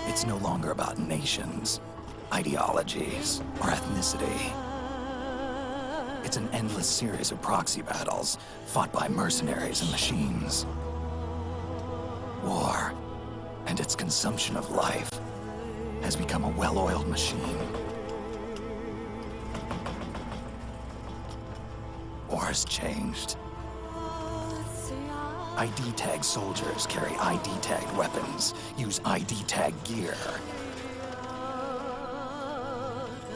It's no longer about nations, ideologies, or ethnicity. It's an endless series of proxy battles fought by mercenaries and machines. War, and its consumption of life, has become a well-oiled machine. War's changed. ID tag soldiers carry ID tagged weapons, use ID tag gear.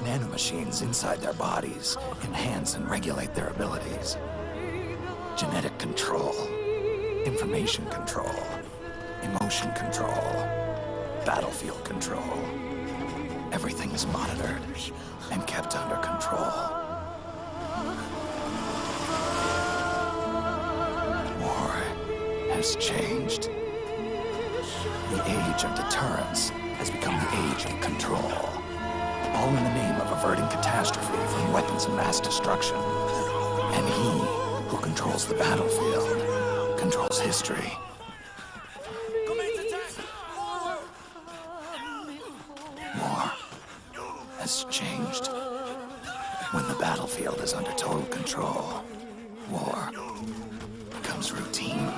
Nanomachines inside their bodies enhance and regulate their abilities. Genetic control, information control, emotion control, battlefield control. Everything is monitored and kept under control. War has changed. The age of deterrence has become the age of control. All in the name of averting catastrophe from weapons of mass destruction. And he who controls the battlefield controls history. War has changed. When the battlefield is under total control, war becomes routine.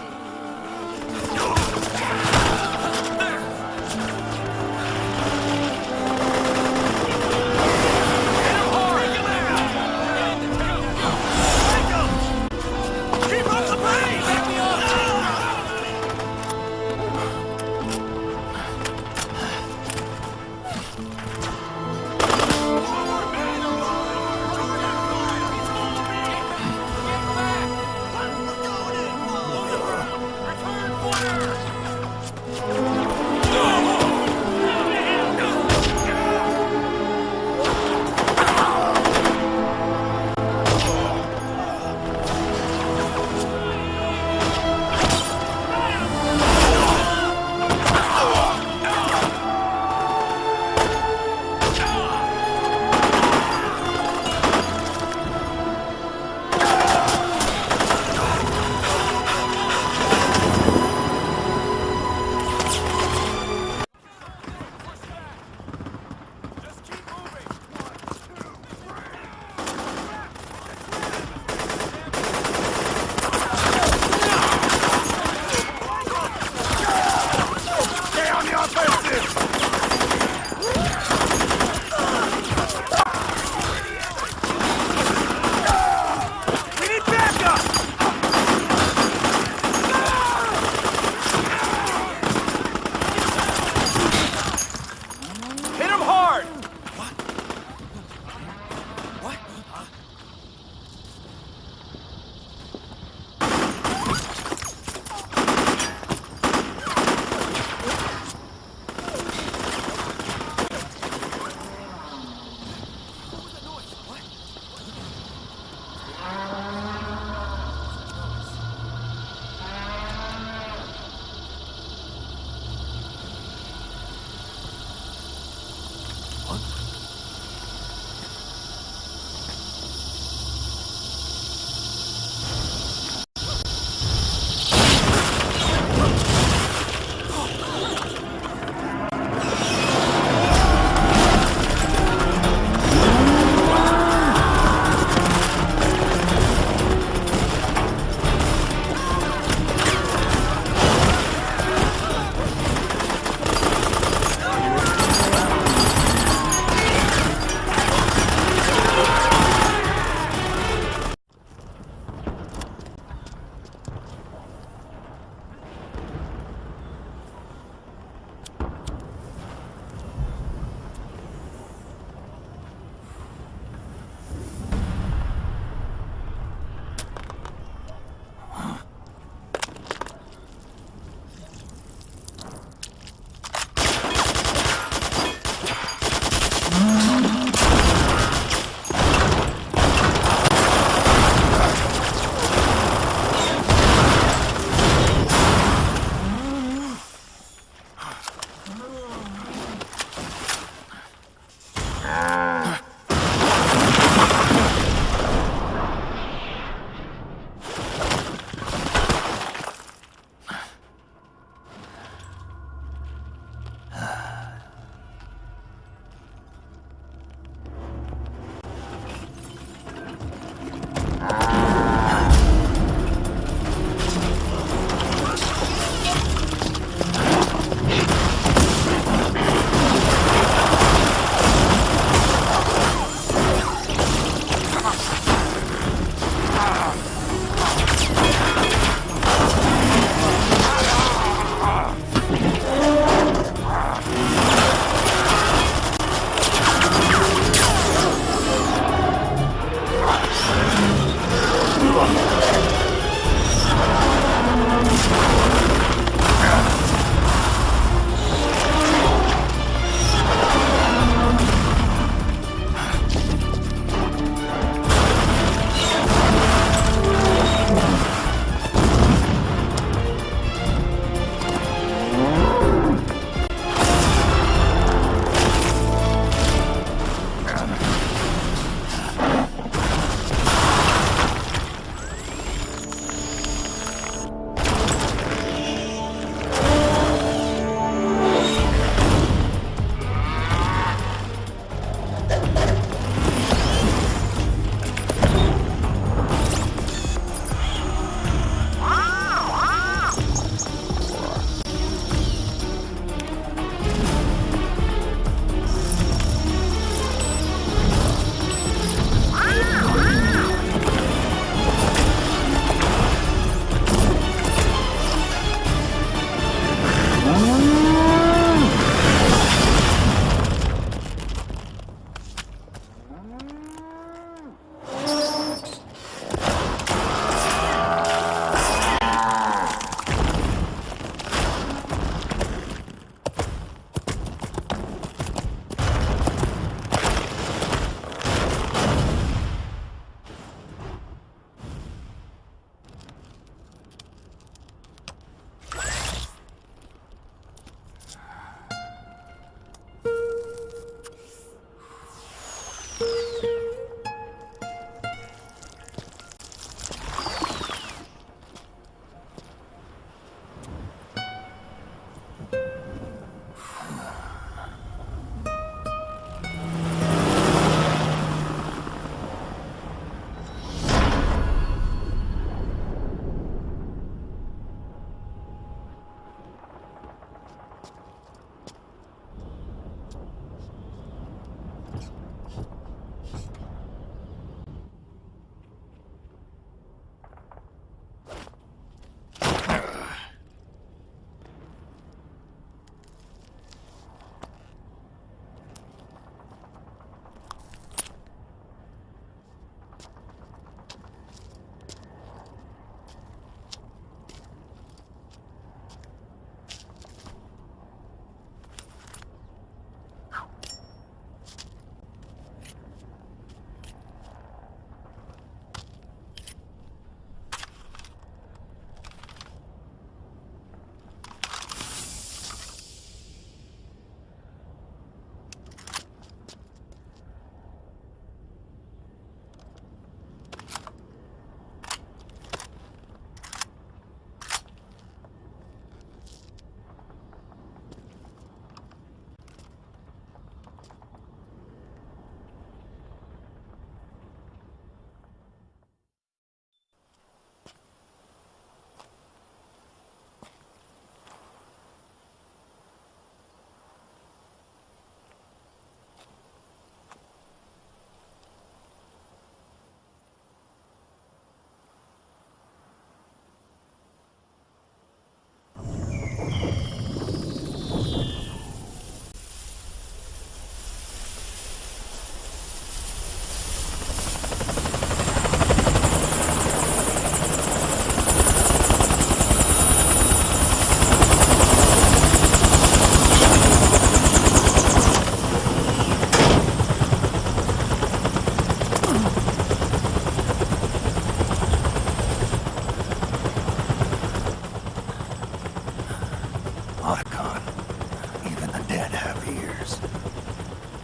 years.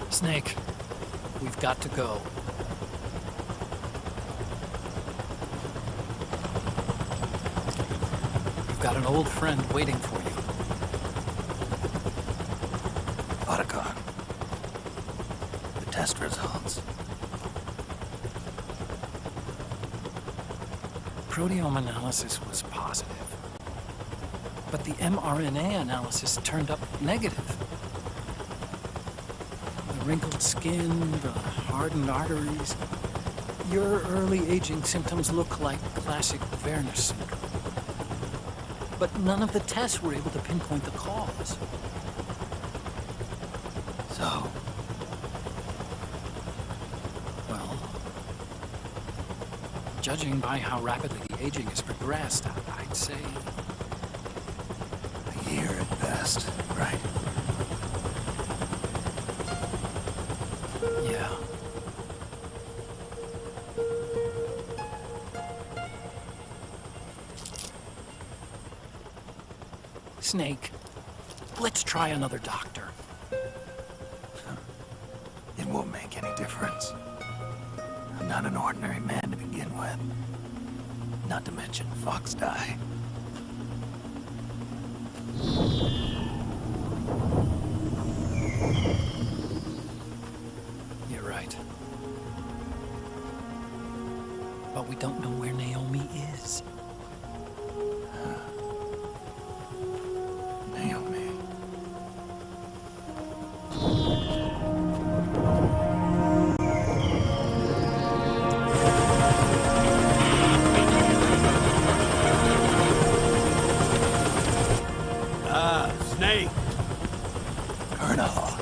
Snake, we've got to go. We've got an old friend waiting for you. Otacon. The test results. Proteome analysis was positive, but the mRNA analysis turned up negative. The wrinkled skin, the hardened arteries. Your early aging symptoms look like classic Werner syndrome. But none of the tests were able to pinpoint the cause. So, Well, judging by how rapidly the aging has progressed, I'd say... a year at best, right? yeah. Snake, let's try another doctor. It won't make any difference. I'm not an ordinary man to begin with. Not to mention Fox die. You're right. But we don't know where Naomi is. Naomi. Snake! Colonel.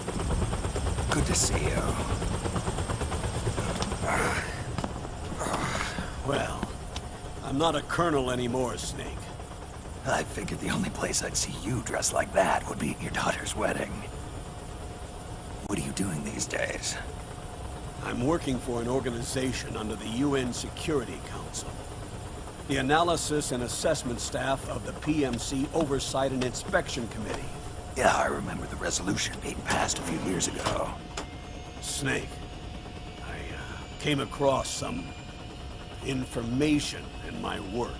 Good to see you. Well, I'm not a colonel anymore, Snake. I figured the only place I'd see you dressed like that would be at your daughter's wedding. What are you doing these days? I'm working for an organization under the UN Security Council. The Analysis and Assessment Staff of the PMC Oversight and Inspection Committee. Yeah, I remember the resolution being passed a few years ago. Snake, I came across some information in my work.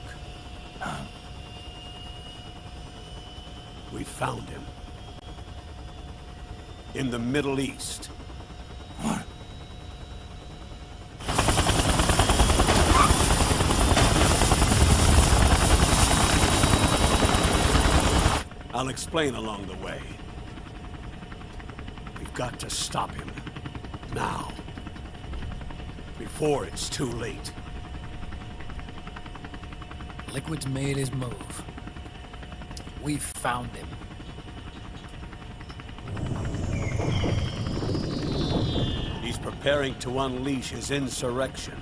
Huh? We found him. In the Middle East. What? I'll explain along the way. We've got to stop him. Now. Before it's too late. Liquid's made his move. We've found him. He's preparing to unleash his insurrection.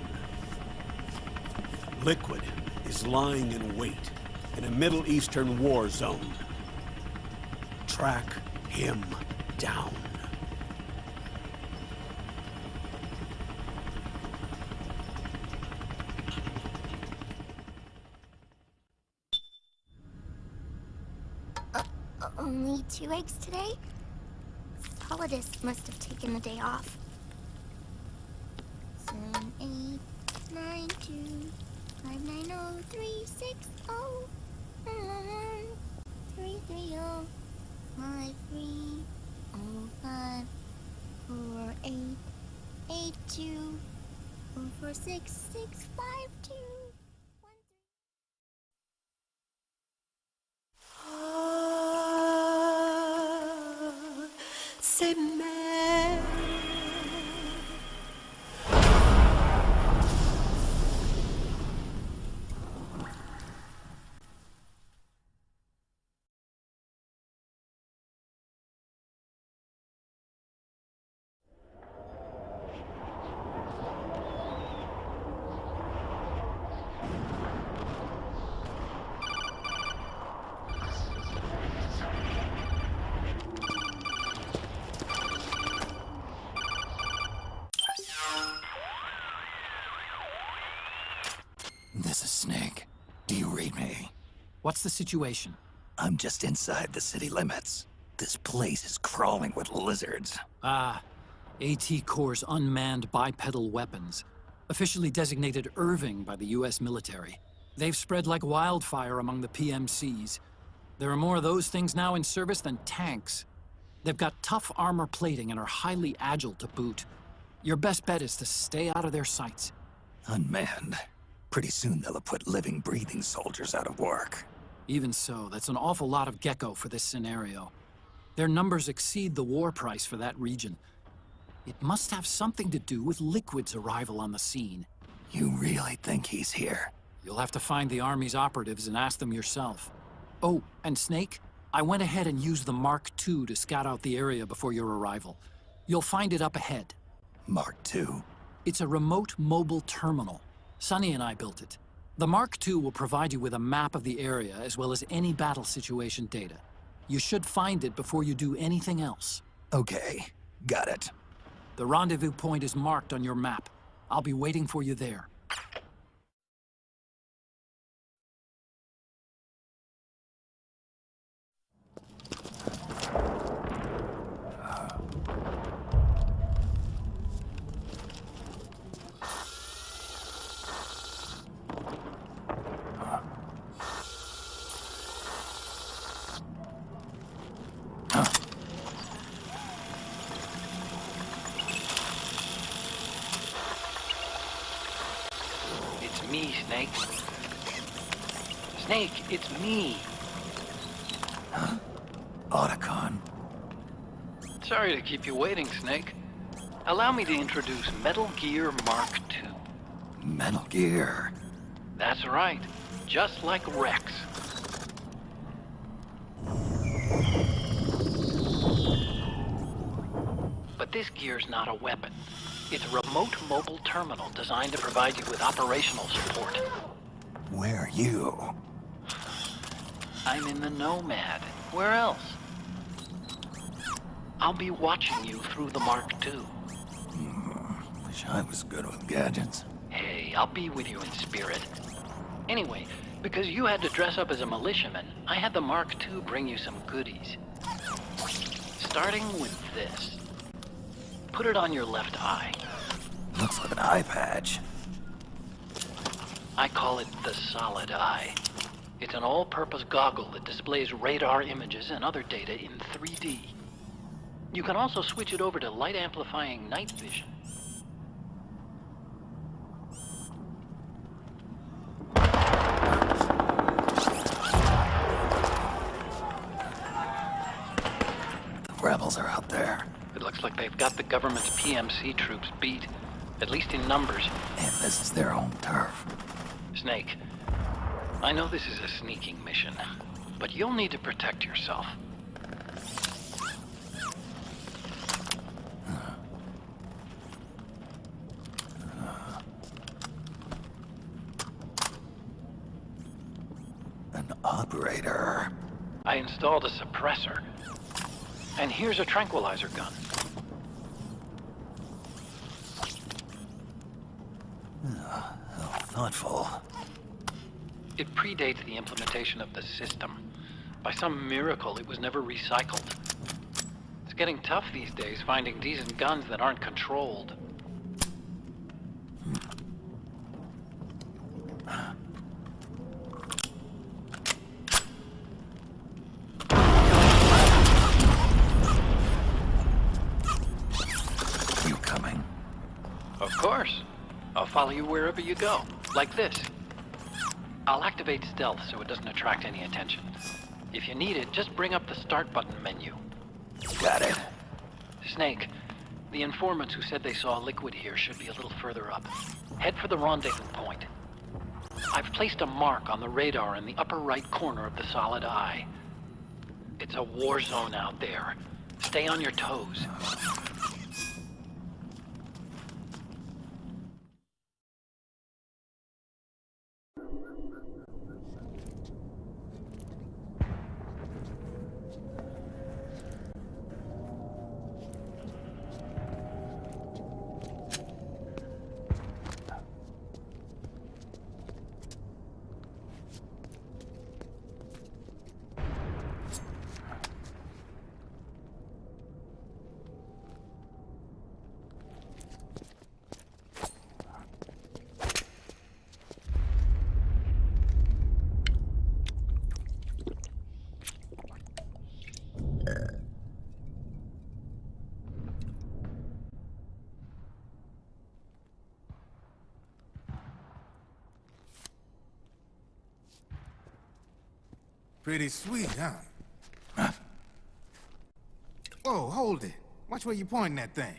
Liquid is lying in wait in a Middle Eastern war zone. Track him down. Only 2 eggs today? Solidus must have taken the day off. 7, 8, 9, 2, 5, 9, 0, 3, 6, 0, 3, 3, 0, 5, 3, 0, 5, 4, 8, 8, 2, 4, 4, 6, 6, 5, 2. C'est mère. This is Snake. Do you read me? What's the situation? I'm just inside the city limits. This place is crawling with lizards. Ah, AT Corps' unmanned bipedal weapons, officially designated Irving by the US military. They've spread like wildfire among the PMCs. There are more of those things now in service than tanks. They've got tough armor plating and are highly agile to boot. Your best bet is to stay out of their sights. Unmanned. Pretty soon they'll have put living, breathing soldiers out of work. Even so, that's an awful lot of gecko for this scenario. Their numbers exceed the war price for that region. It must have something to do with Liquid's arrival on the scene. You really think he's here? You'll have to find the Army's operatives and ask them yourself. Oh, and Snake, I went ahead and used the Mark II to scout out the area before your arrival. You'll find it up ahead. Mark II? It's a remote mobile terminal. Sonny and I built it. The Mark II will provide you with a map of the area as well as any battle situation data. You should find it before you do anything else. Okay, got it. The rendezvous point is marked on your map. I'll be waiting for you there. It's me, Snake. Snake, it's me. Otacon. Sorry to keep you waiting, Snake. Allow me to introduce Metal Gear Mark II. Metal Gear. That's right. Just like Rex. But this gear's not a weapon. It's a remote mobile terminal designed to provide you with operational support. Where are you? I'm in the Nomad. Where else? I'll be watching you through the Mark II. Wish I was good with gadgets. Hey, I'll be with you in spirit. Anyway, because you had to dress up as a militiaman, I had the Mark II bring you some goodies. Starting with this. Put it on your left eye. Looks like an eye patch. I call it the Solid Eye. It's an all-purpose goggle that displays radar images and other data in 3D. You can also switch it over to light-amplifying night vision. The rebels are out there. It looks like they've got the government's PMC troops beat, at least in numbers. And this is their own turf. Snake, I know this is a sneaking mission, but you'll need to protect yourself. An operator. I installed a suppressor. And here's a tranquilizer gun. How thoughtful. It predates the implementation of the system. By some miracle, it was never recycled. It's getting tough these days finding decent guns that aren't controlled. You coming? Of course. I'll follow you wherever you go, like this. I'll activate stealth so it doesn't attract any attention. If you need it, just bring up the start button menu. Got it. Snake, the informants who said they saw Liquid here should be a little further up. Head for the rendezvous point. I've placed a mark on the radar in the upper right corner of the Solid Eye. It's a war zone out there. Stay on your toes. Pretty sweet, huh? Whoa, hold it. Watch where you're pointing that thing.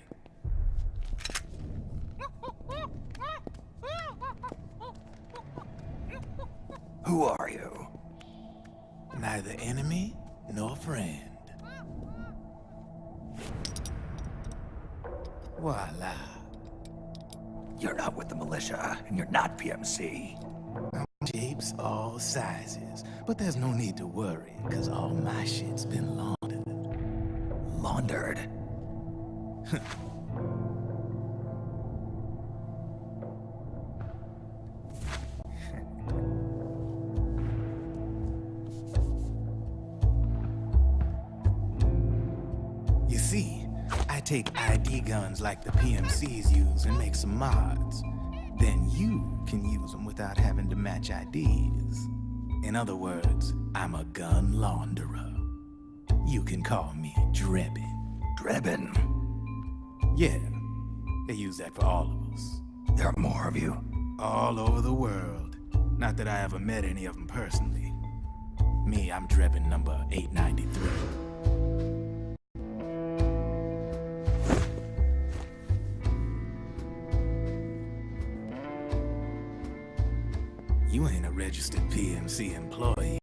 Who are you? Neither enemy nor friend. Voila. You're not with the militia, and you're not PMC. Shapes, all sizes. But there's no need to worry, because all my shit's been laundered. Laundered? You see, I take ID guns like the PMCs use and make some mods. Then you can use them without having to match IDs. In other words, I'm a gun launderer. You can call me Drebin. Drebin? Yeah, they use that for all of us. There are more of you? All over the world. Not that I ever met any of them personally. Me, I'm Drebin number 893. You ain't a registered PMC employee,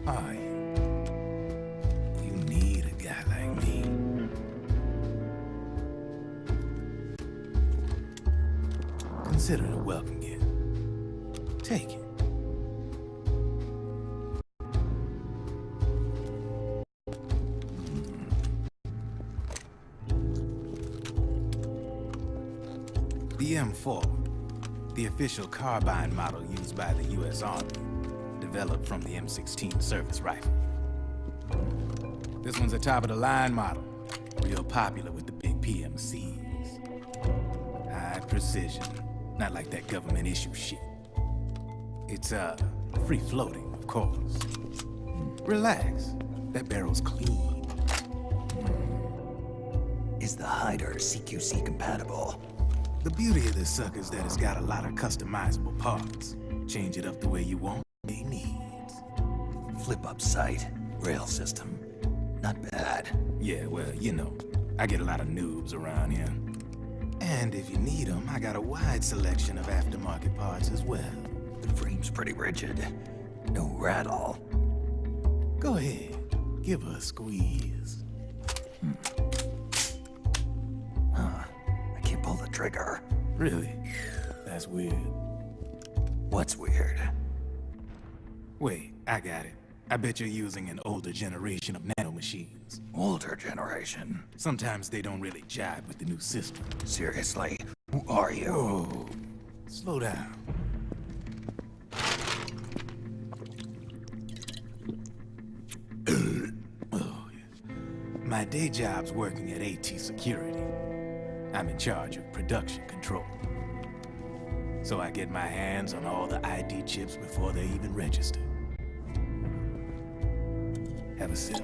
are you? You need a guy like me. Consider it a welcome gift. Take it. The M4. The official carbine model used by the U.S. Army, developed from the M16 service rifle. This one's a top-of-the-line model, real popular with the big PMCs. High precision, not like that government-issue shit. It's, free-floating, of course. Relax, that barrel's clean. Is the hider CQC compatible? The beauty of this sucker is that it's got a lot of customizable parts. Change it up the way you want, they needs. Flip-up sight, rail system. Not bad. Yeah, well, you know, I get a lot of noobs around here. And if you need them, I got a wide selection of aftermarket parts as well. The frame's pretty rigid. No rattle. Go ahead, give her a squeeze. Pull the trigger. Really? That's weird. What's weird? Wait, I got it. I bet you're using an older generation of nanomachines. Older generation? Sometimes they don't really jive with the new system. Seriously? Who are you? Whoa. Slow down. Oh, yes. My day job's working at AT Security. I'm in charge of production control. So I get my hands on all the ID chips before they even register. Have a sip.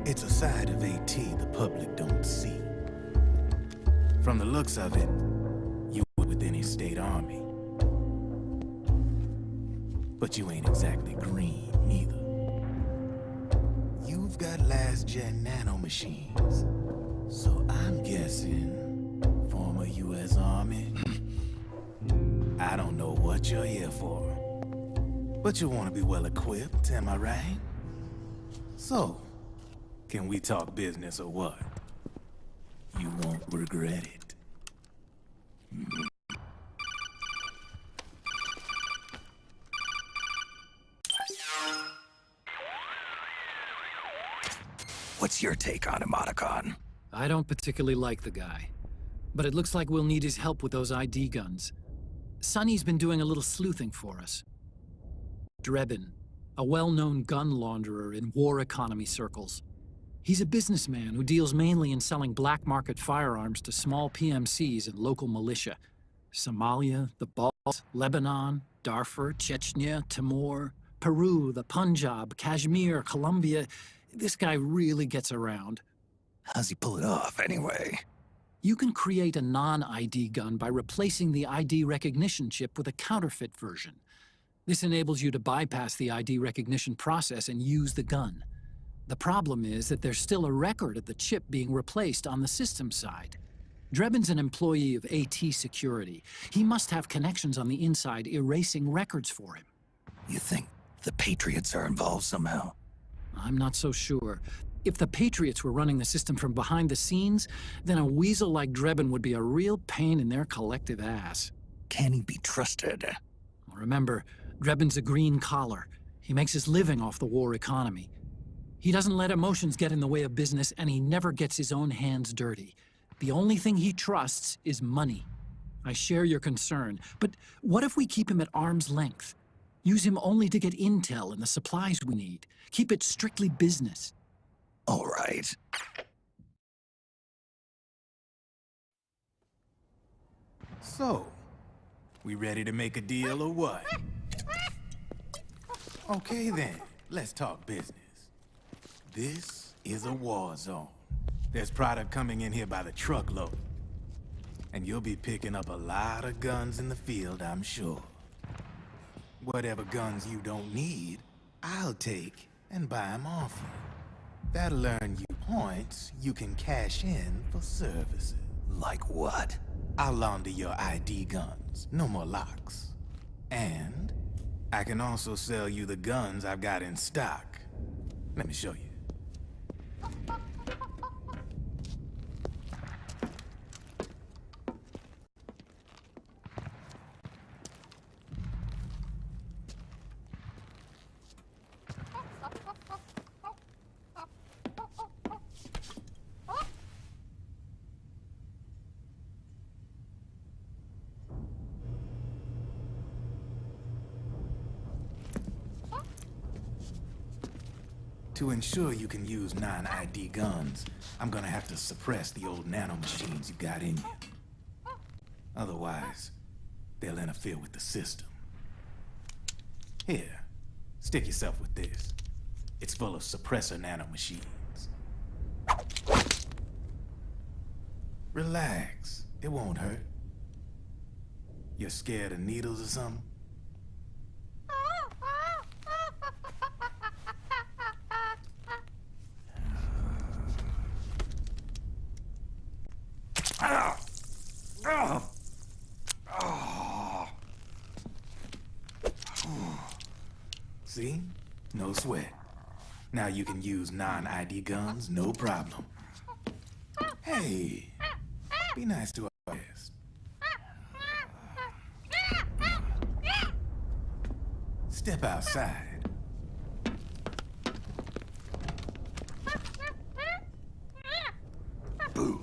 It's a side of AT the public don't see. From the looks of it, you work with any state army. But you ain't exactly green, neither. You've got last-gen nanomachines, so I'm guessing former U.S. Army. I don't know what you're here for, but you want to be well-equipped, am I right? So, can we talk business or what? You won't regret it. What's your take on Emoticon? I don't particularly like the guy, but it looks like we'll need his help with those ID guns. Sonny's been doing a little sleuthing for us. Drebin, a well-known gun launderer in war economy circles. He's a businessman who deals mainly in selling black market firearms to small PMCs and local militia. Somalia, the Balkans, Lebanon, Darfur, Chechnya, Timor, Peru, the Punjab, Kashmir, Colombia. This guy really gets around. How's he pull it off, anyway? You can create a non-ID gun by replacing the ID recognition chip with a counterfeit version. This enables you to bypass the ID recognition process and use the gun. The problem is that there's still a record of the chip being replaced on the system side. Drebin's an employee of AT Security. He must have connections on the inside erasing records for him. You think the Patriots are involved somehow? I'm not so sure. If the Patriots were running the system from behind the scenes, then a weasel like Drebin would be a real pain in their collective ass. Can he be trusted? Remember, Drebin's a green collar. He makes his living off the war economy. He doesn't let emotions get in the way of business, and he never gets his own hands dirty. The only thing he trusts is money. I share your concern, but what if we keep him at arm's length? Use him only to get intel and the supplies we need. Keep it strictly business. All right. So, we ready to make a deal or what? Okay then, let's talk business. This is a war zone. There's product coming in here by the truckload. And you'll be picking up a lot of guns in the field, I'm sure. Whatever guns you don't need, I'll take and buy them off you. That'll earn you points you can cash in for services. Like what? I'll launder your ID guns, no more locks. And I can also sell you the guns I've got in stock. Let me show you. To ensure you can use non-ID guns, I'm gonna have to suppress the old nanomachines you've got in you. Otherwise, they'll interfere with the system. Here, stick yourself with this. It's full of suppressor nanomachines. Relax, it won't hurt. You're scared of needles or something? See? No sweat. Now you can use non-ID guns, no problem. Hey, be nice to our guest. Step outside. Boo.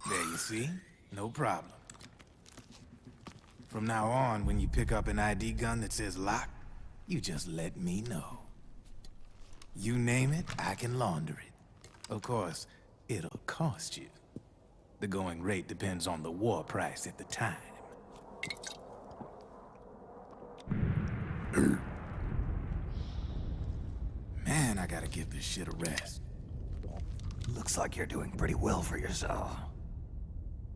There you see? No problem. From now on, when you pick up an ID gun that says lock, you just let me know. You name it, I can launder it. Of course, it'll cost you. The going rate depends on the war price at the time. Man, I gotta give this shit a rest. Looks like you're doing pretty well for yourself.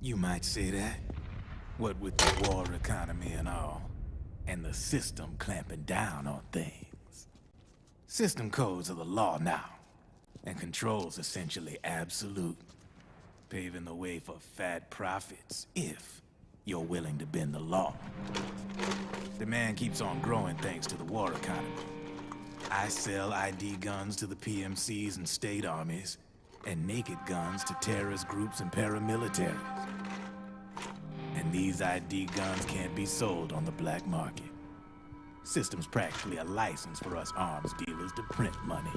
You might say that. What with the war economy and all, and the system clamping down on things. System codes are the law now, and control's essentially absolute, paving the way for fat profits if you're willing to bend the law. Demand keeps on growing thanks to the war economy. I sell ID guns to the PMCs and state armies, and naked guns to terrorist groups and paramilitaries. And these ID guns can't be sold on the black market. System's practically a license for us arms dealers to print money.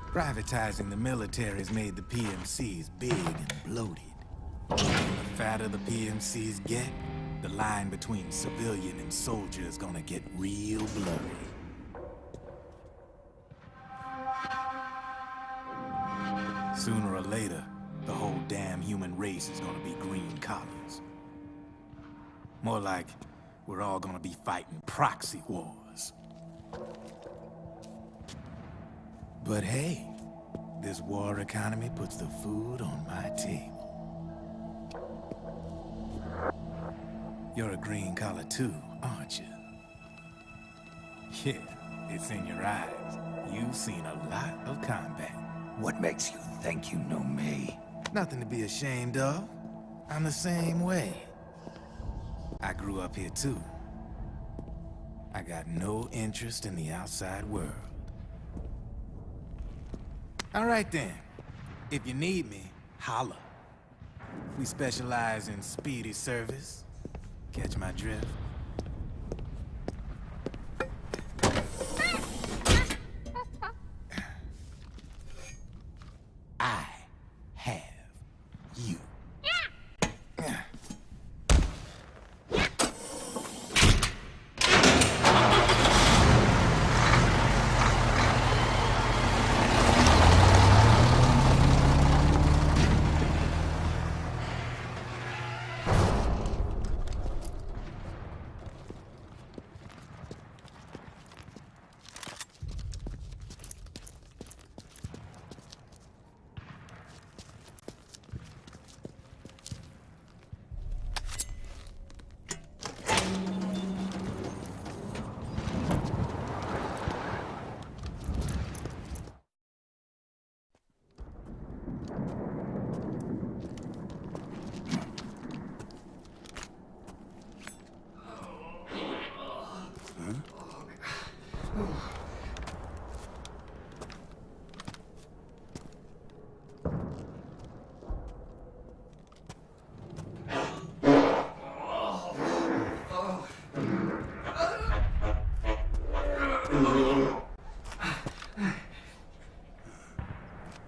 Privatizing the military's made the PMCs big and bloated. The fatter the PMCs get, the line between civilian and soldier is gonna get real blurry. Sooner or later, the whole damn human race is gonna be green collars. More like, we're all gonna be fighting proxy wars. But hey, this war economy puts the food on my table. You're a green collar too, aren't you? Yeah, it's in your eyes. You've seen a lot of combat. What makes you think you know me? Nothing to be ashamed of. I'm the same way. I grew up here too. I got no interest in the outside world. All right then. If you need me, holla. We specialize in speedy service. Catch my drift? I have you.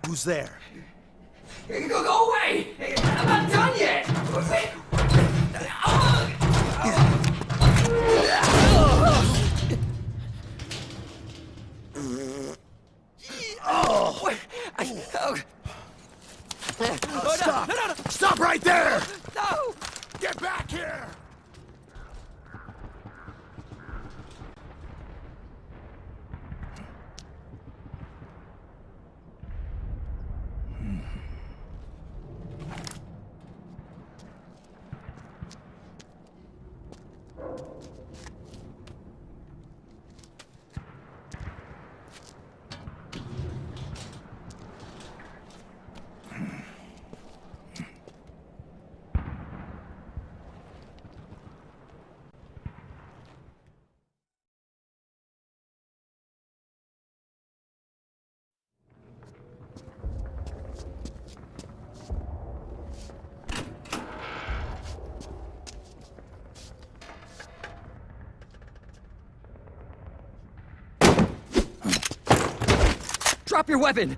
Who's there? Go away! I'm not done yet! Stop! Stop right there! No! Get back here! Drop your weapon!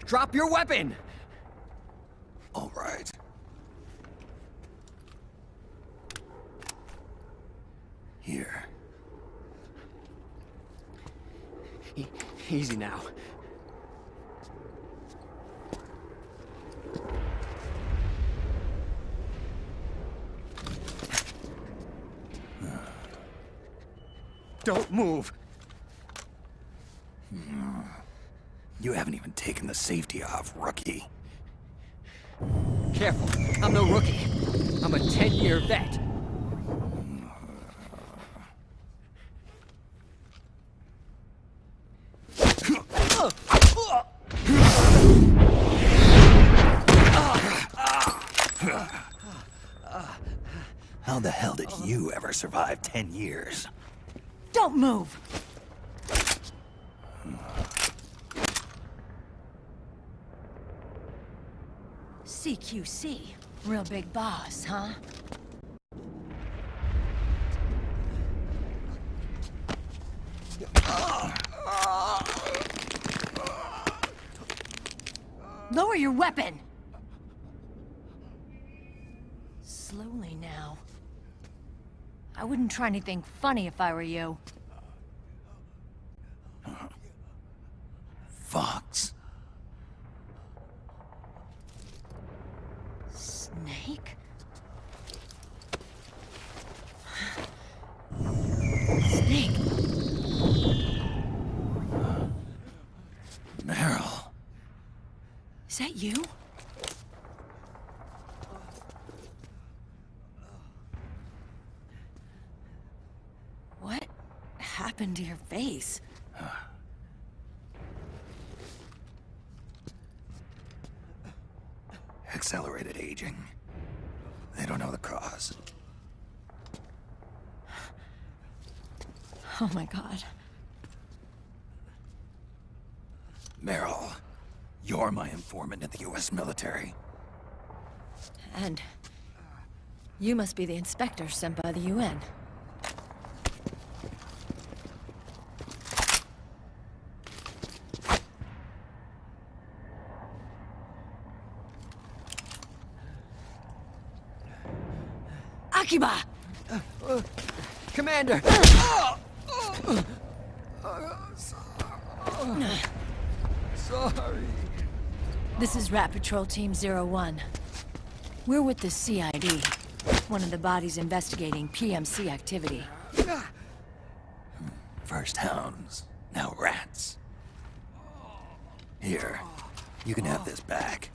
Drop your weapon! All right. Here. Easy now. Don't move! You haven't even taken the safety off, rookie. Careful, I'm no rookie. I'm a 10-year vet. How the hell did you ever survive 10 years? Don't move! CQC. Real big boss, huh? Lower your weapon! Slowly now. I wouldn't try anything funny if I were you. Fox. Snake? Snake. Meryl. Is that you? What happened to your face? Accelerated aging. They don't know the cause. Oh my god. Meryl, you're my informant in the U.S. military. And you must be the inspector sent by the UN. Akiba! Commander! Sorry. This is Rat Patrol Team 01. We're with the CID, one of the bodies investigating PMC activity. First hounds, now rats. Here, you can have this back.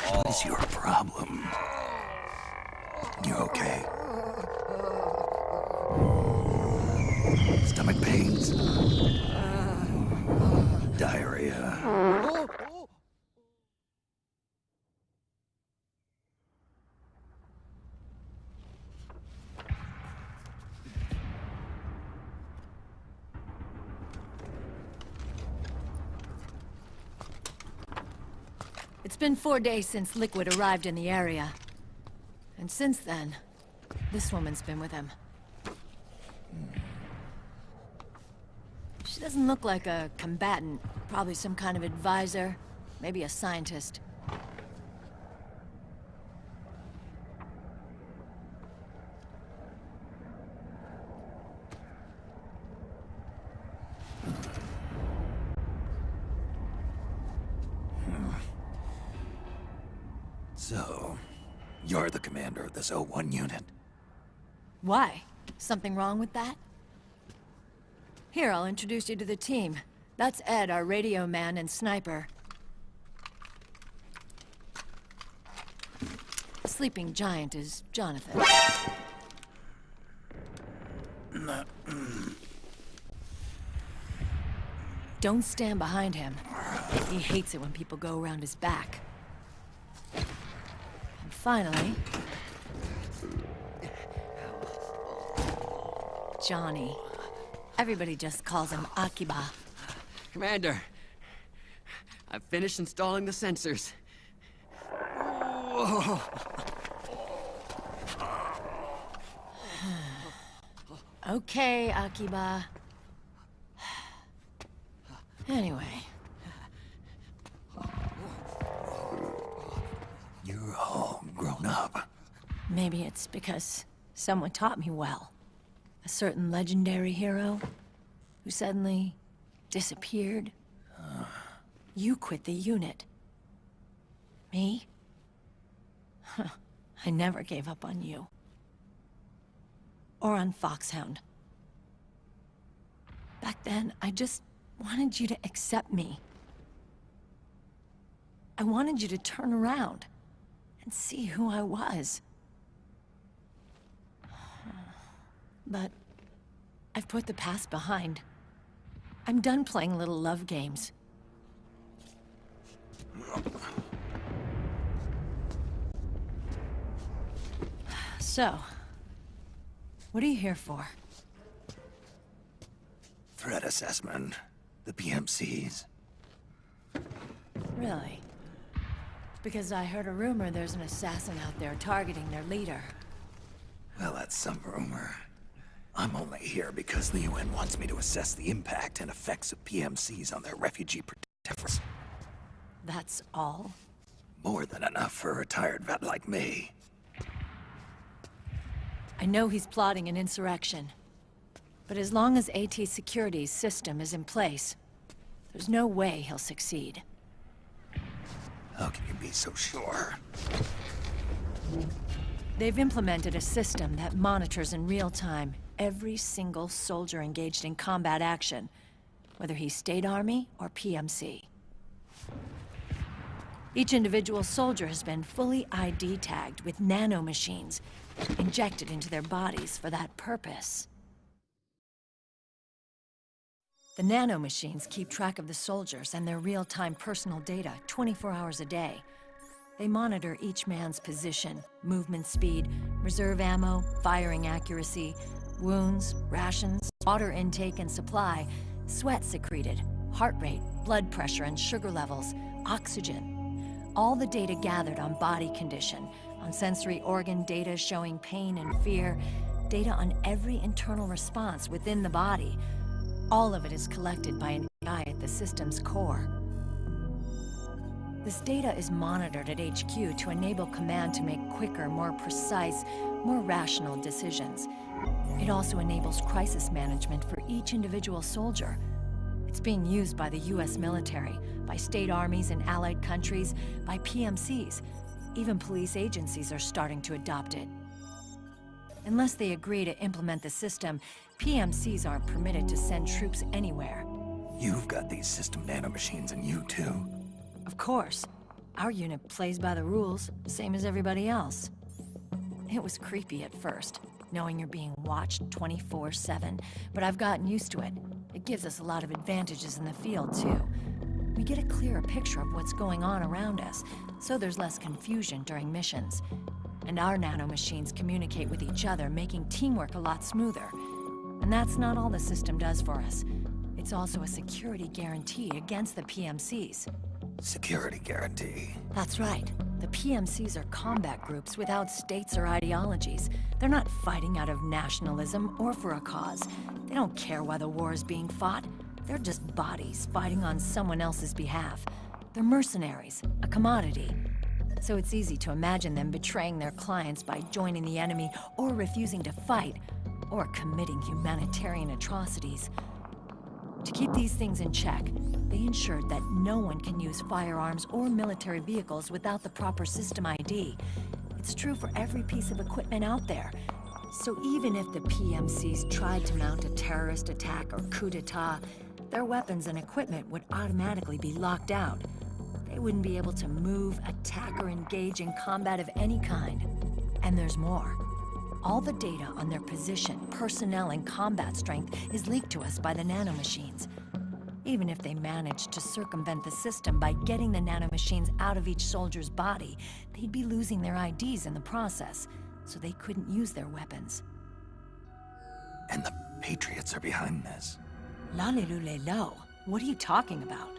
What is your problem? You okay? Stomach pains? Diarrhea? It's been 4 days since Liquid arrived in the area. And since then, this woman's been with him. She doesn't look like a combatant. Probably some kind of advisor. Maybe a scientist. So, you're the commander of this O1 unit. Why? Something wrong with that? Here, I'll introduce you to the team. That's Ed, our radio man and sniper. The sleeping giant is Jonathan. Don't stand behind him. He hates it when people go around his back. And finally... Johnny. Everybody just calls him Akiba. Commander, I've finished installing the sensors. Okay, Akiba. Anyway. You're all grown up. Maybe it's because someone taught me well. A certain legendary hero who suddenly disappeared. You quit the unit. Me? I never gave up on you. Or on FOXHOUND. Back then, I just wanted you to accept me. I wanted you to turn around and see who I was. But I've put the past behind. I'm done playing little love games. So, what are you here for? Threat assessment. The PMCs. Really? Because I heard a rumor there's an assassin out there targeting their leader. Well, that's some rumor. I'm only here because the UN wants me to assess the impact and effects of PMCs on their refugee protectors. That's all? More than enough for a retired vet like me. I know he's plotting an insurrection. But as long as AT Security's system is in place, there's no way he'll succeed. How can you be so sure? They've implemented a system that monitors in real time every single soldier engaged in combat action, whether he's State Army or PMC. Each individual soldier has been fully ID tagged with nanomachines injected into their bodies for that purpose. The nanomachines keep track of the soldiers and their real-time personal data 24 hours a day. They monitor each man's position, movement speed, reserve ammo, firing accuracy, wounds, rations, water intake and supply, sweat secreted, heart rate, blood pressure and sugar levels, oxygen. All the data gathered on body condition, on sensory organ data showing pain and fear, data on every internal response within the body. All of it is collected by an AI at the system's core. This data is monitored at HQ to enable command to make quicker, more precise, more rational decisions. It also enables crisis management for each individual soldier. It's being used by the US military, by state armies in allied countries, by PMCs. Even police agencies are starting to adopt it. Unless they agree to implement the system, PMCs aren't permitted to send troops anywhere. You've got these system nanomachines in you too. Of course. Our unit plays by the rules, same as everybody else. It was creepy at first, knowing you're being watched 24/7, but I've gotten used to it. It gives us a lot of advantages in the field, too. We get a clearer picture of what's going on around us, so there's less confusion during missions. And our nanomachines communicate with each other, making teamwork a lot smoother. And that's not all the system does for us. It's also a security guarantee against the PMCs. Security guarantee. That's right. The PMCs are combat groups without states or ideologies. They're not fighting out of nationalism or for a cause. They don't care why the war is being fought. They're just bodies fighting on someone else's behalf. They're mercenaries, a commodity. So it's easy to imagine them betraying their clients by joining the enemy or refusing to fight, or committing humanitarian atrocities. To keep these things in check, they ensured that no one can use firearms or military vehicles without the proper system ID. It's true for every piece of equipment out there. So even if the PMCs tried to mount a terrorist attack or coup d'etat, their weapons and equipment would automatically be locked out. They wouldn't be able to move, attack, or engage in combat of any kind. And there's more. All the data on their position, personnel, and combat strength is leaked to us by the nanomachines. Even if they managed to circumvent the system by getting the nanomachines out of each soldier's body, they'd be losing their IDs in the process, so they couldn't use their weapons. And the Patriots are behind this. Lalilulelo, what are you talking about?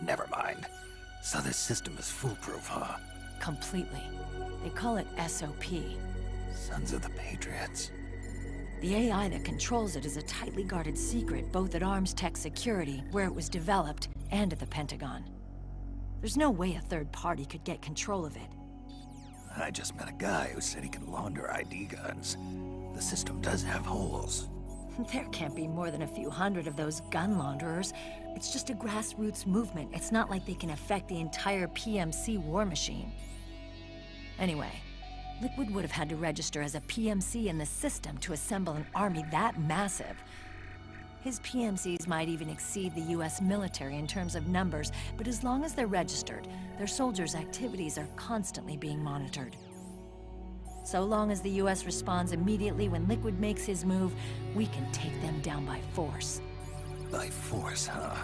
Never mind. So this system is foolproof, huh? Completely. They call it SOP. Sons of the Patriots. The AI that controls it is a tightly guarded secret both at Arms Tech Security, where it was developed, and at the Pentagon. There's no way a third party could get control of it. I just met a guy who said he could launder ID guns. The system does have holes. There can't be more than a few hundred of those gun launderers. It's just a grassroots movement. It's not like they can affect the entire PMC war machine. Anyway, Liquid would have had to register as a PMC in the system to assemble an army that massive. His PMCs might even exceed the US military in terms of numbers, but as long as they're registered, their soldiers' activities are constantly being monitored. So long as the US responds immediately when Liquid makes his move, we can take them down by force. By force, huh?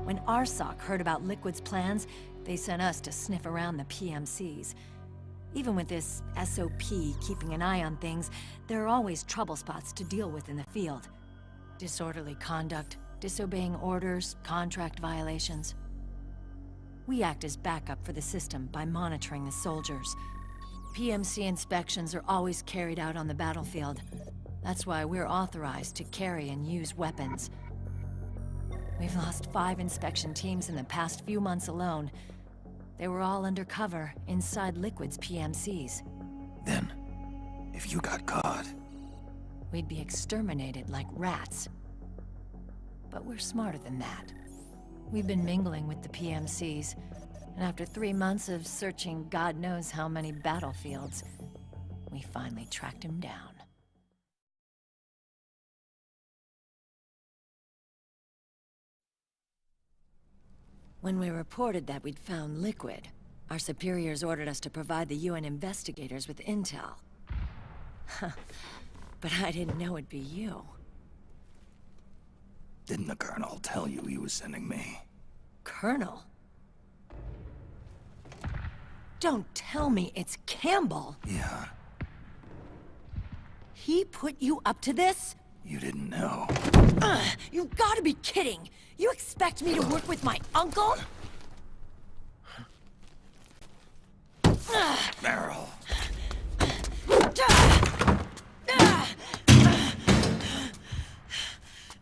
When RSOC heard about Liquid's plans, they sent us to sniff around the PMCs. Even with this SOP keeping an eye on things, there are always trouble spots to deal with in the field. Disorderly conduct, disobeying orders, contract violations. We act as backup for the system by monitoring the soldiers. PMC inspections are always carried out on the battlefield. That's why we're authorized to carry and use weapons. We've lost 5 inspection teams in the past few months alone. They were all undercover inside Liquid's PMCs. Then, if you got caught... we'd be exterminated like rats. But we're smarter than that. We've been mingling with the PMCs, and after 3 months of searching God knows how many battlefields, we finally tracked him down. When we reported that we'd found liquid, our superiors ordered us to provide the UN investigators with intel. But I didn't know it'd be you. Didn't the Colonel tell you he was sending me? Colonel? Don't tell me it's Campbell! Yeah. He put you up to this? You didn't know. You gotta be kidding! You expect me to work with my uncle? Meryl.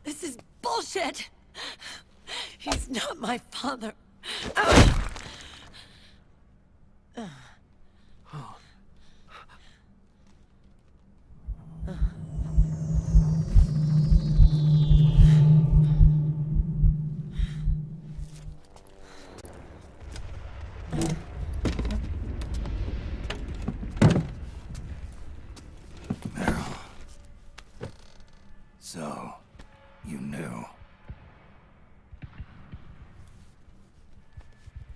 This is bullshit! He's not my father. Meryl. So, you knew.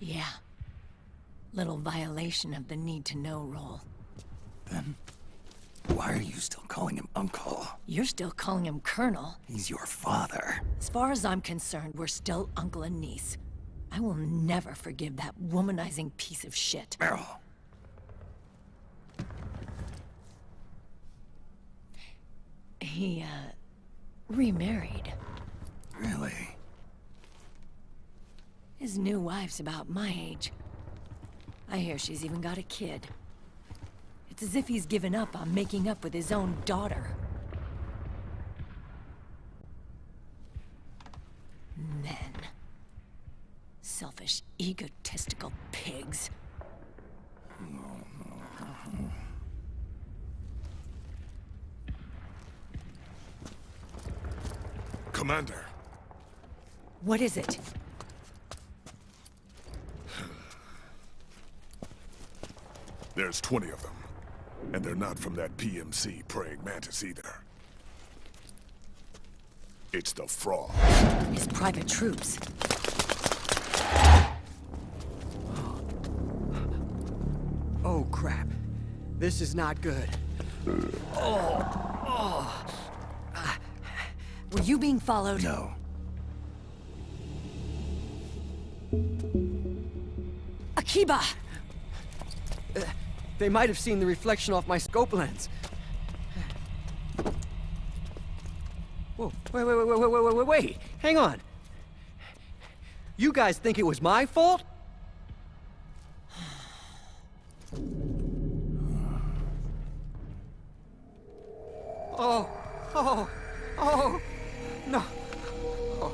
Yeah. Little violation of the need-to-know rule. Then, why are you still calling him Uncle? You're still calling him Colonel. He's your father. As far as I'm concerned, we're still uncle and niece. I will never forgive that womanizing piece of shit. Meryl. He, remarried. Really? His new wife's about my age. I hear she's even got a kid. It's as if he's given up on making up with his own daughter. Men. Selfish, egotistical pigs. Commander. What is it? There's 20 of them. And they're not from that PMC praying mantis either. It's the fraud. His private troops. Oh, crap. This is not good. Were you being followed? No. Akiba! They might have seen the reflection off my scope lens. Whoa, wait. Hang on. You guys think it was my fault? Oh, no. Oh,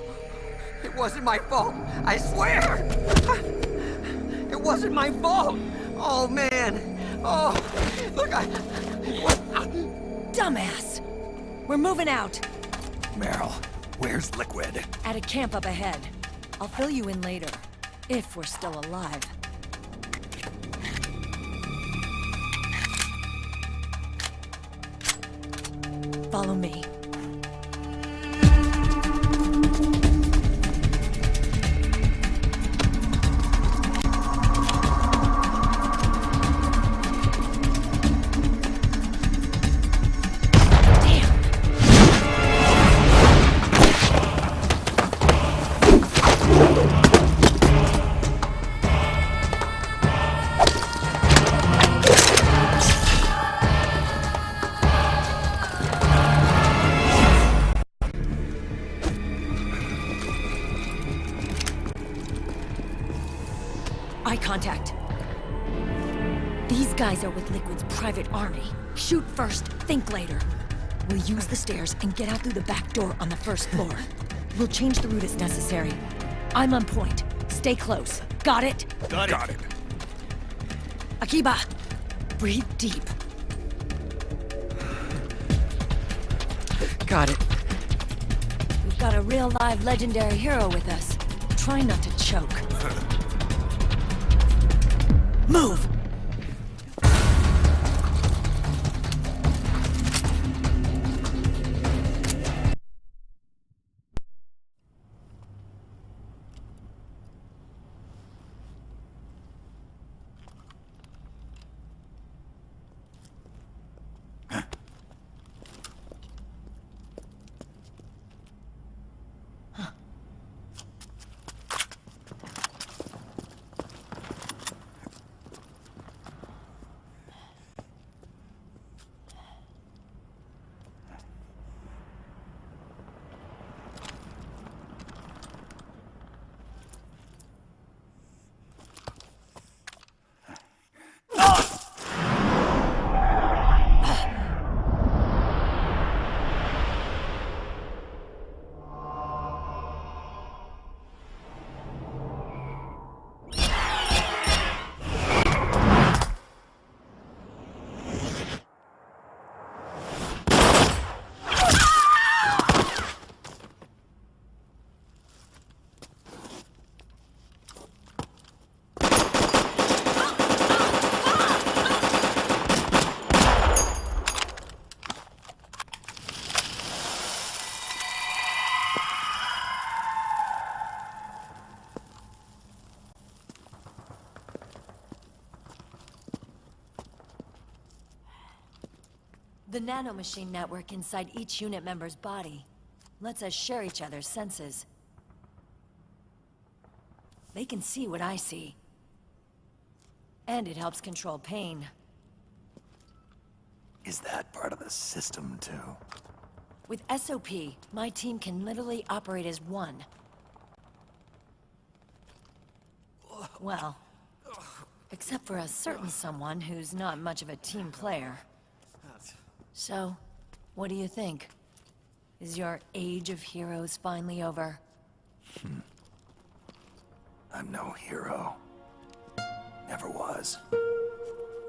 it wasn't my fault, I swear! It wasn't my fault! Oh, man! Oh, look, Dumbass! We're moving out. Meryl, where's Liquid? At a camp up ahead. I'll fill you in later. If we're still alive. Follow me. Contact. These guys are with Liquid's private army. Shoot first, think later. We'll use the stairs and get out through the back door on the first floor. We'll change the route as necessary. I'm on point. Stay close. Got it? Got it. Akiba, breathe deep. Got it. We've got a real live legendary hero with us. Try not to choke. Move! The nanomachine network inside each unit member's body lets us share each other's senses. They can see what I see. And it helps control pain. Is that part of the system, too? With SOP, my team can literally operate as one. Well, except for a certain someone who's not much of a team player. So, what do you think? Is your age of heroes finally over? I'm no hero. Never was.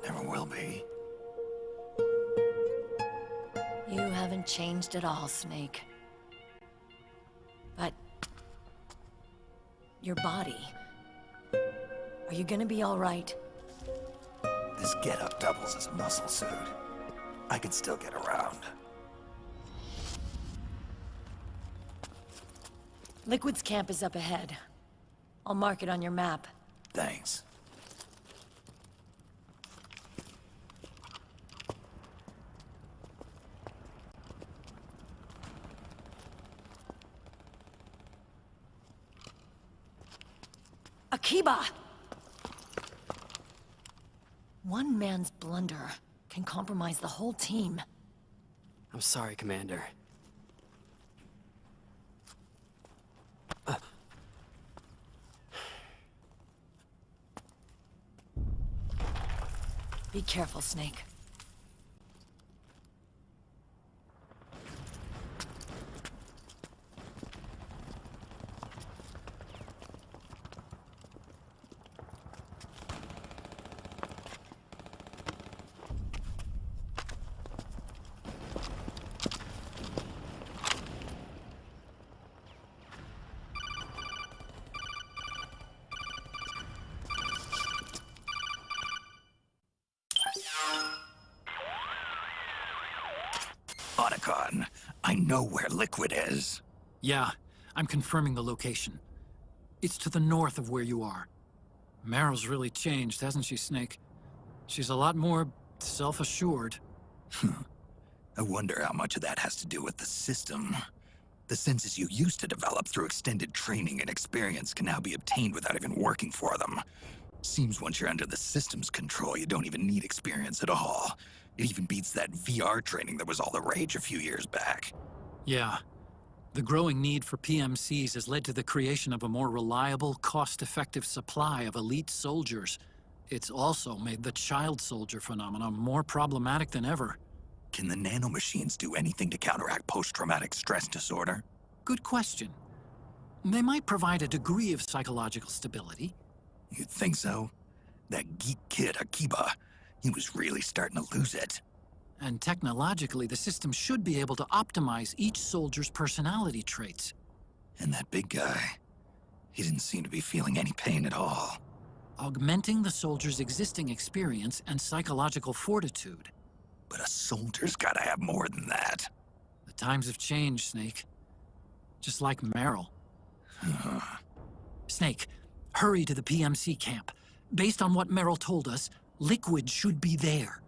Never will be. You haven't changed at all, Snake. But... your body... are you gonna be all right? This getup doubles as a muscle suit. I can still get around. Liquid's camp is up ahead. I'll mark it on your map. Thanks. Akiba! One man's blunder can compromise the whole team. I'm sorry, Commander. Be careful, Snake. I know where Liquid is. Yeah, I'm confirming the location. It's to the north of where you are. Meryl's really changed, hasn't she, Snake? She's a lot more self-assured. I wonder how much of that has to do with the system. The senses you used to develop through extended training and experience can now be obtained without even working for them. Seems once you're under the system's control, you don't even need experience at all. It even beats that VR training that was all the rage a few years back. Yeah. The growing need for PMCs has led to the creation of a more reliable, cost-effective supply of elite soldiers. It's also made the child soldier phenomenon more problematic than ever. Can the nanomachines do anything to counteract post-traumatic stress disorder? Good question. They might provide a degree of psychological stability. You'd think so? That geek kid, Akiba, he was really starting to lose it. And technologically, the system should be able to optimize each soldier's personality traits. And that big guy, he didn't seem to be feeling any pain at all. Augmenting the soldier's existing experience and psychological fortitude. But a soldier's gotta have more than that. The times have changed, Snake. Just like Meryl. Snake, hurry to the PMC camp. Based on what Meryl told us, Liquid should be there.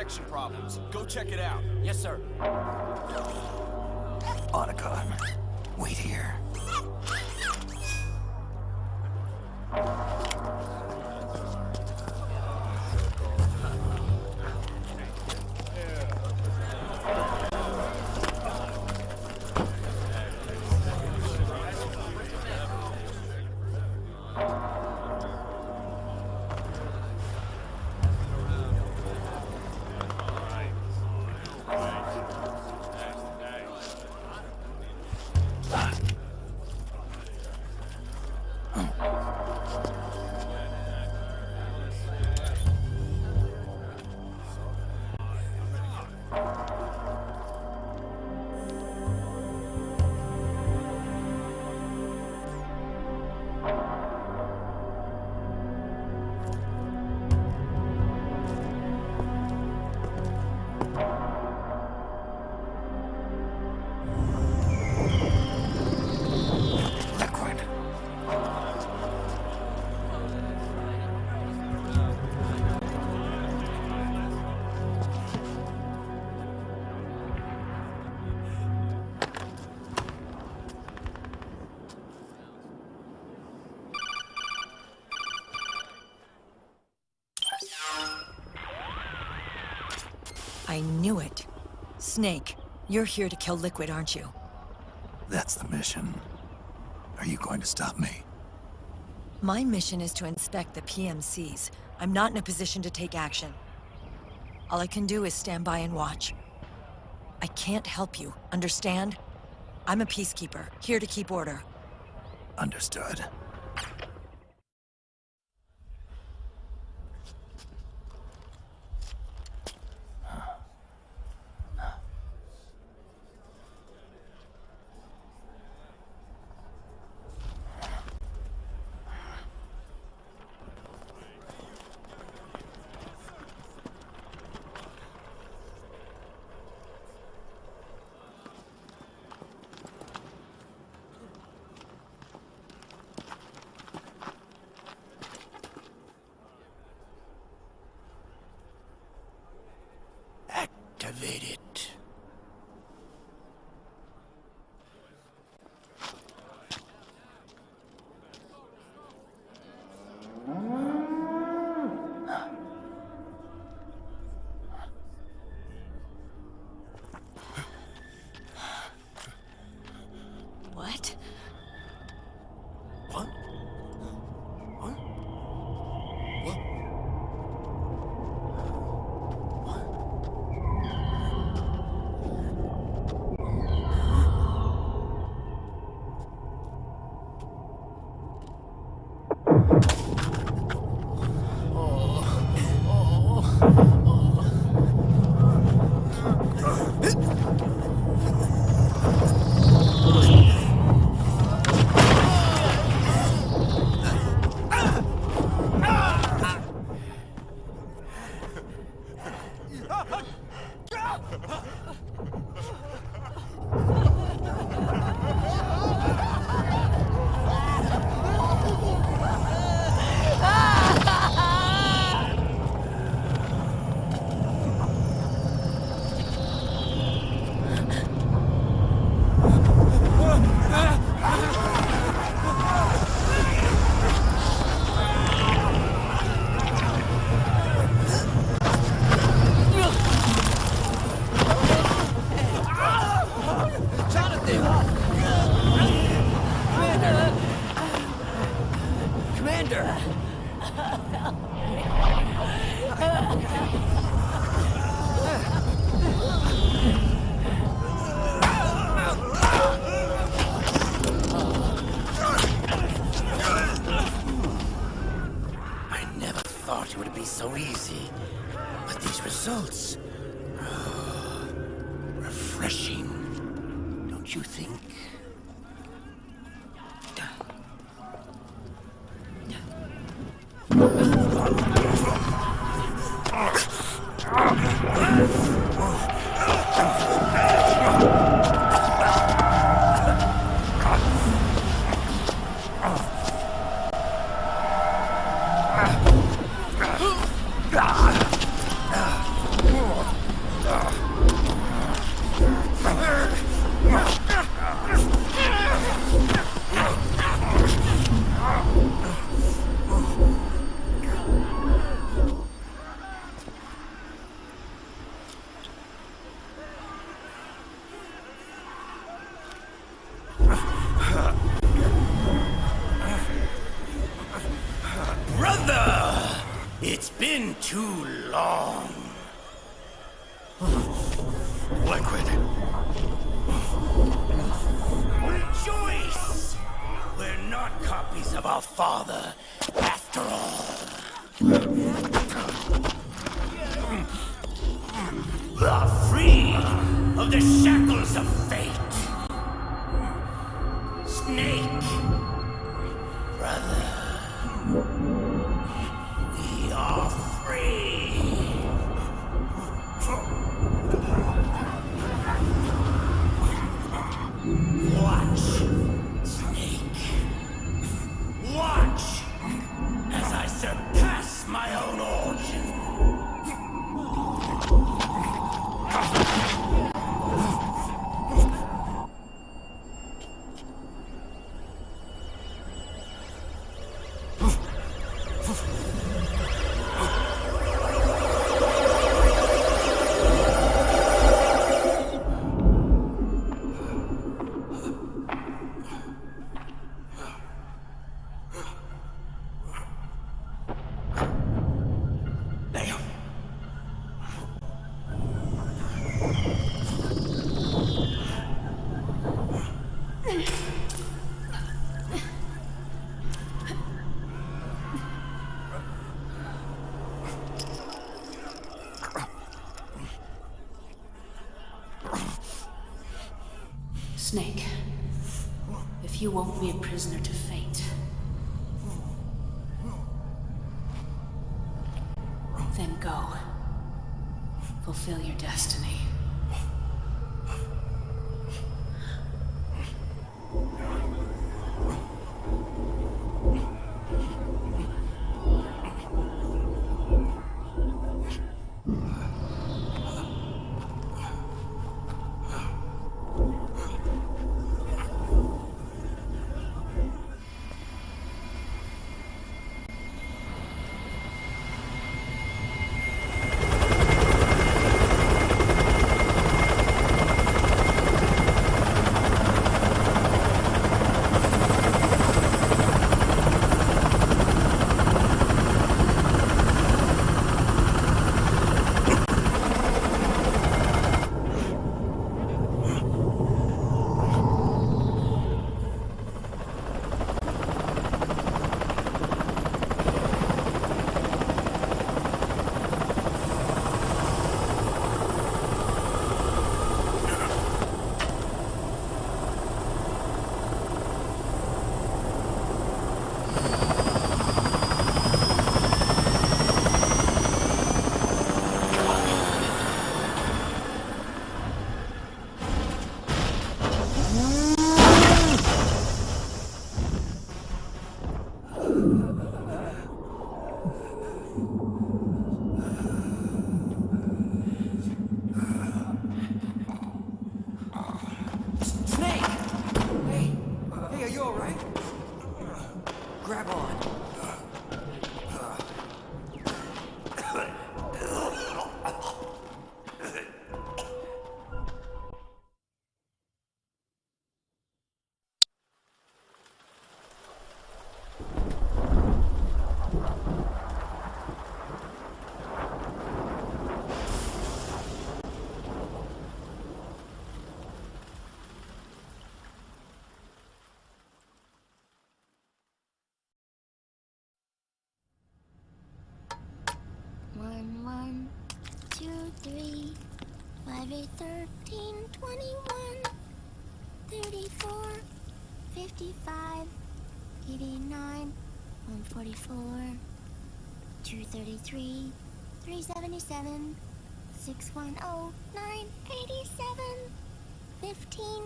connection problems. Go check it out. Yes, sir. Otacon, wait here. I knew it. Snake, you're here to kill Liquid, aren't you? That's the mission. Are you going to stop me? My mission is to inspect the PMCs. I'm not in a position to take action. All I can do is stand by and watch. I can't help you, understand? I'm a peacekeeper, here to keep order. Understood. Activate it. What? What? What? What? So easy, but these results, refreshing, don't you think? been too long. Liquid. Rejoice! We're not copies of our father, after all. We are free of the shackles of fate. Snake, brother, we are free. Watch, Snake. Watch as I surpass my own origin. Snake, if you won't be a prisoner to fate, then go. Fulfill your destiny. One, 2, 3, 5, 8, 13, 21, 34, 55, 89, 144, 233, 377, 610, 987, 15,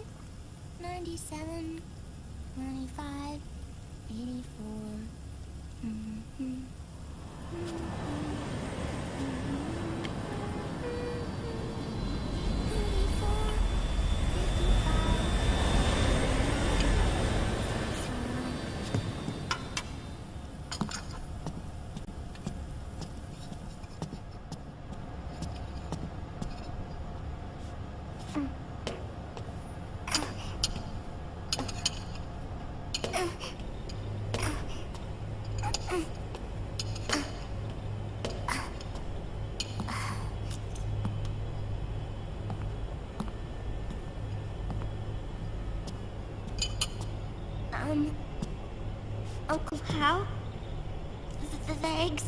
97, 95, 84. Uncle Hal? The eggs,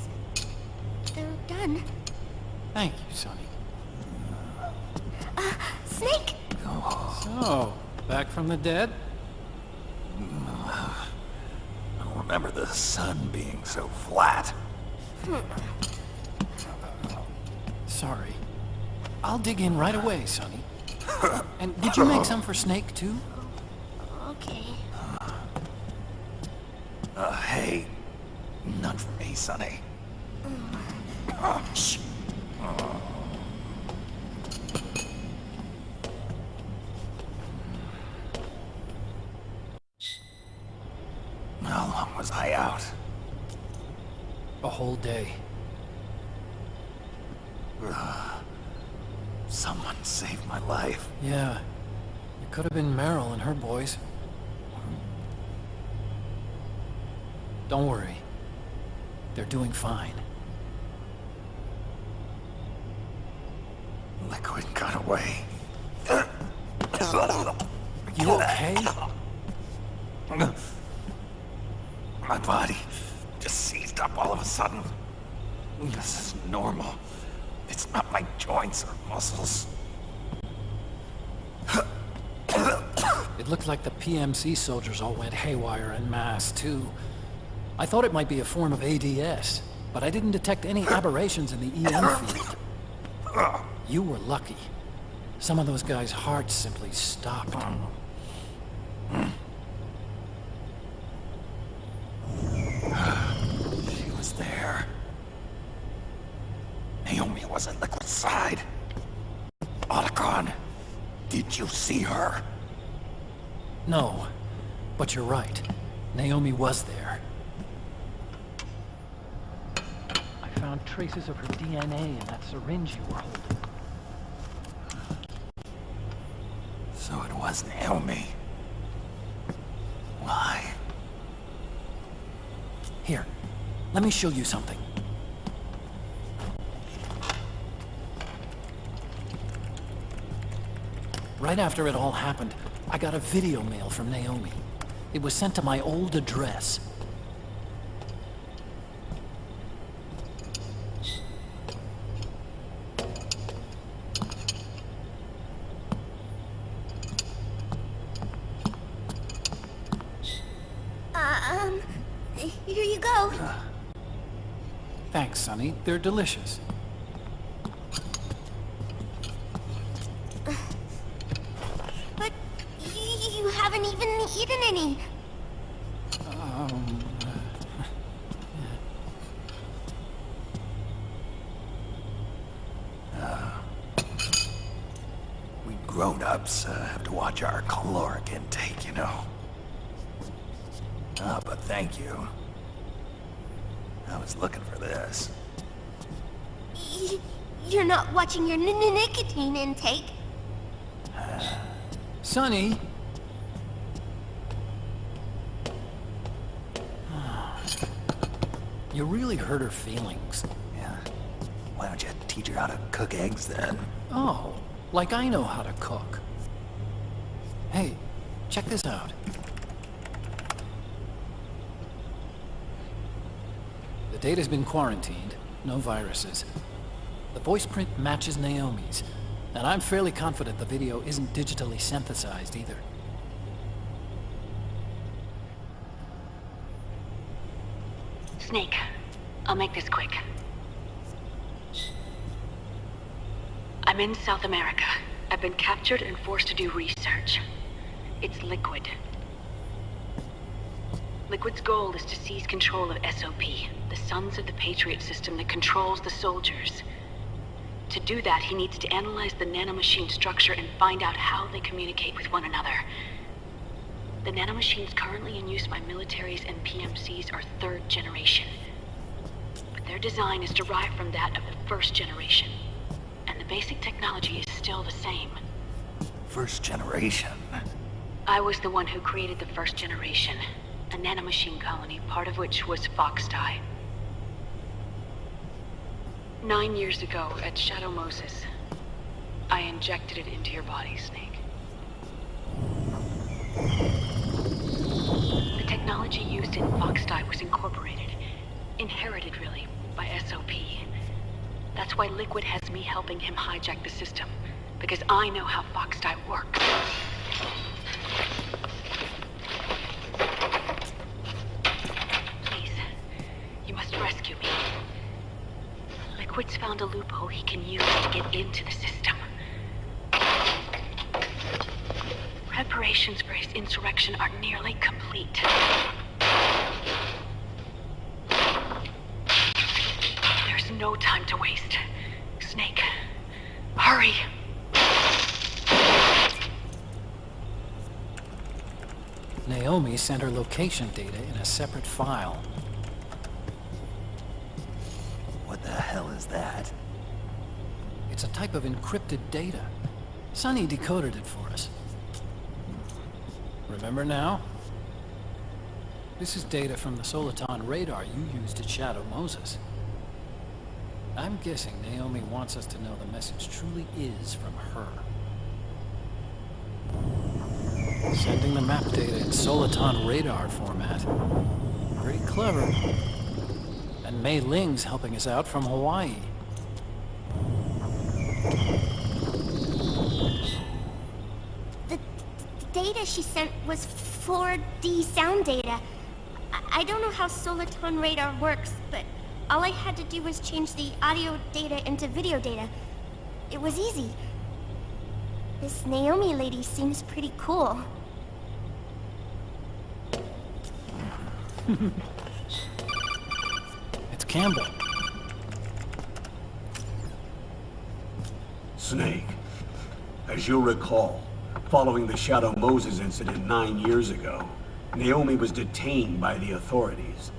they're done. Thank you, Sonny. Snake! So, back from the dead? I don't remember the sun being so flat. Sorry. I'll dig in right away, Sonny. And did you make some for Snake, too? Okay. Hey, none for me, Sonny. Shh. How long was I out? A whole day. Someone saved my life. Yeah. It could have been Meryl and her boys. Don't worry. They're doing fine. Liquid got away. You okay? My body just seized up all of a sudden. This is normal. It's not my joints or muscles. It looked like the PMC soldiers all went haywire en masse, too. I thought it might be a form of ADS, but I didn't detect any aberrations in the EM field. You were lucky. Some of those guys' hearts simply stopped. She was there. Naomi was at Liquid's side. Otacon, did you see her? No, but you're right. Naomi was there. I found traces of her DNA in that syringe you were holding. So it was Naomi. Why? Here, let me show you something. Right after it all happened, I got a video mail from Naomi. It was sent to my old address. Here you go. Thanks, Sonny. They're delicious. But you haven't even eaten any. We grown-ups have to watch our caloric intake, you know. But thank you. I was looking for this. You're not watching your nicotine intake. Sonny! You really hurt her feelings. Yeah. Why don't you teach her how to cook eggs then? Oh, like I know how to cook. Hey, check this out. The data's been quarantined, no viruses. The voice print matches Naomi's, and I'm fairly confident the video isn't digitally synthesized either. Snake, I'll make this quick. I'm in South America. I've been captured and forced to do research. It's Liquid. Liquid's goal is to seize control of SOP, the Sons of the Patriot system that controls the soldiers. To do that, he needs to analyze the nanomachine structure and find out how they communicate with one another. The nanomachines currently in use by militaries and PMCs are third generation. But their design is derived from that of the first generation. And the basic technology is still the same. First generation? I was the one who created the first generation. A nanomachine colony, part of which was FOXHOUND. 9 years ago, at Shadow Moses, I injected it into your body, Snake. technology used in FOXHOUND was incorporated, inherited really, by SOP. That's why Liquid has me helping him hijack the system, because I know how FOXHOUND works. Please, you must rescue me. Liquid's found a loophole he can use to get into the system. Preparations for his insurrection are nearly complete. There's no time to waste. Snake, hurry! Naomi sent her location data in a separate file. What the hell is that? It's a type of encrypted data. Sonny decoded it for us. Remember now? This is data from the Soliton radar you used to shadow Moses. I'm guessing Naomi wants us to know the message truly is from her. Sending the map data in Soliton radar format. Pretty clever. And Mei Ling's helping us out from Hawaii. The data she sent was 4D sound data. I don't know how Soliton radar works, but all I had to do was change the audio data into video data. It was easy. This Naomi lady seems pretty cool. It's Campbell. Snake, as you'll recall, following the Shadow Moses incident 9 years ago, Naomi was detained by the authorities.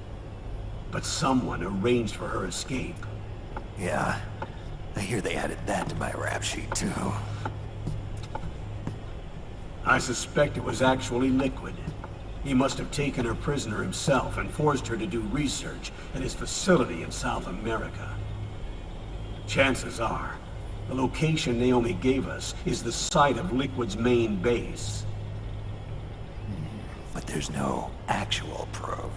But someone arranged for her escape. Yeah, I hear they added that to my rap sheet too. I suspect it was actually Liquid. He must have taken her prisoner himself and forced her to do research at his facility in South America. Chances are, the location Naomi gave us is the site of Liquid's main base. But there's no actual proof.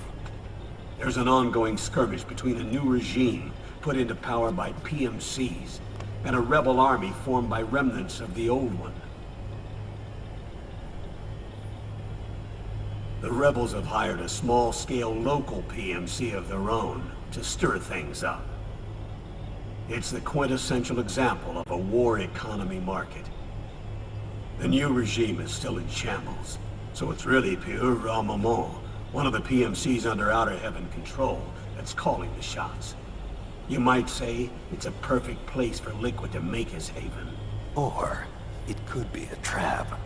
There's an ongoing skirmish between a new regime put into power by PMCs and a rebel army formed by remnants of the old one. The rebels have hired a small-scale local PMC of their own to stir things up. It's the quintessential example of a war economy market. The new regime is still in shambles, so it's really pure Ramamon, one of the PMCs under Outer Heaven control, that's calling the shots. You might say it's a perfect place for Liquid to make his haven. Or it could be a trap.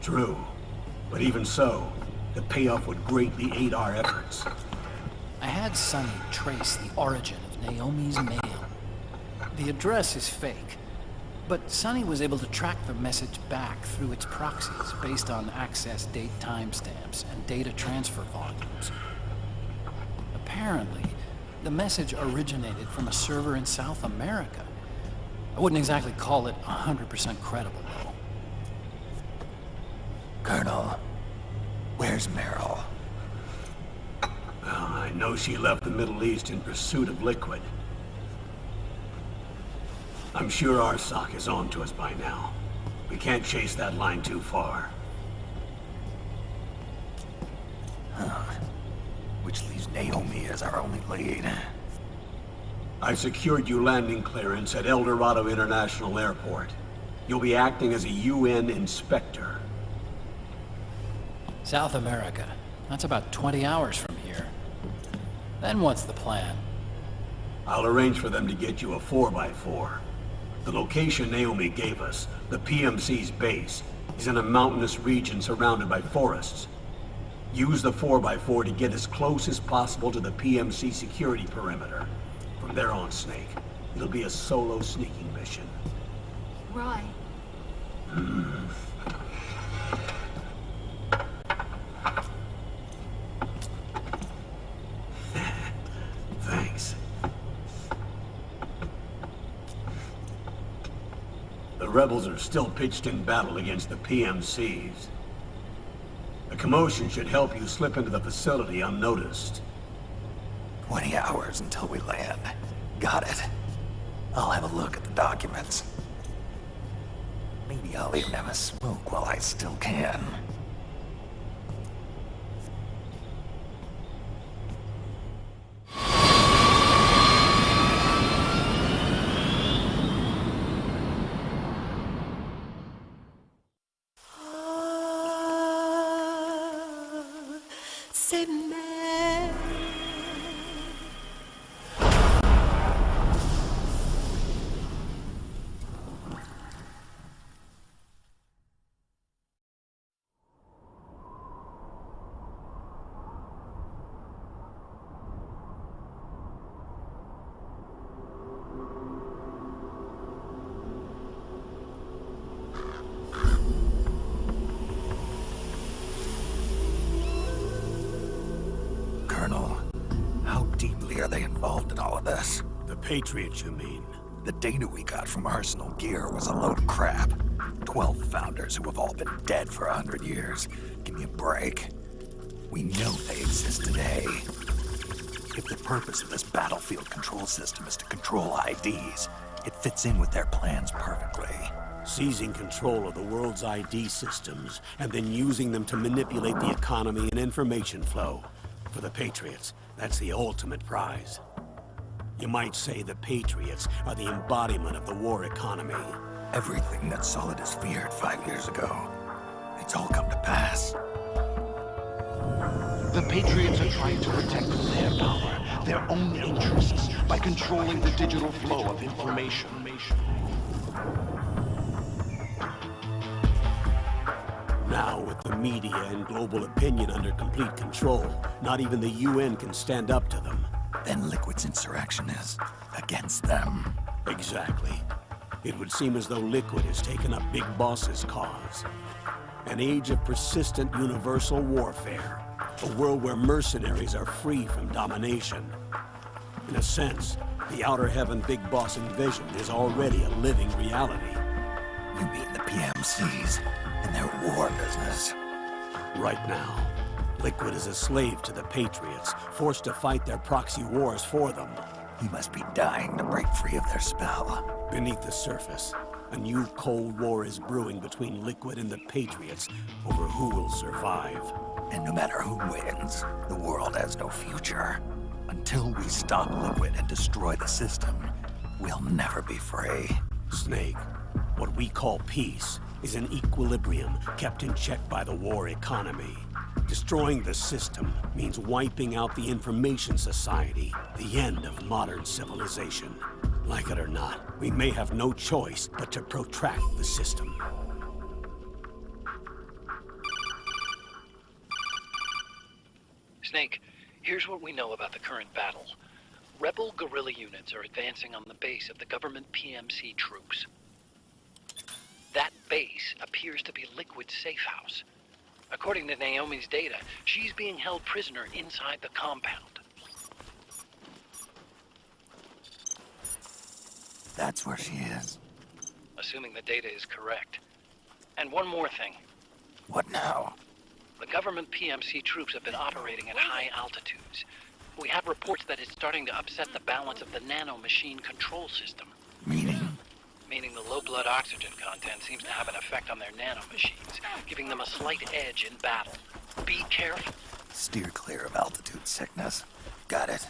True, but even so, the payoff would greatly aid our efforts. I had Sonny trace the origin of Naomi's mail. The address is fake, but Sonny was able to track the message back through its proxies based on access date timestamps and data transfer volumes. Apparently, the message originated from a server in South America. I wouldn't exactly call it 100% credible, though. Colonel, where's Meryl? Well, I know she left the Middle East in pursuit of Liquid. I'm sure our SOC is on to us by now. We can't chase that line too far. Which leaves Naomi as our only lead. I've secured you landing clearance at El Dorado International Airport. You'll be acting as a UN inspector. South America. That's about 20 hours from here. Then what's the plan? I'll arrange for them to get you a 4x4. The location Naomi gave us, the PMC's base, is in a mountainous region surrounded by forests. Use the 4x4 to get as close as possible to the PMC security perimeter. From there on, Snake, it'll be a solo sneaking mission. Right. Thanks. The rebels are still pitched in battle against the PMCs. The commotion should help you slip into the facility unnoticed. 20 hours until we land. Got it. I'll have a look at the documents. Maybe I'll even have a smoke while I still can. Are they involved in all of this? The Patriots, you mean? The data we got from Arsenal Gear was a load of crap. 12 founders who have all been dead for 100 years. Give me a break. We know they exist today. If the purpose of this battlefield control system is to control IDs, it fits in with their plans perfectly. Seizing control of the world's ID systems, and then using them to manipulate the economy and information flow. For the Patriots, that's the ultimate prize. You might say the Patriots are the embodiment of the war economy. Everything that Solidus feared 5 years ago, it's all come to pass. The Patriots are trying to protect their power, their own interests, by controlling the digital flow of information. Now, with the media and global opinion under complete control, not even the UN can stand up to them. Then Liquid's insurrection is against them. Exactly. It would seem as though Liquid has taken up Big Boss's cause. An age of persistent universal warfare. A world where mercenaries are free from domination. In a sense, the Outer Heaven Big Boss invasion is already a living reality. You mean the PMCs and their war business? Right now, Liquid is a slave to the Patriots, forced to fight their proxy wars for them. He must be dying to break free of their spell. Beneath the surface, a new Cold War is brewing between Liquid and the Patriots over who will survive. And no matter who wins, the world has no future. Until we stop Liquid and destroy the system, we'll never be free. Snake, what we call peace is an equilibrium kept in check by the war economy. Destroying the system means wiping out the information society, the end of modern civilization. Like it or not, we may have no choice but to protract the system. Snake, here's what we know about the current battle. Rebel guerrilla units are advancing on the base of the government PMC troops. That base appears to be Liquid's safe house. According to Naomi's data, she's being held prisoner inside the compound. That's where she is. Assuming the data is correct. And one more thing. What now? The government PMC troops have been operating at high altitudes. We have reports that it's starting to upset the balance of the nano-machine control system. Meaning? Meaning the low blood oxygen content seems to have an effect on their nano-machines, giving them a slight edge in battle. Be careful. Steer clear of altitude sickness. Got it.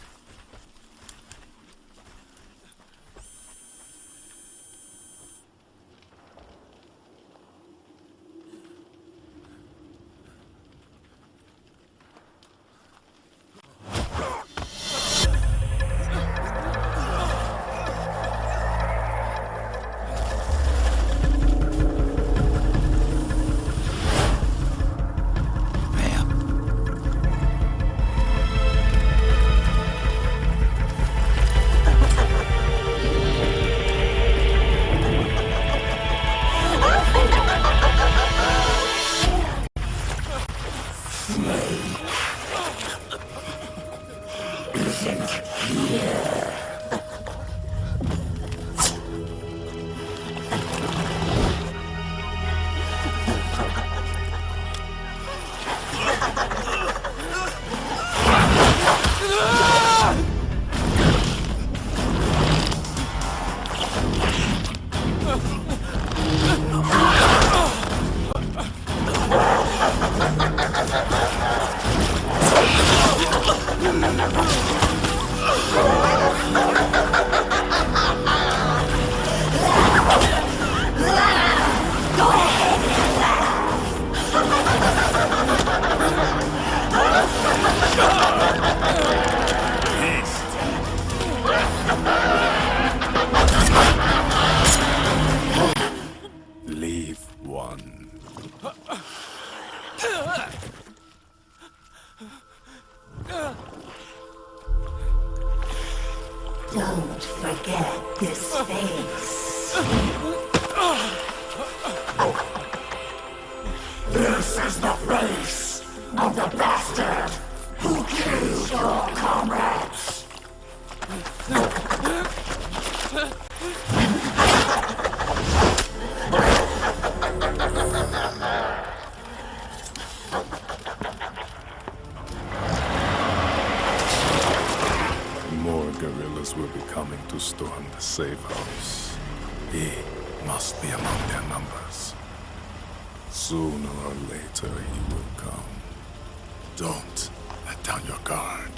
Don't forget this face. This is the face of the bastard who killed your comrades. More guerrillas will be coming to storm the safe house. He must be among their numbers. Sooner or later, he will come. Don't let down your guard.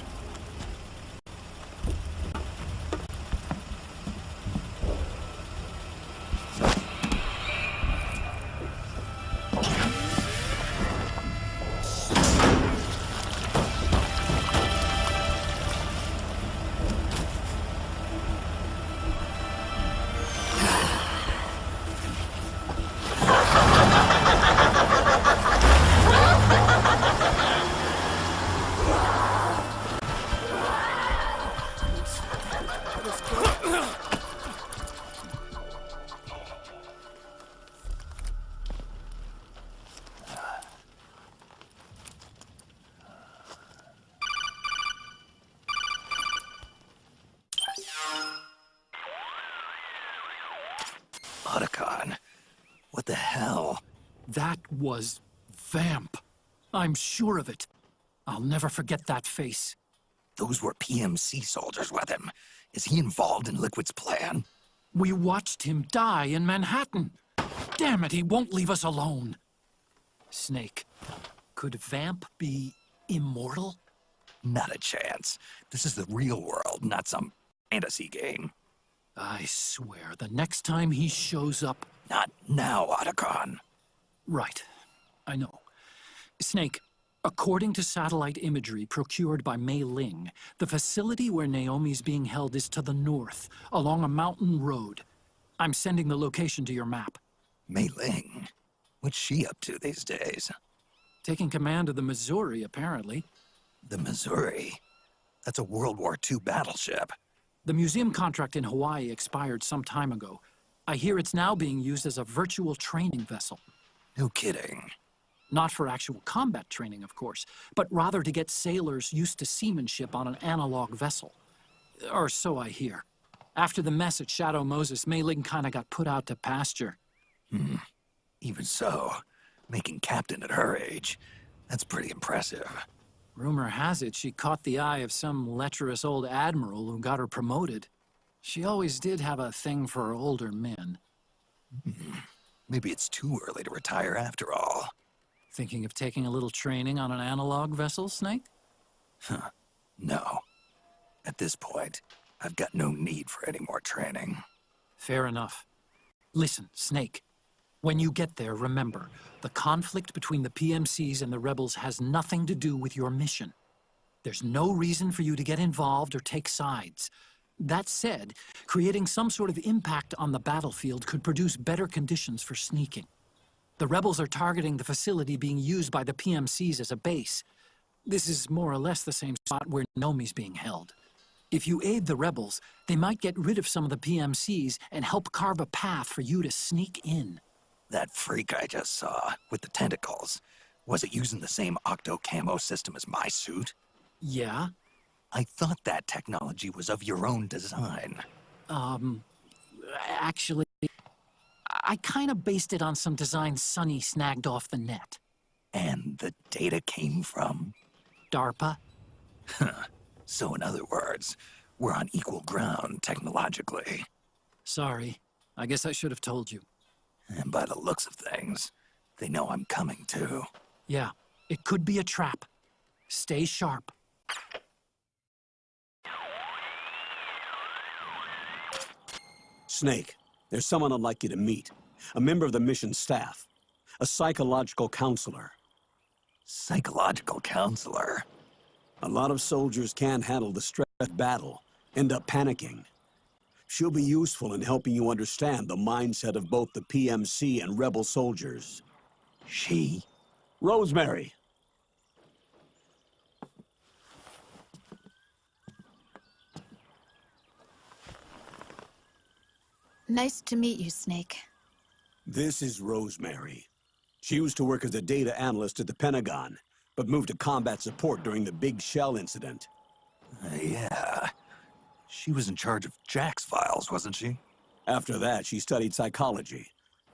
What the hell? That was Vamp. I'm sure of it. I'll never forget that face. Those were PMC soldiers with him. Is he involved in Liquid's plan? We watched him die in Manhattan. Damn it, he won't leave us alone. Snake, could Vamp be immortal? Not a chance. This is the real world, not some fantasy game. I swear, the next time he shows up... Not now, Otacon. Right. I know. Snake, according to satellite imagery procured by Mei Ling, the facility where Naomi's being held is to the north, along a mountain road. I'm sending the location to your map. Mei Ling? What's she up to these days? Taking command of the Missouri, apparently. The Missouri? That's a World War II battleship. The museum contract in Hawaii expired some time ago. I hear it's now being used as a virtual training vessel. No kidding. Not for actual combat training, of course, but rather to get sailors used to seamanship on an analog vessel. Or so I hear. After the mess at Shadow Moses, Mei Ling kinda got put out to pasture. Even so, making captain at her age, that's pretty impressive. Rumor has it she caught the eye of some lecherous old admiral who got her promoted. She always did have a thing for older men. Maybe it's too early to retire after all. Thinking of taking a little training on an analog vessel, Snake? No. At this point, I've got no need for any more training. Fair enough. Listen, Snake. When you get there, remember, the conflict between the PMCs and the rebels has nothing to do with your mission. There's no reason for you to get involved or take sides. That said, creating some sort of impact on the battlefield could produce better conditions for sneaking. The rebels are targeting the facility being used by the PMCs as a base. This is more or less the same spot where Naomi's being held. If you aid the rebels, they might get rid of some of the PMCs and help carve a path for you to sneak in. That freak I just saw, with the tentacles, was it using the same octo-camo system as my suit? Yeah? I thought that technology was of your own design. Actually, I kinda based it on some design Sonny snagged off the net. And the data came from? DARPA? So in other words, we're on equal ground technologically. Sorry. I guess I should have told you. And by the looks of things, they know I'm coming too. Yeah, it could be a trap. Stay sharp. Snake, there's someone I'd like you to meet. A member of the mission staff. A psychological counselor. Psychological counselor? A lot of soldiers can't handle the stress of battle, end up panicking. She'll be useful in helping you understand the mindset of both the PMC and rebel soldiers. She? Rosemary. Nice to meet you, Snake. This is Rosemary. She used to work as a data analyst at the Pentagon, but moved to combat support during the Big Shell incident. Yeah. She was in charge of Jack's files, wasn't she? After that, she studied psychology.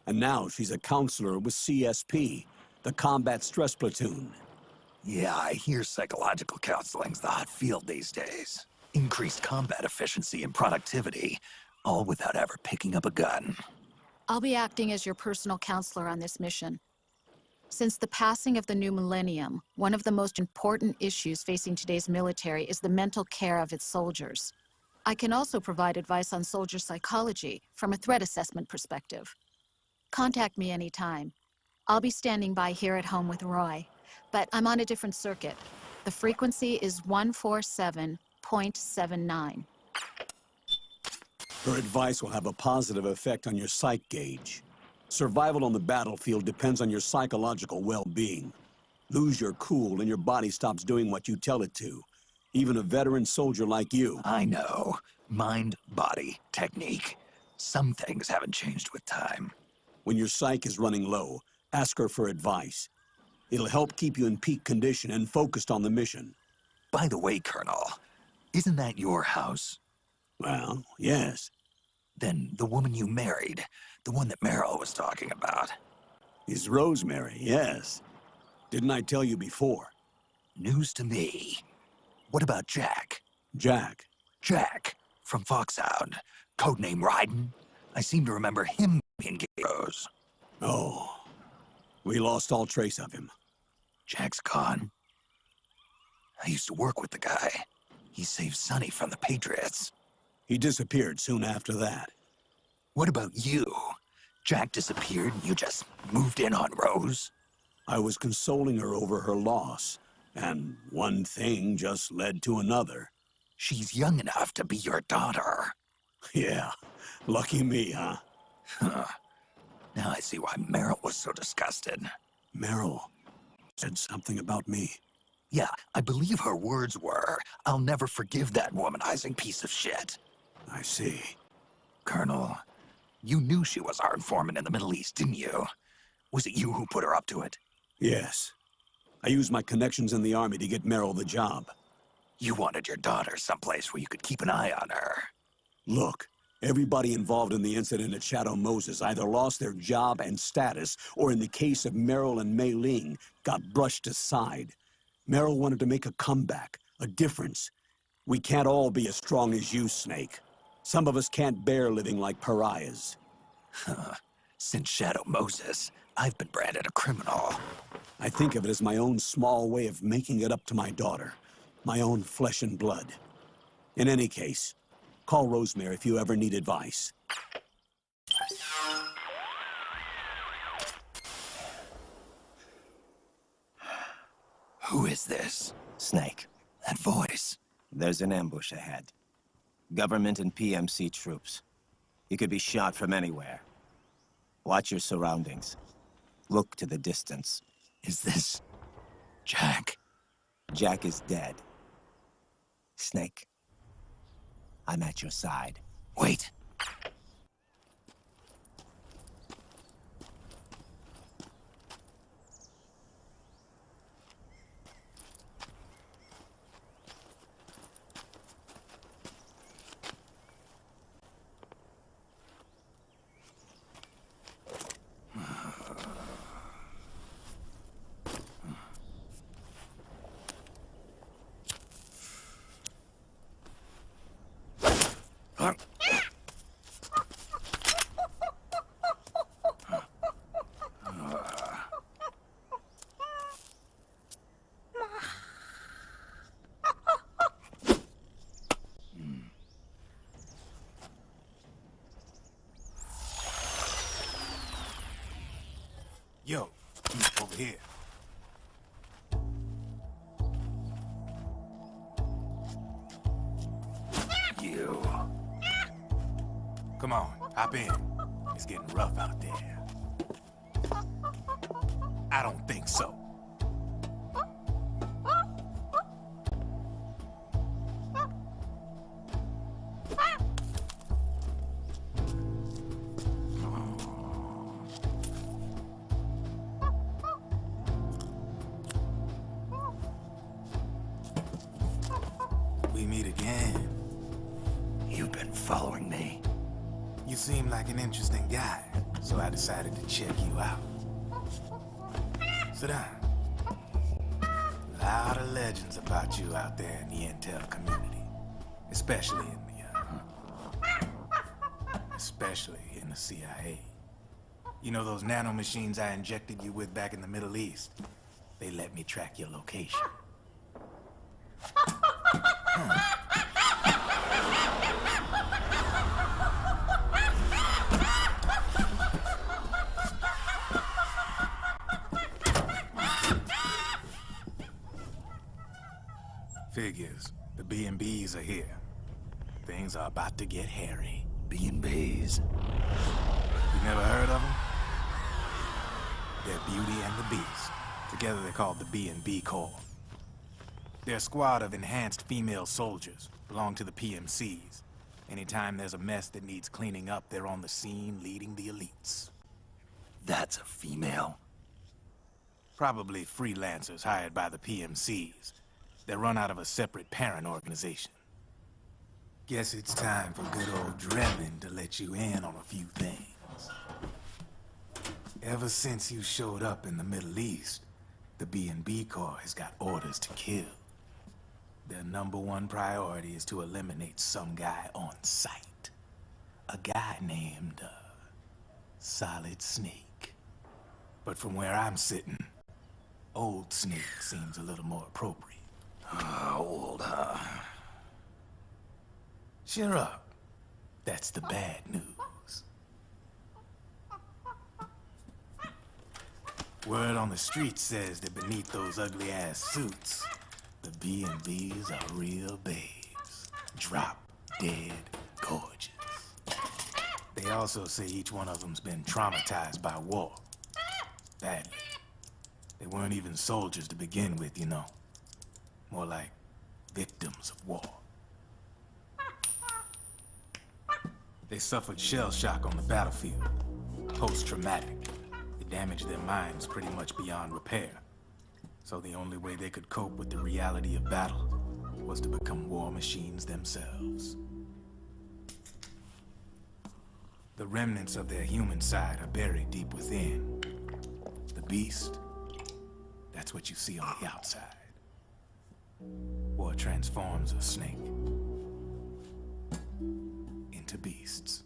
And now she's a counselor with CSP, the Combat Stress Platoon. Yeah, I hear psychological counseling's the hot field these days. Increased combat efficiency and productivity, all without ever picking up a gun. I'll be acting as your personal counselor on this mission. Since the passing of the new millennium, one of the most important issues facing today's military is the mental care of its soldiers. I can also provide advice on soldier psychology from a threat assessment perspective. Contact me anytime. I'll be standing by here at home with Roy, but I'm on a different circuit. The frequency is 147.79. Her advice will have a positive effect on your psych gauge. Survival on the battlefield depends on your psychological well-being. Lose your cool and your body stops doing what you tell it to. Even a veteran soldier like you. I know. Mind, body, technique. Some things haven't changed with time. When your psyche is running low, ask her for advice. It'll help keep you in peak condition and focused on the mission. By the way, Colonel, isn't that your house? Well, yes. Then the woman you married, the one that Meryl was talking about. Is Rosemary, yes. Didn't I tell you before? News to me. What about Jack? Jack? Jack, from FOXHOUND. Codename Ryden. I seem to remember him being heroes. Oh. We lost all trace of him. Jack's gone. I used to work with the guy. He saved Sonny from the Patriots. He disappeared soon after that. What about you? Jack disappeared and you just moved in on Rose? I was consoling her over her loss, and one thing just led to another. She's young enough to be your daughter. Yeah, lucky me, huh? Now I see why Meryl was so disgusted. Meryl said something about me. Yeah, I believe her words were, "I'll never forgive that womanizing piece of shit." I see. Colonel, you knew she was our informant in the Middle East, didn't you? Was it you who put her up to it? Yes. I used my connections in the Army to get Meryl the job. You wanted your daughter someplace where you could keep an eye on her. Look, everybody involved in the incident at Shadow Moses either lost their job and status, or in the case of Meryl and Mei Ling, got brushed aside. Meryl wanted to make a comeback, a difference. We can't all be as strong as you, Snake. Some of us can't bear living like pariahs. Since Shadow Moses, I've been branded a criminal. I think of it as my own small way of making it up to my daughter. My own flesh and blood. In any case, call Rosemary if you ever need advice. Who is this? Snake. That voice. There's an ambush ahead. Government and PMC troops. You could be shot from anywhere. Watch your surroundings. Look to the distance. Is this Jack? Jack is dead. Snake, I'm at your side. Wait. Yo, he's over here. You. Come on, hop in. It's getting rough out there. I don't think so. We meet again. You've been following me. You seem like an interesting guy, so I decided to check you out. Sit down. A lot of legends about you out there in the intel community, especially in the CIA. You know those nanomachines I injected you with back in the Middle East? They let me track your location. Figures. The B&Bs are here. Things are about to get hairy. B&Bs. You never heard of them? They're Beauty and the Beast. Together they're called the B&B Corps. They're a squad of enhanced female soldiers, belong to the PMCs. Anytime there's a mess that needs cleaning up, they're on the scene leading the elites. That's a female? Probably freelancers hired by the PMCs. They're run out of a separate parent organization. Guess it's time for good old Drebin to let you in on a few things. Ever since you showed up in the Middle East, the B&B Corps has got orders to kill. Their #1 priority is to eliminate some guy on sight. A guy named, Solid Snake. But from where I'm sitting, Old Snake seems a little more appropriate. Old, huh? Cheer up. That's the bad news. Word on the street says that beneath those ugly-ass suits, the B&Bs are real babes. Drop dead gorgeous. They also say each one of them's been traumatized by war. Badly. They weren't even soldiers to begin with, you know. More like victims of war. They suffered shell shock on the battlefield. Post-traumatic. It damaged their minds pretty much beyond repair. So the only way they could cope with the reality of battle was to become war machines themselves. The remnants of their human side are buried deep within. The beast, that's what you see on the outside. War transforms a snake into beasts.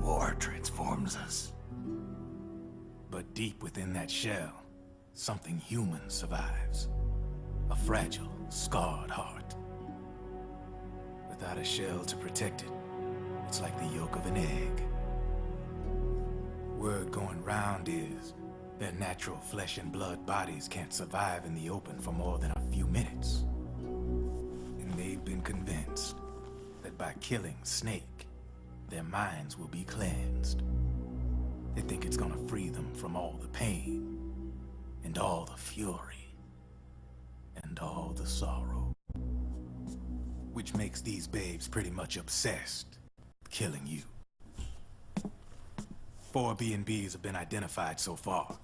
War transforms us. But deep within that shell, something human survives. A fragile, scarred heart. Without a shell to protect it, it's like the yolk of an egg. Word going round is their natural flesh and blood bodies can't survive in the open for more than a few minutes. And they've been convinced that by killing Snake, their minds will be cleansed. They think it's gonna free them from all the pain, and all the fury, and all the sorrow. Which makes these babes pretty much obsessed with killing you. 4 B&Bs have been identified so far.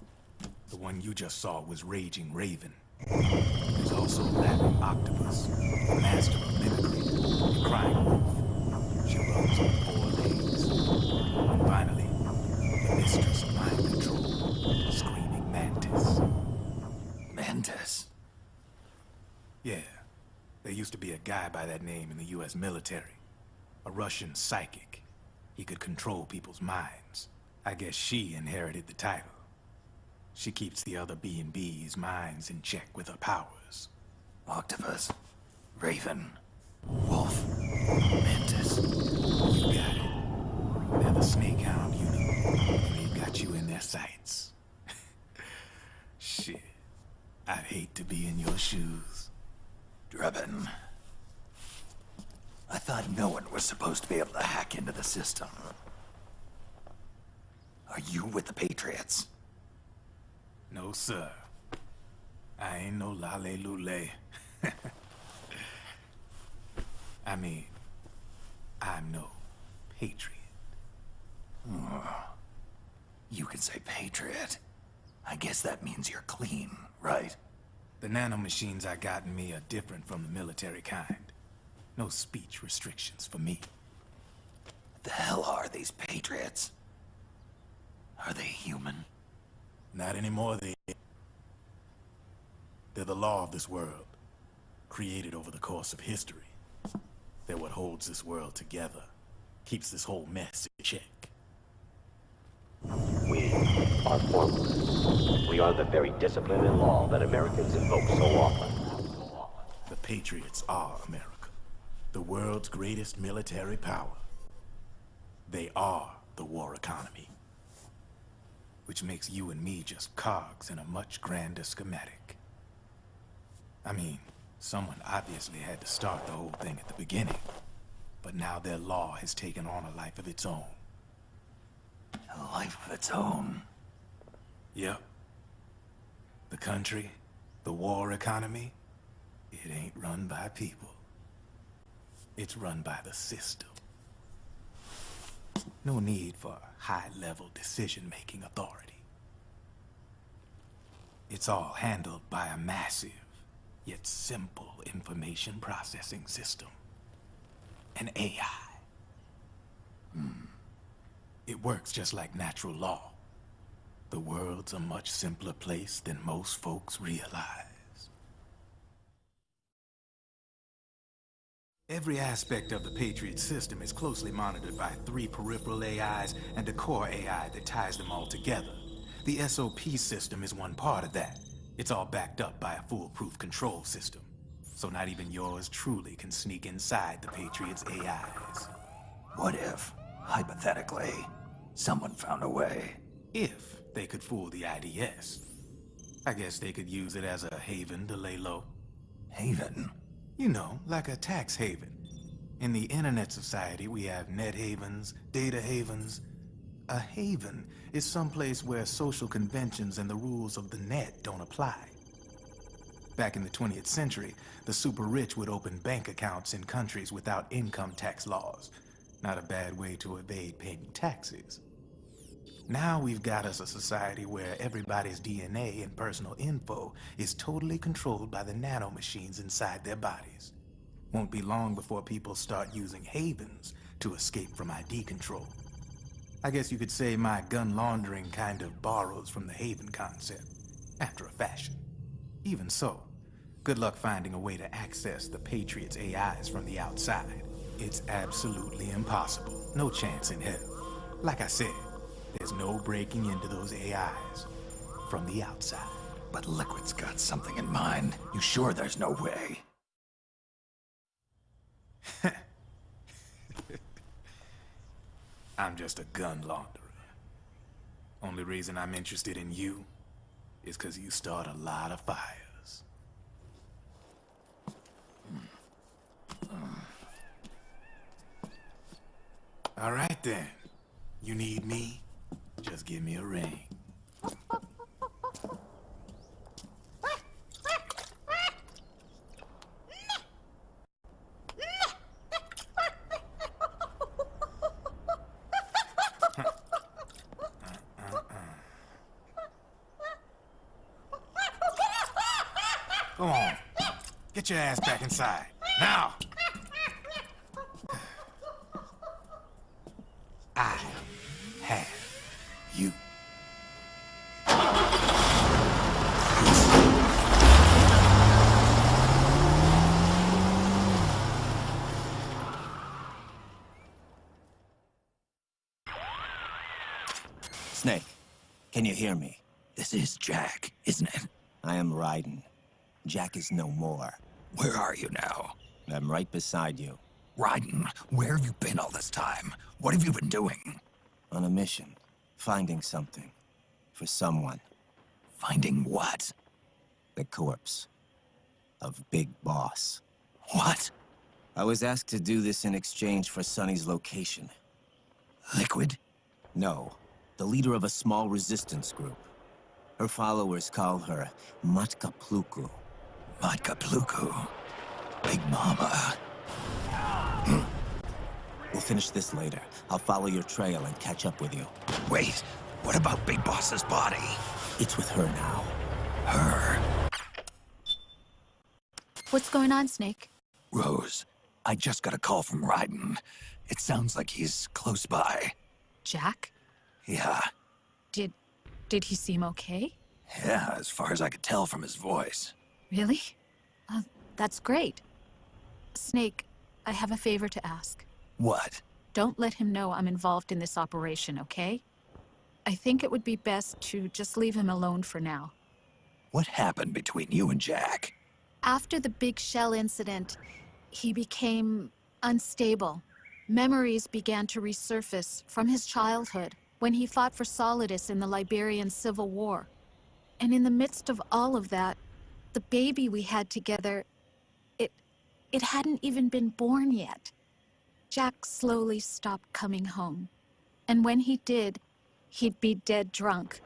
The one you just saw was Raging Raven. There's also Laughing Octopus, the master of mimicry, and Crying Wolf. She runs on 4 legs. And finally, the mistress of mind control, Screaming Mantis. Mantis? Yeah. There used to be a guy by that name in the US military. A Russian psychic. He could control people's minds. I guess she inherited the title. She keeps the other B&B's minds in check with her powers. Octopus. Raven. Wolf. Mantis. You got it. They're the Snake Hound unit. And they've got you in their sights. Shit. I'd hate to be in your shoes. Drebin. I thought no one was supposed to be able to hack into the system. Are you with the Patriots? No, sir. I ain't no lale-lule. I mean, I'm no patriot. You can say patriot. I guess that means you're clean, right? The nanomachines I got in me are different from the military kind. No speech restrictions for me. What the hell are these patriots? Are they human? Not anymore, they're the law of this world, created over the course of history. They're what holds this world together, keeps this whole mess in check. We are formless. We are the very discipline and law that Americans invoke so often. The Patriots are America, the world's greatest military power. They are the war economy, which makes you and me just cogs in a much grander schematic. I mean, someone obviously had to start the whole thing at the beginning, but now their law has taken on a life of its own. A life of its own? Yep. The country, the war economy, it ain't run by people. It's run by the system. No need for high-level decision-making authority. It's all handled by a massive, yet simple information processing system. An AI. It works just like natural law. The world's a much simpler place than most folks realize. Every aspect of the Patriot system is closely monitored by 3 peripheral AIs and a core AI that ties them all together. The SOP system is one part of that. It's all backed up by a foolproof control system. So not even yours truly can sneak inside the Patriots' AIs. What if, hypothetically, someone found a way? If they could fool the IDS. I guess they could use it as a haven to lay low. Haven? You know, like a tax haven. In the internet society, we have net havens, data havens. A haven is someplace where social conventions and the rules of the net don't apply. Back in the 20th century, the super rich would open bank accounts in countries without income tax laws. Not a bad way to evade paying taxes. Now we've got us a society where everybody's DNA and personal info is totally controlled by the nanomachines inside their bodies. Won't be long before people start using havens to escape from ID control. I guess you could say my gun laundering kind of borrows from the haven concept, after a fashion. Even so, good luck finding a way to access the Patriots' AIs from the outside. It's absolutely impossible. No chance in hell. Like I said, there's no breaking into those AIs from the outside. But Liquid's got something in mind. You sure there's no way? I'm just a gun launderer. Only reason I'm interested in you is because you start a lot of fires. All right then. You need me? Just give me a ring. Go on. Get your ass back inside. Now! I have you. Snake, can you hear me? This is Jack, isn't it? I am Raiden. Jack is no more. Where are you now? I'm right beside you. Raiden, where have you been all this time? What have you been doing? On a mission. Finding something. For someone. Finding what? The corpse. Of Big Boss. What? I was asked to do this in exchange for Sonny's location. Liquid? No. The leader of a small resistance group. Her followers call her Matka Pluku. Matka Pluku? Big Mama. We'll finish this later. I'll follow your trail and catch up with you. Wait, what about Big Boss's body? It's with her now. Her? What's going on, Snake? Rose, I just got a call from Raiden. It sounds like he's close by. Jack? Yeah. Did he seem okay? Yeah, as far as I could tell from his voice. Really? That's great. Snake, I have a favor to ask. What? Don't let him know I'm involved in this operation, okay? I think it would be best to just leave him alone for now. What happened between you and Jack? After the big shell incident, he became unstable. Memories began to resurface from his childhood when he fought for Solidus in the Liberian Civil War. And in the midst of all of that, the baby we had together, it hadn't even been born yet. Jack slowly stopped coming home. And when he did, he'd be dead drunk,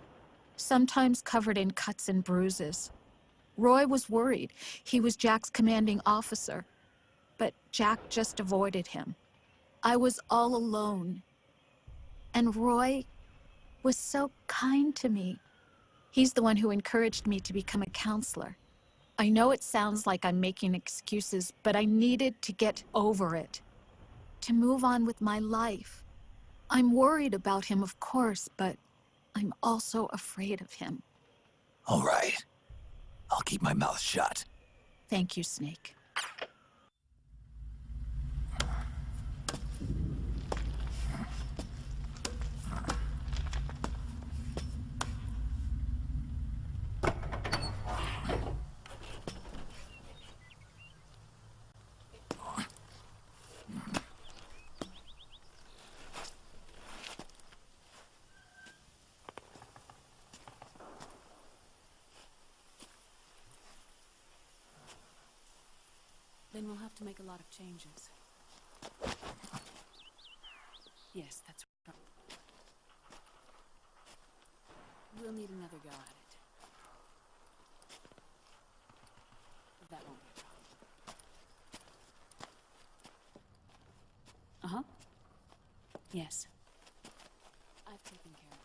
sometimes covered in cuts and bruises. Roy was worried. He was Jack's commanding officer. But Jack just avoided him. I was all alone. And Roy was so kind to me. He's the one who encouraged me to become a counselor. I know it sounds like I'm making excuses, but I needed to get over it. To move on with my life. I'm worried about him, of course, but I'm also afraid of him. All right. I'll keep my mouth shut. Thank you, Snake. Then we'll have to make a lot of changes. Yes, that's right. We'll need another go at it. That won't be a problem. Yes. I've taken care of it.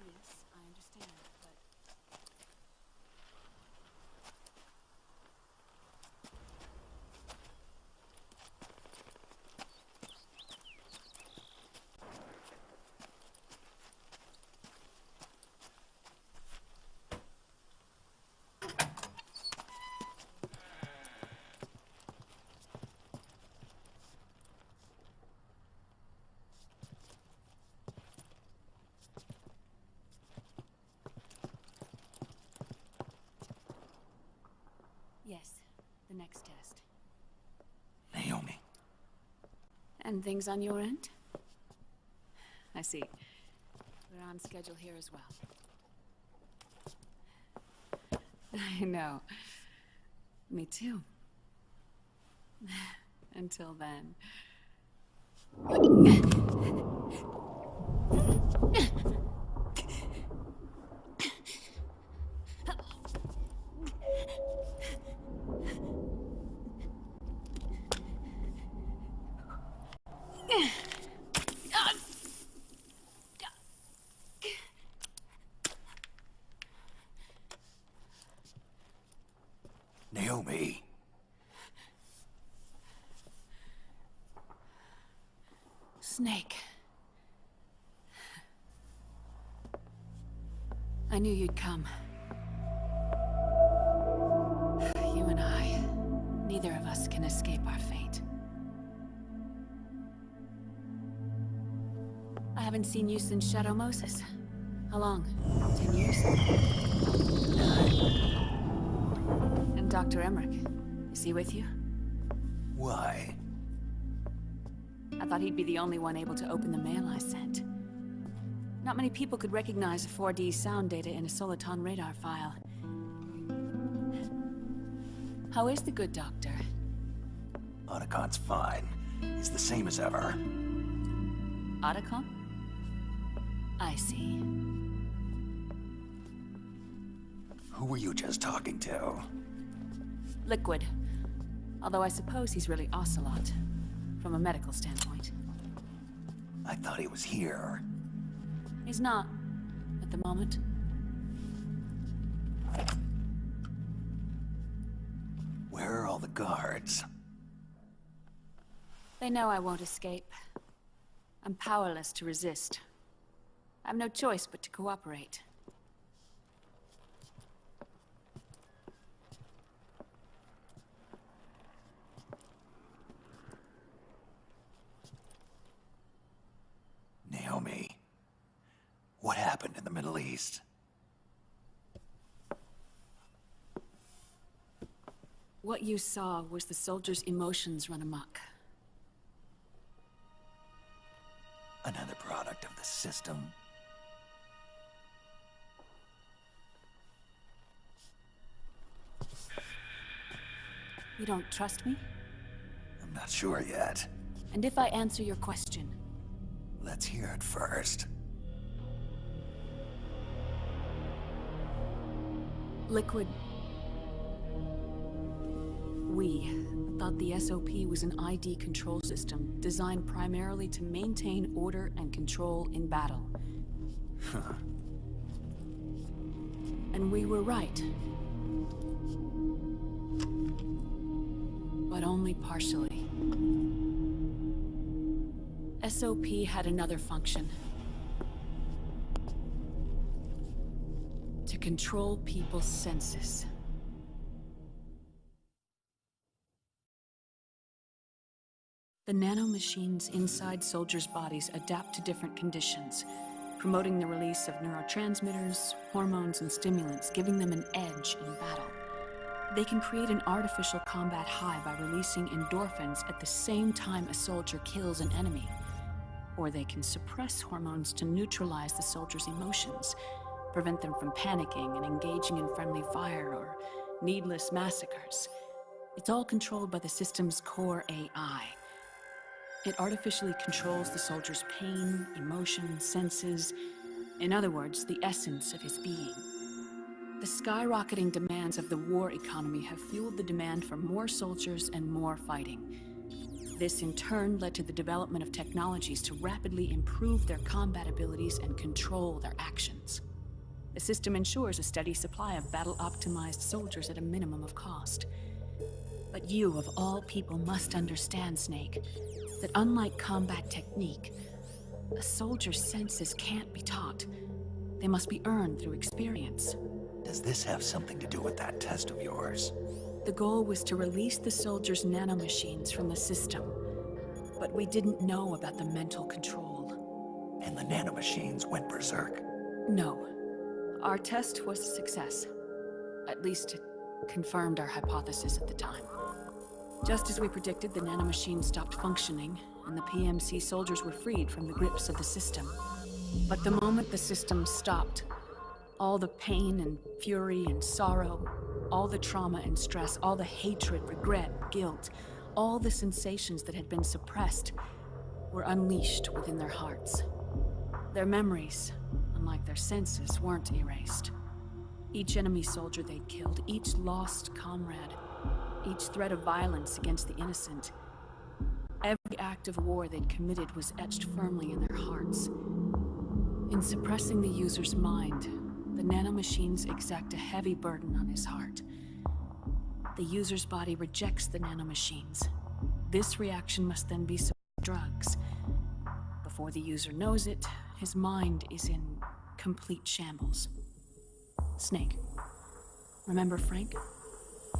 Yes, I understand, but... Yes, the next test. Naomi. And things on your end? I see. We're on schedule here as well. I know. Me too. Until then. Naomi. Snake. I knew you'd come. You and I, neither of us can escape our fate. I haven't seen you since Shadow Moses. How long? 10 years? 9. And Dr. Emmerich, is he with you? Why? I thought he'd be the only one able to open the mail I sent. Not many people could recognize 4D sound data in a Soliton radar file. How is the good doctor? Otacon's fine. He's the same as ever. Otacon? I see. Who were you just talking to? Liquid. Although I suppose he's really Ocelot, from a medical standpoint. I thought he was here. He's not, at the moment. Where are all the guards? They know I won't escape. I'm powerless to resist. I have no choice but to cooperate. Naomi, what happened in the Middle East? What you saw was the soldiers' emotions run amok. Another product of the system. You don't trust me? I'm not sure yet. And if I answer your question? Let's hear it first. Liquid. We thought the SOP was an ID control system designed primarily to maintain order and control in battle. And we were right. But only partially. SOP had another function. To control people's senses. The nanomachines inside soldiers' bodies adapt to different conditions, promoting the release of neurotransmitters, hormones, and stimulants, giving them an edge in battle. They can create an artificial combat high by releasing endorphins at the same time a soldier kills an enemy. Or they can suppress hormones to neutralize the soldier's emotions, prevent them from panicking and engaging in friendly fire or needless massacres. It's all controlled by the system's core AI. It artificially controls the soldier's pain, emotion, senses, in other words, the essence of his being. The skyrocketing demands of the war economy have fueled the demand for more soldiers and more fighting. This in turn led to the development of technologies to rapidly improve their combat abilities and control their actions. The system ensures a steady supply of battle-optimized soldiers at a minimum of cost. But you, of all people, must understand, Snake, that unlike combat technique, a soldier's senses can't be taught. They must be earned through experience. Does this have something to do with that test of yours? The goal was to release the soldiers' nanomachines from the system, but we didn't know about the mental control. And the nanomachines went berserk? No. Our test was a success. At least it confirmed our hypothesis at the time. Just as we predicted, the nanomachines stopped functioning, and the PMC soldiers were freed from the grips of the system. But the moment the system stopped, all the pain and fury and sorrow, all the trauma and stress, all the hatred, regret, guilt, all the sensations that had been suppressed were unleashed within their hearts. Their memories, unlike their senses, weren't erased. Each enemy soldier they'd killed, each lost comrade, each threat of violence against the innocent, every act of war they'd committed was etched firmly in their hearts. In suppressing the user's mind, the nanomachines exact a heavy burden on his heart. The user's body rejects the nanomachines. This reaction must then be suppressed with drugs. Before the user knows it, his mind is in complete shambles. Snake, remember Frank?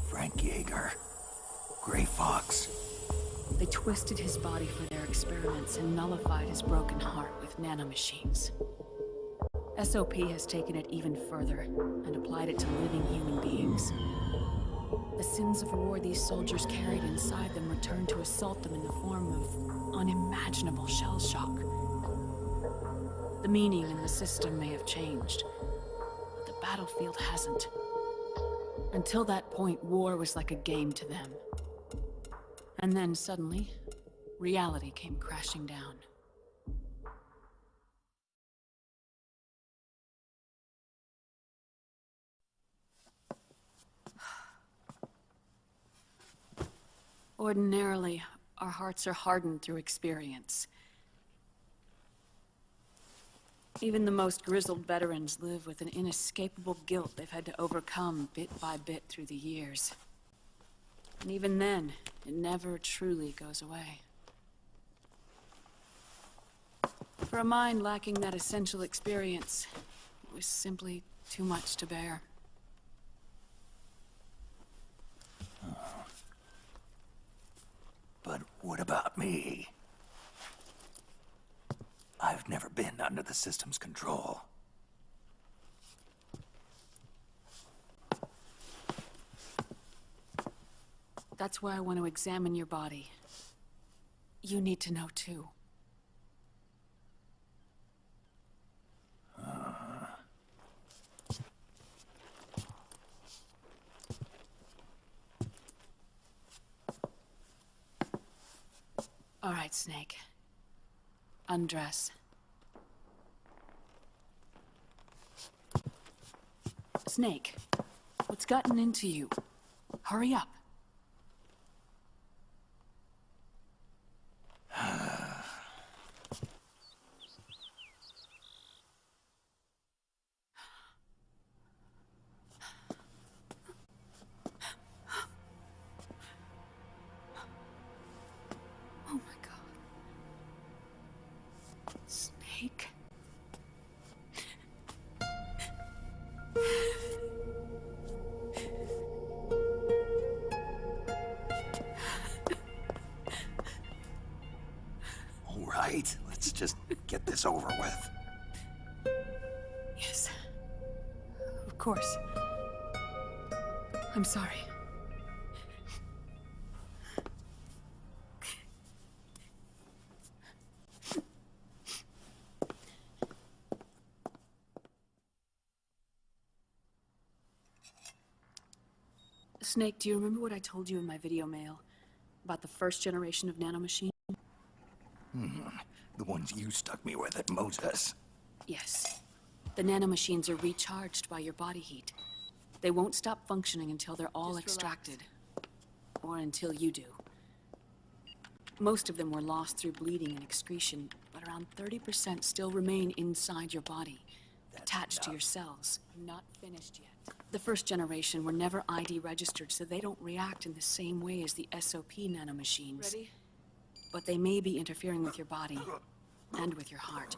Frank Yeager. Gray Fox. They twisted his body for their experiments and nullified his broken heart with nanomachines. SOP has taken it even further and applied it to living human beings. The sins of war these soldiers carried inside them returned to assault them in the form of unimaginable shell shock. The meaning in the system may have changed, but the battlefield hasn't. Until that point, war was like a game to them. And then suddenly, reality came crashing down. Ordinarily, our hearts are hardened through experience. Even the most grizzled veterans live with an inescapable guilt they've had to overcome bit by bit through the years. And even then, it never truly goes away. For a mind lacking that essential experience, it was simply too much to bear. But what about me? I've never been under the system's control. That's why I want to examine your body. You need to know too. All right, Snake. Undress. Snake, what's gotten into you? Hurry up. Oh my God. Snake. All right, let's just get this over with. Yes. Of course. I'm sorry. Snake, do you remember what I told you in my video mail about the first generation of nanomachine? The ones you stuck me with at Moses. Yes. The nanomachines are recharged by your body heat. They won't stop functioning until they're all extracted. Or until you do. Most of them were lost through bleeding and excretion, but around 30% still remain inside your body, attached to your cells. I'm not finished yet. The first generation were never ID registered, so they don't react in the same way as the SOP nanomachines. Ready? But they may be interfering with your body, and with your heart.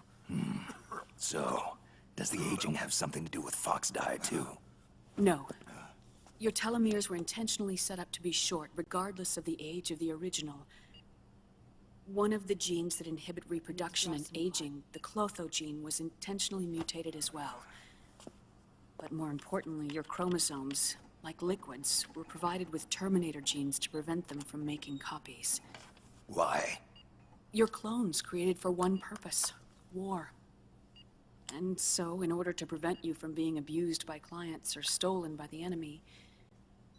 So, does the aging have something to do with Fox diet too? No. Your telomeres were intentionally set up to be short, regardless of the age of the original. One of the genes that inhibit reproduction and aging, the Clotho gene, was intentionally mutated as well. But more importantly, your chromosomes, like liquids, were provided with terminator genes to prevent them from making copies. Why? Your clones created for one purpose: war. And so, in order to prevent you from being abused by clients or stolen by the enemy,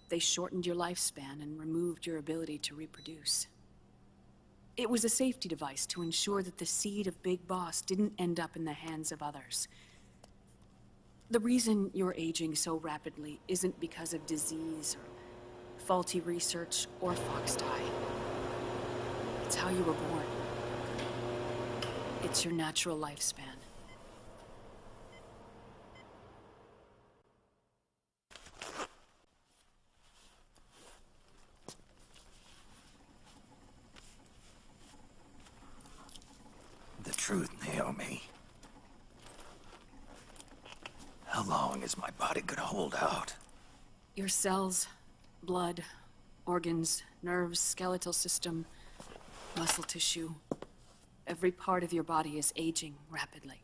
they shortened your lifespan and removed your ability to reproduce. It was a safety device to ensure that the seed of Big Boss didn't end up in the hands of others. The reason you're aging so rapidly isn't because of disease or faulty research or Fox die. It's how you were born. It's your natural lifespan. The truth, Naomi. How long is my body gonna hold out? Your cells, blood, organs, nerves, skeletal system, muscle tissue. Every part of your body is aging rapidly.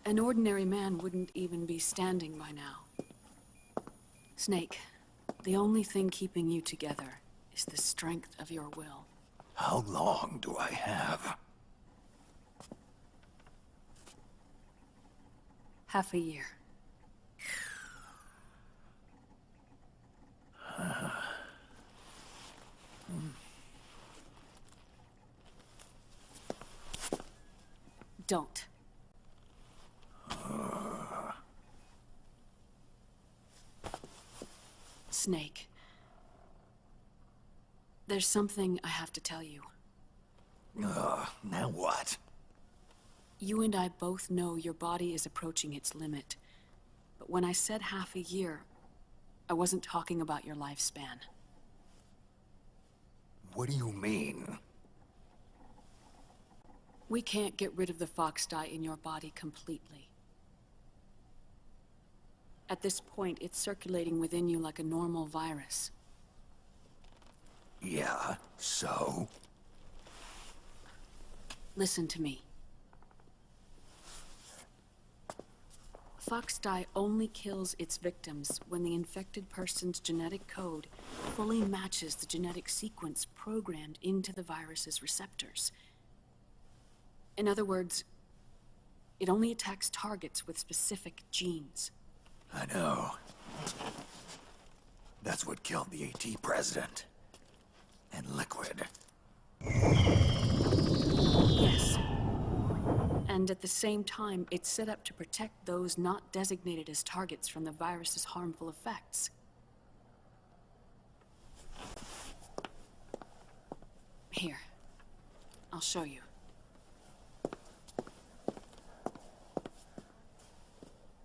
An ordinary man wouldn't even be standing by now. Snake, the only thing keeping you together is the strength of your will. How long do I have? Half a year. Don't. Snake. There's something I have to tell you. Now what? You and I both know your body is approaching its limit. But when I said half a year, I wasn't talking about your lifespan. What do you mean? We can't get rid of the fox dye in your body completely. At this point, it's circulating within you like a normal virus. Yeah, so? Listen to me. Fox dye only kills its victims when the infected person's genetic code fully matches the genetic sequence programmed into the virus's receptors. In other words, it only attacks targets with specific genes. I know. That's what killed the AT president. And Liquid. Yes. And at the same time, it's set up to protect those not designated as targets from the virus's harmful effects. Here. I'll show you.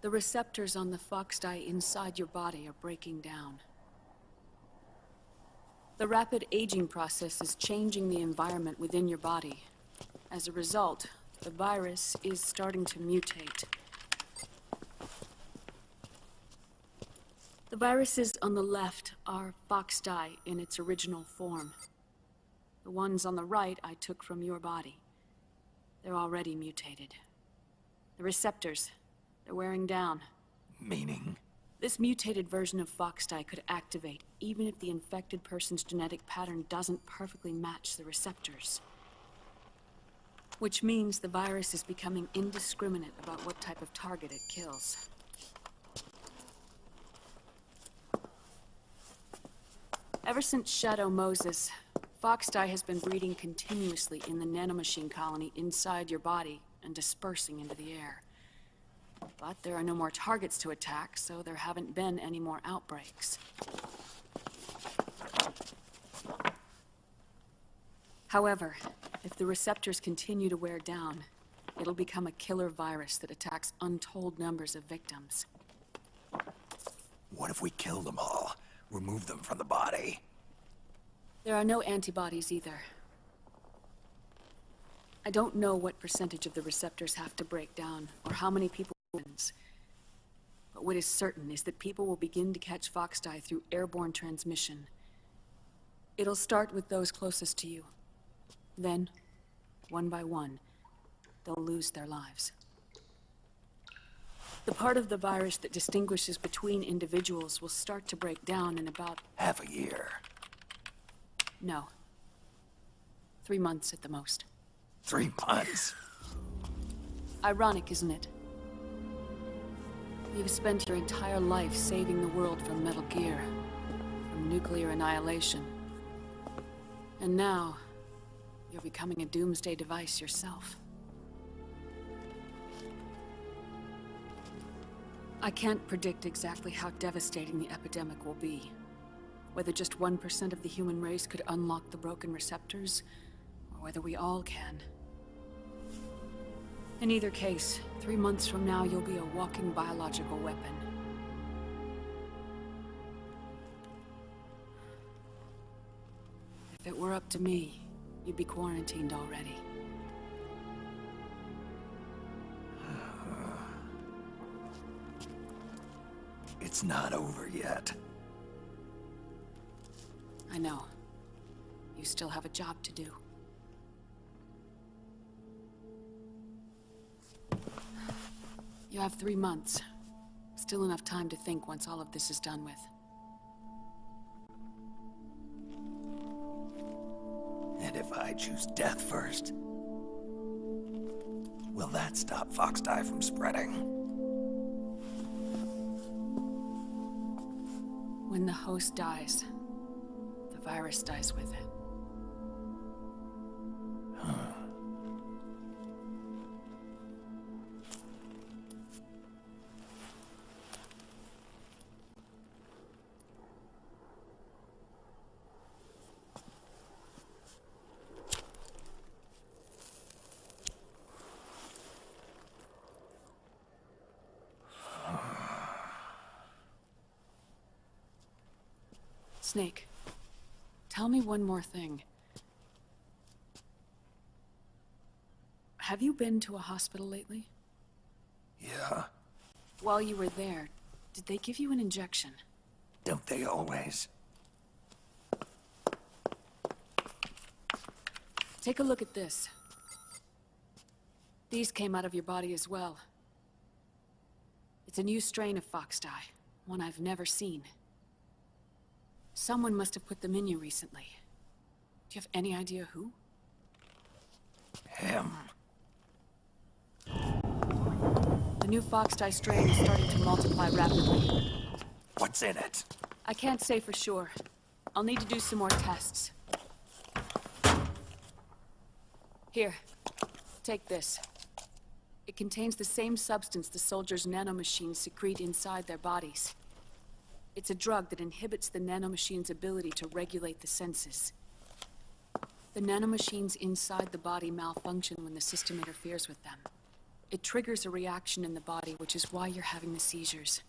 The receptors on the fox dye inside your body are breaking down. The rapid aging process is changing the environment within your body. As a result, the virus is starting to mutate. The viruses on the left are fox dye in its original form. The ones on the right I took from your body. They're already mutated. The receptors, they're wearing down. Meaning? This mutated version of fox dye could activate even if the infected person's genetic pattern doesn't perfectly match the receptors. Which means the virus is becoming indiscriminate about what type of target it kills. Ever since Shadow Moses, fox dye has been breeding continuously in the nanomachine colony inside your body and dispersing into the air. But there are no more targets to attack, so there haven't been any more outbreaks. However, if the receptors continue to wear down, it'll become a killer virus that attacks untold numbers of victims. What if we kill them all? Remove them from the body? There are no antibodies either. I don't know what percentage of the receptors have to break down, or how many people wins. But what is certain is that people will begin to catch fox dye through airborne transmission. It'll start with those closest to you. Then, one by one, they'll lose their lives. The part of the virus that distinguishes between individuals will start to break down in about... half a year. No. 3 months at the most. 3 months? Ironic, isn't it? You've spent your entire life saving the world from Metal Gear, from nuclear annihilation. And now, you're becoming a doomsday device yourself. I can't predict exactly how devastating the epidemic will be. Whether just 1% of the human race could unlock the broken receptors, or whether we all can. In either case, 3 months from now, you'll be a walking biological weapon. If it were up to me, you'd be quarantined already. It's not over yet. I know. You still have a job to do. You have 3 months. Still enough time to think once all of this is done with. And if I choose death first, will that stop fox dye from spreading? When the host dies, the virus dies with it. Snake, tell me one more thing. Have you been to a hospital lately? Yeah, While you were there, did they give you an injection? don't they always? Take a look at this. These came out of your body as well. It's a new strain of foxdie, one I've never seen. Someone must have put them in you recently. Do you have any idea who? Him. The new foxdie strain is starting to multiply rapidly. What's in it? I can't say for sure. I'll need to do some more tests. Here, take this. It contains the same substance the soldiers' nanomachines secrete inside their bodies. It's a drug that inhibits the nanomachine's ability to regulate the senses. The nanomachines inside the body malfunction when the system interferes with them. It triggers a reaction in the body, which is why you're having the seizures.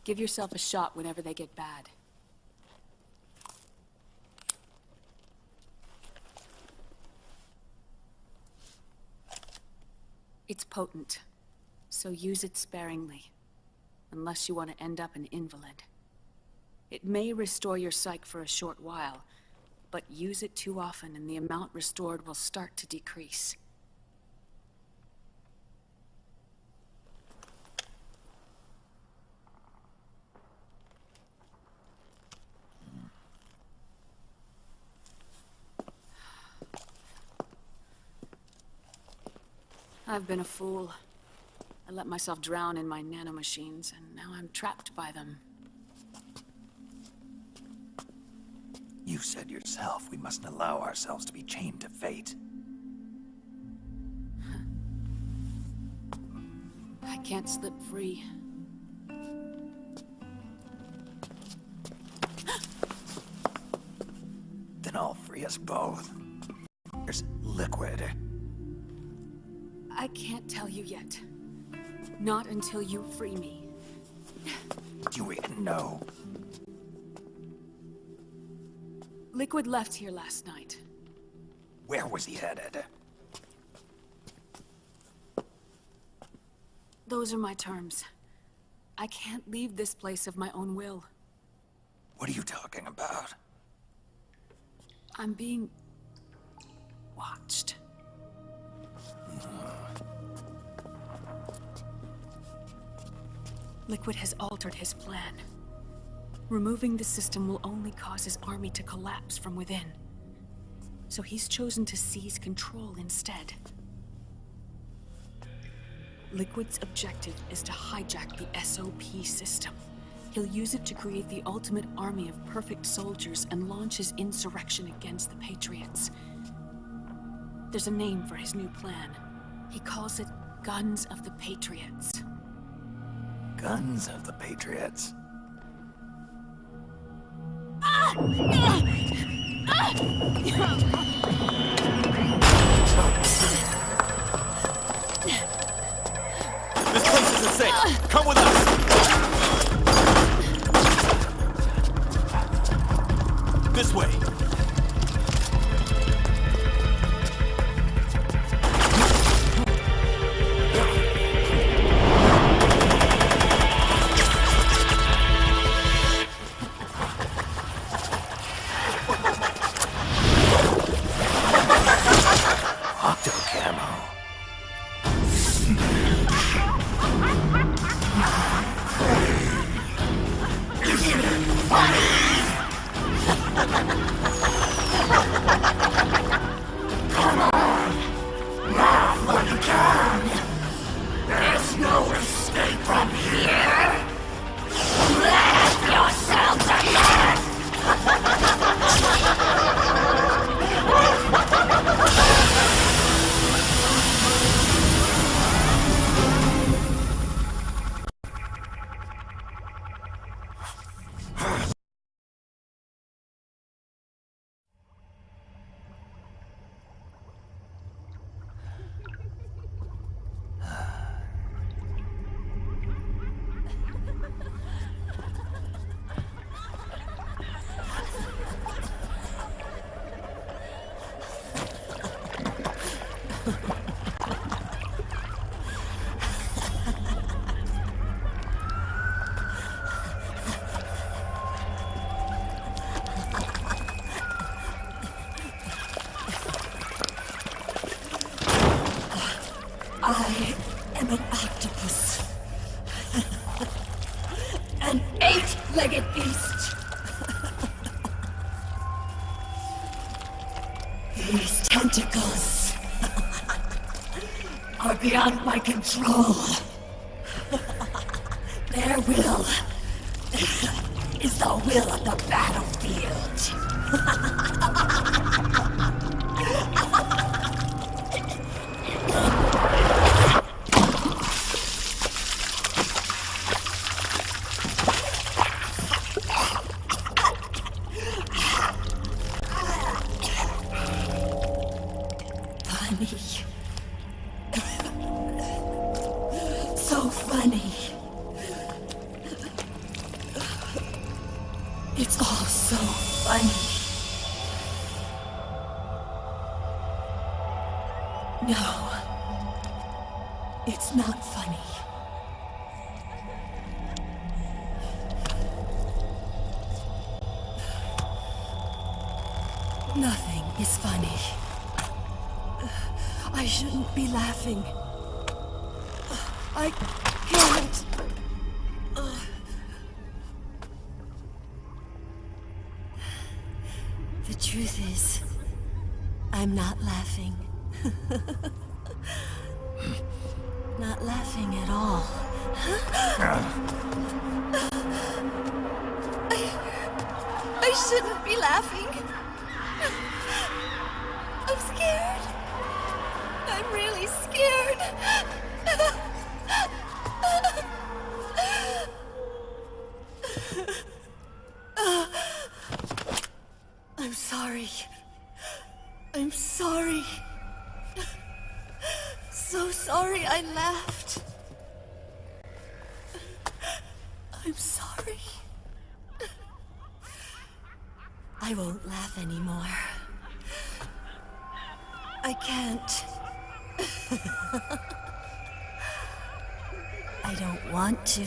Give yourself a shot whenever they get bad. It's potent, so use it sparingly, unless you want to end up an invalid. It may restore your psyche for a short while, but use it too often and the amount restored will start to decrease. I've been a fool. I let myself drown in my nanomachines, and now I'm trapped by them. You said yourself we mustn't allow ourselves to be chained to fate. I can't slip free. Then I'll free us both. There's liquid. I can't tell you yet. Not until you free me. Do you even know? Liquid left here last night. Where was he headed? Those are my terms. I can't leave this place of my own will. What are you talking about? I'm being watched. Liquid has altered his plan. Removing the system will only cause his army to collapse from within. So he's chosen to seize control instead. Liquid's objective is to hijack the SOP system. He'll use it to create the ultimate army of perfect soldiers and launch his insurrection against the Patriots. There's a name for his new plan. He calls it Guns of the Patriots. Guns of the Patriots. This place isn't safe. Come with us. This way. Octo camo. These tentacles are beyond my control. Their will is the will of the battlefield. So funny. It's all so funny. No, it's not funny. Nothing is funny. I shouldn't be laughing. I can't. The truth is, I'm not laughing. Not laughing at all. I shouldn't be laughing. I'm scared. I'm really scared. I'm sorry. I'm sorry. So sorry I laughed. I'm sorry. I won't laugh anymore. I can't. I don't want to.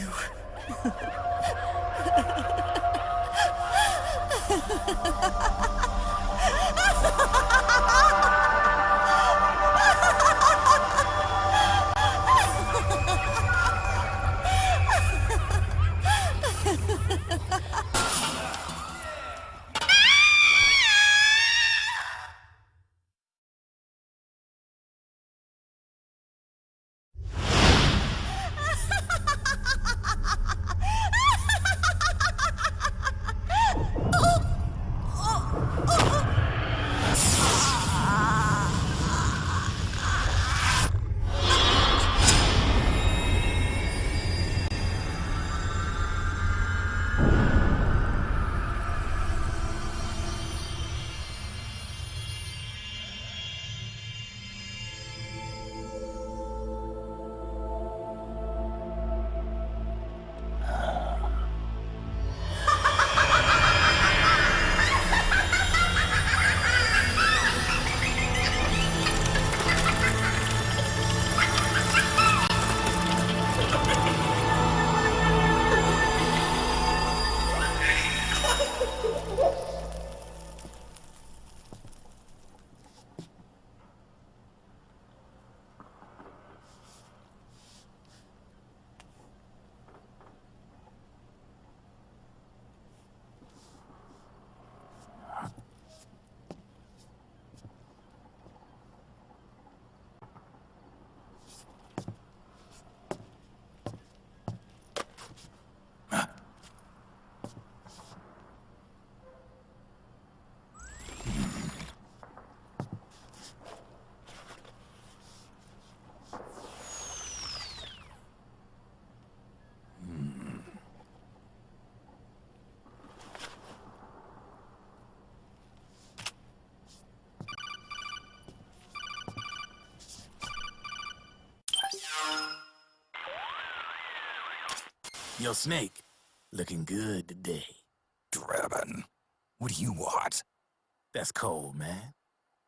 Yo, Snake, looking good today. Drebin, what do you want? That's cold, man.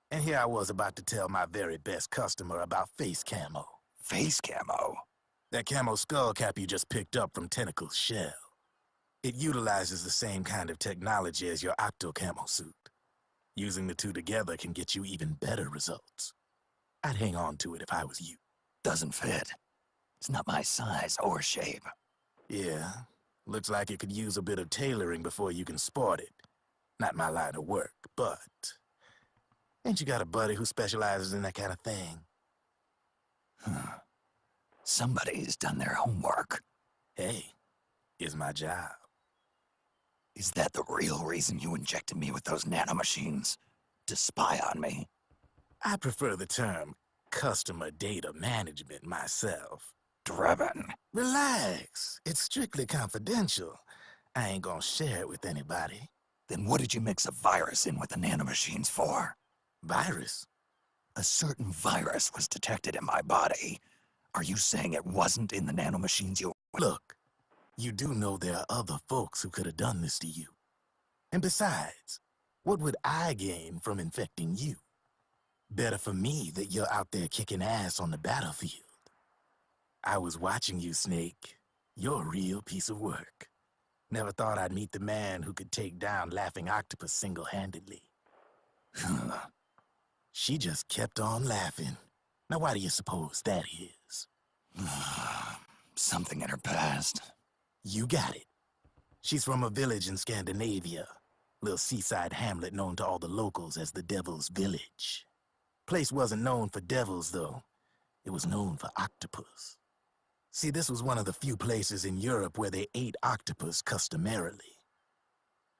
And here I was about to tell my very best customer about face camo. Face camo? That camo skull cap you just picked up from Tentacle's shell. It utilizes the same kind of technology as your octo camo suit. Using the two together can get you even better results. I'd hang on to it if I was you. Doesn't fit. It's not my size or shape. Yeah, looks like it could use a bit of tailoring before you can sport it. Not my line of work, but Ain't you got a buddy who specializes in that kind of thing? Somebody's done their homework. Hey, it's my job. Is that the real reason you injected me with those nanomachines? To spy on me? I prefer the term customer data management myself. Driven. Relax. It's strictly confidential. I ain't gonna share it with anybody. Then what did you mix a virus in with the nanomachines for? Virus? A certain virus was detected in my body. Are you saying it wasn't in the nanomachines you... Look, you do know there are other folks who could have done this to you. And besides, what would I gain from infecting you? Better for me that you're out there kicking ass on the battlefield. I was watching you, Snake. You're a real piece of work. Never thought I'd meet the man who could take down Laughing Octopus single-handedly. She just kept on laughing. Now why do you suppose that is? Something in her past. You got it. She's from a village in Scandinavia. Little seaside hamlet known to all the locals as the Devil's Village. Place wasn't known for devils, though. It was known for octopus. See, this was one of the few places in Europe where they ate octopus customarily.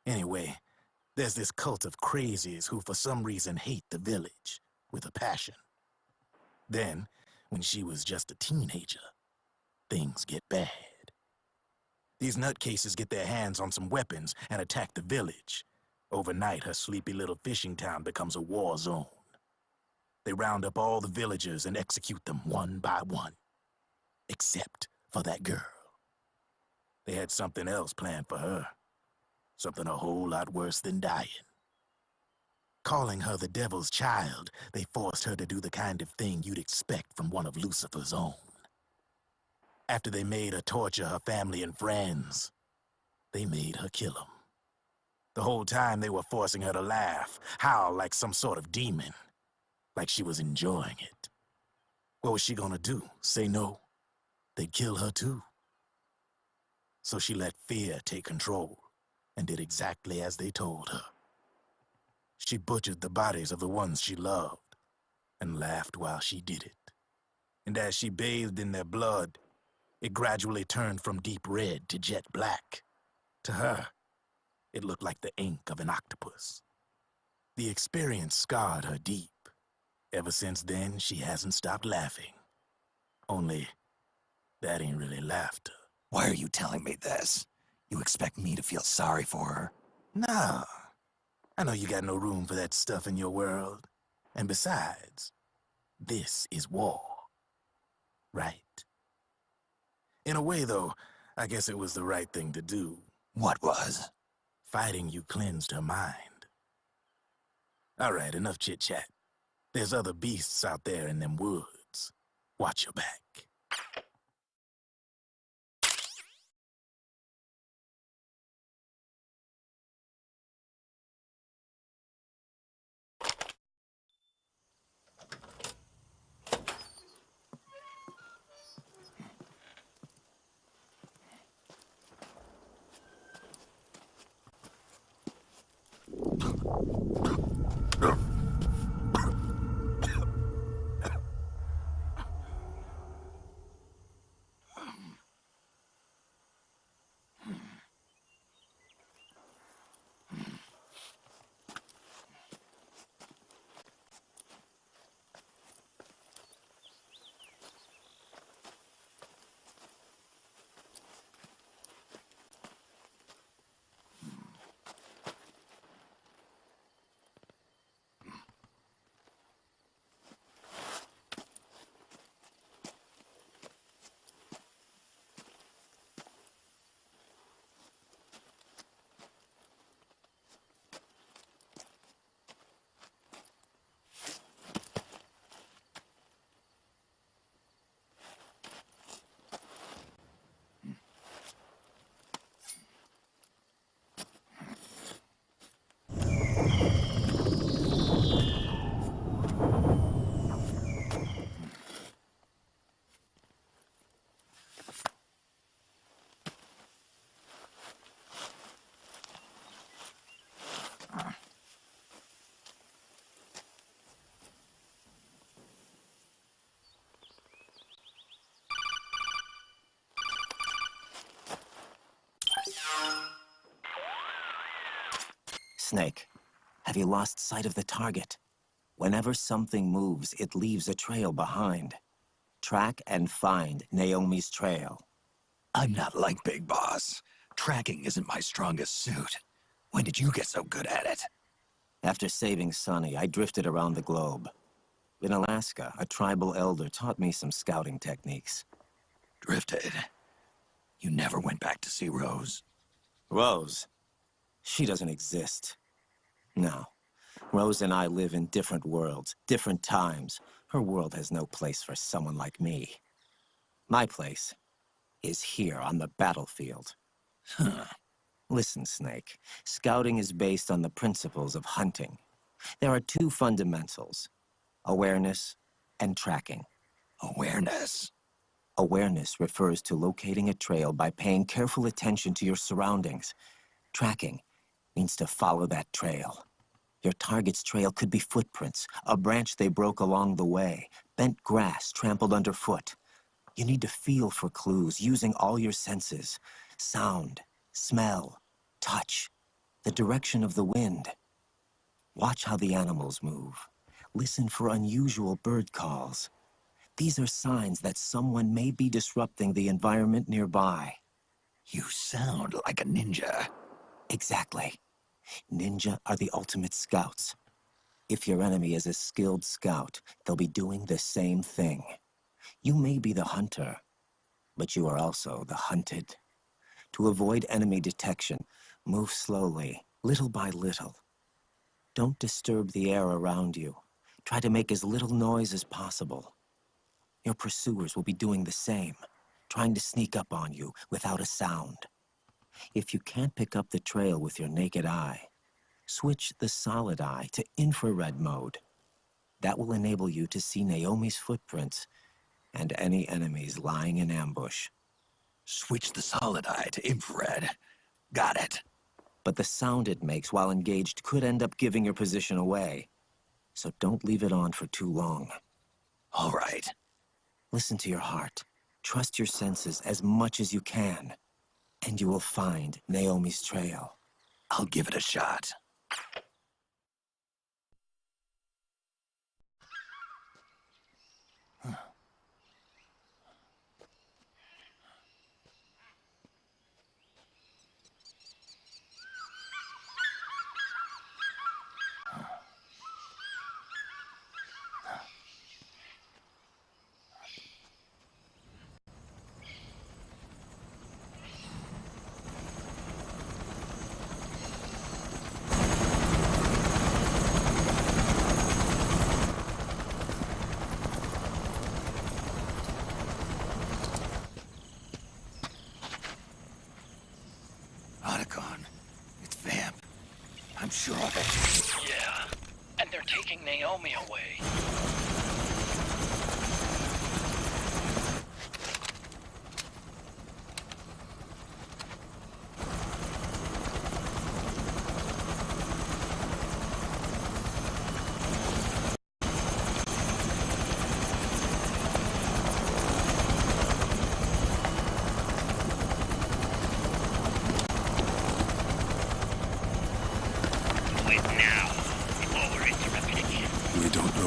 Anyway, there's this cult of crazies who for some reason hate the village with a passion. Then, when she was just a teenager, things get bad. These nutcases get their hands on some weapons and attack the village. Overnight, her sleepy little fishing town becomes a war zone. They round up all the villagers and execute them one by one. Except for that girl. They had something else planned for her. Something a whole lot worse than dying. Calling her the Devil's Child, they forced her to do the kind of thing you'd expect from one of Lucifer's own. After they made her torture her family and friends, they made her kill them. The whole time they were forcing her to laugh, howl like some sort of demon. Like she was enjoying it. What was she gonna do? Say no? They'd kill her too. So she let fear take control and did exactly as they told her. She butchered the bodies of the ones she loved and laughed while she did it. And as she bathed in their blood, it gradually turned from deep red to jet black. To her, it looked like the ink of an octopus. The experience scarred her deep. Ever since then, she hasn't stopped laughing. Only, that ain't really laughter. Why are you telling me this? You expect me to feel sorry for her? Nah. I know you got no room for that stuff in your world. And besides, this is war. Right? In a way, though, I guess it was the right thing to do. What was? Fighting you cleansed her mind. All right, enough chit-chat. There's other beasts out there in them woods. Watch your back. Snake, have you lost sight of the target? Whenever something moves, it leaves a trail behind. Track and find Naomi's trail. I'm not like Big Boss. Tracking isn't my strongest suit. When did you get so good at it? After saving Sonny, I drifted around the globe. In Alaska, a tribal elder taught me some scouting techniques. Drifted? You never went back to see Rose? Rose? She doesn't exist. No. Rose and I live in different worlds, different times. Her world has no place for someone like me. My place is here on the battlefield. Huh. Listen, Snake. Scouting is based on the principles of hunting. There are two fundamentals: awareness and tracking. Awareness? Awareness refers to locating a trail by paying careful attention to your surroundings. Tracking means to follow that trail. Your target's trail could be footprints, a branch they broke along the way, bent grass trampled underfoot. You need to feel for clues using all your senses: sound, smell, touch, the direction of the wind. Watch how the animals move. Listen for unusual bird calls. These are signs that someone may be disrupting the environment nearby. You sound like a ninja. Exactly. Ninja are the ultimate scouts. If your enemy is a skilled scout, they'll be doing the same thing. You may be the hunter, but you are also the hunted. To avoid enemy detection, move slowly, little by little. Don't disturb the air around you. Try to make as little noise as possible. Your pursuers will be doing the same, trying to sneak up on you without a sound. If you can't pick up the trail with your naked eye, switch the solid eye to infrared mode. That will enable you to see Naomi's footprints and any enemies lying in ambush. Switch the solid eye to infrared. Got it. But the sound it makes while engaged could end up giving your position away. So don't leave it on for too long. All right. Listen to your heart. Trust your senses as much as you can. And you will find Naomi's trail. I'll give it a shot. Sure of it. Yeah, and they're taking Naomi away.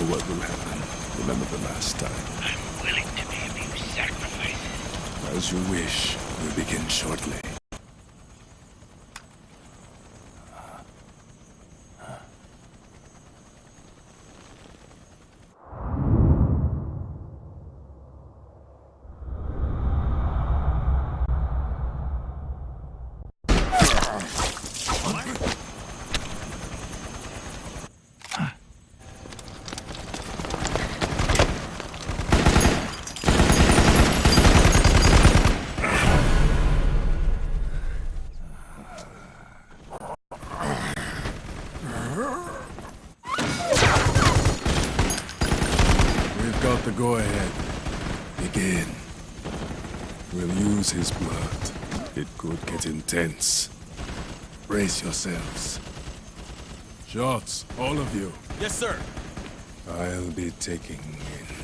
What will happen? Remember the last time. I'm willing to be a few sacrifices. As you wish. We'll begin shortly. Go ahead. Begin. We'll use his blood. It could get intense. Brace yourselves. Shots, all of you. Yes, sir. I'll be taking in...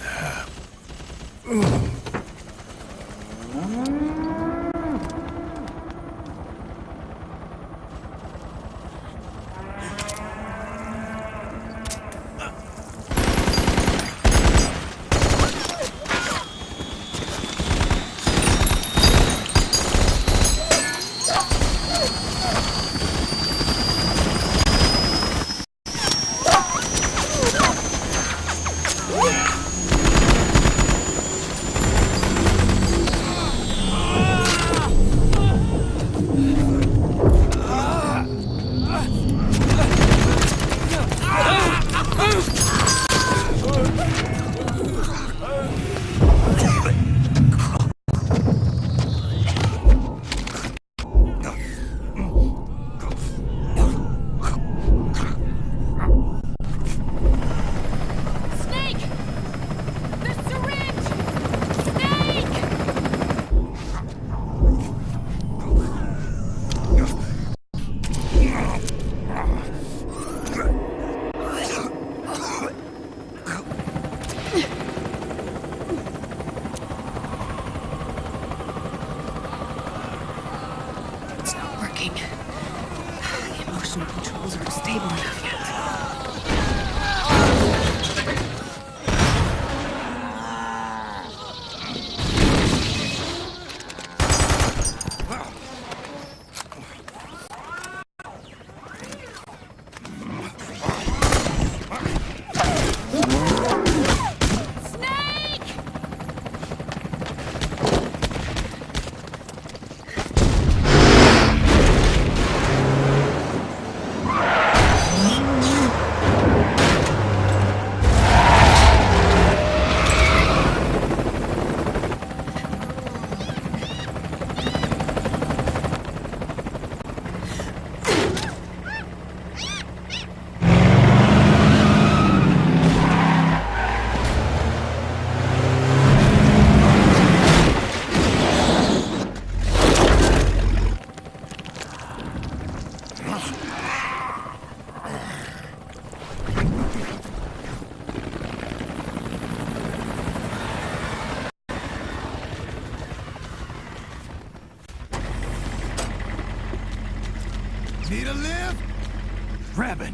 prepping.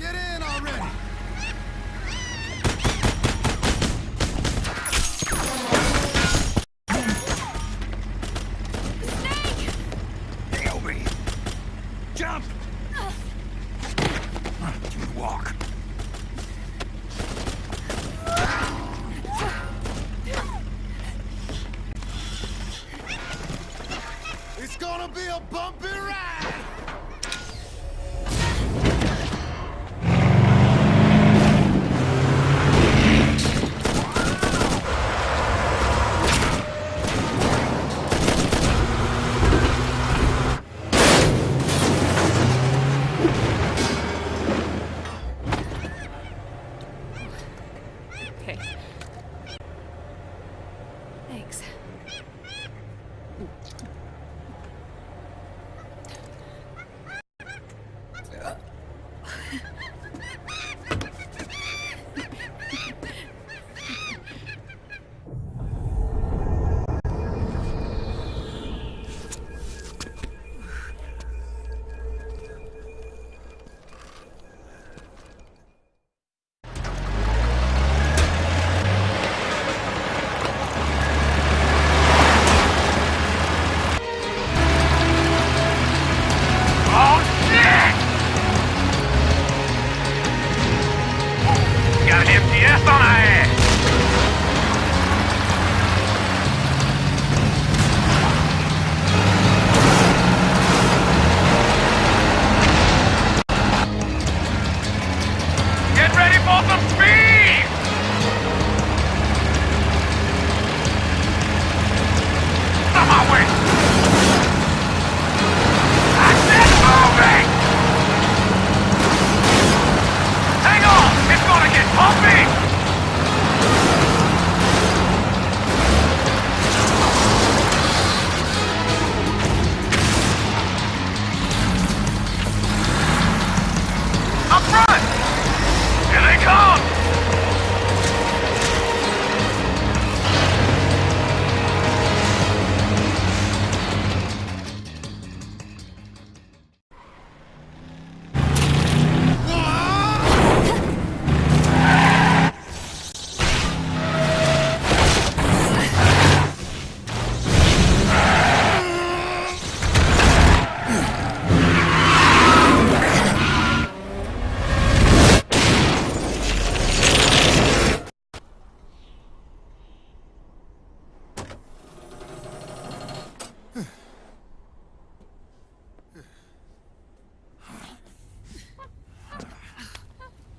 Get in already! Naomi! Jump! Give me the walk. It's gonna be a bumpy ride! Okay. Thanks.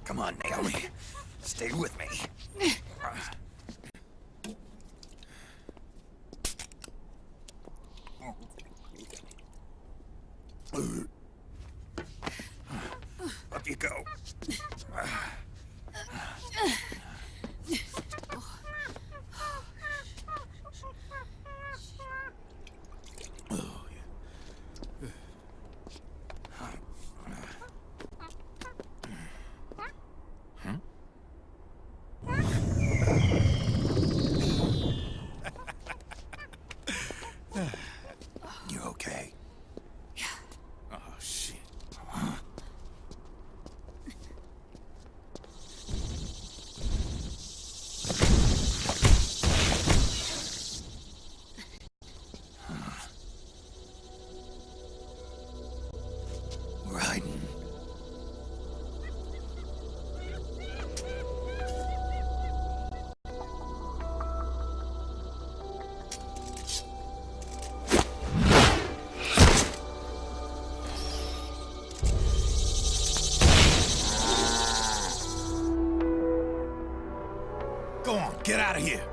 Come on, Naomi. Stay with me. Up you go. You okay? Yeah. Oh, shit. We're hiding. Go on, get out of here.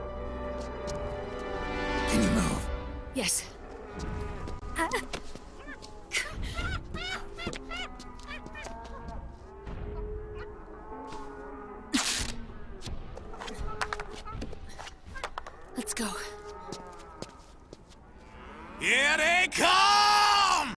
Can you move? Yes. Let's go. Here they come!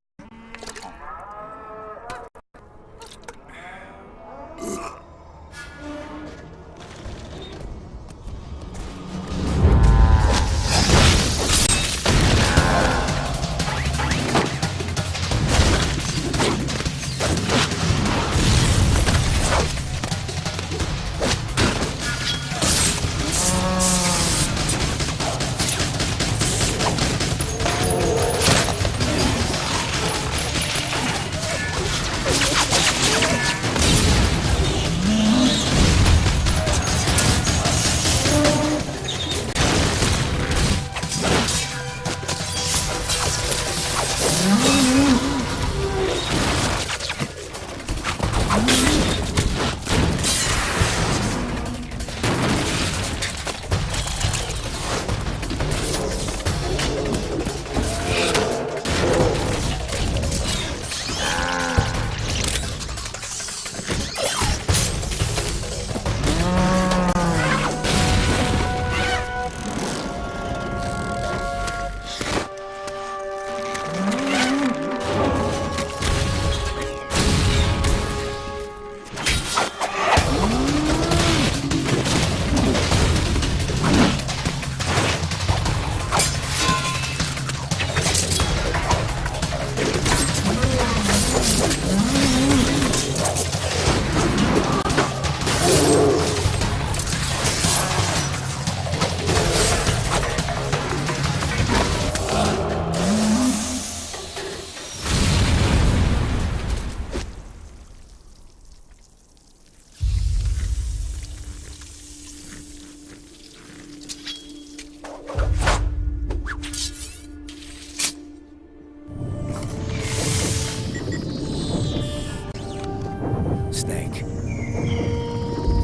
Snake.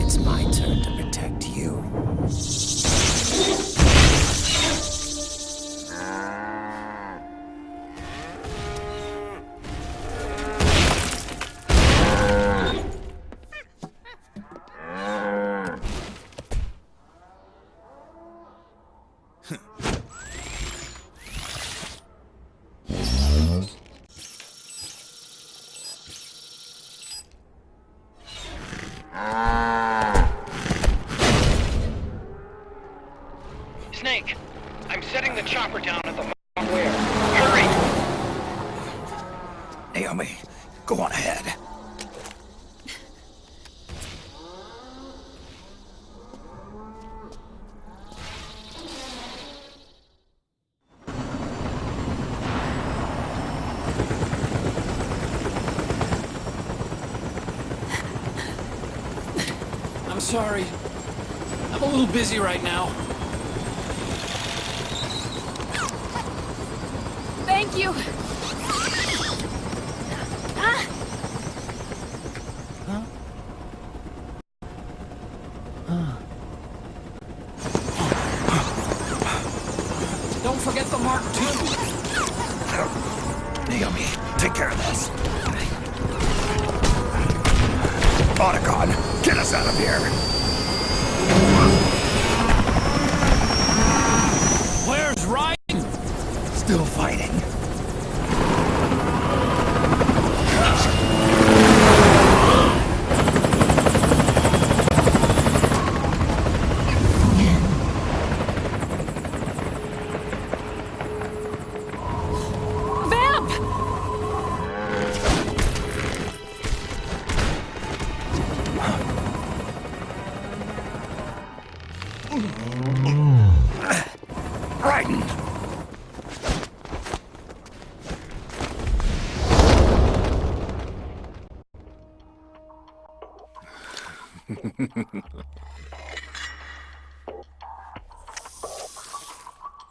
It's my turn to protect you. Snake, I'm setting the chopper down at the where. Hurry! Naomi, go on ahead. I'm sorry. I'm a little busy right now. Thank you. Don't forget the Mark II. Naomi, take care of this. Otacon, get us out of here. Where's Ryan? Still fighting.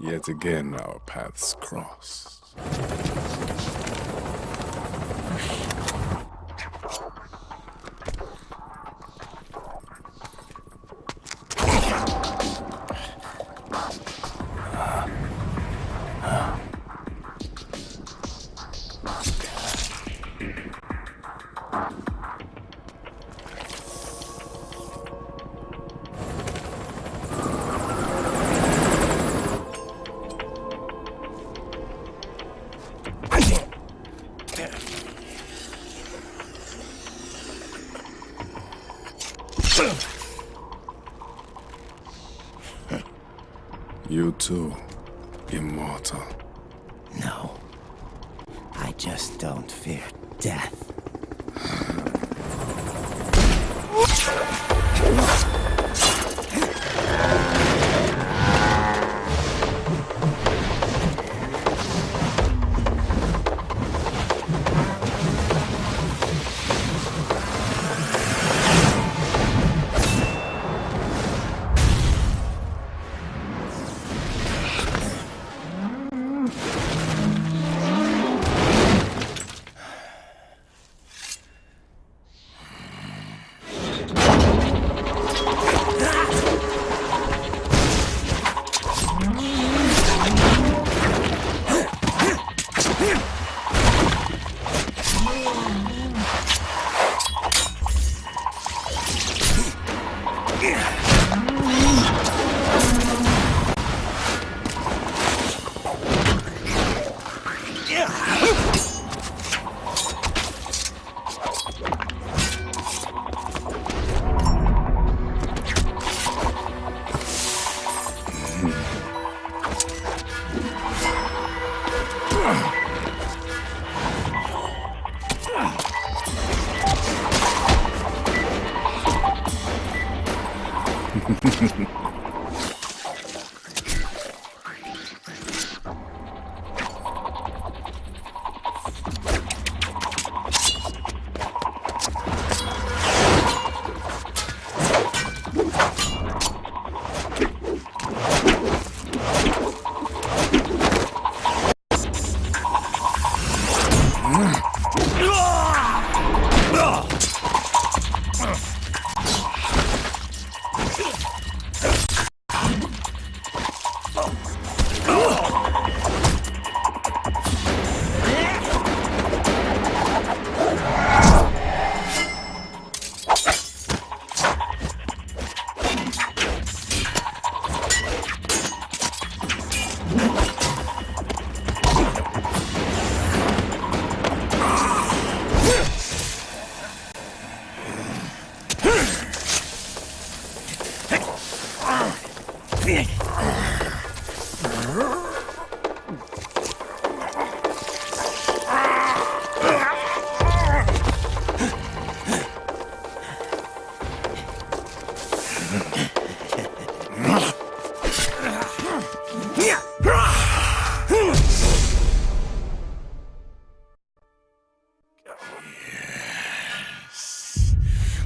Yet again, our paths cross. You too, immortal. No. I just don't fear death.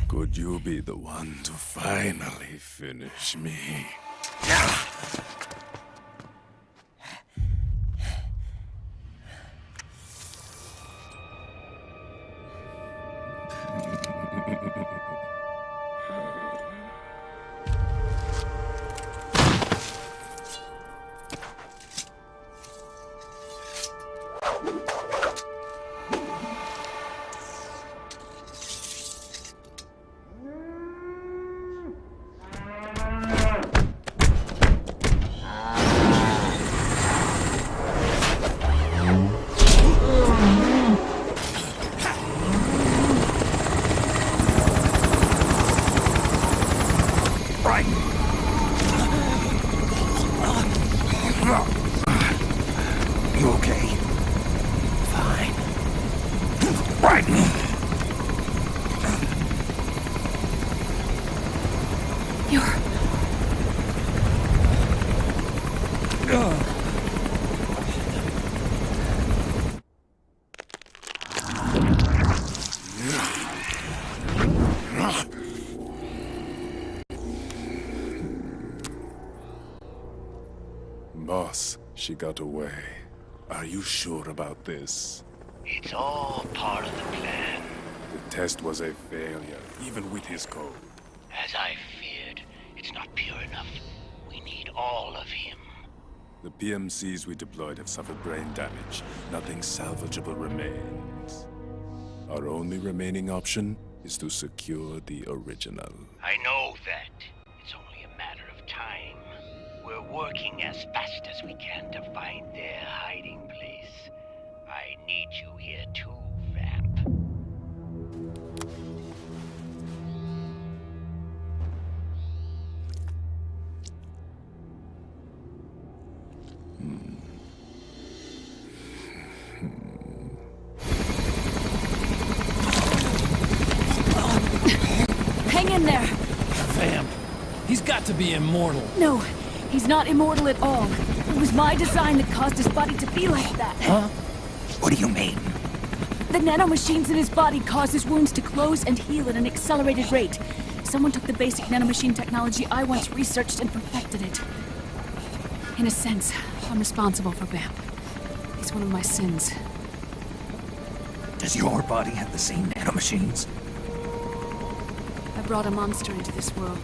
Could you be the one to finally finish me? You okay? Fine. Right. Boss, she got away. Are you sure about this? It's all part of the plan. The test was a failure, even with his code. As I feared, it's not pure enough. We need all of him. The PMCs we deployed have suffered brain damage. Nothing salvageable remains. Our only remaining option is to secure the original. I know that. It's only a matter of time. We're working as fast as we can to find their hiding place. I need you here too, Vamp. Hang in there! Vamp. He's got to be immortal. No, he's not immortal at all. It was my design that caused his body to be like that. Huh? What do you mean? The nanomachines in his body cause his wounds to close and heal at an accelerated rate. Someone took the basic nanomachine technology I once researched and perfected it. In a sense, I'm responsible for Vamp. He's one of my sins. Does your body have the same nanomachines? I brought a monster into this world.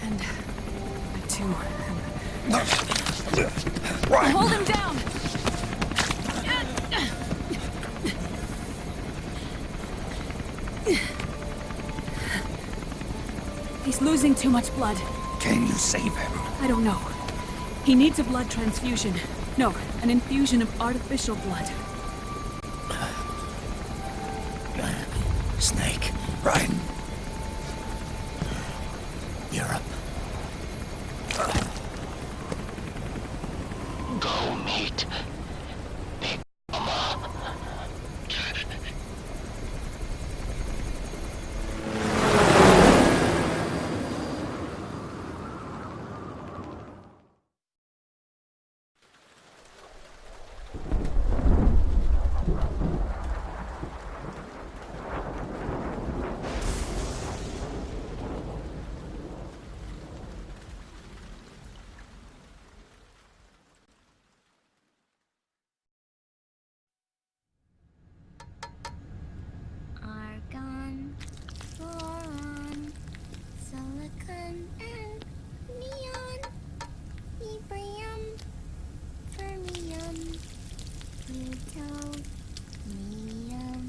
And I too Right. Hold him down! He's losing too much blood. Can you save him? I don't know. He needs a blood transfusion. No, an infusion of artificial blood. Snake, Ryan. Europe. Go meet Big Mama. Argon, boron, silicon, and neon, yttrium, fermium, plutonium,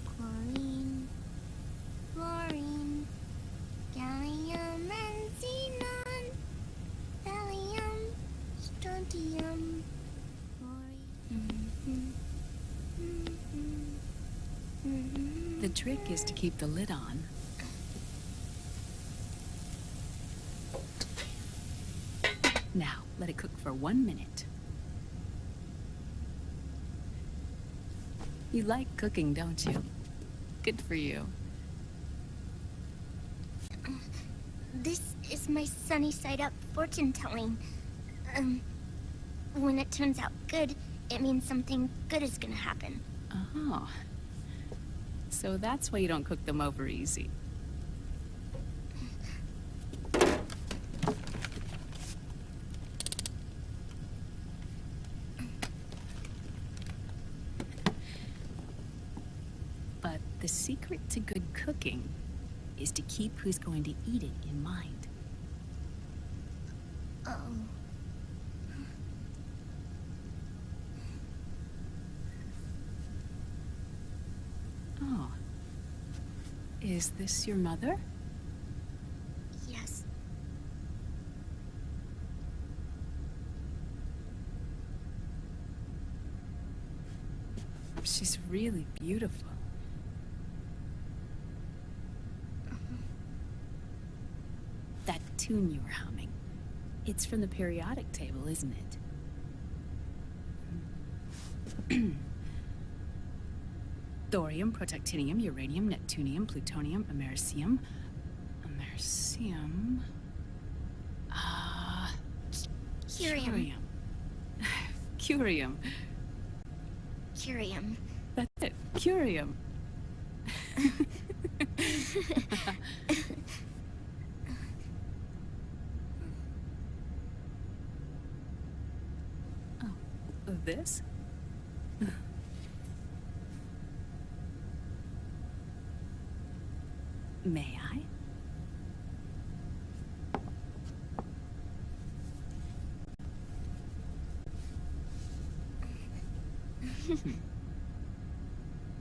chlorine, fluorine, gallium and xenon, thallium, strontium, The trick is to keep the lid on. Now, let it cook for 1 minute. You like cooking, don't you? Good for you. This is my sunny side up fortune telling. When it turns out good, it means something good is gonna happen. Oh. So that's why you don't cook them over easy. But the secret to good cooking is to keep who's going to eat it in mind. Oh. Oh. Is this your mother? Yes. She's really beautiful. That tune you were humming, it's from the periodic table, isn't it? Thorium, protactinium, uranium, neptunium, plutonium, americium. Curium. Curium. Curium. That's it. Curium. Oh, this? May I?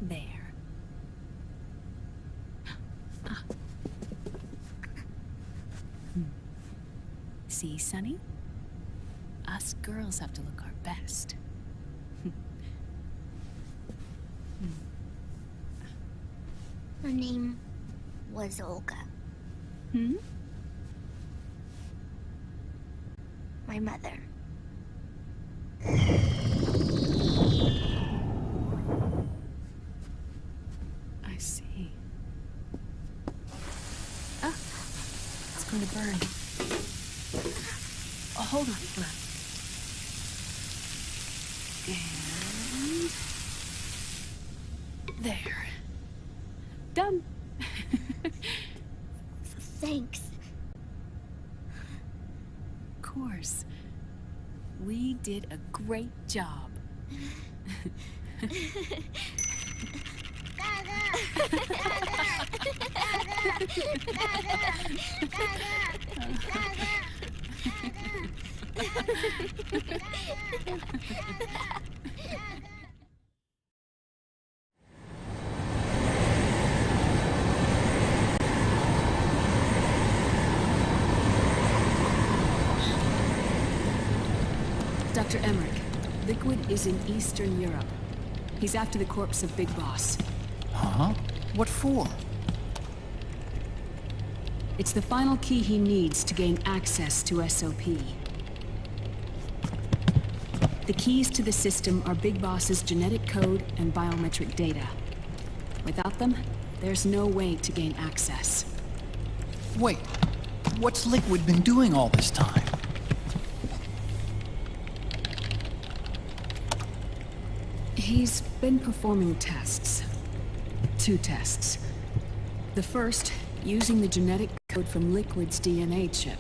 There. Ah. See, Sonny? Us girls have to look our best. Her name was Olga. Hmm? My mother. I see. Ah, it's going to burn. Oh, hold on, hold on. And there. Done. Thanks. Of course. We did a great job. Dr. Emmerich, Liquid is in Eastern Europe. He's after the corpse of Big Boss. Huh? What for? It's the final key he needs to gain access to SOP. The keys to the system are Big Boss's genetic code and biometric data. Without them, there's no way to gain access. Wait, what's Liquid been doing all this time? He's been performing tests. 2 tests. The first, using the genetic code from Liquid's DNA chip.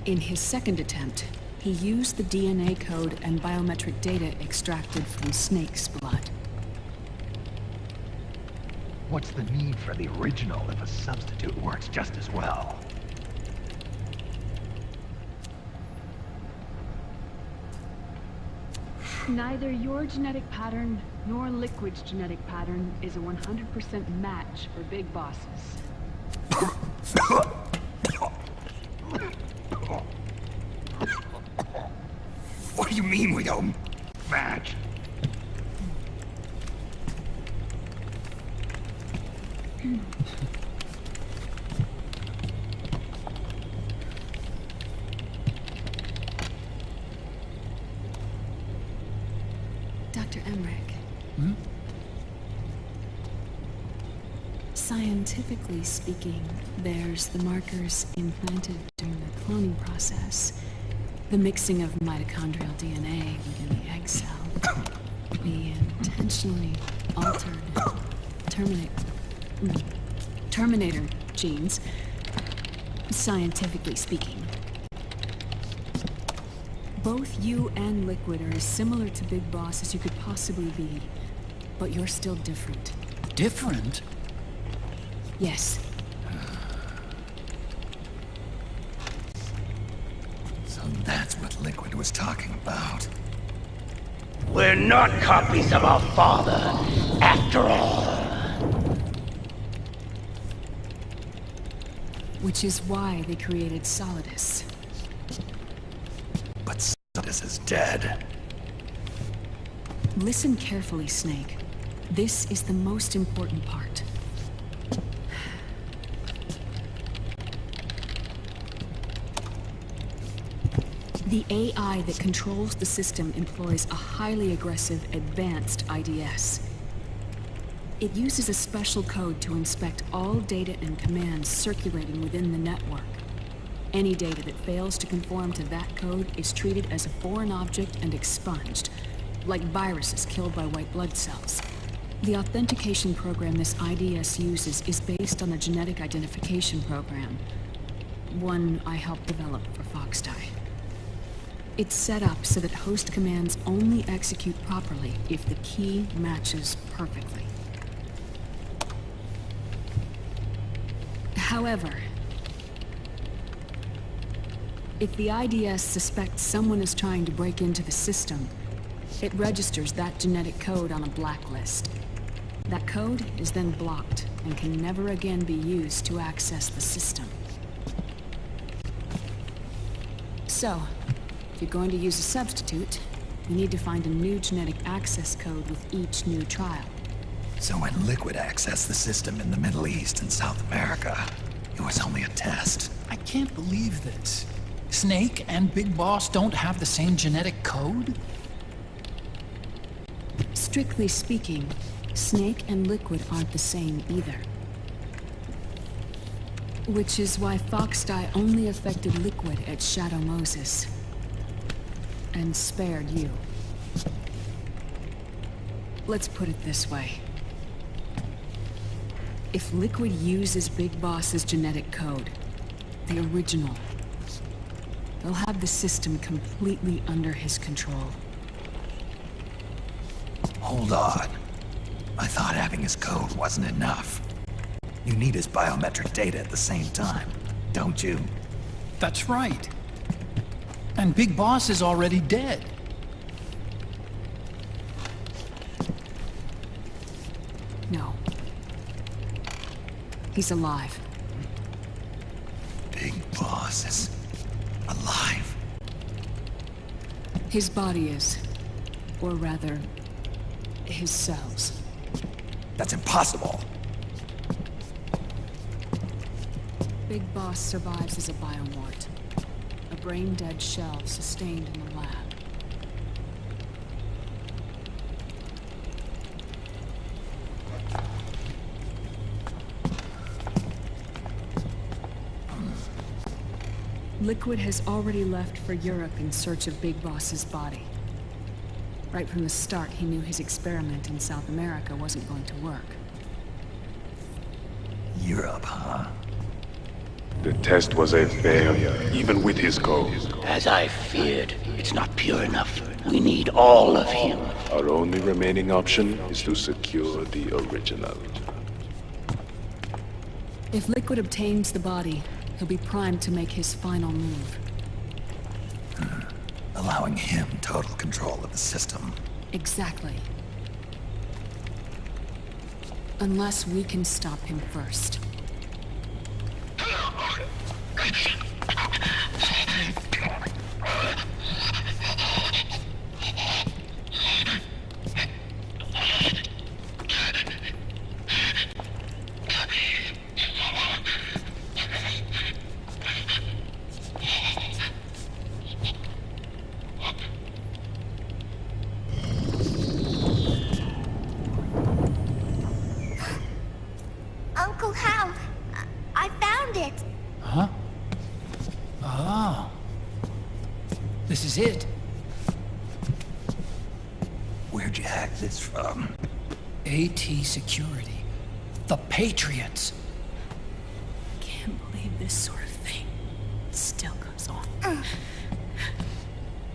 In his second attempt, he used the DNA code and biometric data extracted from Snake's blood. What's the need for the original if a substitute works just as well? Neither your genetic pattern nor Liquid's genetic pattern is a 100% match for Big Bosses. What do you mean we don't match? Scientifically speaking, there's the markers implanted during the cloning process, the mixing of mitochondrial DNA within the egg cell, the intentionally altered Terminator genes, scientifically speaking. Both you and Liquid are as similar to Big Boss as you could possibly be, but you're still different. Different? Yes. So that's what Liquid was talking about. We're not copies of our father, after all. Which is why they created Solidus. But Solidus is dead. Listen carefully, Snake. This is the most important part. The AI that controls the system employs a highly aggressive, advanced IDS. It uses a special code to inspect all data and commands circulating within the network. Any data that fails to conform to that code is treated as a foreign object and expunged, like viruses killed by white blood cells. The authentication program this IDS uses is based on a genetic identification program, one I helped develop for FOXHOUND. It's set up so that host commands only execute properly if the key matches perfectly. However, if the IDS suspects someone is trying to break into the system, it registers that genetic code on a blacklist. That code is then blocked and can never again be used to access the system. So, if you're going to use a substitute, you need to find a new genetic access code with each new trial. So when Liquid accessed the system in the Middle East and South America, it was only a test. I can't believe this. Snake and Big Boss don't have the same genetic code? Strictly speaking, Snake and Liquid aren't the same either. Which is why FOXHOUND only affected Liquid at Shadow Moses. And spared you. Let's put it this way. If Liquid uses Big Boss's genetic code, the original, they'll have the system completely under his control. Hold on. I thought having his code wasn't enough. You need his biometric data at the same time, don't you? That's right. And Big Boss is already dead. No. He's alive. Big Boss is alive? His body is. Or rather, his cells. That's impossible. Big Boss survives as a biomort. A brain-dead shell sustained in the lab. Liquid has already left for Europe in search of Big Boss's body. Right from the start, he knew his experiment in South America wasn't going to work. Europe, huh? The test was a failure, even with his code. As I feared, it's not pure enough. We need all of him. Our only remaining option is to secure the original. If Liquid obtains the body, he'll be primed to make his final move. Allowing him total control of the system. Exactly. Unless we can stop him first. Uncle How? I found it. Huh? Oh. This is it. Where'd you hack this from? AT Security. The Patriots. Can't believe this sort of thing still goes on.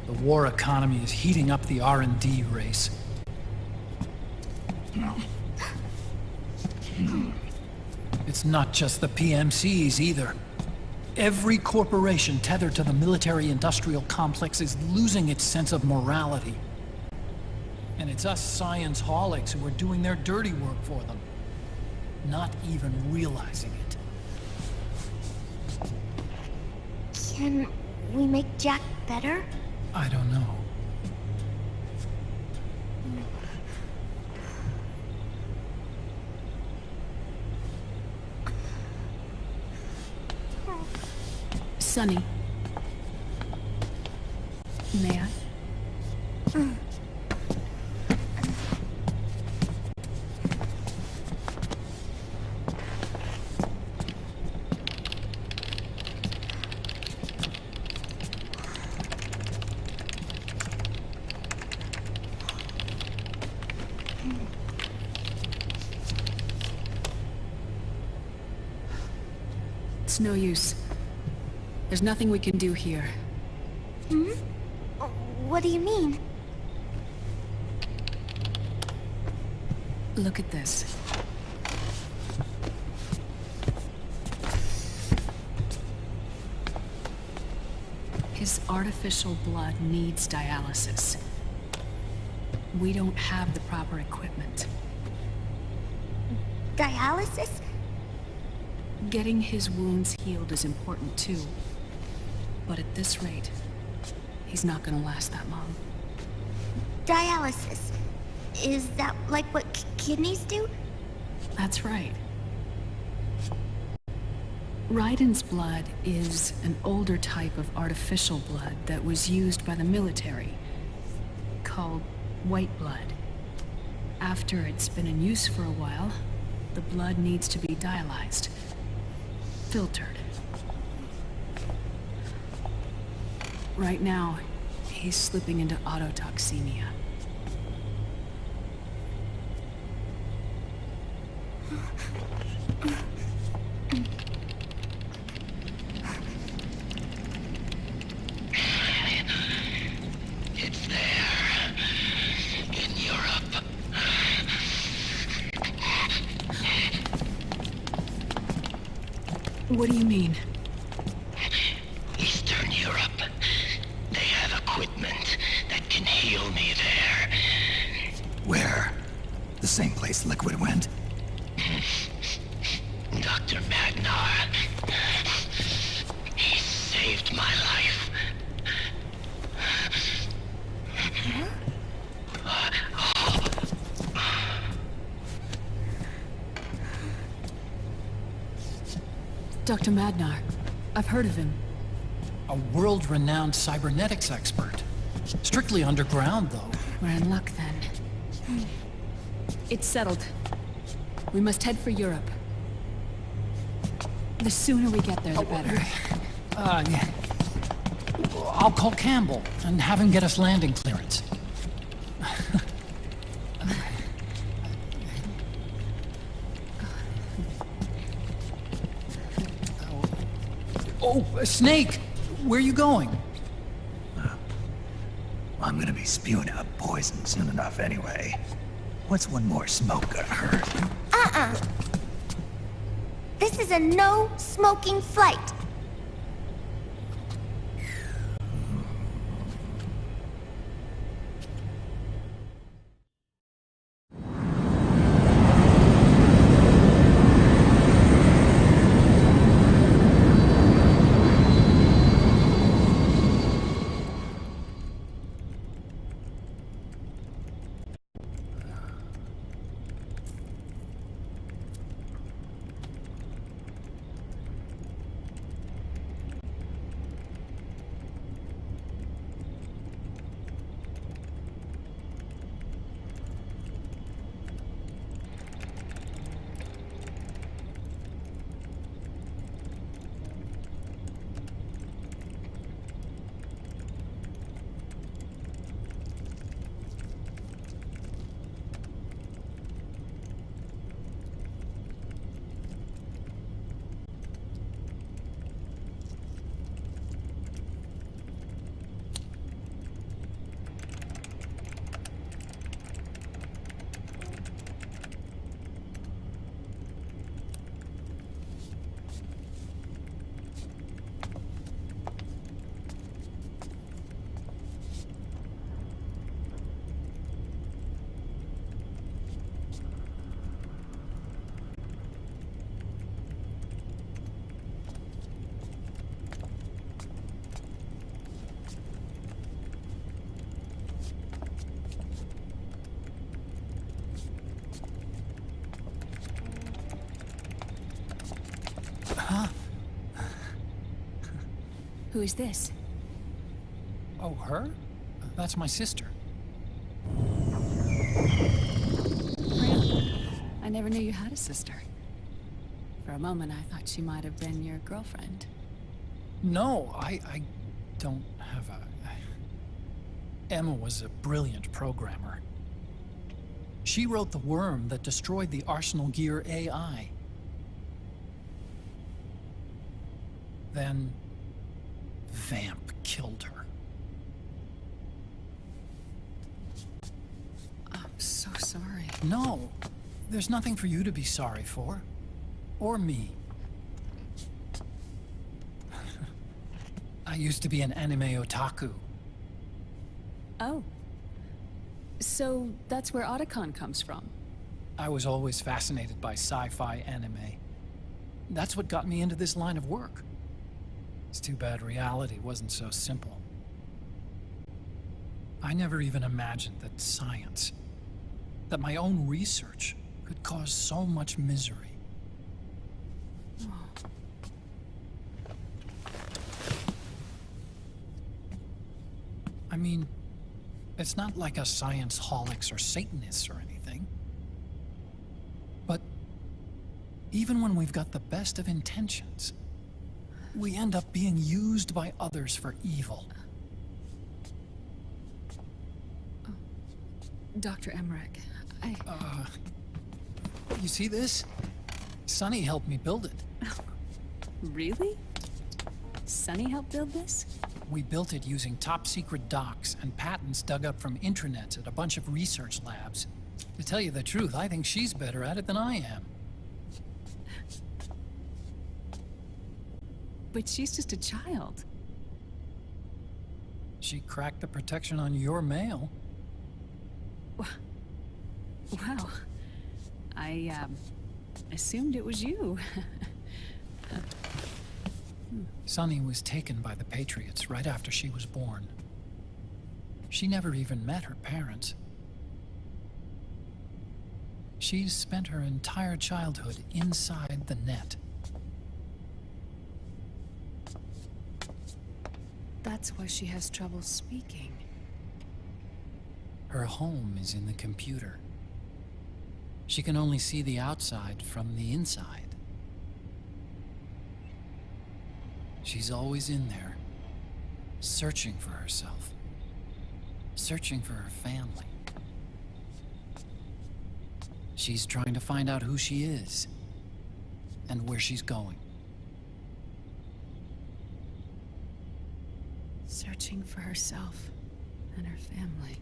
The war economy is heating up the R&D race. It's not just the PMCs either. Every corporation tethered to the military-industrial complex is losing its sense of morality. And it's us science-holics who are doing their dirty work for them, not even realizing it. Can we make Jack better? I don't know. Sonny. May I? It's no use. There's nothing we can do here. Hmm? What do you mean? Look at this. His artificial blood needs dialysis. We don't have the proper equipment. Dialysis? Getting his wounds healed is important too. But at this rate, he's not gonna last that long. Dialysis. Is that like what kidneys do? That's right. Raiden's blood is an older type of artificial blood that was used by the military, called white blood. After it's been in use for a while, the blood needs to be dialyzed, filtered. Right now, he's slipping into autotoxemia. It's there. In Europe. What do you mean? Eastern Europe. They have equipment that can heal me there. Where? The same place Liquid went? Dr. Magnar. He saved my life. Dr. Magnar. I've heard of him. A world-renowned cybernetics expert. Strictly underground, though. We're in luck, then. It's settled. We must head for Europe. The sooner we get there, the better. Yeah. I'll call Campbell and have him get us landing clearance. Oh, Snake! Where are you going? I'm gonna be spewing out poison soon enough anyway. What's one more smoke gonna hurt? This is a no-smoking flight. Huh? Who is this? Oh, her? That's my sister. Really? I never knew you had a sister. For a moment, I thought she might have been your girlfriend. No, I don't have a... Emma was a brilliant programmer. She wrote the worm that destroyed the Arsenal Gear AI. Then... Vamp killed her. I'm so sorry. No, there's nothing for you to be sorry for. Or me. I used to be an anime otaku. Oh. So that's where Otacon comes from? I was always fascinated by sci-fi anime. That's what got me into this line of work. It's too bad reality wasn't so simple. I never even imagined that science, that my own research, could cause so much misery. I mean, it's not like us science holics or Satanists or anything. But even when we've got the best of intentions, we end up being used by others for evil. Dr. Emmerich, You see this? Sonny helped me build it. Really? Sonny helped build this? We built it using top-secret docs and patents dug up from intranets at a bunch of research labs. To tell you the truth, I think she's better at it than I am. But she's just a child. She cracked the protection on your mail. Wow. I assumed it was you. Sunny was taken by the Patriots right after she was born. She never even met her parents. She's spent her entire childhood inside the net. That's why she has trouble speaking. Her home is in the computer. She can only see the outside from the inside. She's always in there, searching for herself, searching for her family. She's trying to find out who she is and where she's going. Searching for herself and her family.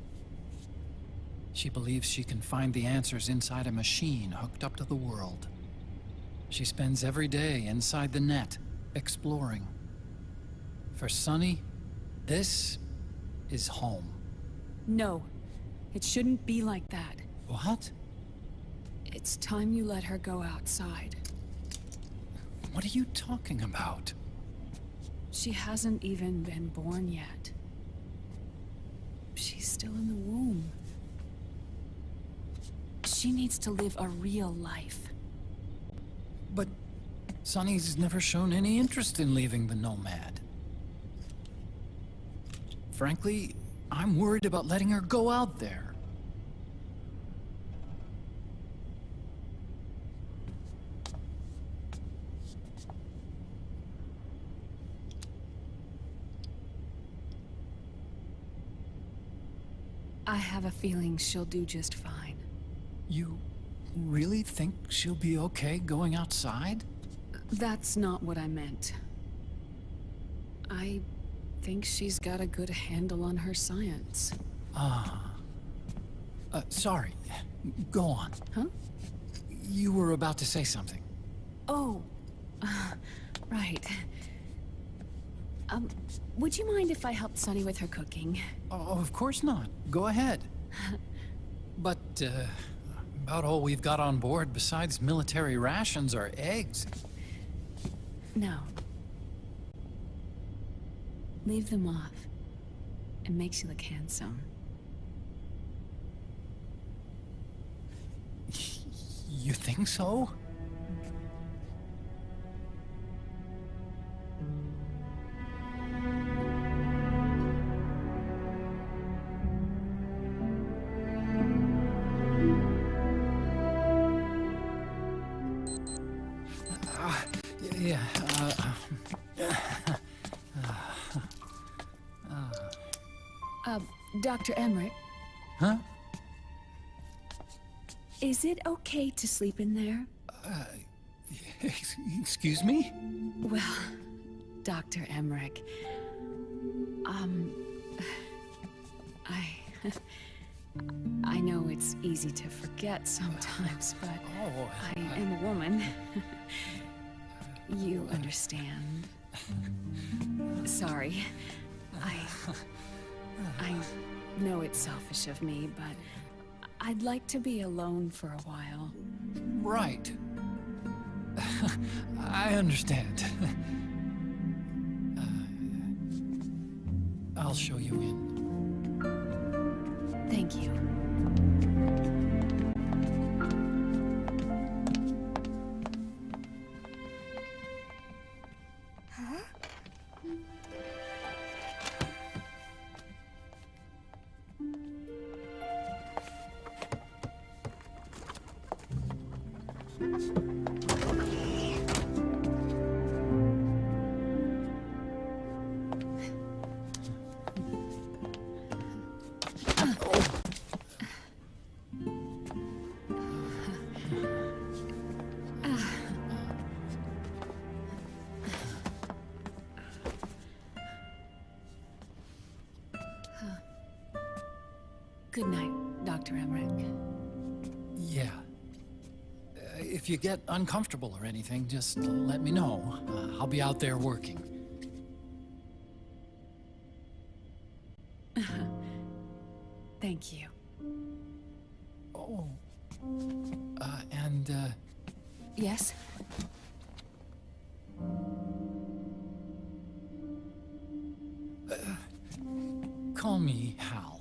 She believes she can find the answers inside a machine hooked up to the world. She spends every day inside the net, exploring. For Sunny, this is home. No, it shouldn't be like that. What? It's time you let her go outside. What are you talking about? She hasn't even been born yet. She's still in the womb. She needs to live a real life. But Sunny's never shown any interest in leaving the Nomad. Frankly, I'm worried about letting her go out there. I have a feeling she'll do just fine. You really think she'll be okay going outside? That's not what I meant. I think she's got a good handle on her science. Sorry. Go on. Huh? You were about to say something. Oh, right. Would you mind if I helped Sunny with her cooking? Oh, of course not. Go ahead. But, about all we've got on board besides military rations are eggs. No. Leave them off. It makes you look handsome. You think so? Yeah, Dr. Emmerich? Huh? Is it okay to sleep in there? Excuse me? Well, Dr. Emmerich, I know it's easy to forget sometimes, but I am a woman. You understand. Sorry. I know it's selfish of me, but I'd like to be alone for a while. Right. I understand. I'll show you in. Thank you. Good night, Dr. Emmerich. Yeah. If you get uncomfortable or anything, just let me know. I'll be out there working. Thank you. Oh. Yes? Call me Hal.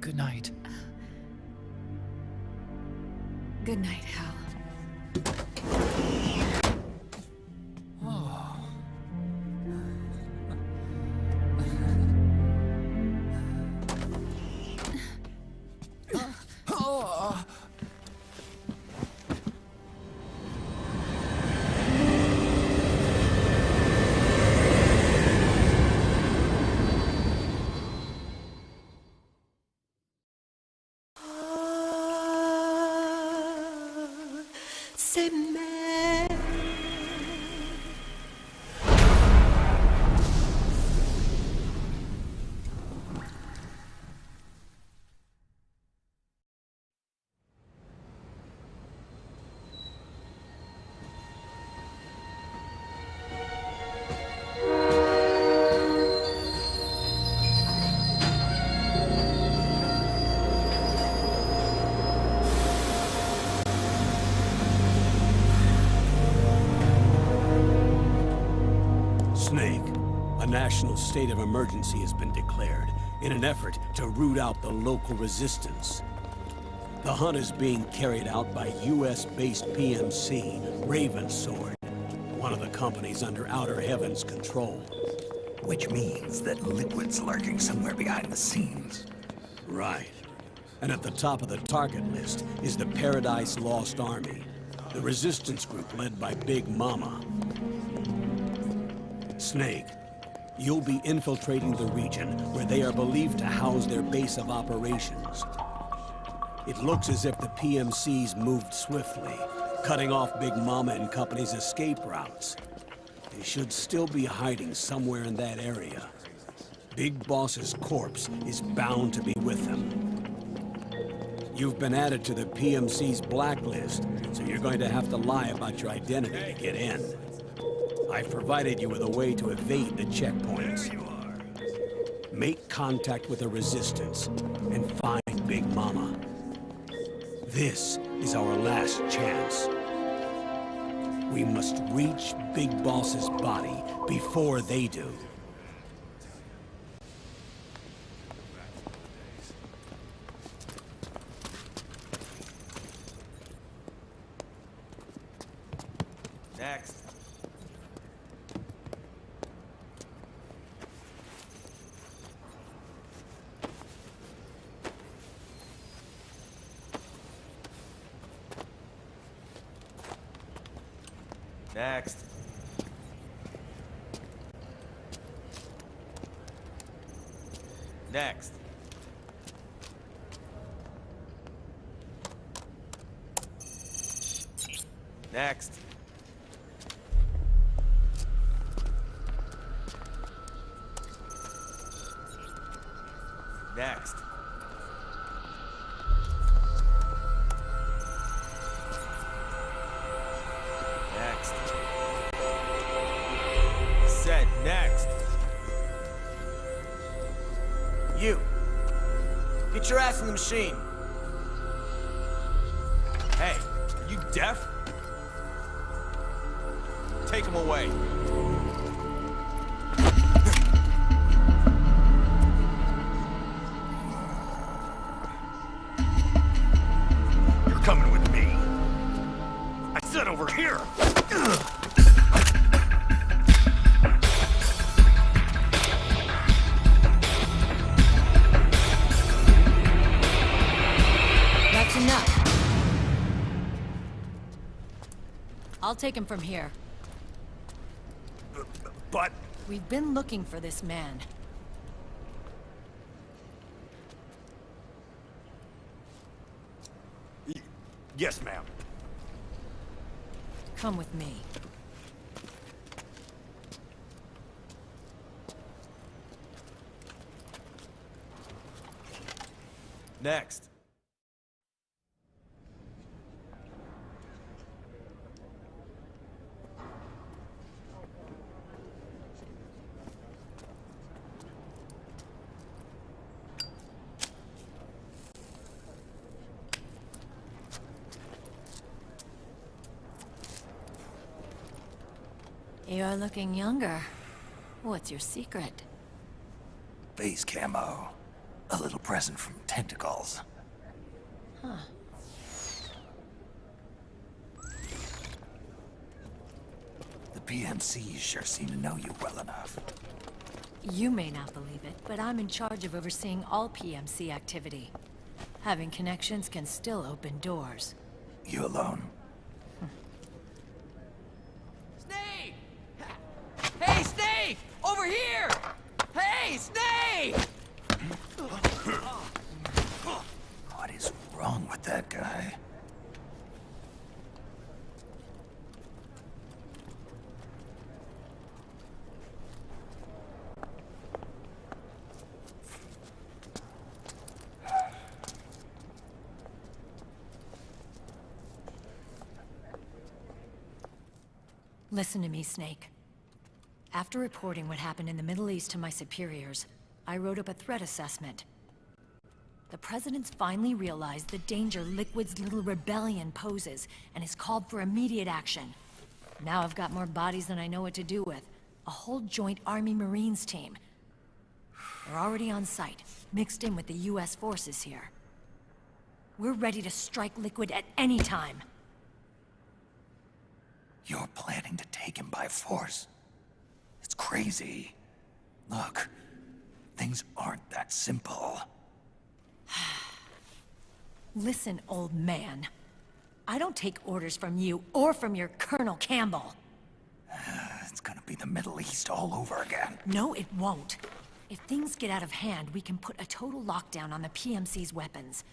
Good night. Good night, Hal. Snake, a national state of emergency has been declared in an effort to root out the local resistance. The hunt is being carried out by US-based PMC, Ravensword, one of the companies under Outer Heaven's control. Which means that Liquid's lurking somewhere behind the scenes. Right. And at the top of the target list is the Paradise Lost Army, the resistance group led by Big Mama. Snake, you'll be infiltrating the region where they are believed to house their base of operations. It looks as if the PMC's moved swiftly, cutting off Big Mama and company's escape routes. They should still be hiding somewhere in that area. Big Boss's corpse is bound to be with them. You've been added to the PMC's blacklist, so you're going to have to lie about your identity to get in. I've provided you with a way to evade the checkpoints. Make contact with the Resistance and find Big Mama. This is our last chance. We must reach Big Boss's body before they do. Next. Next. Next. Next. Next. Next. Said next. You. Get your ass in the machine. Hey, are you deaf? Take him away. You're coming with me. I said over here. That's enough. I'll take him from here. But... We've been looking for this man. Yes, ma'am. Come with me. Next. You're looking younger. What's your secret? Base camo. A little present from Tentacles. Huh. The PMCs sure seem to know you well enough. You may not believe it, but I'm in charge of overseeing all PMC activity. Having connections can still open doors. You alone? Snake! Hey, Snake! Over here! Hey, Snake! What is wrong with that guy? Listen to me, Snake. After reporting what happened in the Middle East to my superiors, I wrote up a threat assessment. The President's finally realized the danger Liquid's little rebellion poses, and has called for immediate action. Now I've got more bodies than I know what to do with. A whole joint Army-Marines team. They're already on site, mixed in with the US forces here. We're ready to strike Liquid at any time. You're planning to take him by force? It's crazy. Look, things aren't that simple. Listen, old man. I don't take orders from you or from your Colonel Campbell. It's gonna be the Middle East all over again. No, it won't. If things get out of hand, we can put a total lockdown on the PMC's weapons.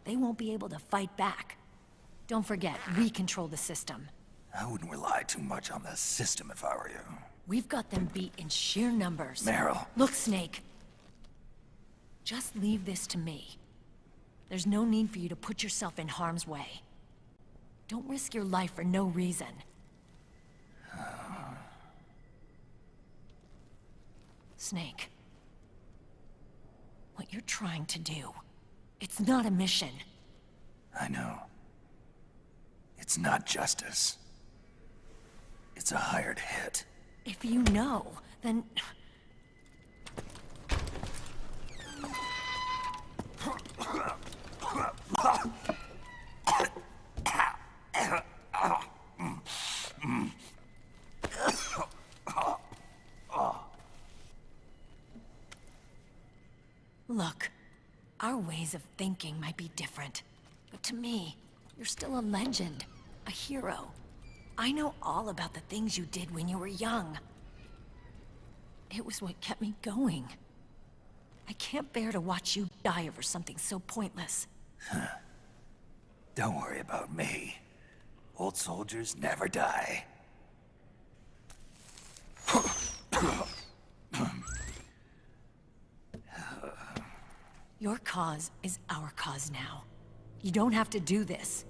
They won't be able to fight back. Don't forget, we control the system. I wouldn't rely too much on the system if I were you. We've got them beat in sheer numbers. Meryl. Look, Snake. Just leave this to me. There's no need for you to put yourself in harm's way. Don't risk your life for no reason. Snake. What you're trying to do, it's not a mission. I know. It's not justice. It's a hired hit. If you know, then... Look, our ways of thinking might be different, but to me, you're still a legend, a hero. I know all about the things you did when you were young. It was what kept me going. I can't bear to watch you die over something so pointless. Don't worry about me. Old soldiers never die. Your cause is our cause now. You don't have to do this.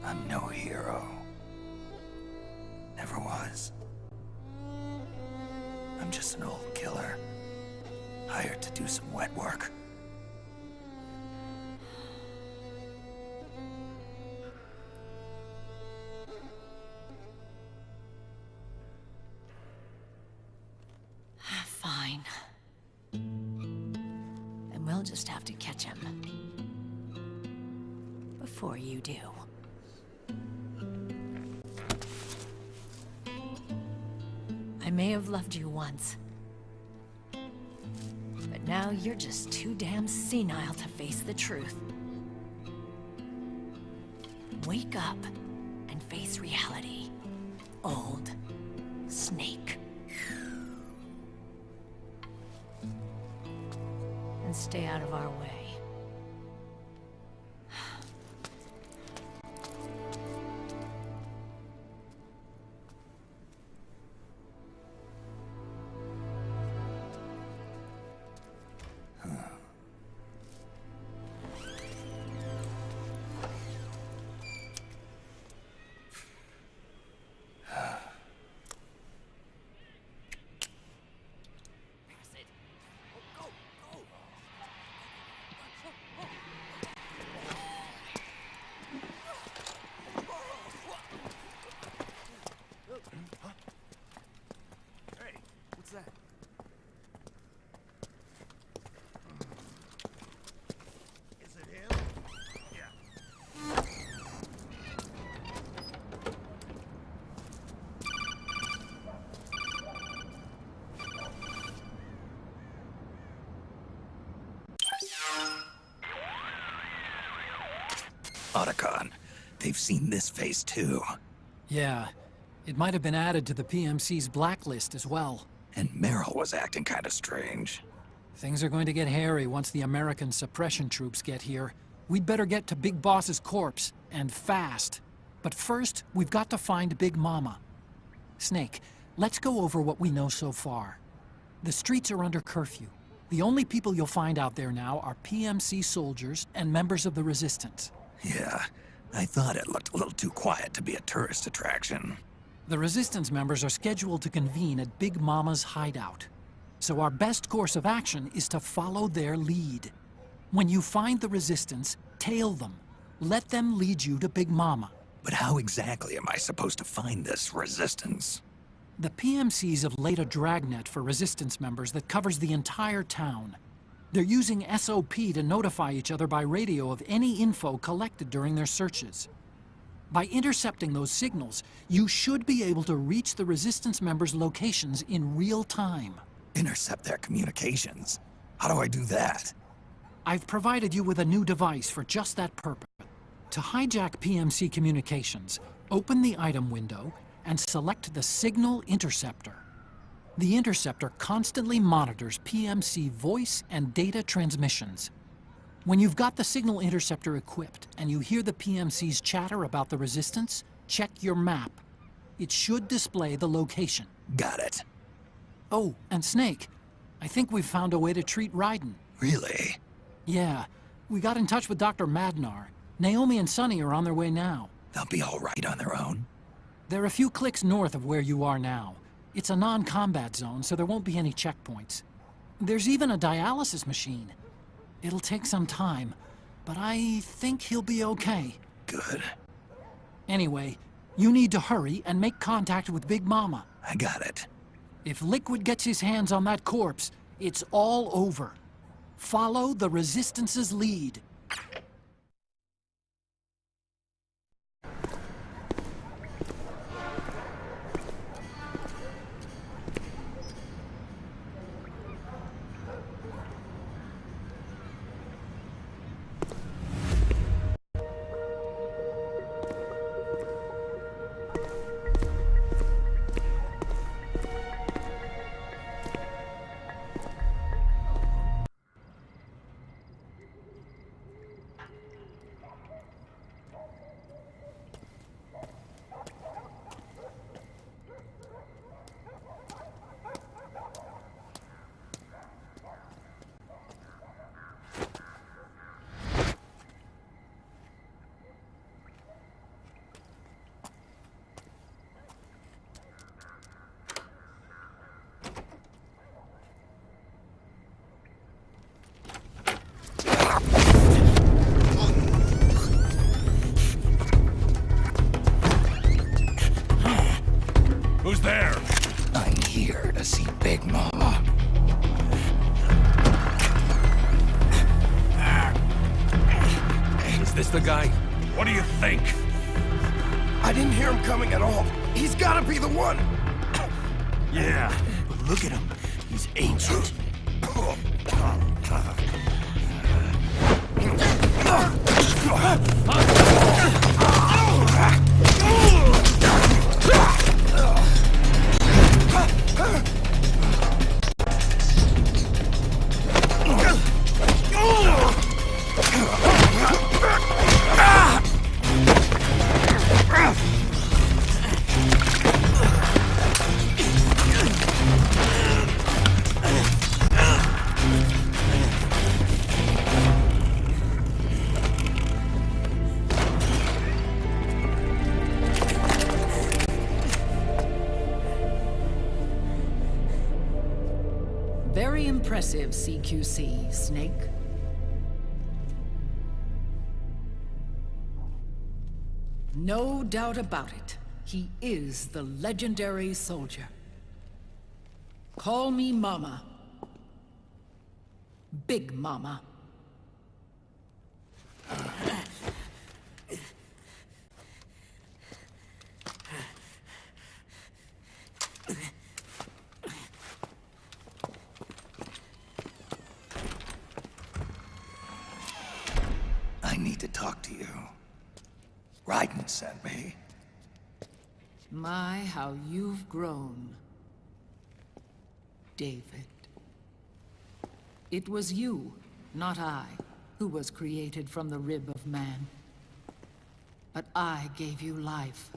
I'm no hero. Never was. I'm just an old killer, hired to do some wet work. Fine. Then we'll just have to catch him. Before you do. I may have loved you once. But now you're just too damn senile to face the truth. Wake up and face reality. Old Snake. And stay out of our way. Otacon, they've seen this face too. Yeah, it might have been added to the PMC's blacklist as well. And Merrill was acting kind of strange. Things are going to get hairy once the American suppression troops get here. We'd better get to Big Boss's corpse, and fast. But first, we've got to find Big Mama. Snake, let's go over what we know so far. The streets are under curfew. The only people you'll find out there now are PMC soldiers and members of the Resistance. Yeah, I thought it looked a little too quiet to be a tourist attraction. The Resistance members are scheduled to convene at Big Mama's hideout. So our best course of action is to follow their lead. When you find the Resistance, tail them. Let them lead you to Big Mama. But how exactly am I supposed to find this Resistance? The PMCs have laid a dragnet for Resistance members that covers the entire town. They're using SOP to notify each other by radio of any info collected during their searches. By intercepting those signals, you should be able to reach the Resistance members' locations in real time. Intercept their communications? How do I do that? I've provided you with a new device for just that purpose. To hijack PMC communications, open the item window and select the Signal Interceptor. The interceptor constantly monitors PMC voice and data transmissions. When you've got the Signal Interceptor equipped and you hear the PMC's chatter about the Resistance, check your map. It should display the location. Got it. Oh, and Snake, I think we've found a way to treat Raiden. Really? Yeah, we got in touch with Dr. Madnar. Naomi and Sonny are on their way now. They'll be all right on their own? They're a few clicks north of where you are now. It's a non-combat zone, so there won't be any checkpoints. There's even a dialysis machine. It'll take some time, but I think he'll be okay. Good. Anyway, you need to hurry and make contact with Big Mama. I got it. If Liquid gets his hands on that corpse, it's all over. Follow the Resistance's lead. this the guy? What do you think? I didn't hear him coming at all. He's gotta be the one! Yeah, but look at him. He's ancient. Very impressive, CQC, Snake. No doubt about it. He is the legendary soldier. Call me Mama. Big Mama. I need to talk to you. Raiden sent me. My, how you've grown, David. It was you, not I, who was created from the rib of man. But I gave you life.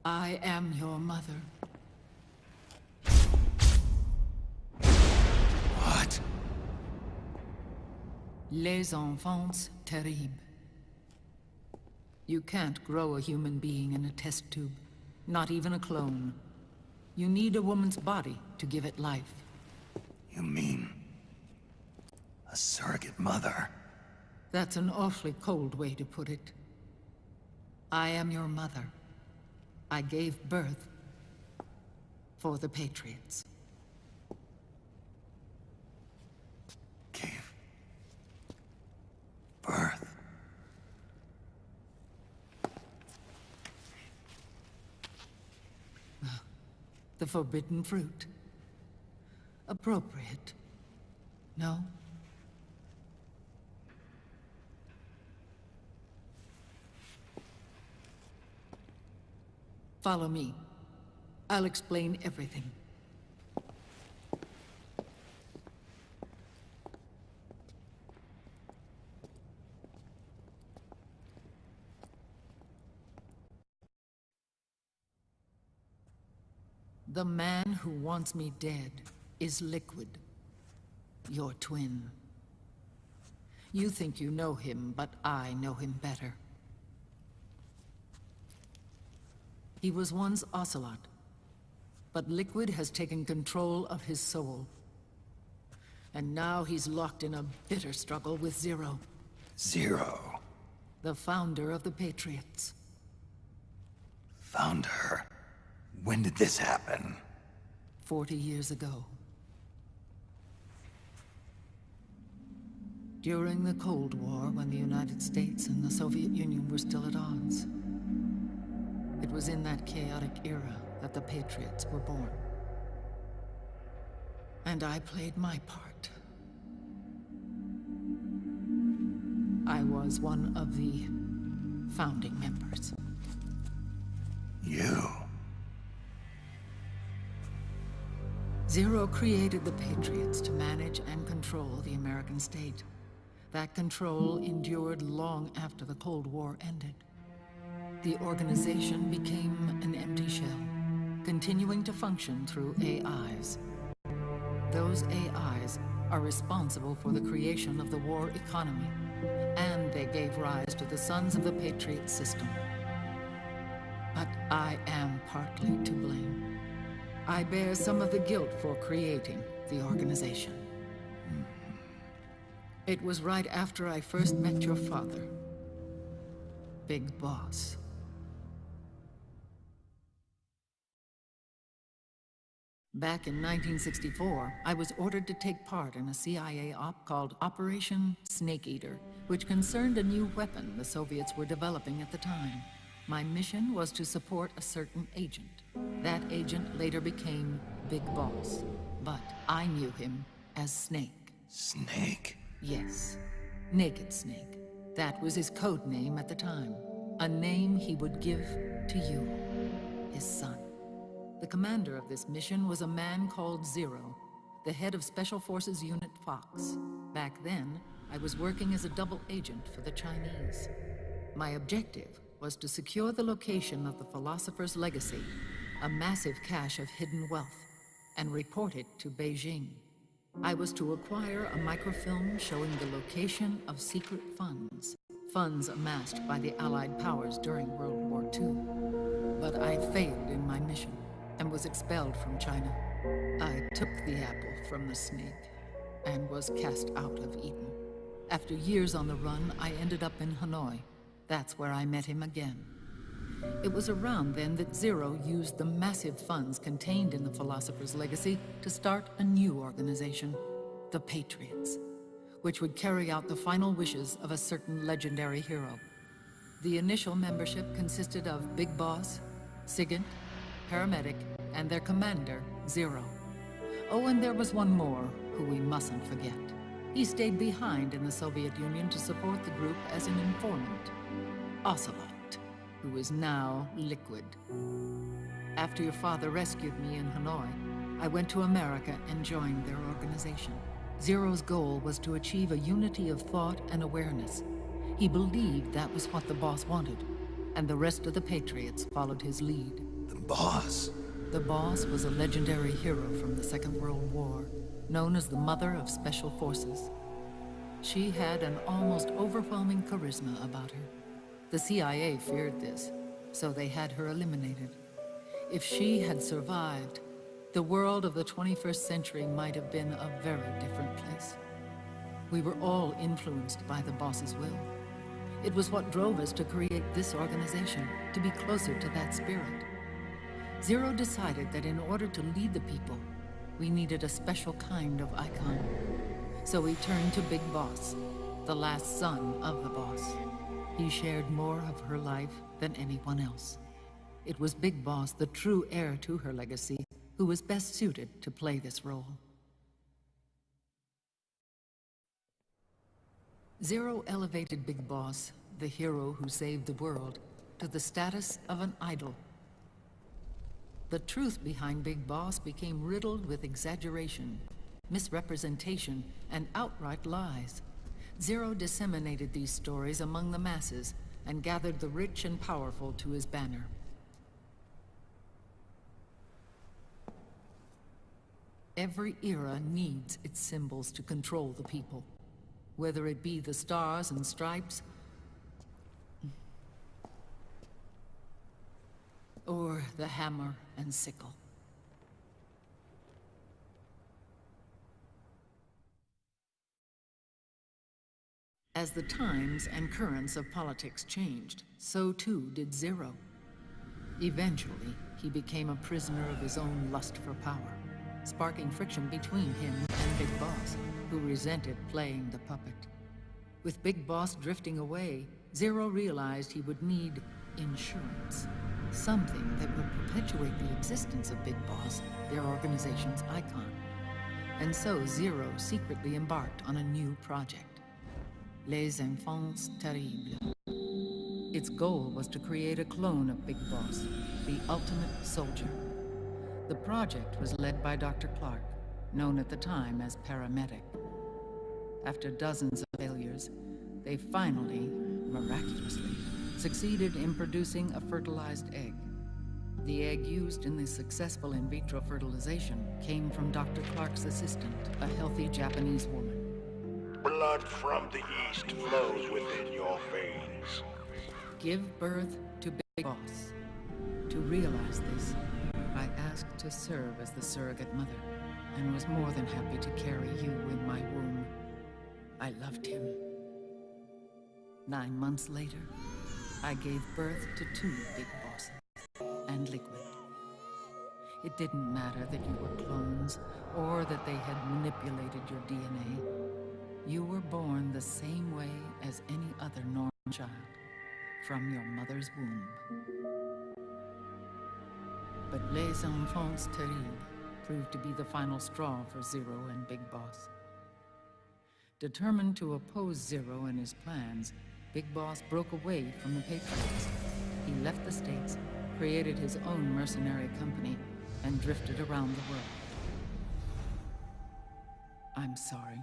I am your mother. What? Les enfants terribles. You can't grow a human being in a test tube, not even a clone. You need a woman's body to give it life. You mean a surrogate mother? That's an awfully cold way to put it. I am your mother. I gave birth for the Patriots. Gave birth? The forbidden fruit. Appropriate. No? Follow me. I'll explain everything. The man who wants me dead is Liquid, your twin. You think you know him, but I know him better. He was once Ocelot, but Liquid has taken control of his soul. And now he's locked in a bitter struggle with Zero. Zero? The founder of the Patriots. Founder? When did this happen? 40 years ago. During the Cold War, when the United States and the Soviet Union were still at odds. It was in that chaotic era that the Patriots were born. And I played my part. I was one of the founding members. You? Zero created the Patriots to manage and control the American state. That control endured long after the Cold War ended. The organization became an empty shell, continuing to function through AIs. Those AIs are responsible for the creation of the war economy, and they gave rise to the Sons of the Patriot system. But I am partly to blame. I bear some of the guilt for creating the organization. It was right after I first met your father, Big Boss. Back in 1964, I was ordered to take part in a CIA op called Operation Snake Eater, which concerned a new weapon the Soviets were developing at the time. My mission was to support a certain agent. That agent later became Big Boss, but I knew him as Snake. Snake? Yes, Naked Snake. That was his code name at the time. A name he would give to you, his son. The commander of this mission was a man called Zero, the head of Special Forces Unit Fox. Back then, I was working as a double agent for the Chinese. My objective was to secure the location of the Philosopher's Legacy, a massive cache of hidden wealth, and report it to Beijing. I was to acquire a microfilm showing the location of secret funds, funds amassed by the Allied powers during World War II. But I failed in my mission and was expelled from China. I took the apple from the snake and was cast out of Eden. After years on the run, I ended up in Hanoi. That's where I met him again. It was around then that Zero used the massive funds contained in the Philosopher's Legacy to start a new organization, the Patriots, which would carry out the final wishes of a certain legendary hero. The initial membership consisted of Big Boss, Sigint, Paramedic, and their commander, Zero. Oh, and there was one more who we mustn't forget. He stayed behind in the Soviet Union to support the group as an informant, Ocelot, who is now Liquid. After your father rescued me in Hanoi, I went to America and joined their organization. Zero's goal was to achieve a unity of thought and awareness. He believed that was what the boss wanted, and the rest of the Patriots followed his lead. The boss? The boss was a legendary hero from the Second World War, known as the Mother of Special Forces. She had an almost overwhelming charisma about her. The CIA feared this, so they had her eliminated. If she had survived, the world of the 21st century might have been a very different place. We were all influenced by the boss's will. It was what drove us to create this organization, to be closer to that spirit. Zero decided that in order to lead the people, we needed a special kind of icon. So we turned to Big Boss, the last son of the boss. He shared more of her life than anyone else. It was Big Boss, the true heir to her legacy, who was best suited to play this role. Zero elevated Big Boss, the hero who saved the world, to the status of an idol. The truth behind Big Boss became riddled with exaggeration, misrepresentation, and outright lies. Zero disseminated these stories among the masses and gathered the rich and powerful to his banner. Every era needs its symbols to control the people, whether it be the stars and stripes, or the hammer and sickle. As the times and currents of politics changed, so too did Zero. Eventually, he became a prisoner of his own lust for power, sparking friction between him and Big Boss, who resented playing the puppet. With Big Boss drifting away, Zero realized he would need insurance. Something that would perpetuate the existence of Big Boss, their organization's icon. And so Zero secretly embarked on a new project, Les Enfants Terribles. Its goal was to create a clone of Big Boss, the ultimate soldier. The project was led by Dr. Clark, known at the time as Paramedic. After dozens of failures, they finally, miraculously, succeeded in producing a fertilized egg. The egg used in the successful in vitro fertilization came from Dr. Clark's assistant, a healthy Japanese woman. Blood from the east flows within your veins. Give birth to Big Boss. To realize this, I asked to serve as the surrogate mother, and was more than happy to carry you in my womb. I loved him. 9 months later, I gave birth to 2 Big Bosses and Liquid. It didn't matter that you were clones, or that they had manipulated your DNA. You were born the same way as any other normal child, from your mother's womb. But les enfants terribles proved to be the final straw for Zero and Big Boss. Determined to oppose Zero and his plans, Big Boss broke away from the Patriots. He left the States, created his own mercenary company, and drifted around the world. I'm sorry.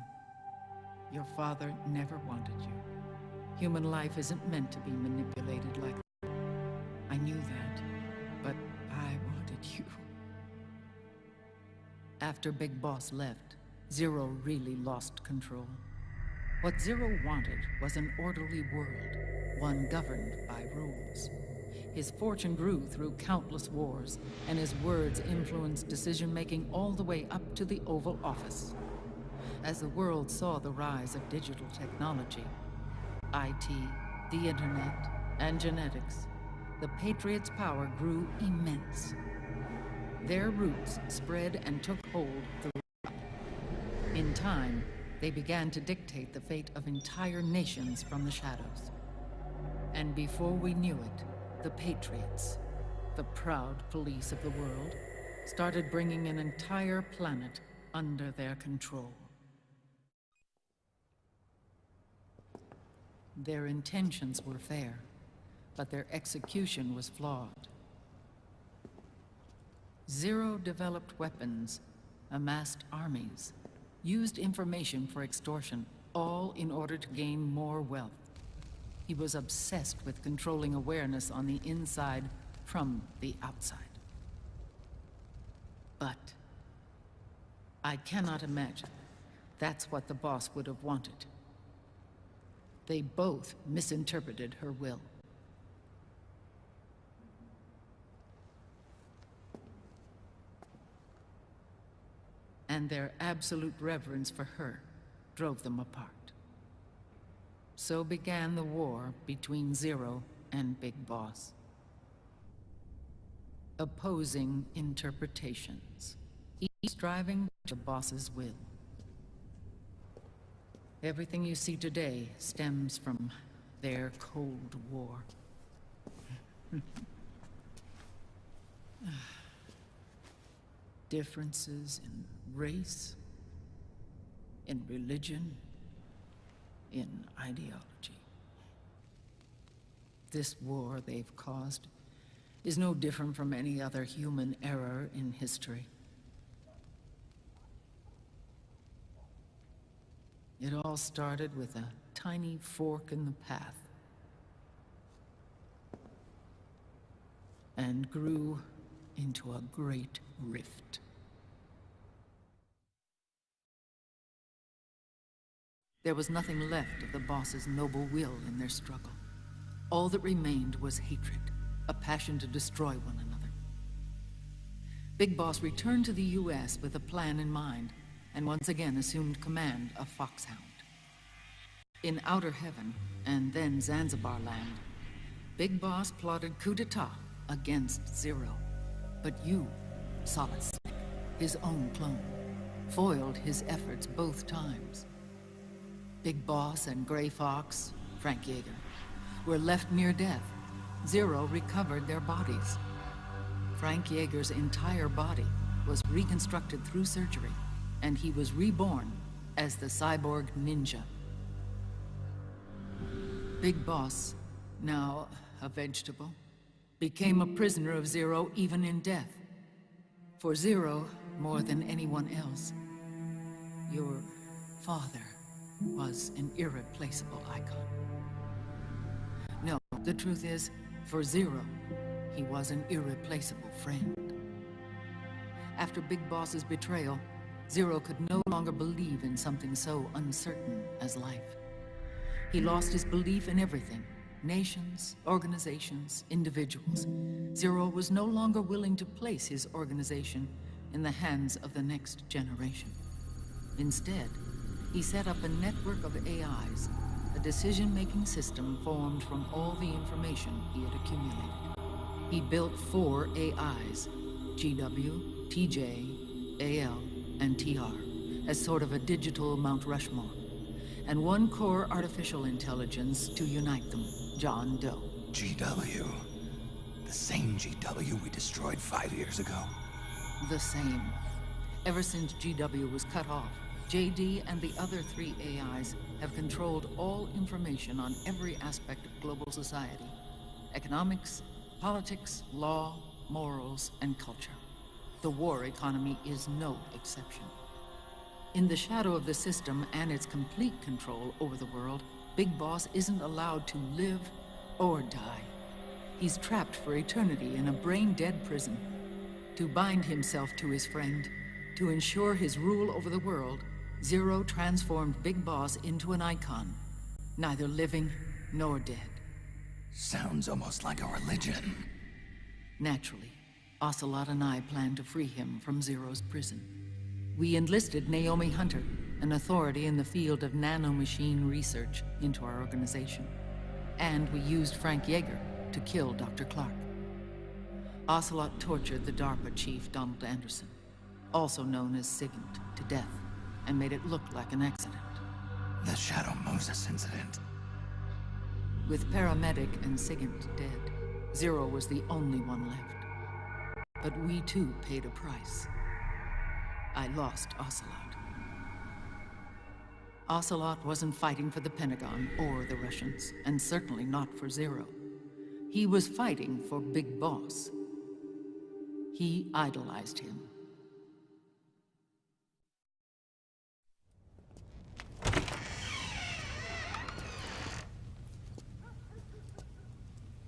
Your father never wanted you. Human life isn't meant to be manipulated like that. I knew that, but I wanted you. After Big Boss left, Zero really lost control. What Zero wanted was an orderly world, one governed by rules. His fortune grew through countless wars, and his words influenced decision-making all the way up to the Oval Office. As the world saw the rise of digital technology, IT, the internet, and genetics, the Patriots' power grew immense. Their roots spread and took hold throughout. In time, they began to dictate the fate of entire nations from the shadows. And before we knew it, the Patriots, the proud police of the world, started bringing an entire planet under their control. Their intentions were fair, but their execution was flawed. Zero developed weapons, amassed armies, used information for extortion, all in order to gain more wealth. He was obsessed with controlling awareness on the inside from the outside. But I cannot imagine that's what the boss would have wanted. They both misinterpreted her will. And their absolute reverence for her drove them apart. So began the war between Zero and Big Boss. Opposing interpretations, each striving to the boss's will. Everything you see today stems from their Cold War. Differences in race, in religion, in ideology. This war they've caused is no different from any other human error in history. It all started with a tiny fork in the path and grew into a great rift. There was nothing left of the boss's noble will in their struggle. All that remained was hatred, a passion to destroy one another. Big Boss returned to the US with a plan in mind, and once again assumed command of FOXHOUND. In Outer Heaven, and then Zanzibar land, Big Boss plotted coup d'etat against Zero. But you, Solid Snake, his own clone, foiled his efforts both times. Big Boss and Gray Fox, Frank Yeager, were left near death. Zero recovered their bodies. Frank Yeager's entire body was reconstructed through surgery, and he was reborn as the cyborg ninja. Big Boss, now a vegetable, became a prisoner of Zero even in death. For Zero, more than anyone else, your father was an irreplaceable icon. No, the truth is, for Zero, he was an irreplaceable friend. After Big Boss's betrayal, Zero could no longer believe in something so uncertain as life. He lost his belief in everything. Nations, organizations, individuals. Zero was no longer willing to place his organization in the hands of the next generation. Instead, he set up a network of AIs, a decision-making system formed from all the information he had accumulated. He built 4 AIs, GW, TJ, AL, and TR as sort of a digital Mount Rushmore, and one core artificial intelligence to unite them, John Doe. GW? The same GW we destroyed 5 years ago? The same. Ever since GW was cut off, JD and the other 3 AIs have controlled all information on every aspect of global society. Economics, politics, law, morals, and culture. The war economy is no exception. In the shadow of the system and its complete control over the world, Big Boss isn't allowed to live or die. He's trapped for eternity in a brain-dead prison. To bind himself to his friend, to ensure his rule over the world, Zero transformed Big Boss into an icon, neither living nor dead. Sounds almost like a religion. Naturally, Ocelot and I plan to free him from Zero's prison. We enlisted Naomi Hunter, an authority in the field of nanomachine research, into our organization. And we used Frank Yeager to kill Dr. Clark. Ocelot tortured the DARPA chief, Donald Anderson, also known as Sigint, to death, and made it look like an accident. The Shadow Moses incident. With Paramedic and Sigint dead, Zero was the only one left. But we too paid a price. I lost Ocelot. Ocelot wasn't fighting for the Pentagon or the Russians, and certainly not for Zero. He was fighting for Big Boss. He idolized him.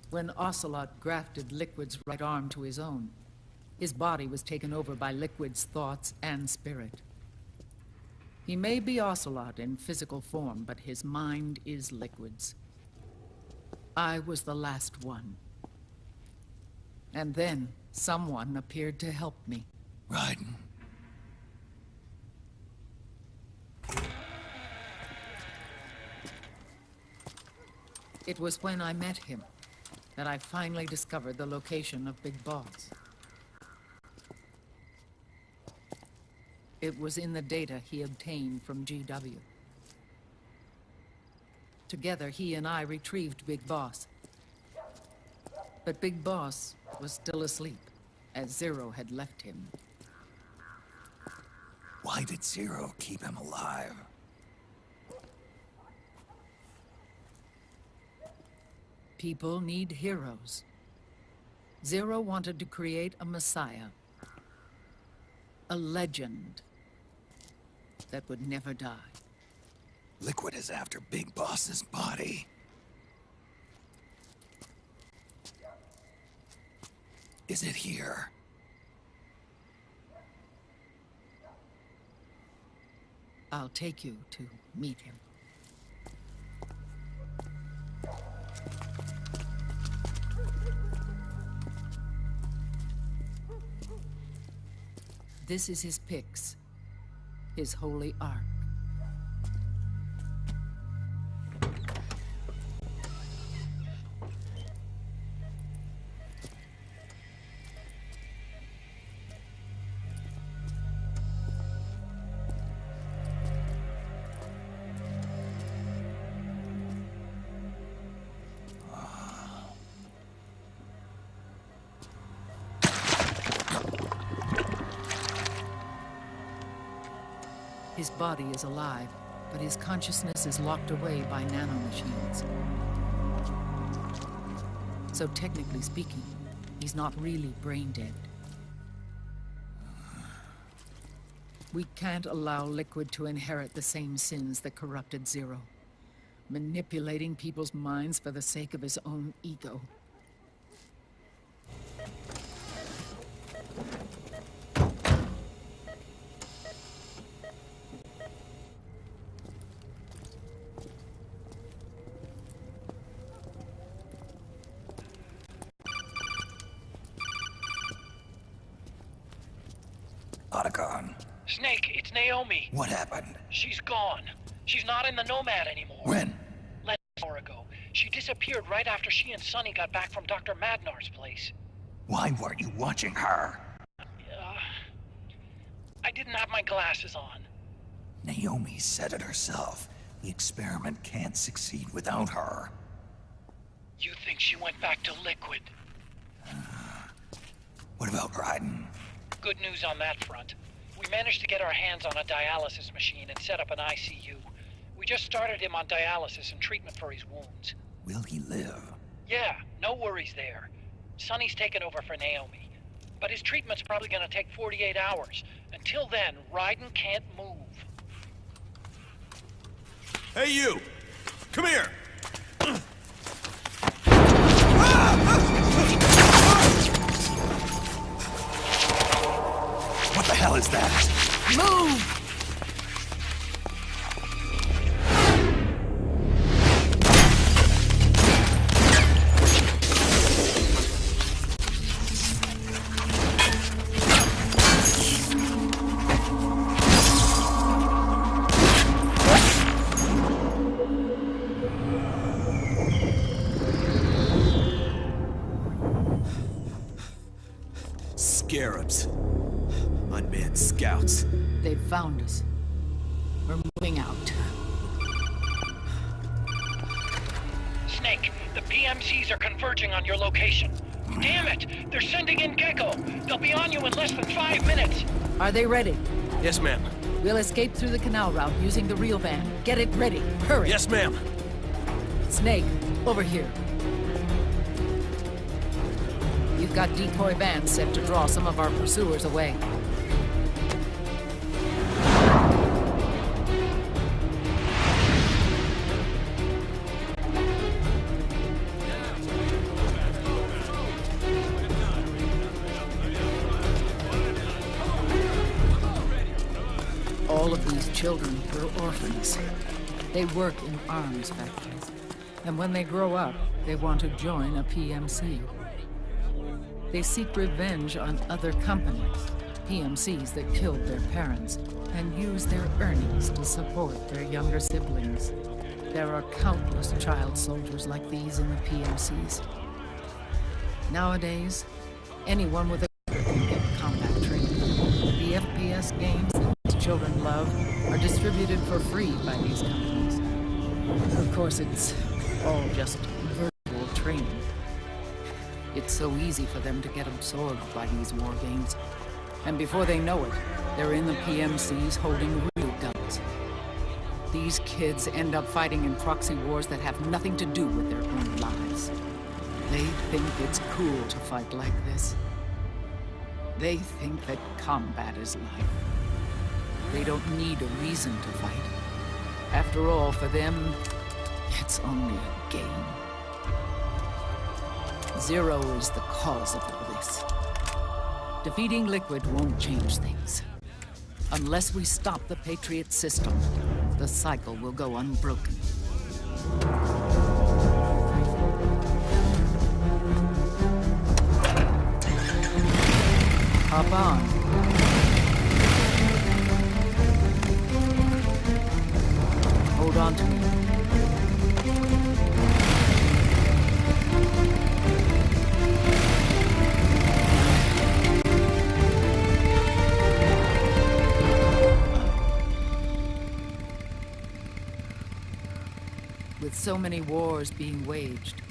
When Ocelot grafted Liquid's right arm to his own, his body was taken over by Liquid's thoughts and spirit. He may be Ocelot in physical form, but his mind is Liquid's. I was the last one. And then someone appeared to help me. Raiden. It was when I met him that I finally discovered the location of Big Boss. It was in the data he obtained from GW. Together, he and I retrieved Big Boss. But Big Boss was still asleep, as Zero had left him. Why did Zero keep him alive? People need heroes. Zero wanted to create a messiah. A legend that would never die. Liquid is after Big Boss's body. Is it here? I'll take you to meet him. This is his pyx, his holy ark. His body is alive, but his consciousness is locked away by nanomachines. So technically speaking, he's not really brain dead. We can't allow Liquid to inherit the same sins that corrupted Zero, manipulating people's minds for the sake of his own ego. Snake, it's Naomi. What happened? She's gone. She's not in the Nomad anymore. When? Less than an hour ago. She disappeared right after she and Sonny got back from Dr. Madnar's place. Why weren't you watching her? I didn't have my glasses on. Naomi said it herself. The experiment can't succeed without her. You think she went back to Liquid? What about Raiden? Good news on that front. We managed to get our hands on a dialysis machine and set up an ICU. We just started him on dialysis and treatment for his wounds. Will he live? Yeah, no worries there. Sonny's taken over for Naomi. But his treatment's probably gonna take 48 hours. Until then, Raiden can't move. Hey, you! Come here! What the hell is that? Move! Scarabs. Unmanned scouts. They've found us. We're moving out. Snake, the PMCs are converging on your location. Damn it! They're sending in Gecko! They'll be on you in less than 5 minutes! Are they ready? Yes, ma'am. We'll escape through the canal route using the real van. Get it ready. Hurry! Yes, ma'am. Snake, over here. You've got decoy vans set to draw some of our pursuers away. All of these children were orphans. They work in arms factories. And when they grow up, they want to join a PMC. They seek revenge on other companies, PMCs that killed their parents, and use their earnings to support their younger siblings. There are countless child soldiers like these in the PMCs. Nowadays, anyone with a gun can get combat training. The FPS games that these children love are distributed for free by these companies. Of course, it's all just virtual training. It's so easy for them to get absorbed by these war games. And before they know it, they're in the PMCs holding real guns. These kids end up fighting in proxy wars that have nothing to do with their own lives. They think it's cool to fight like this. They think that combat is life. They don't need a reason to fight. After all, for them, it's only a game. Zero is the cause of all this. Defeating Liquid won't change things. Unless we stop the Patriot system, the cycle will go unbroken. Hop on. Hold on to me. With so many wars being waged,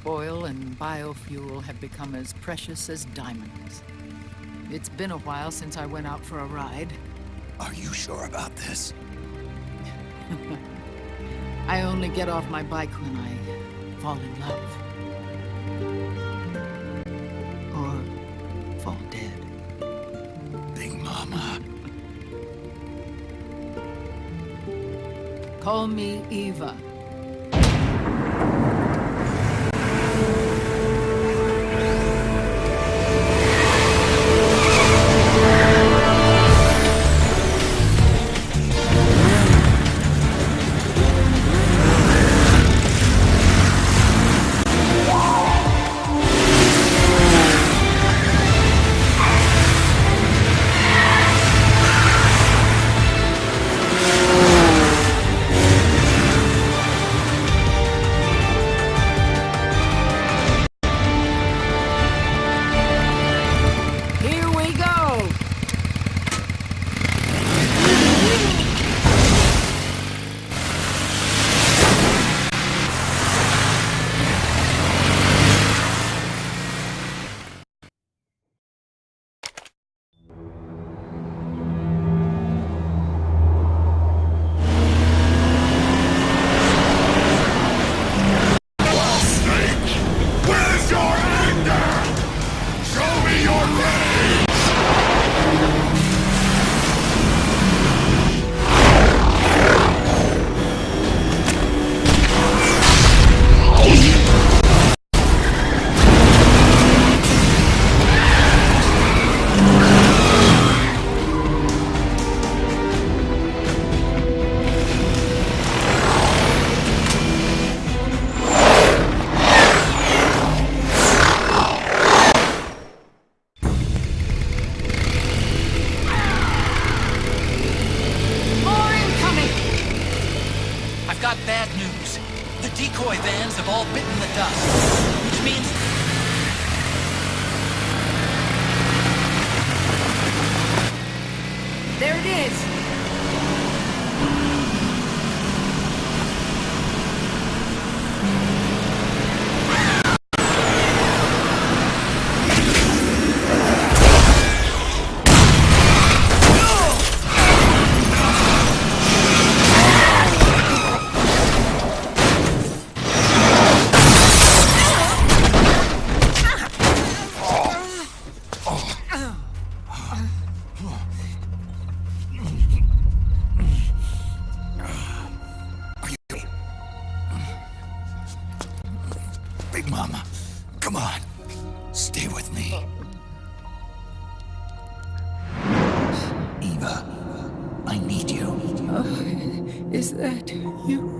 oil and biofuel have become as precious as diamonds. It's been a while since I went out for a ride. Are you sure about this? I only get off my bike when I fall in love. Or fall dead. Big Mama. Call me Eva. hands have all bitten the dust, which means... There it is! Big Mama, come on. Stay with me. Eva, I need you. Is that you?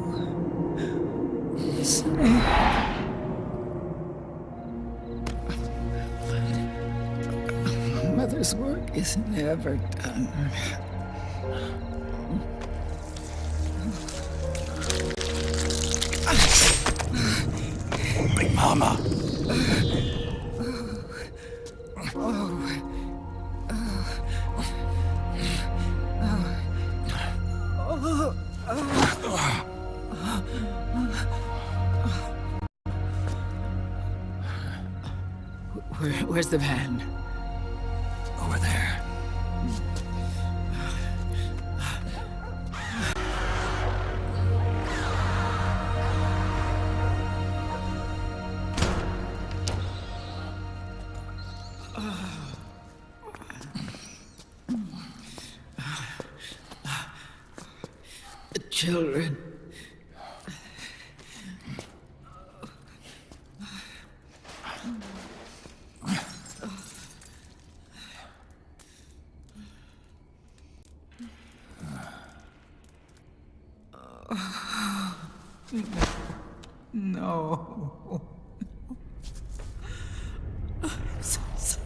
Snake. Mother's work is never done. Big Mama. Where's the van? Over there. The children. No. I'm so sorry.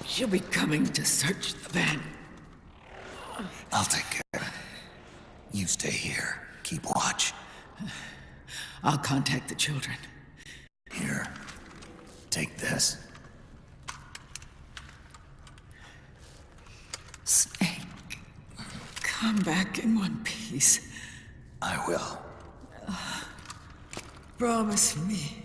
She'll be coming to search the van. I'll take care of it. You stay here. Keep watch. I'll contact the children. Here. Take this. Snake, come back in one piece. I will. Promise me.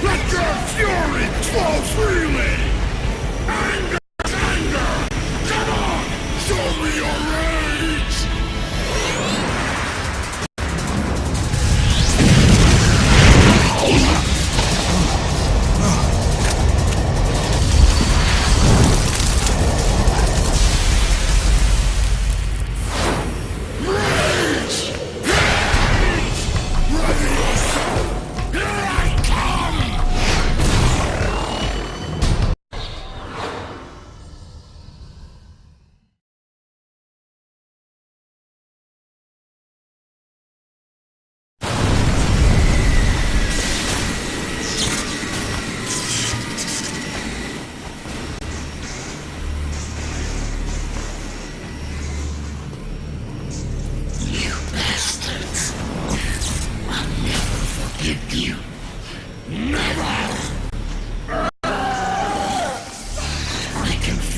Let your fury flow freely! Anger is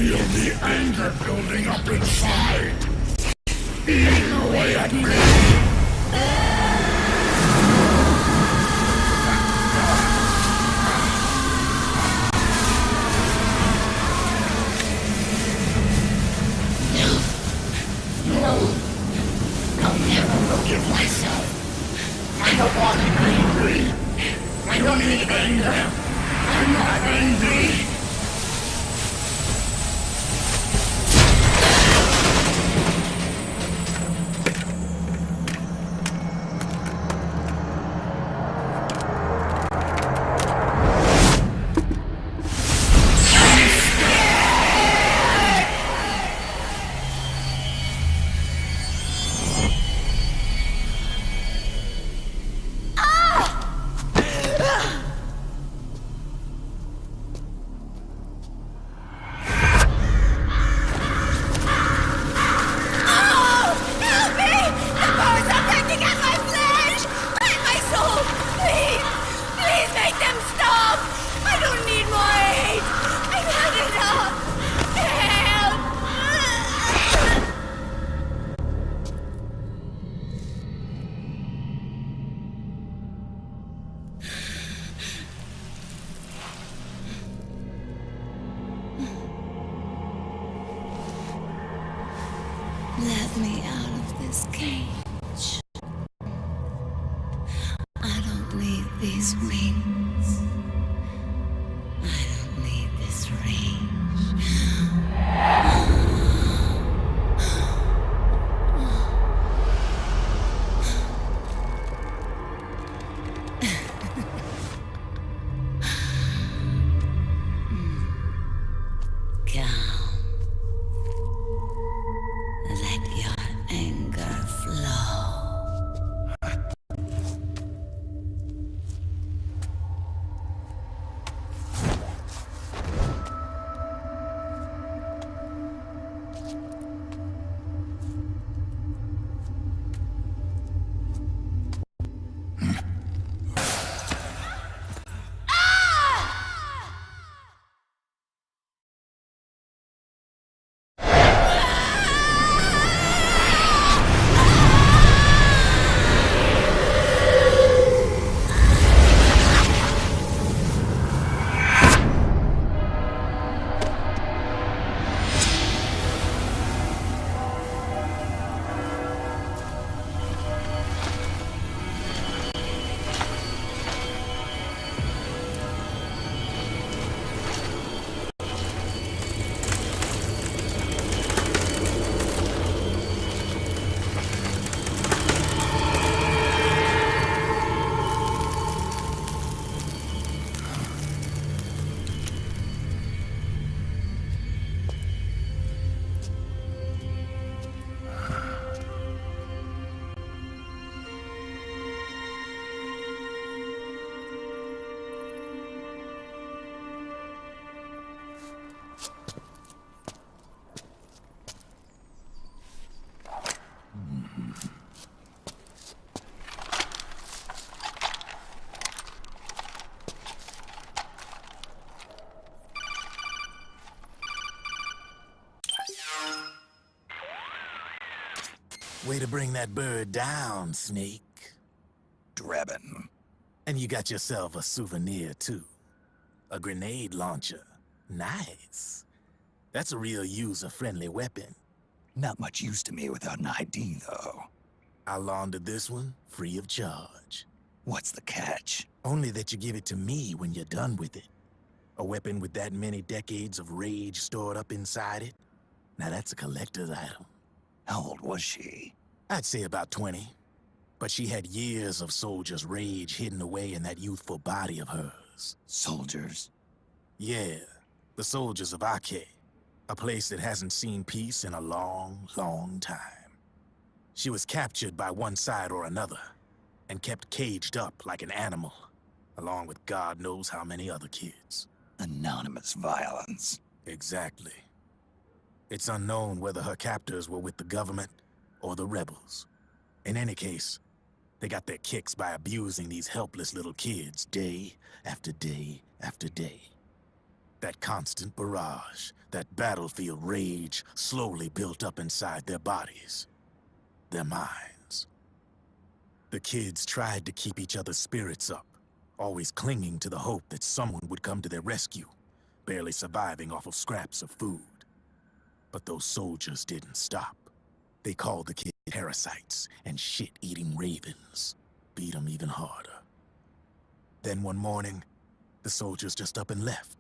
feel the anger building up inside, eating away at me. I'll never forgive myself. I don't want to be angry. I don't need anger. I'm not angry. Let me out of this cage. I don't need these wings. I don't need this range. Way to bring that bird down, Snake. Drabbin'. And you got yourself a souvenir, too. A grenade launcher. Nice. That's a real user-friendly weapon. Not much use to me without an ID, though. I'll launder this one free of charge. What's the catch? Only that you give it to me when you're done with it. A weapon with that many decades of rage stored up inside it? Now that's a collector's item. How old was she? I'd say about 20. But she had years of soldiers' rage hidden away in that youthful body of hers. Soldiers? Yeah, the soldiers of Aqui. A place that hasn't seen peace in a long, long time. She was captured by one side or another, and kept caged up like an animal, along with God knows how many other kids. Anonymous violence. Exactly. It's unknown whether her captors were with the government or the rebels. In any case, they got their kicks by abusing these helpless little kids day after day after day. That constant barrage, That battlefield rage slowly built up inside their bodies, their minds. The kids tried to keep each other's spirits up, always clinging to the hope that someone would come to their rescue, barely surviving off of scraps of food. But those soldiers didn't stop. They called the kids parasites and shit-eating ravens, beat them even harder. Then one morning, the soldiers just up and left,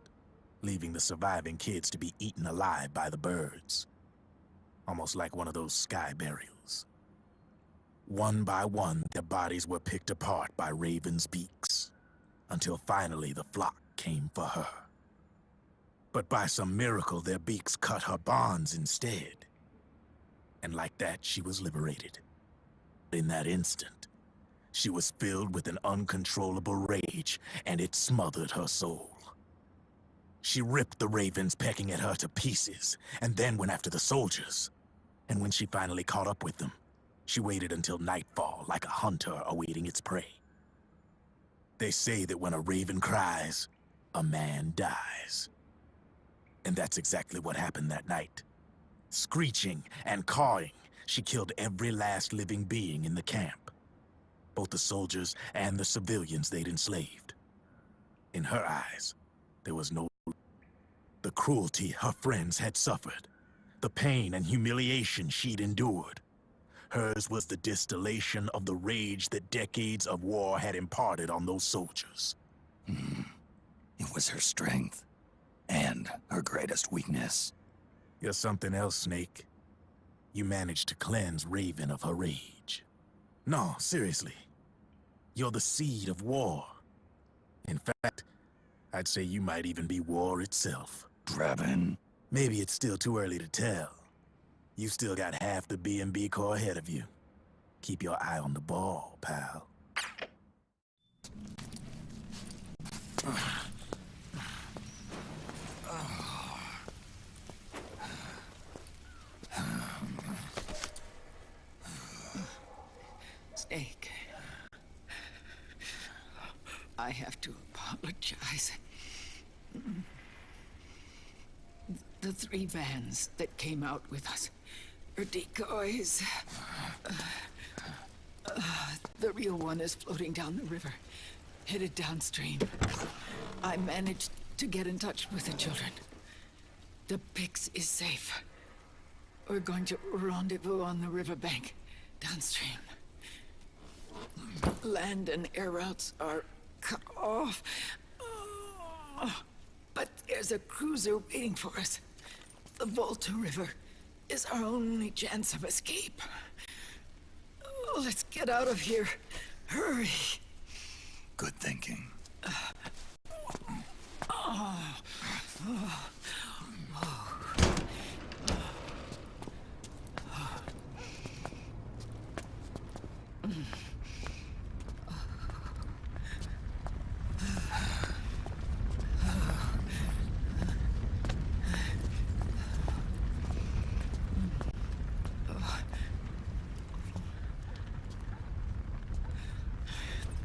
leaving the surviving kids to be eaten alive by the birds. Almost like one of those sky burials. One by one, their bodies were picked apart by ravens' beaks, until finally the flock came for her. But by some miracle, their beaks cut her bonds instead. And like that, she was liberated. In that instant, she was filled with an uncontrollable rage, and it smothered her soul. She ripped the ravens pecking at her to pieces, and then went after the soldiers. And when she finally caught up with them, she waited until nightfall like a hunter awaiting its prey. They say that when a raven cries, a man dies. And that's exactly what happened that night. Screeching and cawing, she killed every last living being in the camp. Both the soldiers and the civilians they'd enslaved. In her eyes, there was no... The cruelty her friends had suffered, the pain and humiliation she'd endured. Hers was the distillation of the rage that decades of war had imparted on those soldiers. It was her strength, and her greatest weakness. You're something else, Snake. You managed to cleanse Raven of her rage. No, seriously. You're the seed of war. In fact, I'd say you might even be war itself. Draven? Maybe it's still too early to tell. You still got half the B&B Corps ahead of you. Keep your eye on the ball, pal. Snake. I have to apologize. The 3 vans that came out with us are decoys. The real one is floating down the river, headed downstream. I managed to get in touch with the children. The Pix is safe. We're going to rendezvous on the riverbank, downstream. Land and air routes are cut off. But there's a cruiser waiting for us. The Volta River is our only chance of escape. Let's get out of here. Hurry. Good thinking.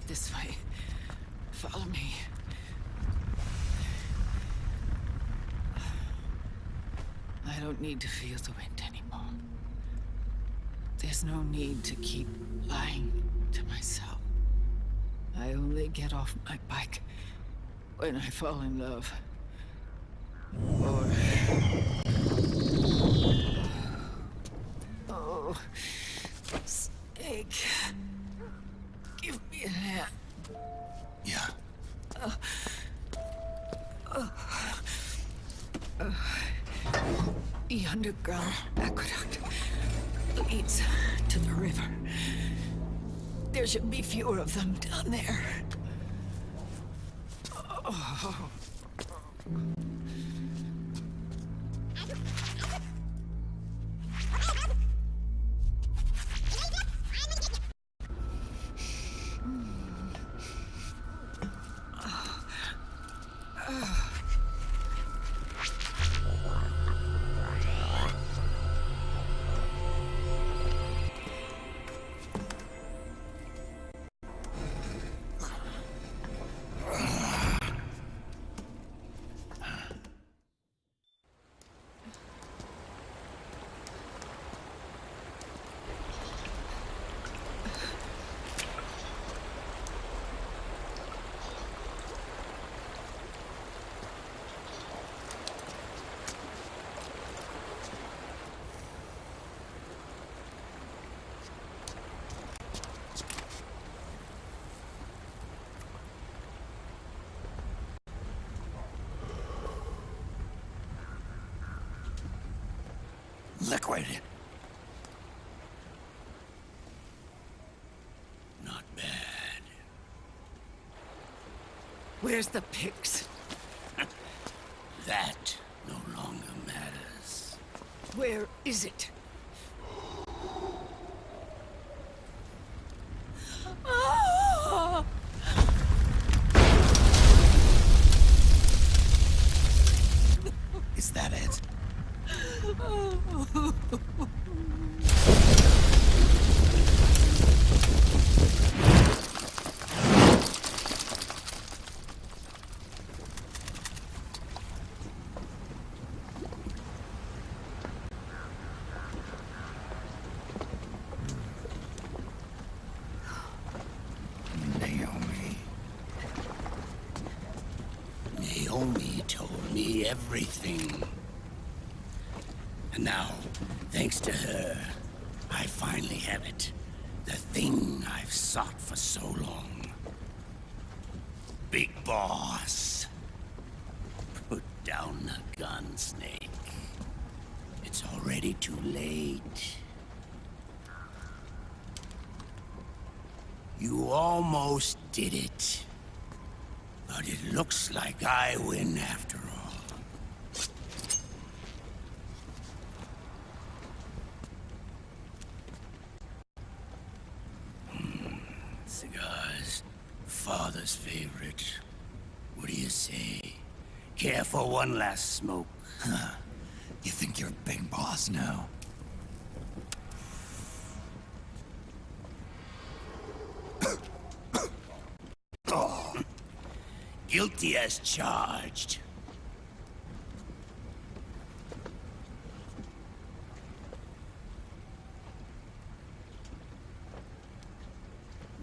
This way. Follow me. I don't need to feel the wind anymore. There's no need to keep lying to myself. I only get off my bike when I fall in love. Or... Oh, Snake. Give me a hand. Yeah. The underground aqueduct leads to the river. There should be fewer of them down there. Oh. Liquid. Not bad. Where's the pigs? That no longer matters. Where is it? Is that it? Naomi told me everything. And now, thanks to her, I finally have it. The thing I've sought for so long. Big Boss. Put down the gun, Snake. It's already too late. You almost did it. But it looks like I win after all. Cigars. Father's favorite. What do you say? Care for one last smoke? Huh. You think you're Big Boss now? Guilty as charged.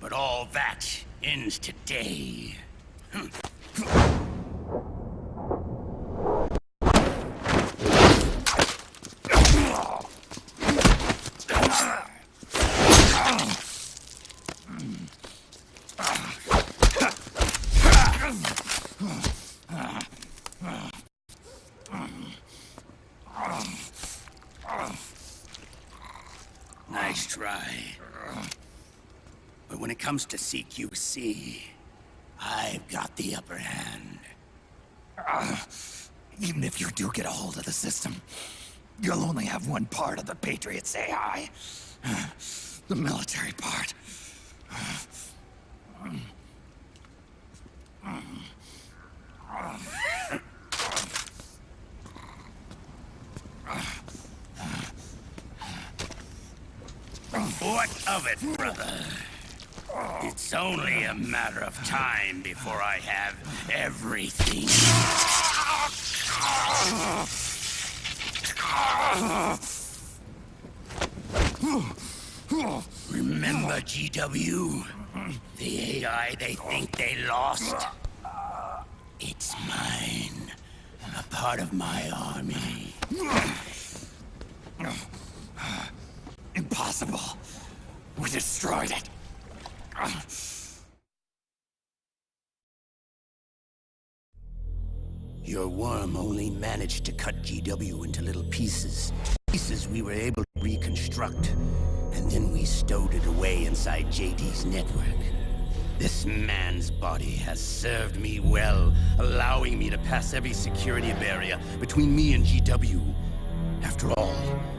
But all that ends today. Nice try. But when it comes to CQC, I've got the upper hand. Even if you do get a hold of the system, you'll only have one part of the Patriots AI. The military part. What of it, brother? It's only a matter of time before I have everything. Remember GW? The AI they think they lost? It's mine. A part of my army. Impossible. We destroyed it. Your worm only managed to cut GW into little pieces. Pieces we were able to reconstruct. And then we stowed it away inside JD's network. This man's body has served me well, allowing me to pass every security barrier between me and GW. After all,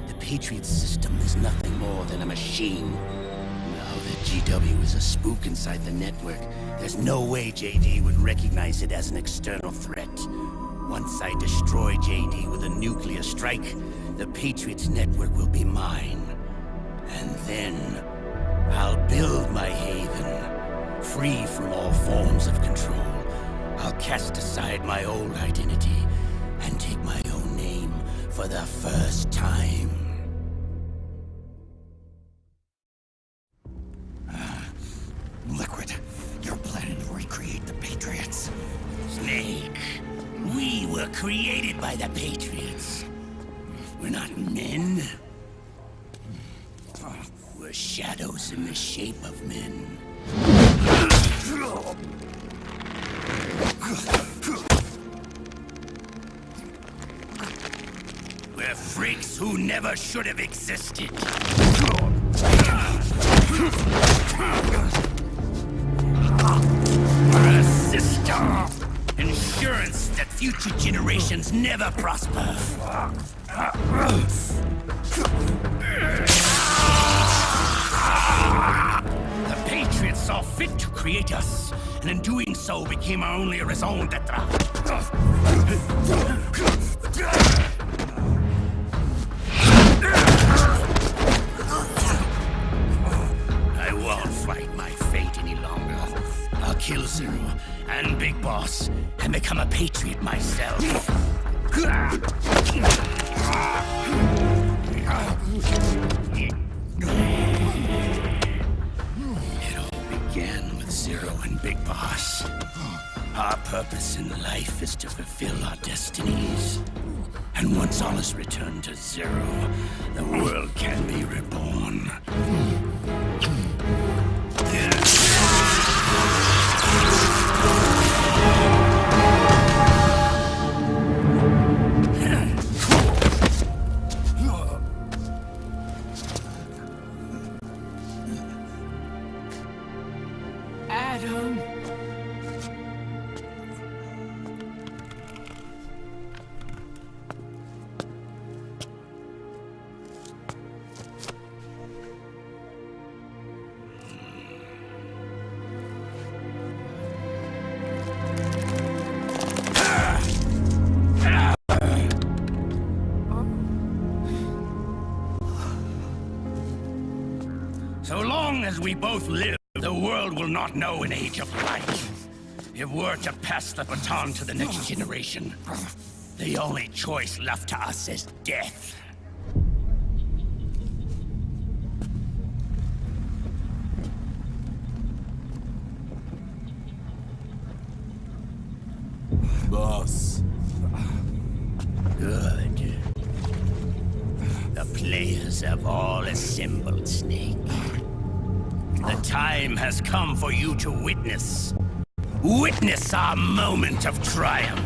the Patriot system is nothing more than a machine. Now that GW is a spook inside the network, there's no way JD would recognize it as an external threat. Once I destroy JD with a nuclear strike, the Patriots network will be mine. And then, I'll build my haven, free from all forms of control. I'll cast aside my old identity and take my own name for the first time. Liquid, you're planning to recreate the Patriots. Snake, we were created by the Patriots. We're not men. We're shadows in the shape of men. We're Freaks who never should have existed. We're a system. Insurance that future generations never prosper. The Patriots saw fit to create us, and in doing so became our only raison d'etre. I won't fight my fate any longer. I'll kill Zero and Big Boss and become a Patriot myself. It all began with Zero and Big Boss. Our purpose in life is to fulfill our destinies. And once all is returned to Zero, the world can be reborn. Adam. So long as we both live, the world will not know an age of light. If we're to pass the baton to the next generation, the only choice left to us is death. Boss. Good. The players have all assembled, Snake. The time has come for you to witness our moment of triumph.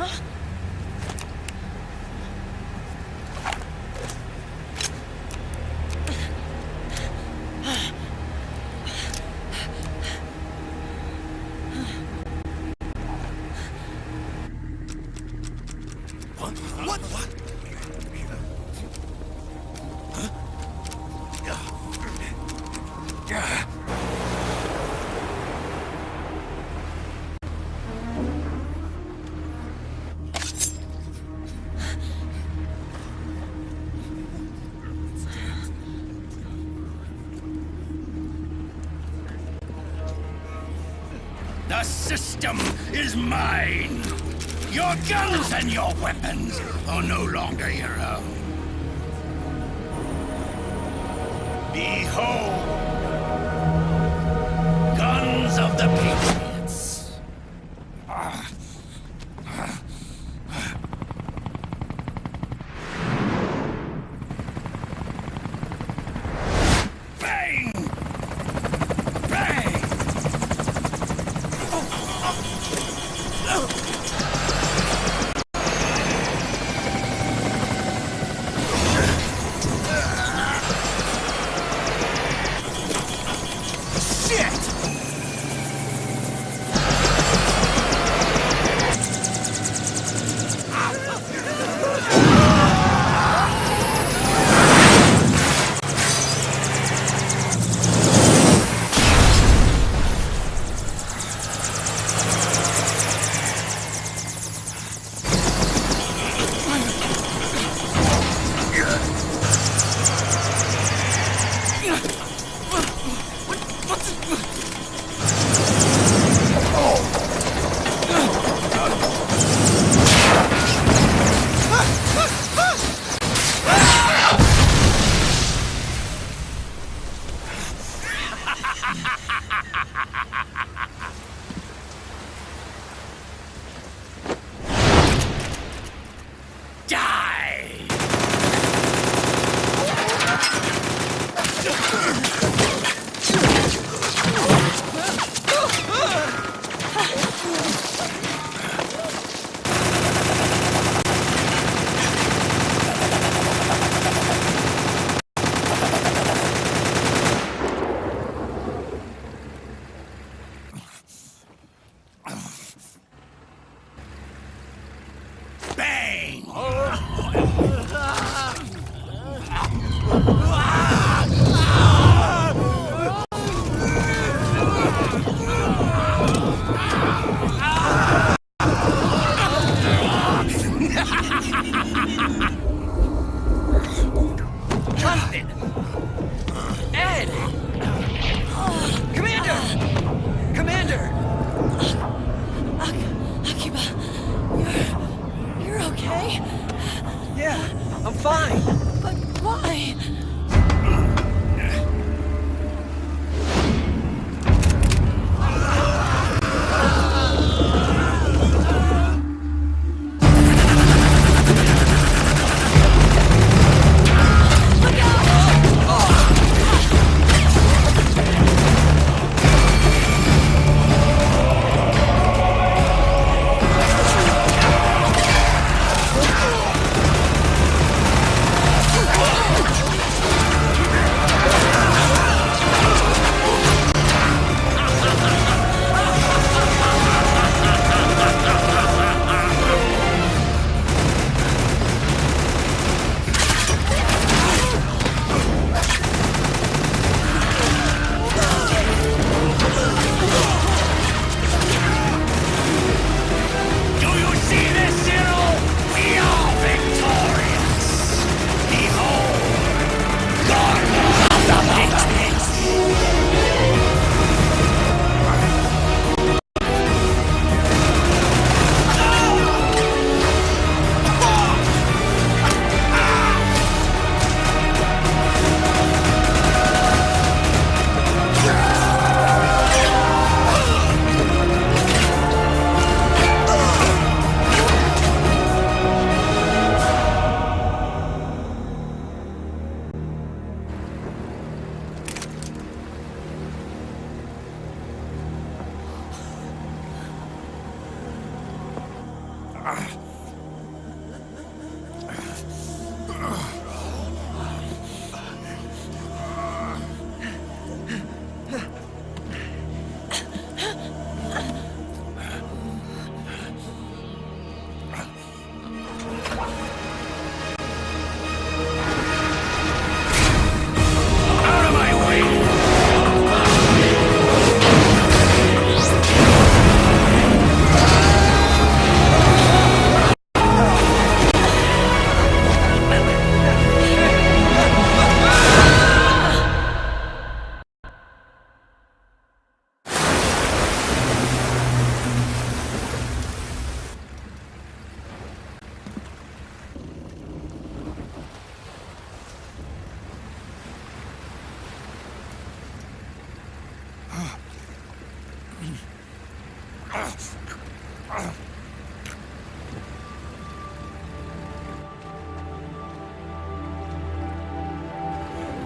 Huh? The system is mine. Your guns and your weapons are no longer your own. Behold, guns of the Patriots. Bang! Bang! You're okay?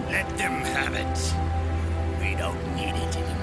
Let them have it. We don't need it anymore.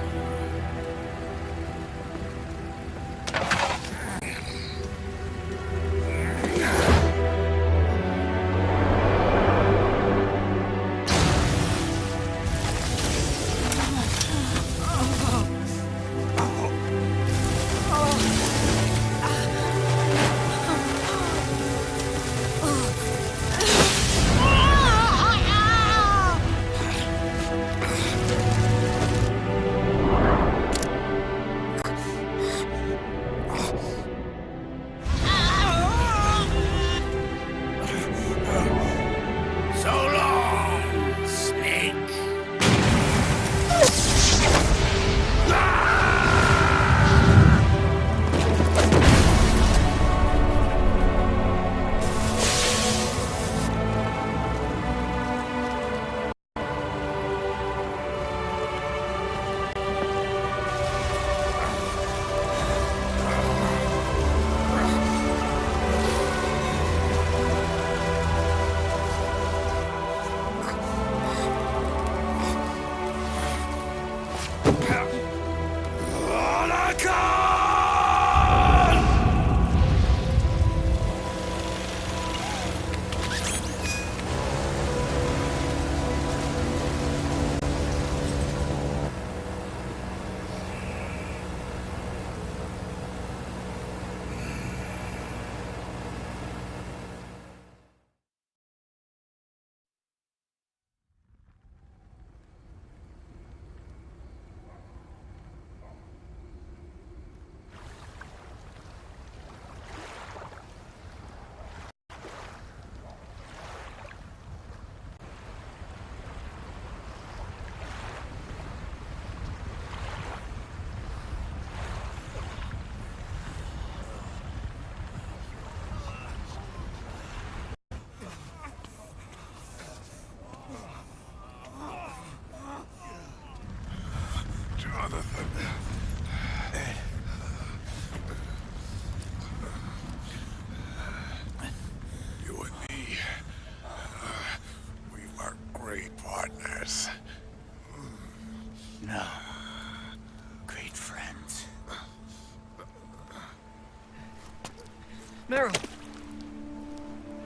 Meryl!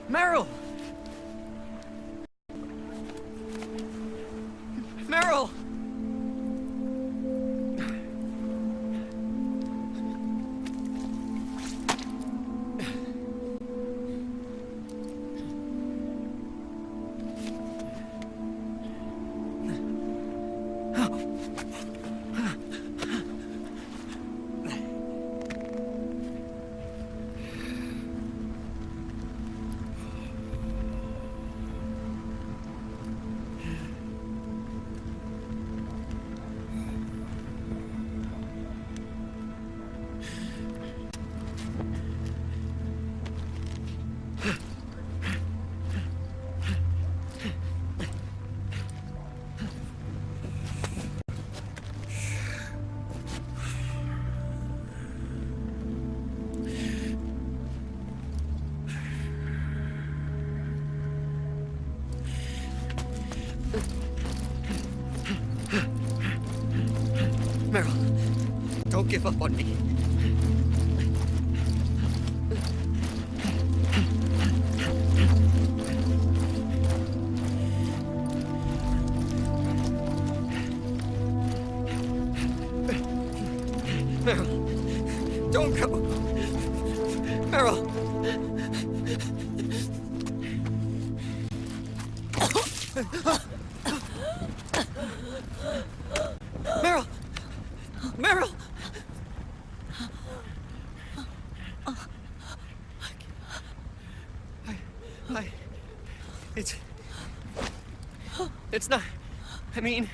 Meryl! Meryl! Meryl, don't give up on me. Meryl! Meryl! Meryl! It's not... I mean...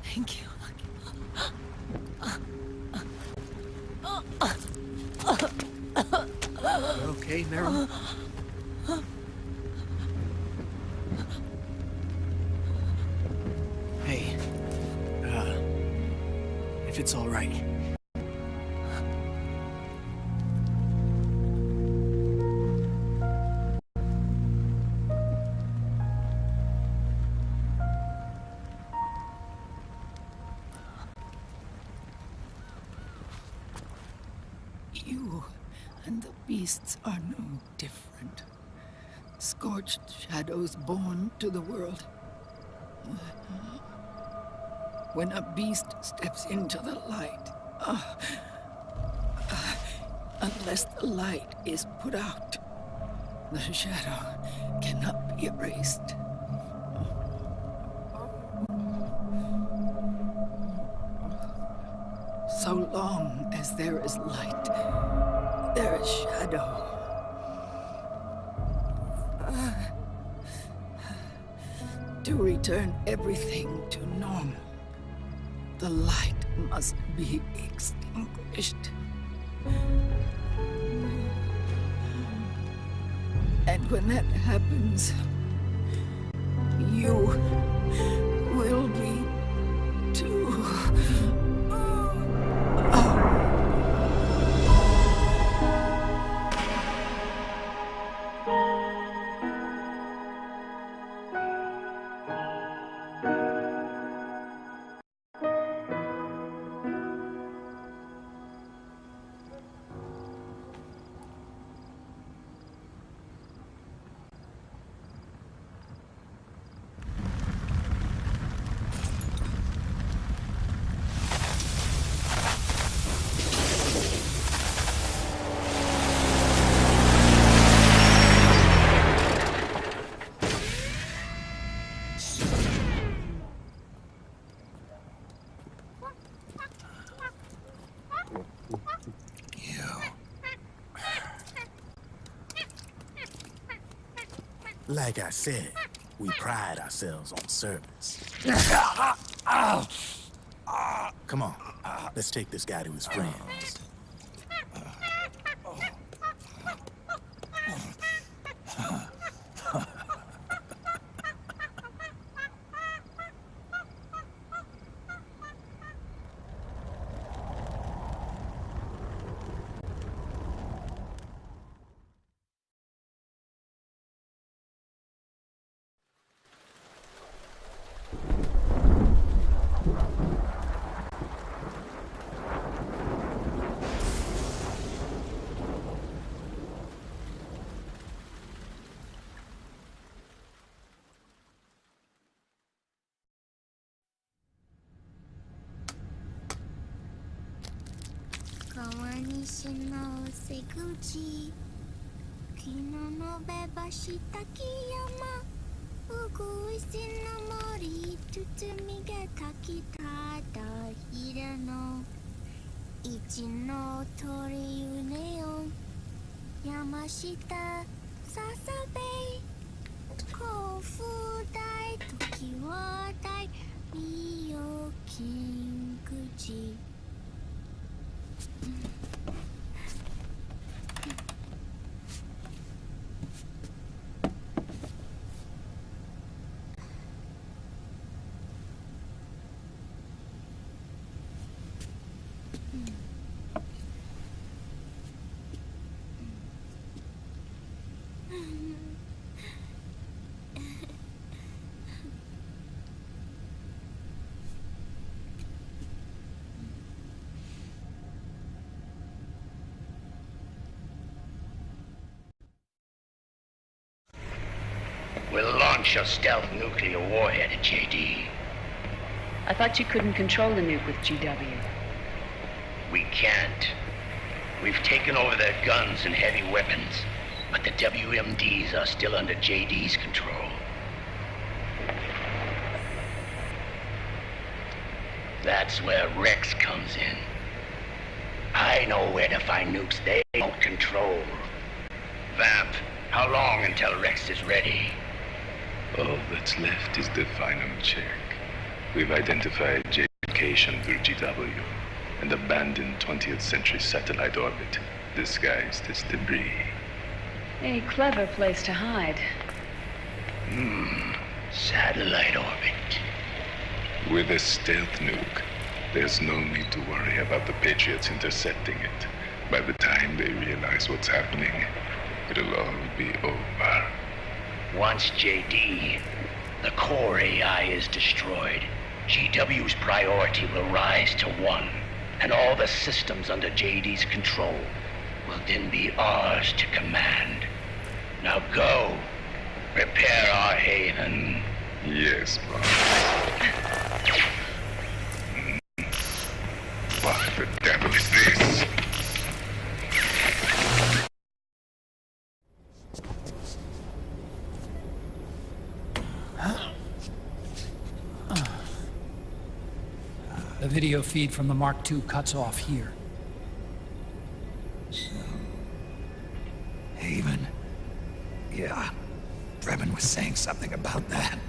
Thank you. Okay, Meryl? Hey, if it's all right. You and the beasts are no different. Scorched shadows born to the world. When a beast steps into the light, unless the light is put out, the shadow cannot be erased. So long as there is light, there is shadow. To return everything to normal, the light must be extinguished. And when that happens, you will be too. Like I said, we pride ourselves on service. Come on, let's take this guy to his friends. launch your stealth nuclear warhead at JD. I thought you couldn't control the nuke with GW. We can't. We've taken over their guns and heavy weapons, but the WMDs are still under JD's control. That's where Rex comes in. I know where to find nukes they don't control. Vamp, how long until Rex is ready? All that's left is the final check. We've identified J location through GW, an abandoned 20th century satellite orbit disguised as debris. A clever place to hide. Satellite orbit. With a stealth nuke, there's no need to worry about the Patriots intercepting it. By the time they realize what's happening, it'll all be over. Once JD, the core AI is destroyed, GW's priority will rise to 1, and all the systems under JD's control will then be ours to command. Now go, prepare our haven. Yes, boss. What the devil is this? The video feed from the Mark II cuts off here. Haven? Yeah. Drebin was saying something about that.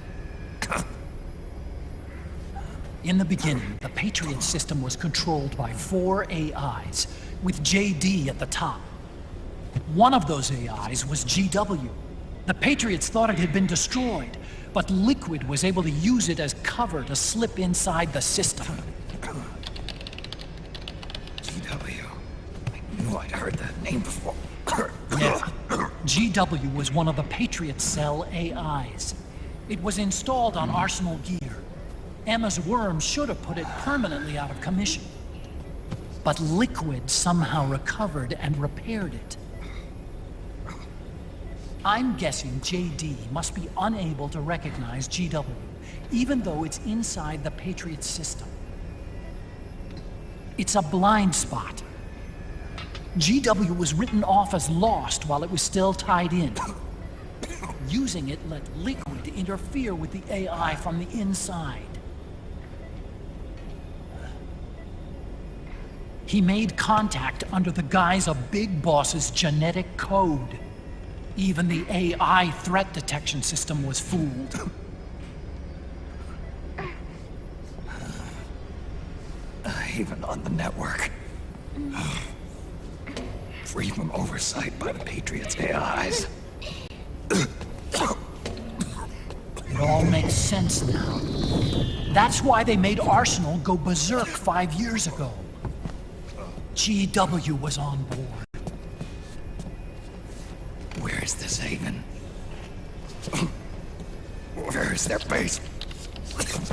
In the beginning, the Patriot system was controlled by 4 AIs, with JD at the top. One of those AIs was GW. The Patriots thought it had been destroyed, but Liquid was able to use it as cover to slip inside the system. GW. I knew I'd heard that name before. Yeah. GW was one of the Patriot Cell AIs. It was installed on Arsenal gear. Emma's worm should have put it permanently out of commission. But Liquid somehow recovered and repaired it. I'm guessing JD must be unable to recognize GW, even though it's inside the Patriot system. It's a blind spot. GW was written off as lost while it was still tied in. Using it let Liquid interfere with the AI from the inside. He made contact under the guise of Big Boss's genetic code. Even the AI threat detection system was fooled. Even on the network. Free from oversight by the Patriots' AIs. It all makes sense now. That's why they made Arsenal go berserk 5 years ago. GW was on board. Where is this haven? Where is their base?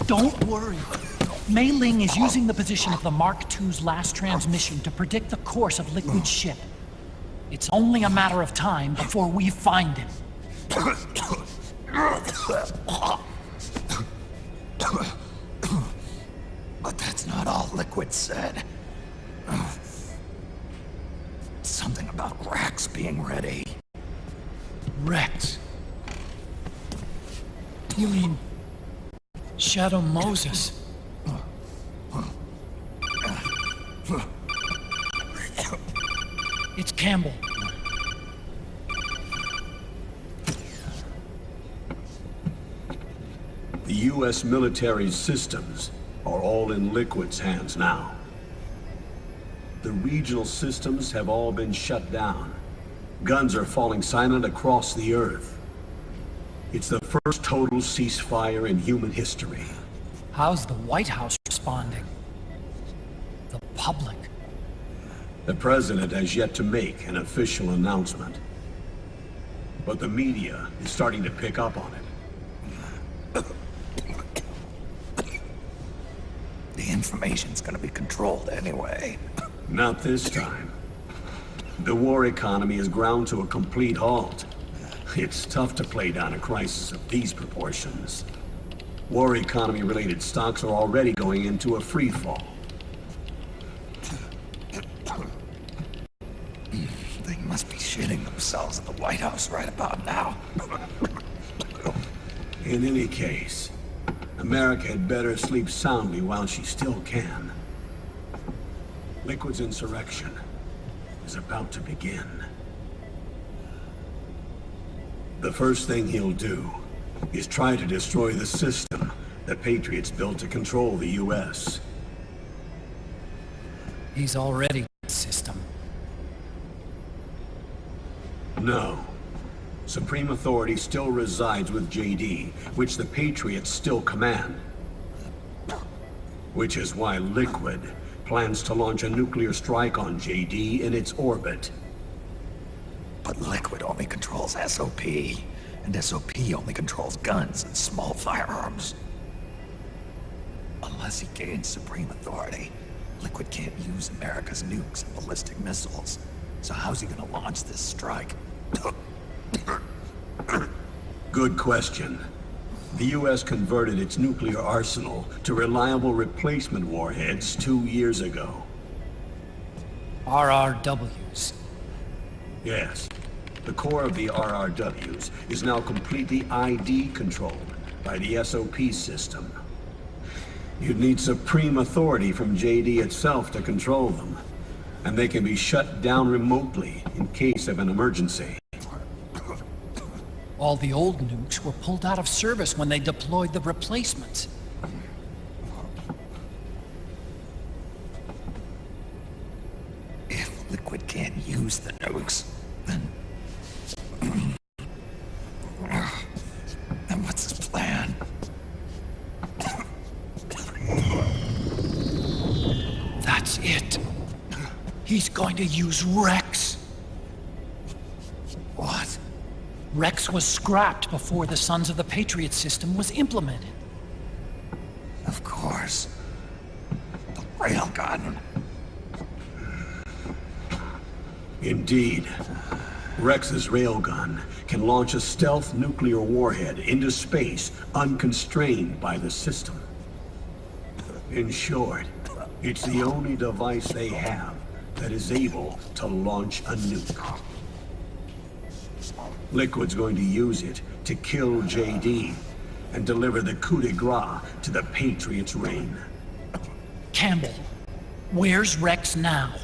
Don't worry. Mei Ling is using the position of the Mark II's last transmission to predict the course of Liquid's ship. It's only a matter of time before we find him. But that's not all Liquid said. Something about Rex being ready. Rex? You mean Shadow Moses? It's Campbell. The U.S. military's systems are all in Liquid's hands now. The regional systems have all been shut down. Guns are falling silent across the Earth. It's the first total ceasefire in human history. How's the White House responding? The public? The president has yet to make an official announcement. But the media is starting to pick up on it. The information's gonna be controlled anyway. Not this time. The war economy is ground to a complete halt. It's tough to play down a crisis of these proportions. War economy-related stocks are already going into a free fall. They must be shitting themselves at the White House right about now. In any case, America had better sleep soundly while she still can. Liquid's insurrection is about to begin. The first thing he'll do is try to destroy the system the Patriots built to control the U.S. He's already the system. No. Supreme authority still resides with JD, which the Patriots still command. Which is why Liquid plans to launch a nuclear strike on JD in its orbit. But Liquid only controls SOP, and SOP only controls guns and small firearms. Unless he gains supreme authority, Liquid can't use America's nukes and ballistic missiles. So how's he gonna launch this strike? Good question. The U.S. converted its nuclear arsenal to reliable replacement warheads 2 years ago. RRWs. Yes. The core of the RRWs is now completely ID controlled by the SOP system. You'd need supreme authority from JD itself to control them, and they can be shut down remotely in case of an emergency. All the old nukes were pulled out of service when they deployed the replacements. If Liquid can't use the nukes, then what's his plan? That's it. He's going to use Rex. What? Rex was scrapped before the Sons of the Patriot system was implemented. Of course. The railgun. Indeed. Rex's railgun can launch a stealth nuclear warhead into space unconstrained by the system. In short, it's the only device they have that is able to launch a nuke. Liquid's going to use it to kill JD and deliver the coup de grace to the Patriots' reign. Campbell, where's Rex now?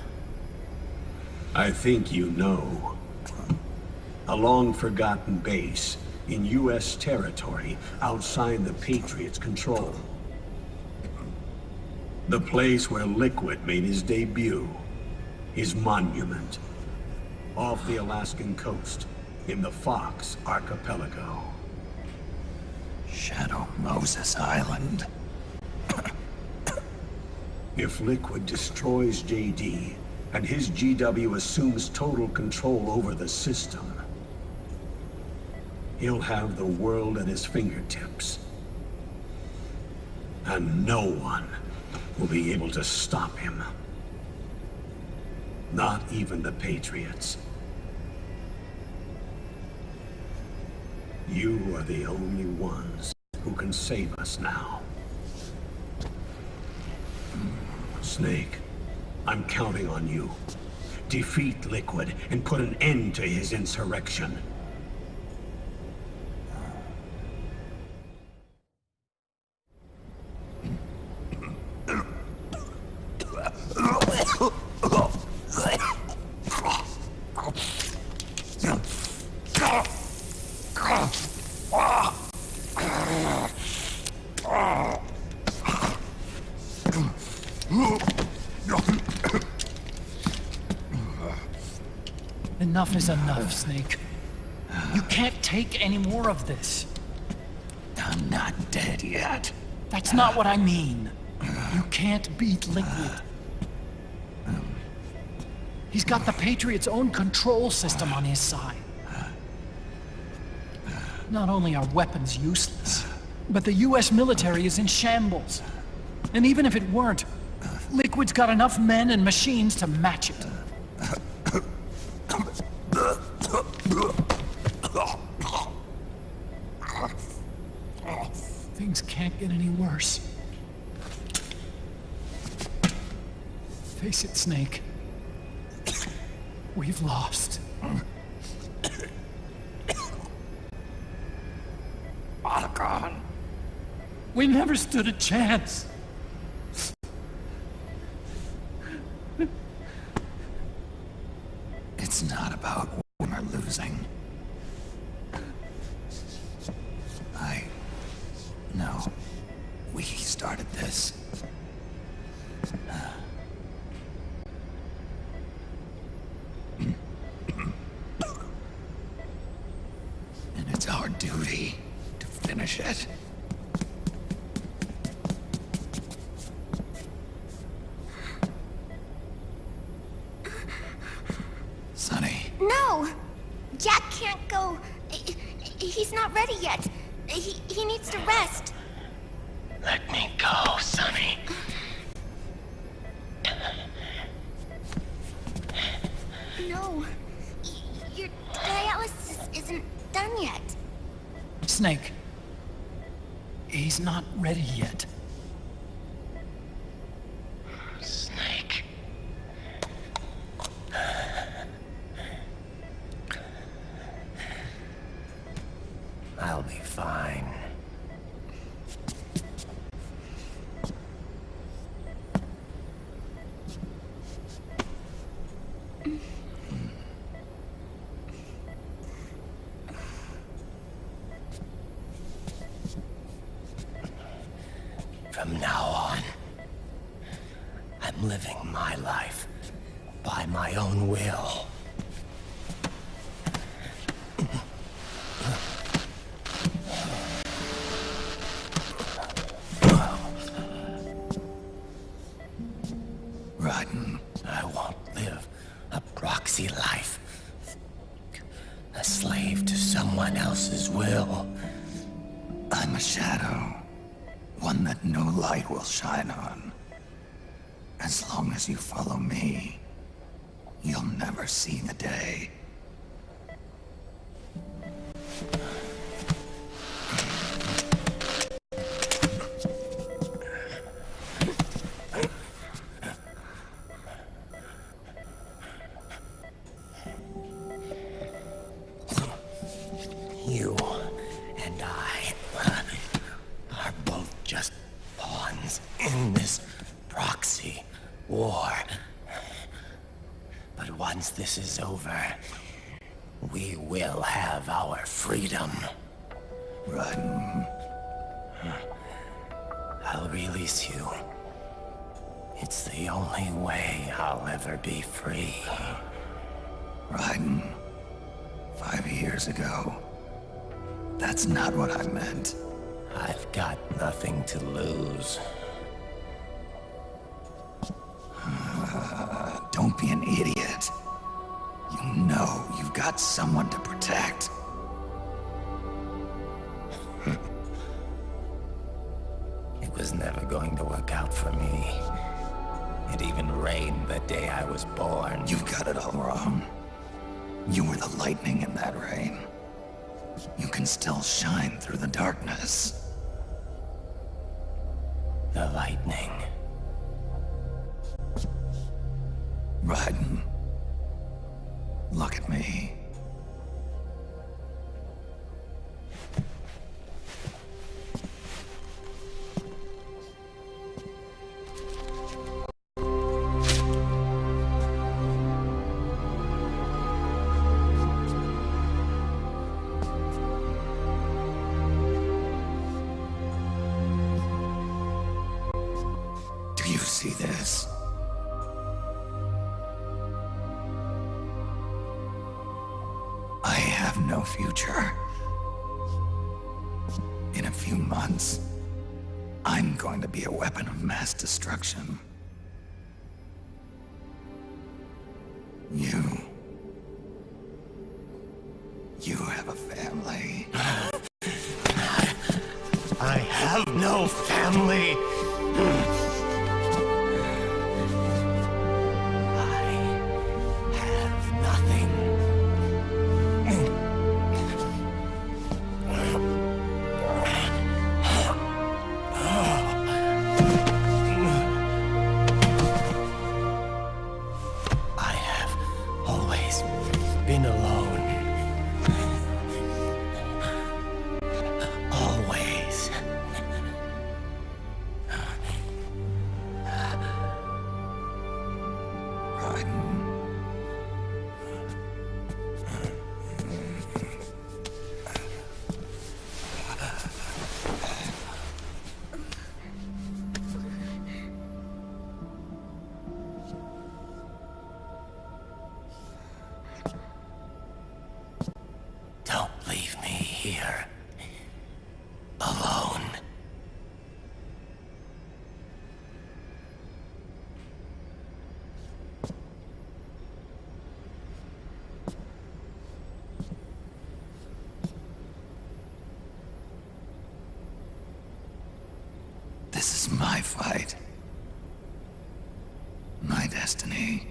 I think you know. A long-forgotten base in U.S. territory outside the Patriots' control. The place where Liquid made his debut, his monument, off the Alaskan coast in the Fox Archipelago. Shadow Moses Island. If Liquid destroys JD, and his GW assumes total control over the system, he'll have the world at his fingertips. And no one will be able to stop him. Not even the Patriots. You are the only ones who can save us now. Snake, I'm counting on you. Defeat Liquid and put an end to his insurrection. Enough is enough, Snake. You can't take any more of this. I'm not dead yet. That's not what I mean. You can't beat Liquid. He's got the Patriots' own control system on his side. Not only are weapons useless, but the U.S. military is in shambles. And even if it weren't, Liquid's got enough men and machines to match it. Things can't get any worse. Face it, Snake. We've lost. All gone. We never stood a chance. It's not about winning or losing. No. We started this. And it's our duty to finish it. Sonny. No! Jack can't go. He's not ready yet. He needs to rest. Let me go, Sonny. No. Your dialysis isn't done yet. Snake. He's not ready yet. Snake. I'll be fine. From now on, I'm living my life by my own will. Raiden. I won't live a proxy life. A slave to someone else's will. I'm a shadow. One that no light will shine on. As long as you follow me, you'll never see the day. You and I are both just pawns in this proxy war. But once this is over, we will have our freedom. Raiden. I'll release you. It's the only way I'll ever be free. Raiden. 5 years ago. That's not what I meant. I've got nothing to lose. Don't be an idiot. You know you've got someone to protect. It was never going to work out for me. It even rained the day I was born. You've got it all wrong. You were the lightning in that rain. You can still shine through the darkness. The lightning. Raiden. Look at me. Do you see this? I have no future. In a few months, I'm going to be a weapon of mass destruction. You have a family. I have no family. This is my fight. My destiny.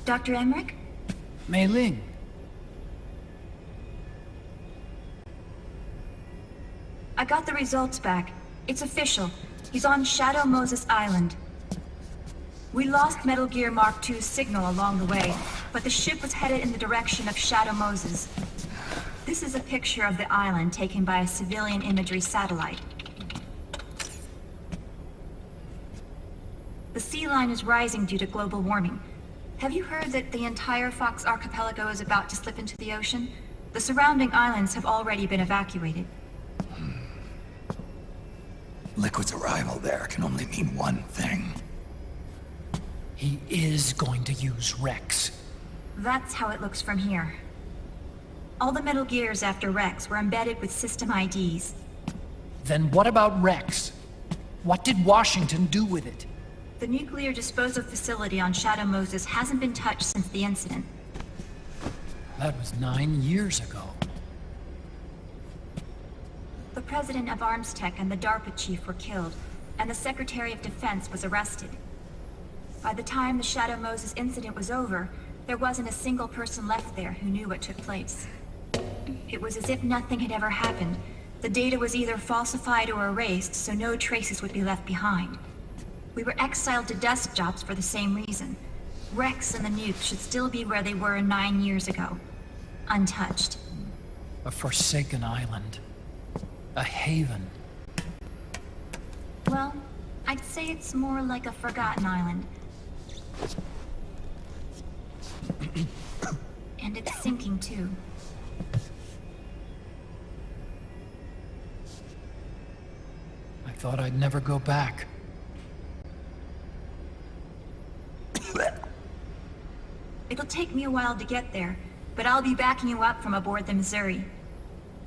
Dr. Emmerich? Mei Ling. I got the results back. It's official. He's on Shadow Moses Island. We lost Metal Gear Mark II's signal along the way, but the ship was headed in the direction of Shadow Moses. This is a picture of the island taken by a civilian imagery satellite. The sea line is rising due to global warming. Have you heard that the entire Fox archipelago is about to slip into the ocean? The surrounding islands have already been evacuated. Liquid's arrival there can only mean one thing. He is going to use Rex. That's how it looks from here. All the Metal Gears after Rex were embedded with system IDs. Then what about Rex? What did Washington do with it? The nuclear disposal facility on Shadow Moses hasn't been touched since the incident. That was 9 years ago. The president of Armstech and the DARPA chief were killed, and the Secretary of Defense was arrested. By the time the Shadow Moses incident was over, there wasn't a single person left there who knew what took place. It was as if nothing had ever happened. The data was either falsified or erased, so no traces would be left behind. We were exiled to desk jobs for the same reason. Rex and the nuke should still be where they were 9 years ago. Untouched. A forsaken island. A haven. Well, I'd say it's more like a forgotten island. And it's sinking too. I thought I'd never go back. It'll take me a while to get there, but I'll be backing you up from aboard the Missouri.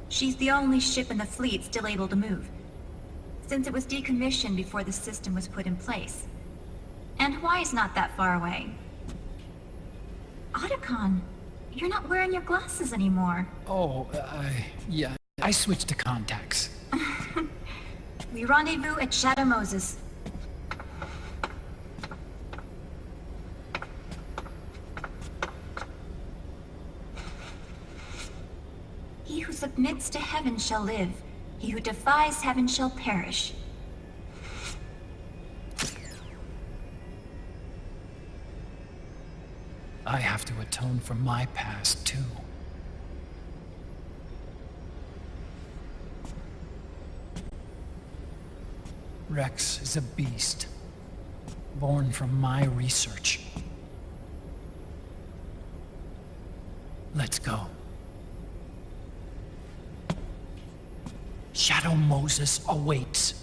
She's the only ship in the fleet still able to move, since it was decommissioned before the system was put in place. And Hawaii's not that far away. Otacon, you're not wearing your glasses anymore. Oh, yeah, I switched to contacts. We rendezvous at Shadow Moses. He who submits to heaven shall live. He who defies heaven shall perish. I have to atone for my past, too. Rex is a beast, born from my research. Let's go. Shadow Moses awaits.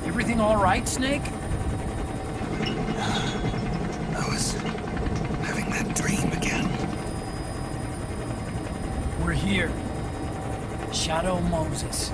Everything all right, Snake? I was having that dream again. We're here. Shadow Moses.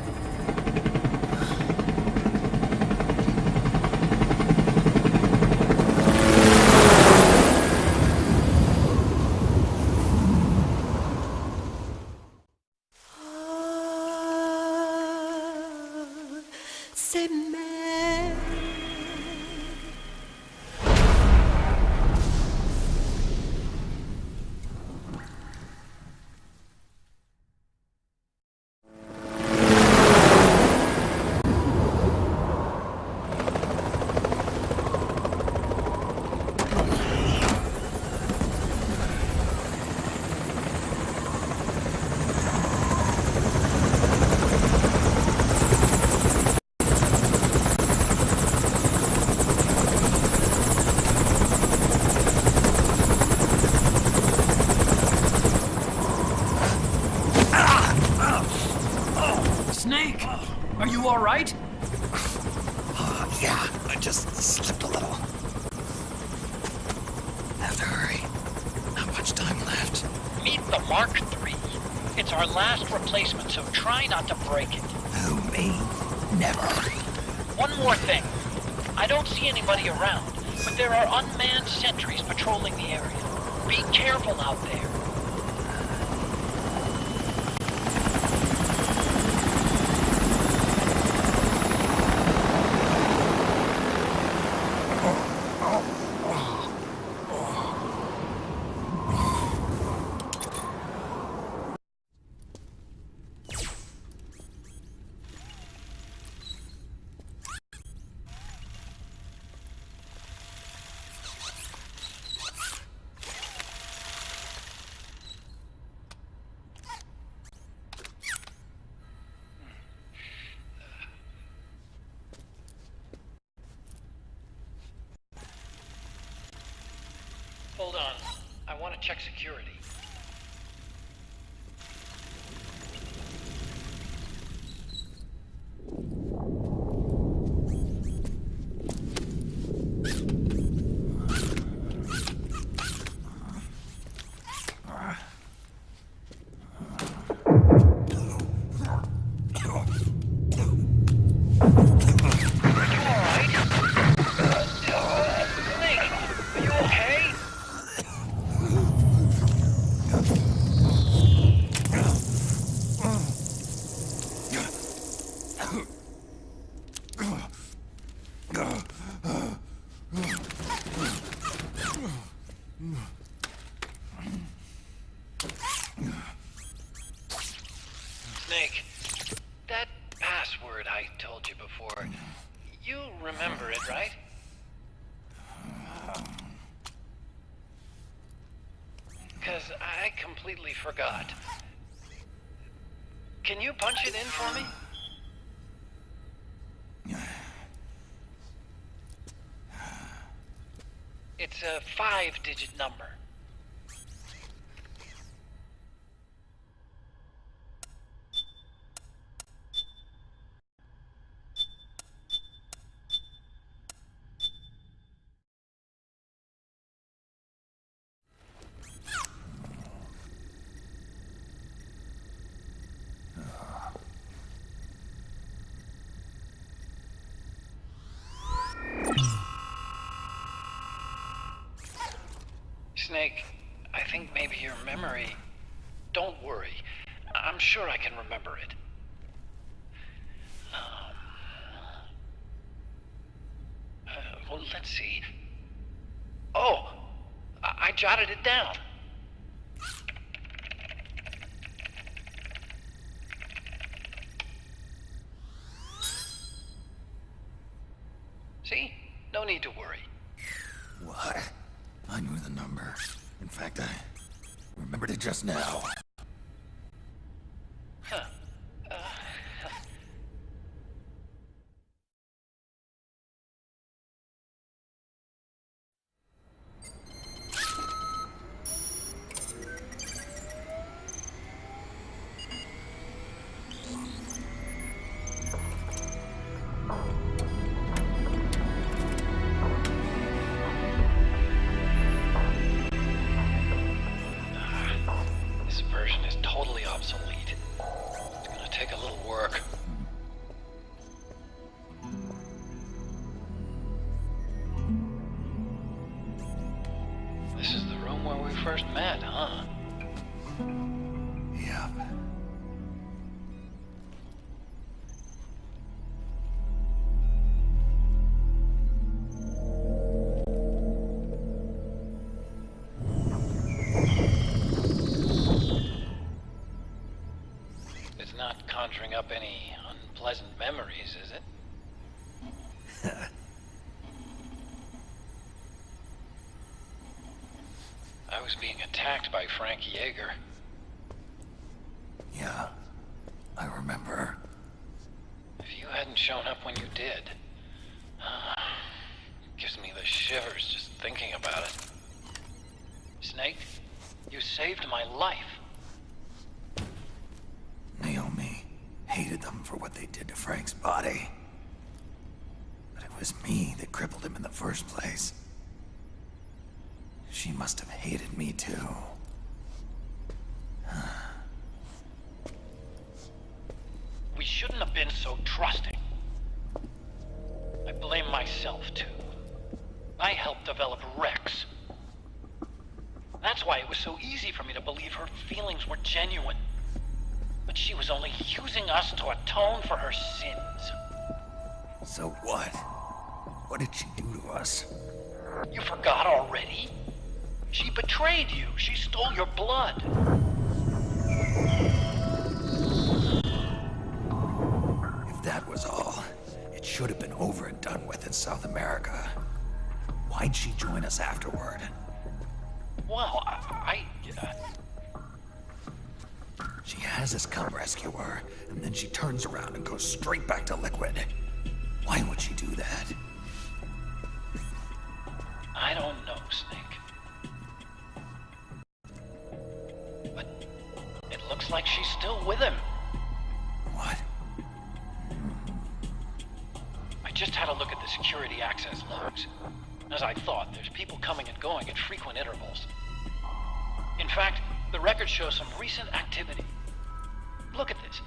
you all right? Yeah, I just slipped a little. Have to hurry. Not much time left. Meet the Mark III. It's our last replacement, so try not to break it. Who, me? Never. One more thing. I don't see anybody around, but there are unmanned sentries patrolling the area. Be careful out there. Hold on. I want to check security. Snake, that password I told you before, you remember it, right? Because I completely forgot. Can you punch it in for me? It's a 5-digit number. Snake, I think maybe your memory... Don't worry. I'm sure I can remember it. Well, let's see. Oh! I jotted it down. See? No need to worry. What? I knew the number. In fact, I remembered it just now. Huh. This version is totally obsolete. It's gonna take a little work. This is the room where we first met, huh? Yep. It's not conjuring up any unpleasant memories, is it? I was being attacked by Frank Yeager. Yeah, I remember. If you hadn't shown up when you did, gives me the shivers just thinking about it. Snake, you saved my life. Naomi hated them for what they did to Frank's body. But it was me that crippled him in the first place. She must have hated me too. We shouldn't have been so trusting. I blame myself too. I helped develop Rex. That's why it was so easy for me to believe her feelings were genuine. But she was only using us to atone for her sins. So what? What did she do to us? You forgot already? She betrayed you. She stole your blood. If that was all, it should have been over and done with in South America. Why'd she join us afterward? Well, She has us come rescue her, and then she turns around and goes straight back to Liquid. Why would she do that? I don't know, Snake. But it looks like she's still with him. What? I just had a look at the security access logs. As I thought, there's people coming and going at frequent intervals. In fact, the record shows some recent activity. Look at this.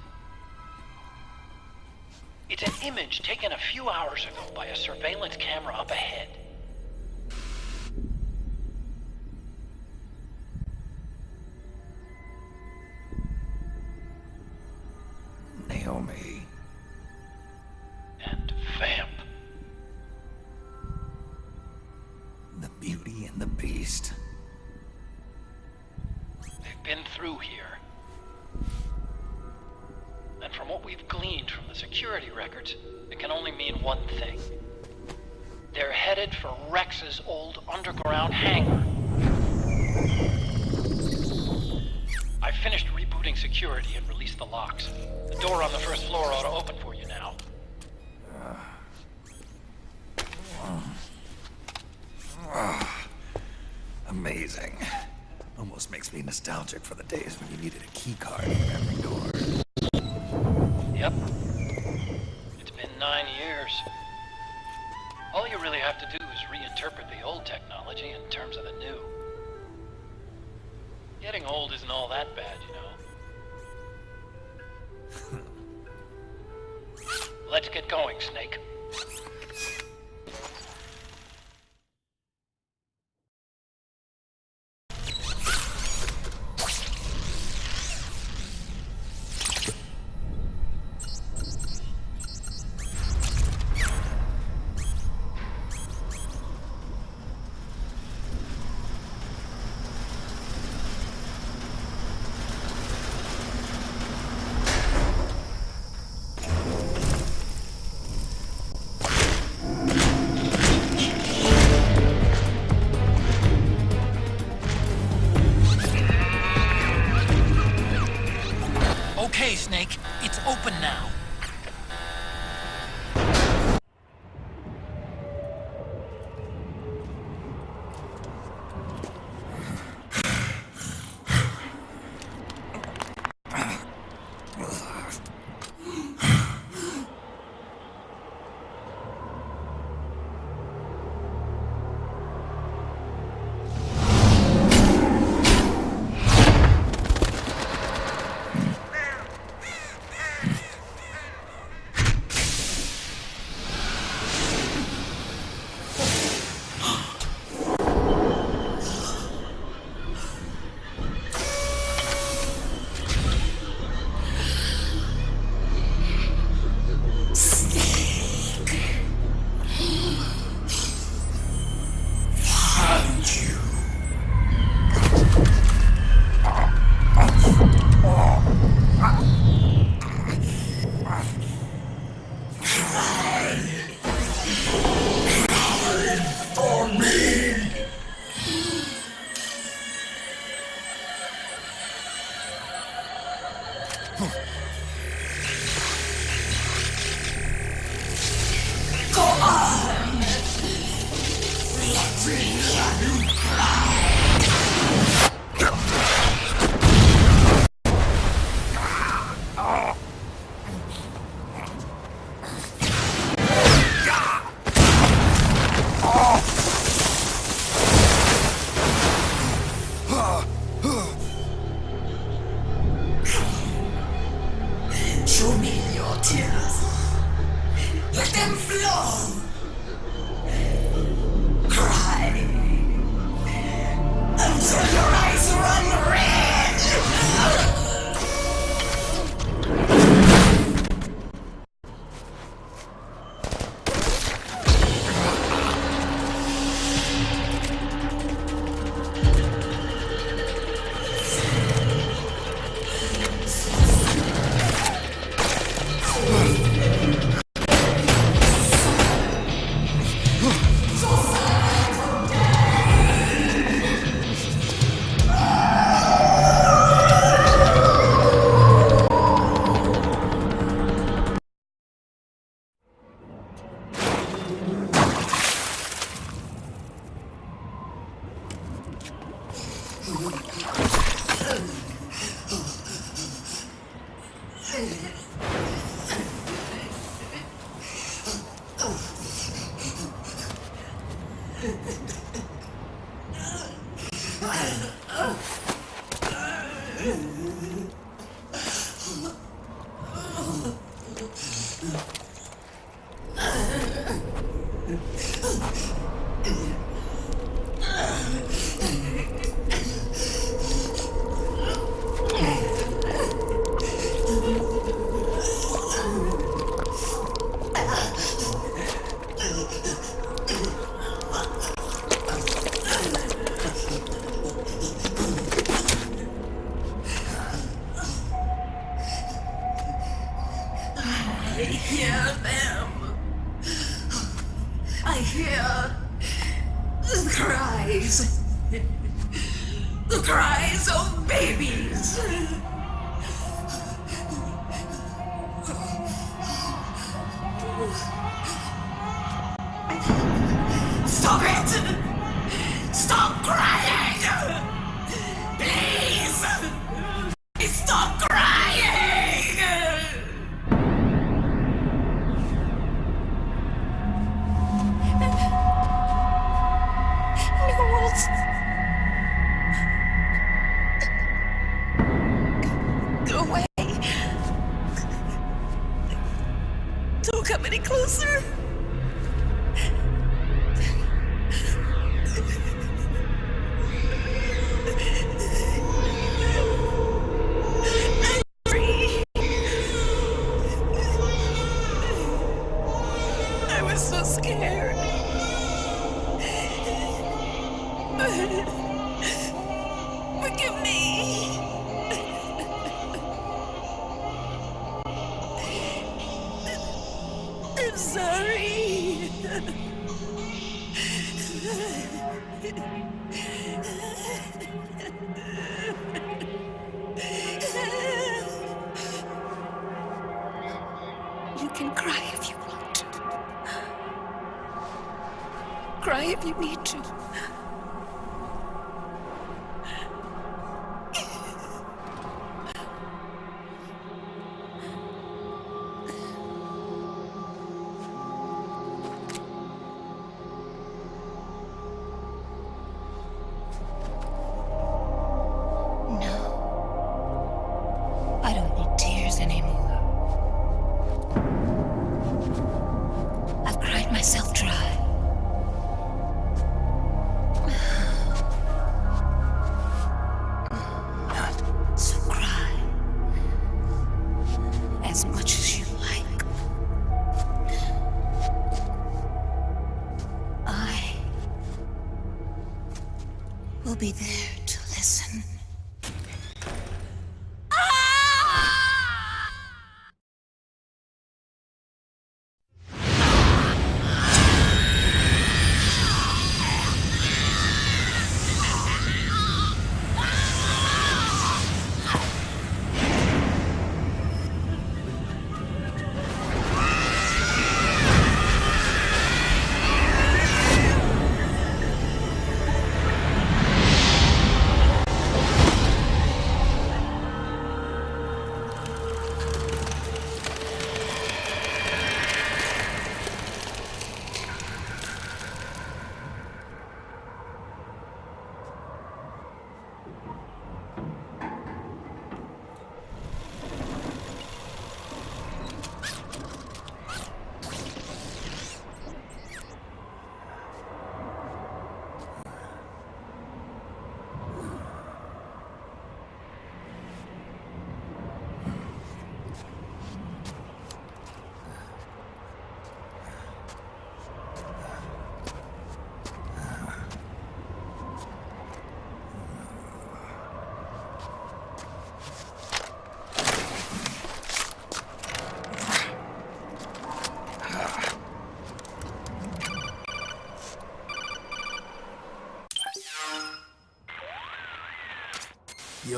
It's an image taken a few hours ago by a surveillance camera up ahead. Naomi. And Vamp. The Beauty and the Beast. They've been through here. And from what we've gleaned from the security records, it can only mean one thing. They're headed for Rex's old underground hangar. I finished rebooting security and released the locks. The door on the first floor ought to open for you now. Amazing. Almost makes me nostalgic for the days when you needed a key card for every door. Yep. It's been 9 years. All you really have to do is reinterpret the old technology in terms of the new. Getting old isn't all that bad, you know. Let's get going, Snake. Okay, Snake. It's open now. tears. Let them flow. Cry until your eyes run red. Stop it! Stop crying! Please! Stop crying! Knowles! Go away! Don't come any closer! You can cry if you want to. Cry if you need to. Be there to listen.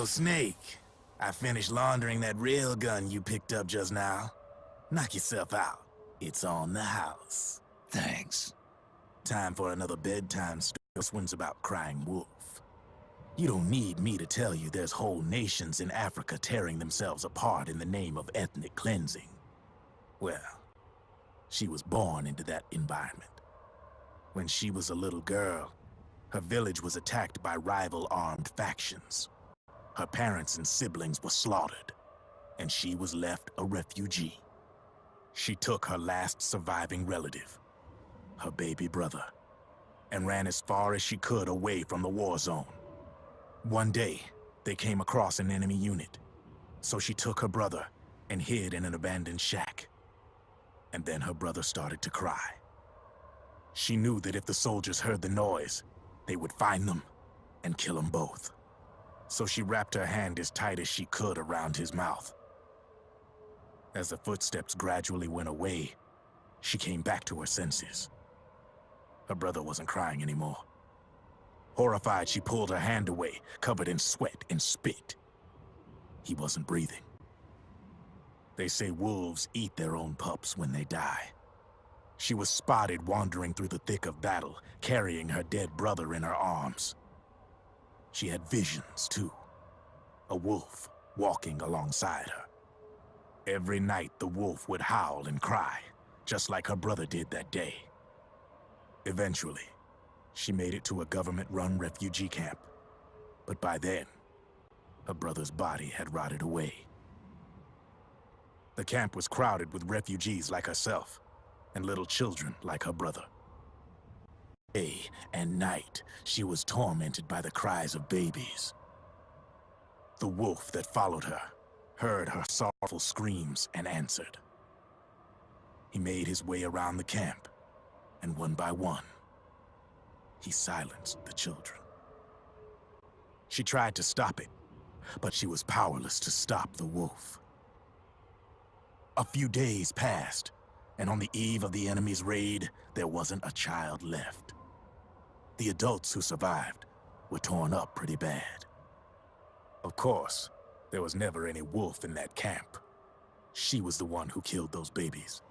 Yo, Snake. I finished laundering that rail gun you picked up just now. Knock yourself out. It's on the house. Thanks. Time for another bedtime story. This one's about crying wolf. You don't need me to tell you there's whole nations in Africa tearing themselves apart in the name of ethnic cleansing. Well, she was born into that environment. When she was a little girl, her village was attacked by rival armed factions. Her parents and siblings were slaughtered, and she was left a refugee. She took her last surviving relative, her baby brother, and ran as far as she could away from the war zone. One day, they came across an enemy unit, so she took her brother and hid in an abandoned shack. And then her brother started to cry. She knew that if the soldiers heard the noise, they would find them and kill them both. So she wrapped her hand as tight as she could around his mouth. As the footsteps gradually went away, she came back to her senses. Her brother wasn't crying anymore. Horrified, she pulled her hand away, covered in sweat and spit. He wasn't breathing. They say wolves eat their own pups when they die. She was spotted wandering through the thick of battle, carrying her dead brother in her arms. She had visions, too. A wolf walking alongside her. Every night, the wolf would howl and cry, just like her brother did that day. Eventually, she made it to a government-run refugee camp. But by then, her brother's body had rotted away. The camp was crowded with refugees like herself, and little children like her brother. Day and night, she was tormented by the cries of babies. The wolf that followed her heard her sorrowful screams and answered. He made his way around the camp, and one by one, he silenced the children. She tried to stop it, but she was powerless to stop the wolf. A few days passed, and on the eve of the enemy's raid, there wasn't a child left. The adults who survived were torn up pretty bad. Of course, there was never any wolf in that camp. She was the one who killed those babies.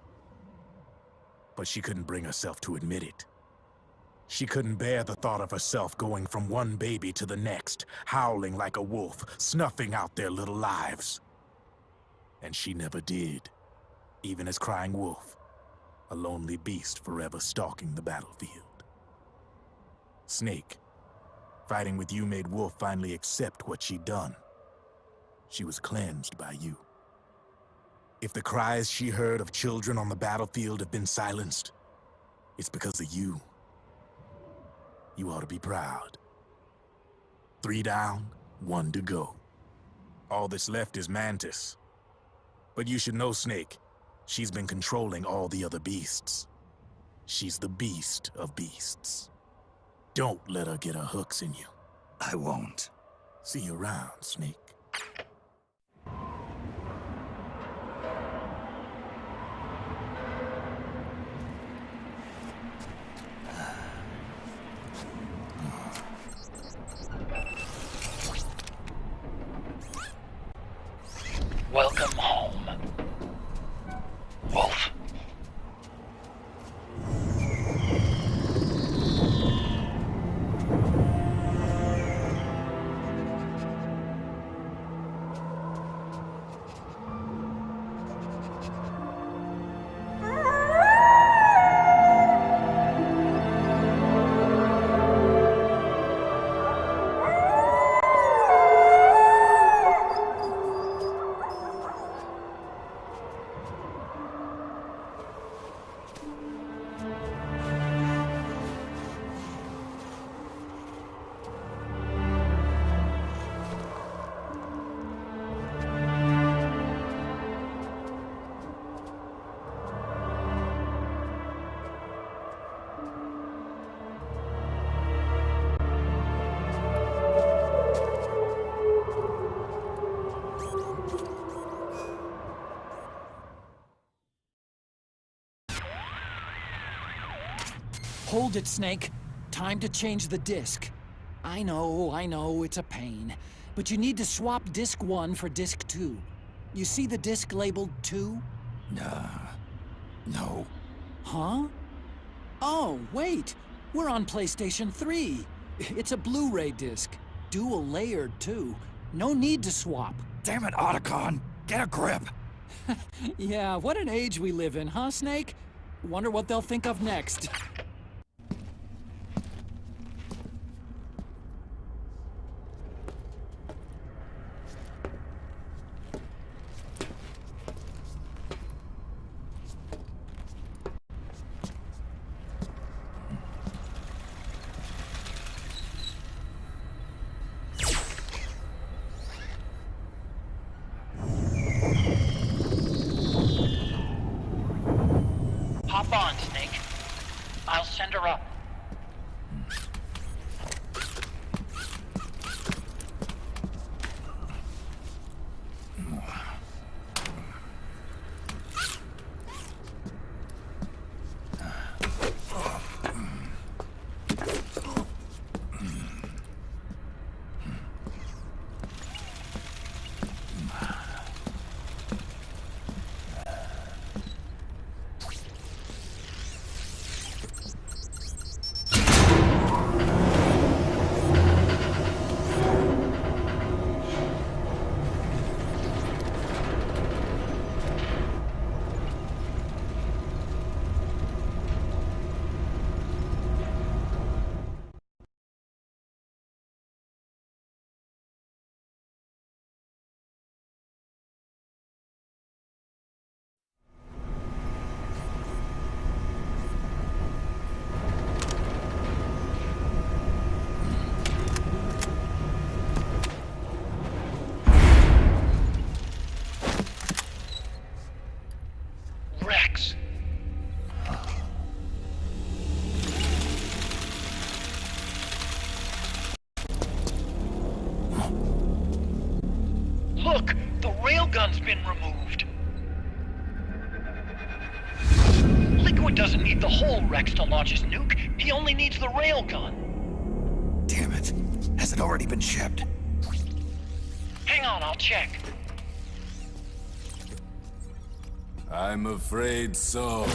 But she couldn't bring herself to admit it. She couldn't bear the thought of herself going from one baby to the next, howling like a wolf, snuffing out their little lives. And she never did, even as crying wolf, a lonely beast forever stalking the battlefield. Snake, fighting with you made Wolf finally accept what she'd done. She was cleansed by you. If the cries she heard of children on the battlefield have been silenced, it's because of you. You ought to be proud. 3 down, 1 to go. All that's left is Mantis. But you should know, Snake, she's been controlling all the other beasts. She's the beast of beasts. Don't let her get her hooks in you. I won't. See you around, Snake. Welcome home, Wolf. Hold it, Snake. Time to change the disc. I know, it's a pain. but you need to swap disc 1 for disc 2. You see the disc labeled 2? No. Huh? Oh, wait! We're on PlayStation 3! It's a Blu-ray disc. Dual layered, too. No need to swap. Damn it, Otacon! Get a grip! Yeah, what an age we live in, huh, Snake? Wonder what they'll think of next. Hop on, Snake. I'll send her up. Look! The railgun's been removed! Liquid doesn't need the whole Rex to launch his nuke. He only needs the railgun. Damn it. Has it already been shipped? Hang on, I'll check. I'm afraid so.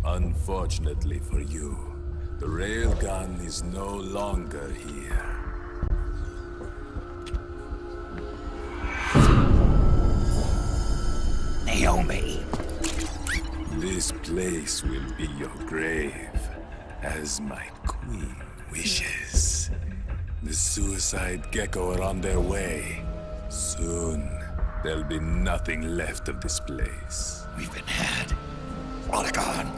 Unfortunately for you, the railgun is no longer here. Naomi! This place will be your grave, as my queen wishes. The suicide gecko are on their way. Soon, there'll be nothing left of this place. We've been had. Otacon!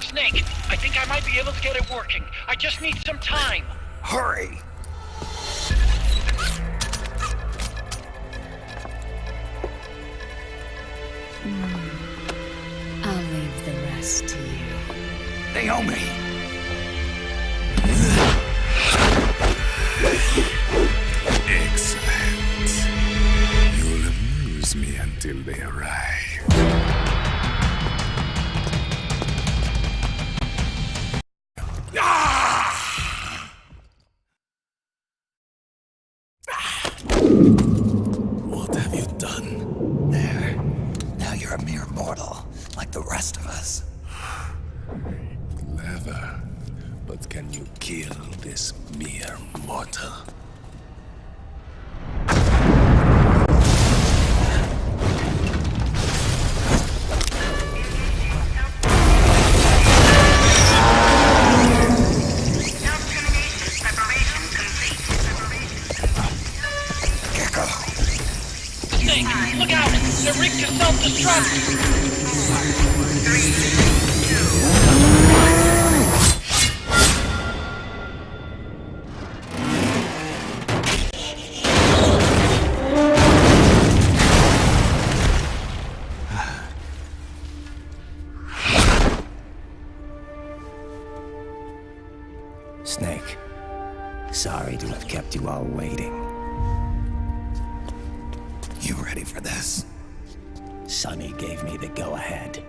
Snake, I think I might be able to get it working. I just need some time. Hurry! I'll leave the rest to you. Naomi! Excellent. You'll amuse me until they arrive. What have you done? There. Now you're a mere mortal, like the rest of us. Clever. But can you kill this mere mortal? Look out! They're rigged to self-destruct! 3, 2. Snake, sorry to have kept you all waiting. You ready for this? Sonny gave me the go-ahead.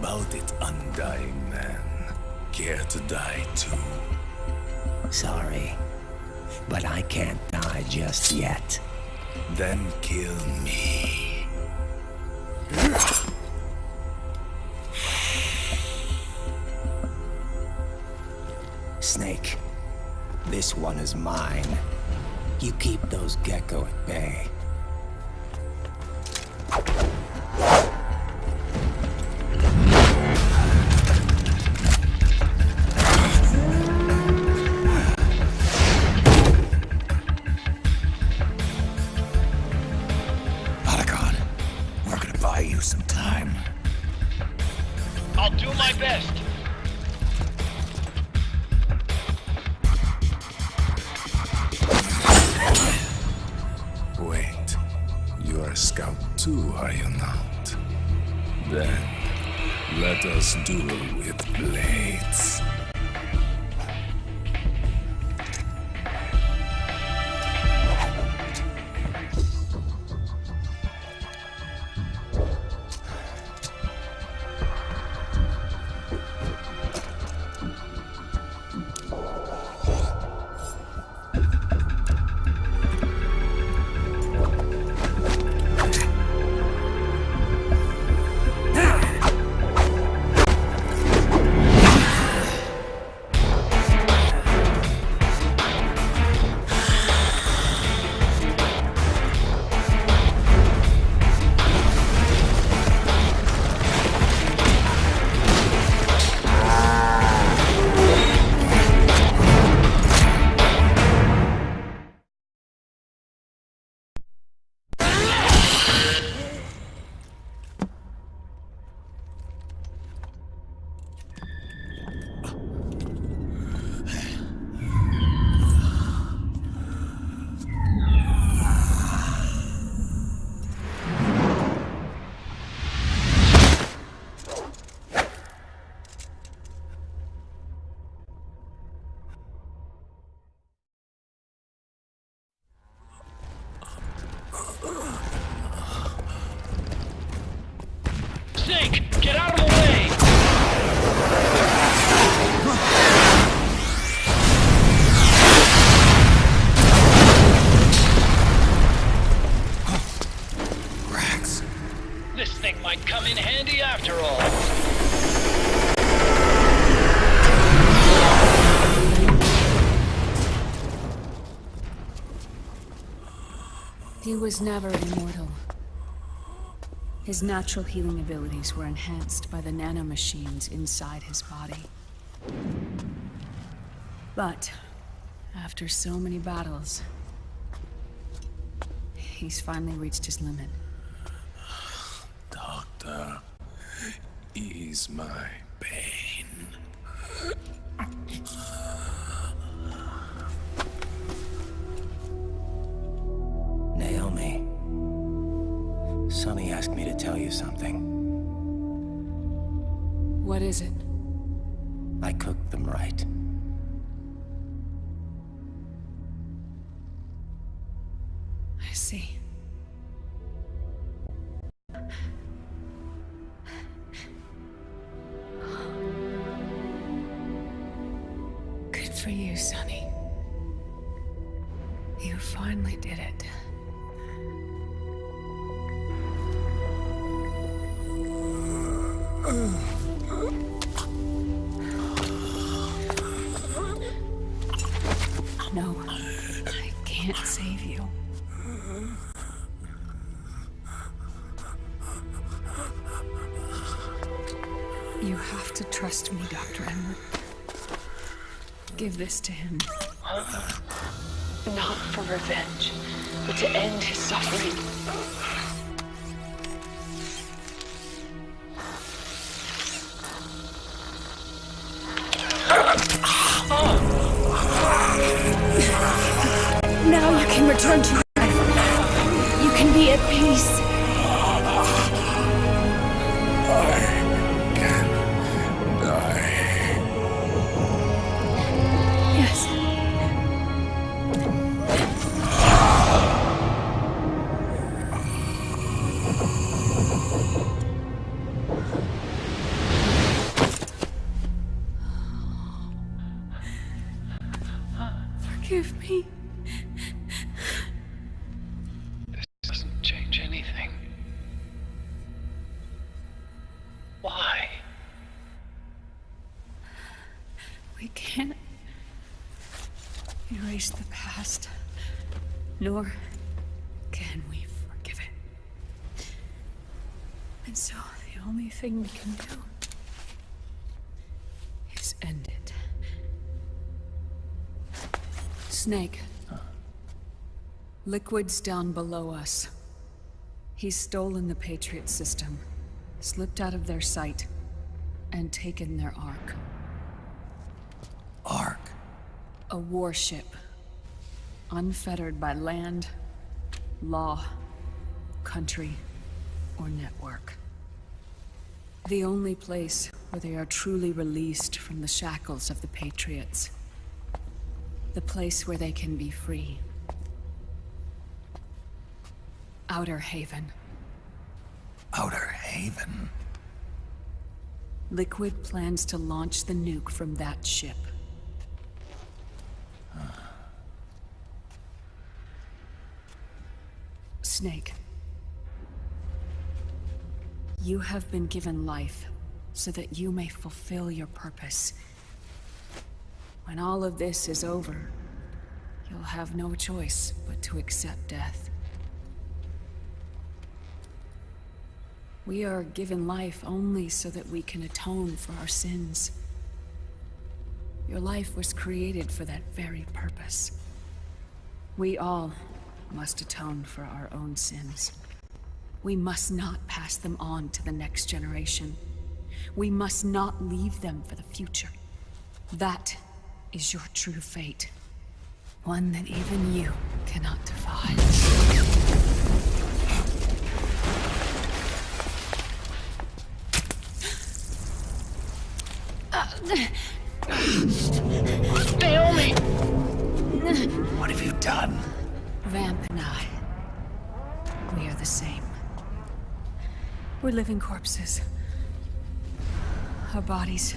about it, undying man? Care to die too? Sorry, but I can't die just yet. Then kill me. Snake, this one is mine. You keep those gecko at bay. Some time. I'll do my best. Wait, you are a scout too, are you not? Then, let us duel with blades. Get out of the way! Rax. This thing might come in handy after all. He was never immortal. His natural healing abilities were enhanced by the nanomachines inside his body. But, after so many battles, he's finally reached his limit. Doctor, ease my pain. Naomi. Sonny asked me to tell you something. What is it? I cooked them right. I see. Good for you, Sonny. You finally did it. No, I can't save you. You have to trust me, Dr. Emmer. Give this to him. Not for revenge, but to end his suffering. Now you can return to your life. You can be at peace. I can die. Yes. me. This doesn't change anything. Why? We can't erase the past, nor can we forgive it. And so the only thing we can do is end it. Snake. Liquid's down below us. He's stolen the Patriot system, slipped out of their sight, and taken their Ark. Ark? A warship. Unfettered by land, law, country, or network. The only place where they are truly released from the shackles of the Patriots. The place where they can be free. Outer Haven. Outer Haven? Liquid plans to launch the nuke from that ship. Snake. You have been given life so that you may fulfill your purpose. When all of this is over, you'll have no choice but to accept death. We are given life only so that we can atone for our sins. Your life was created for that very purpose. We all must atone for our own sins. We must not pass them on to the next generation. We must not leave them for the future. That is your true fate. One that even you cannot defy. Naomi! What have you done? Vamp and I, we are the same. We're living corpses. Our bodies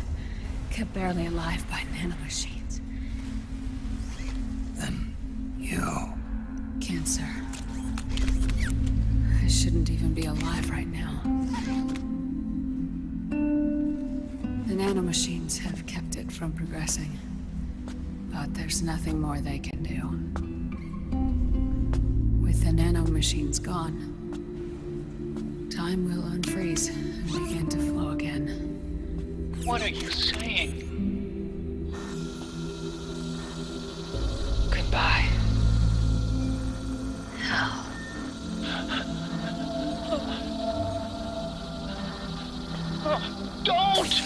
kept barely alive by nanomachines. Then you... Cancer. I shouldn't even be alive right now. The nanomachines have kept it from progressing. But there's nothing more they can do. With the nanomachines gone, time will unfreeze and begin to flow again. What are you saying? Goodbye. Hell. Don't!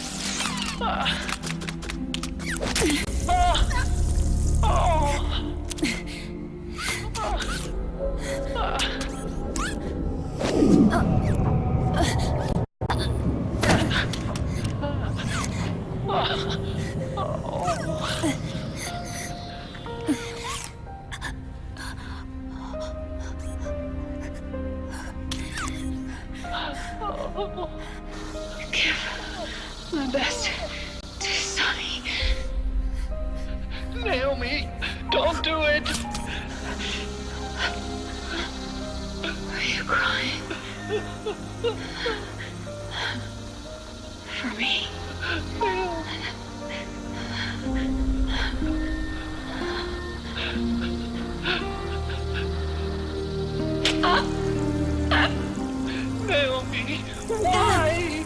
Give my best to Sonny. Naomi, don't do it! Are you crying? For me? Naomi, why?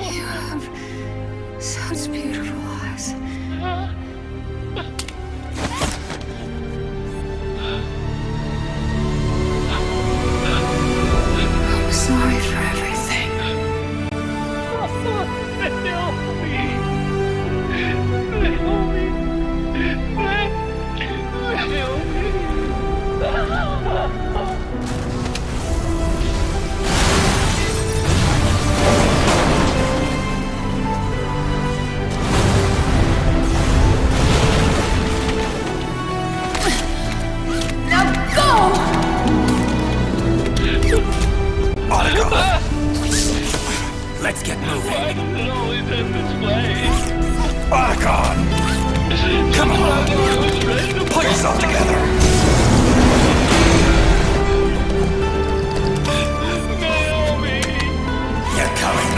You have such beautiful eyes. I'm sorry for everything. altogether. They're coming.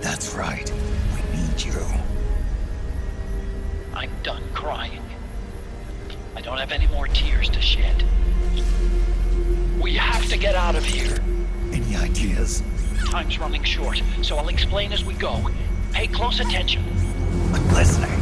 That's right. We need you. I'm done crying. I don't have any more tears to shed. We have to get out of here. Any ideas? Time's running short, so I'll explain as we go. Pay close attention. I'm listening.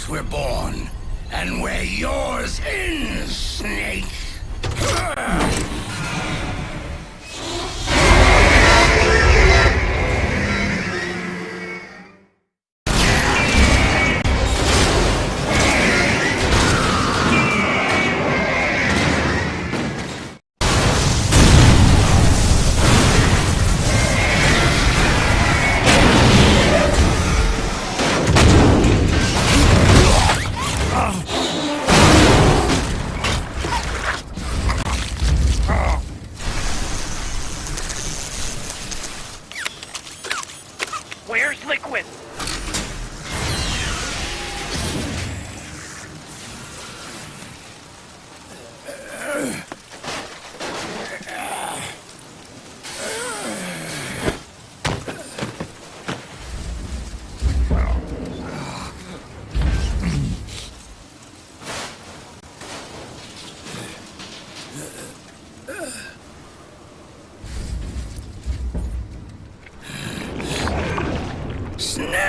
We're born, and where yours ends, Snake. Snake!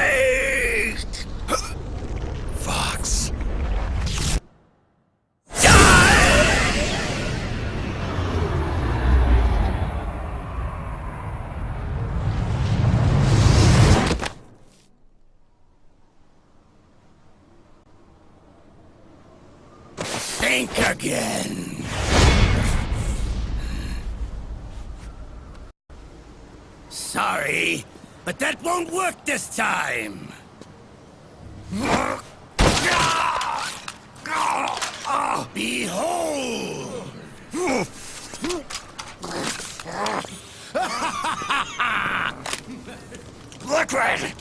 again. Sorry, but that won't work this time. Behold! Liquid!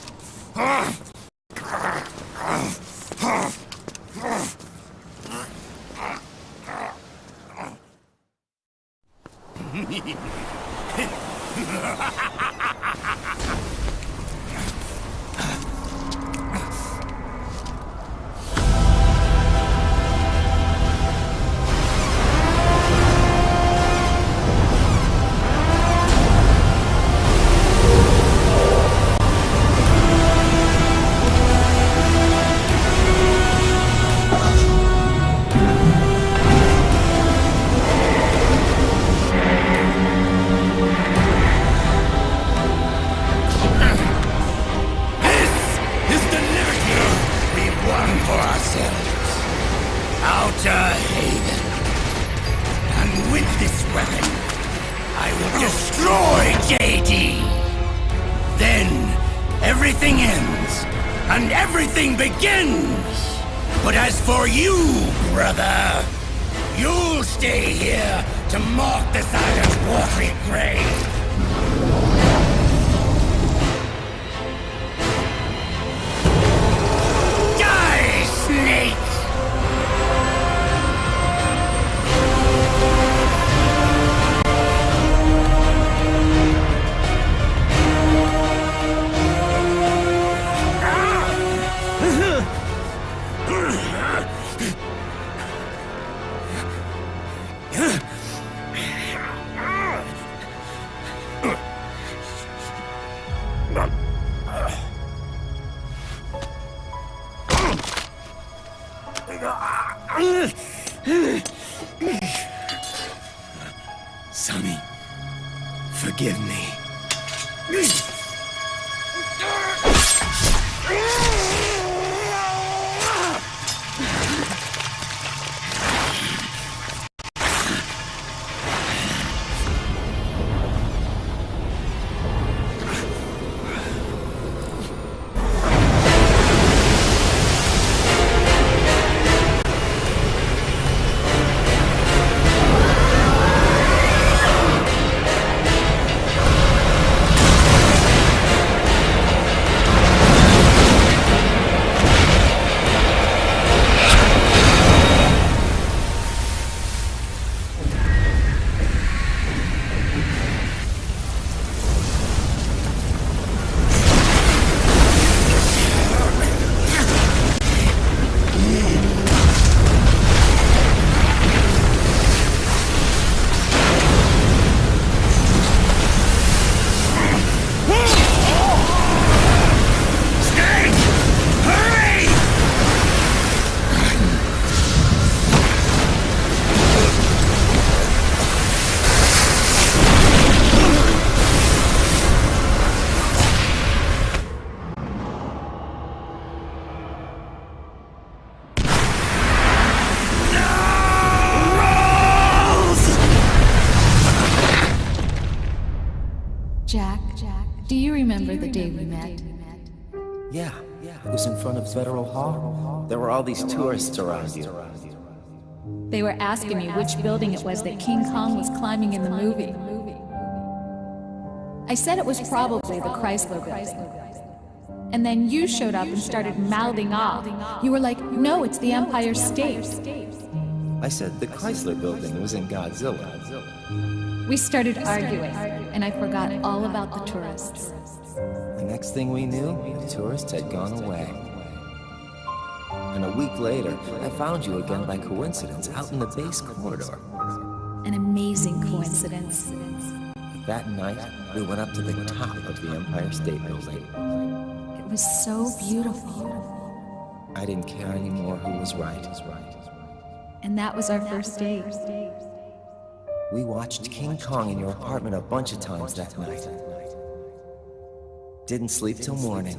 Sonny, forgive me. Do you remember the day we met? Yeah, it was in front of Federal Hall. There were all these tourists around you. They were asking me which building it was that King Kong was climbing in the movie. I said it was probably the Chrysler building. And then you showed up and started mouthing off. You were like, no, it's the Empire State. I said the Chrysler building was in Godzilla. We started arguing, and I forgot all about the tourists. The next thing we knew, the tourists had gone away. And a week later, I found you again by coincidence out in the base corridor. An amazing coincidence. That night, we went up to the top of the Empire State Building. It was so beautiful. I didn't care anymore who was right. And that was our first date. We watched King Kong in your apartment a bunch of times that night. Didn't sleep till morning.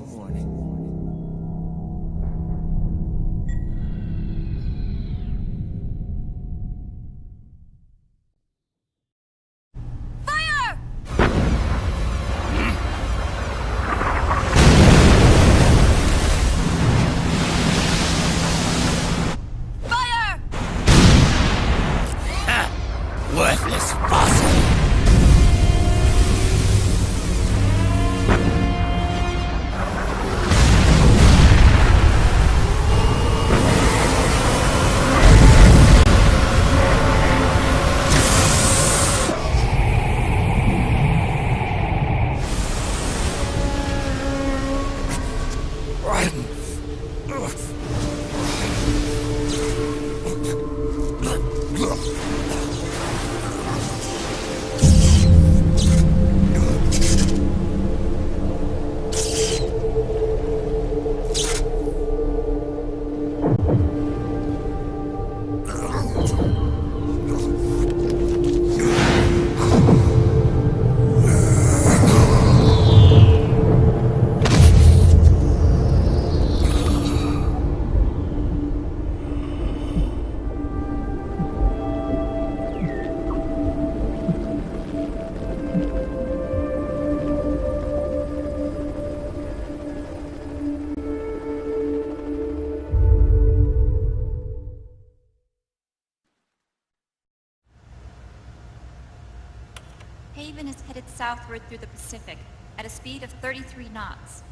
southward through the Pacific at a speed of 33 knots.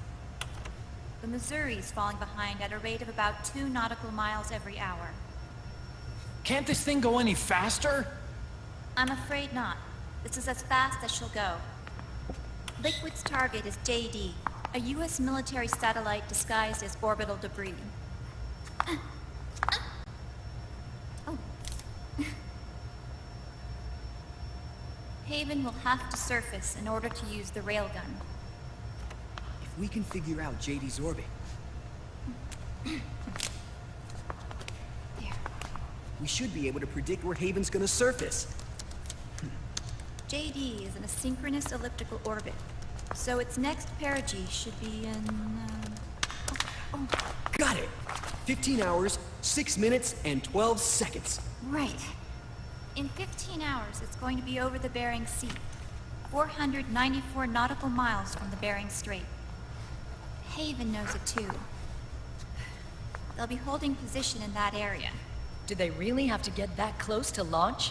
The Missouri's falling behind at a rate of about 2 nautical miles every hour. Can't this thing go any faster? I'm afraid not. This is as fast as she'll go. Liquid's target is JD, a U.S. military satellite disguised as orbital debris. Oh. Haven will have to surface in order to use the railgun. If we can figure out JD's orbit... we should be able to predict where Haven's gonna surface. JD is in a synchronous elliptical orbit, so its next perigee should be in... Got it! 15 hours, 6 minutes, and 12 seconds. Right. In 15 hours, it's going to be over the Bering Sea, 494 nautical miles from the Bering Strait. Haven knows it too. They'll be holding position in that area. Do they really have to get that close to launch?